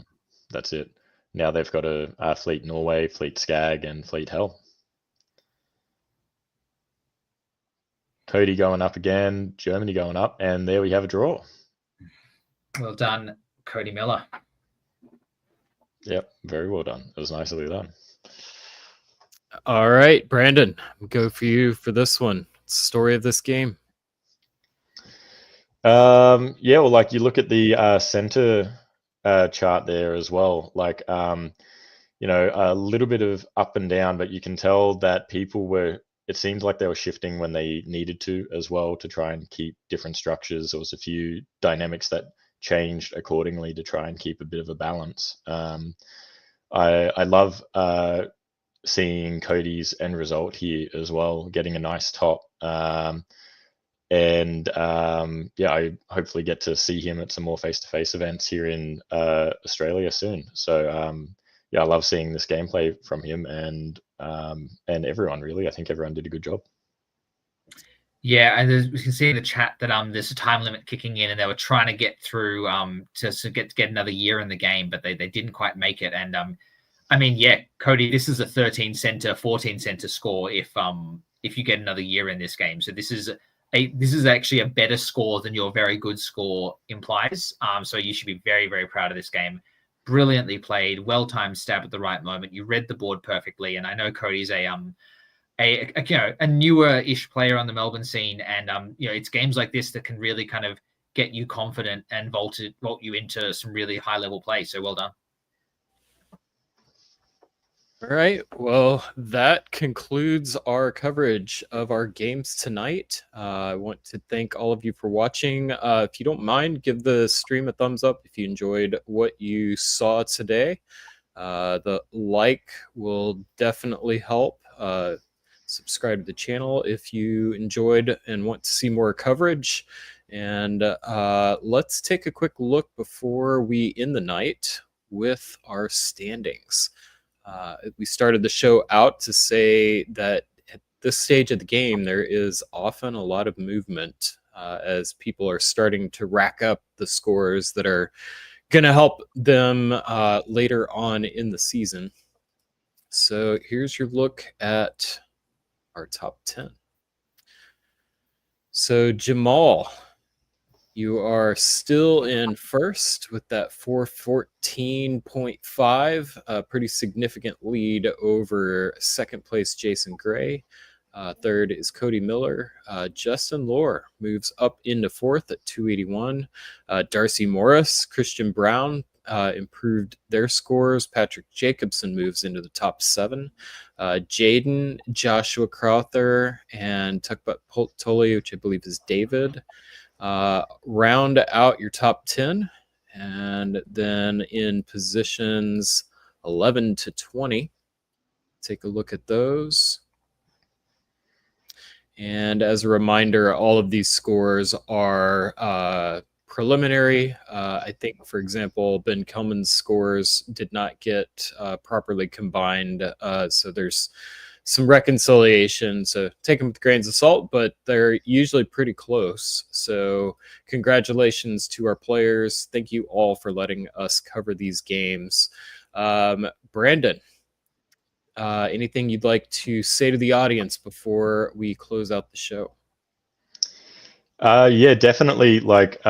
that's it. Now they've got a Fleet Norway, Fleet Skag, and Fleet Hell. Cody going up again, Germany going up, and there we have a draw. Well done, Cody Miller. Yep, very well done. It was nicely done. All right, Brandon, go for you for this one. Story of this game. Yeah, well, like you look at the center chart there as well. Like, you know, a little bit of up and down, but you can tell that people were. It seems like they were shifting when they needed to as well to try and keep different structures. There was a few dynamics that changed accordingly to try and keep a bit of a balance. I love seeing Cody's end result here as well, getting a nice top. And yeah, I hopefully get to see him at some more face-to-face events here in Australia soon. So yeah, I love seeing this gameplay from him and everyone really. I think everyone did a good job. Yeah, and we can see in the chat that there's a time limit kicking in, and they were trying to get through to get another year in the game, but they didn't quite make it. And I mean, yeah, Cody, this is a 13 center, 14 center score if you get another year in this game. So this is actually a better score than your very good score implies. So you should be very, very proud of this game. Brilliantly played, well-timed stab at the right moment. You read the board perfectly, and I know Cody's a newer-ish player on the Melbourne scene, and you know, it's games like this that can really kind of get you confident and vault you into some really high-level play. So well done. All right. Well, that concludes our coverage of our games tonight. I want to thank all of you for watching. If you don't mind, give the stream a thumbs up if you enjoyed what you saw today. The like will definitely help. Subscribe to the channel if you enjoyed and want to see more coverage. And let's take a quick look before we end the night with our standings. We started the show out to say that at this stage of the game, there is often a lot of movement as people are starting to rack up the scores that are going to help them later on in the season. So here's your look at our top 10. So Jamal, you are still in first with that 414.5, a pretty significant lead over second place Jason Gray. Third is Cody Miller. Justin Lohr moves up into fourth at 281. Darcy Morris, Christian Brown improved their scores. Patrick Jacobson moves into the top 7. Jaden, Joshua Crowther, and Tukbat Toli, which I believe is David, round out your top 10, and then in positions 11 to 20, take a look at those. And as a reminder, all of these scores are preliminary. I think, for example, Ben Kelman's scores did not get properly combined, so there's some reconciliation, so take them with grains of salt, but they're usually pretty close. So congratulations to our players. Thank you all for letting us cover these games. Brandon, anything you'd like to say to the audience before we close out the show? Yeah, definitely. Like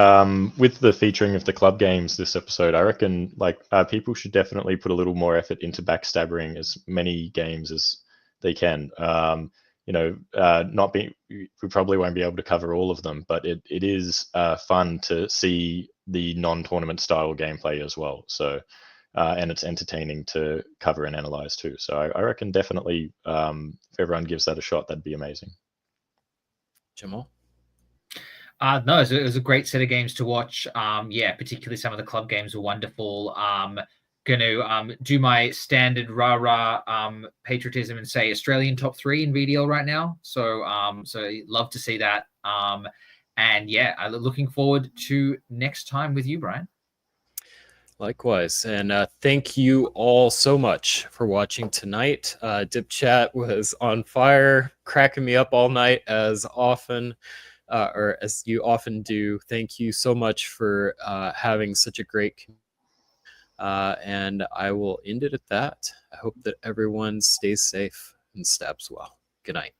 with the featuring of the club games this episode, I reckon like people should definitely put a little more effort into backstabbering as many games as they can. You know, we probably won't be able to cover all of them, but it is fun to see the non-tournament style gameplay as well. So and it's entertaining to cover and analyze too. So I reckon definitely if everyone gives that a shot, that'd be amazing. Jamal? No, it was a great set of games to watch. Yeah, particularly some of the club games were wonderful. Going to do my standard rah-rah patriotism and say Australian top 3 in VDL right now. So love to see that. And yeah, I'm looking forward to next time with you, Brian. Likewise. And thank you all so much for watching tonight. Dip Chat was on fire, cracking me up all night as often, or as you often do. Thank you so much for having such a great community. And I will end it at that. I hope that everyone stays safe and stabs well. Good night.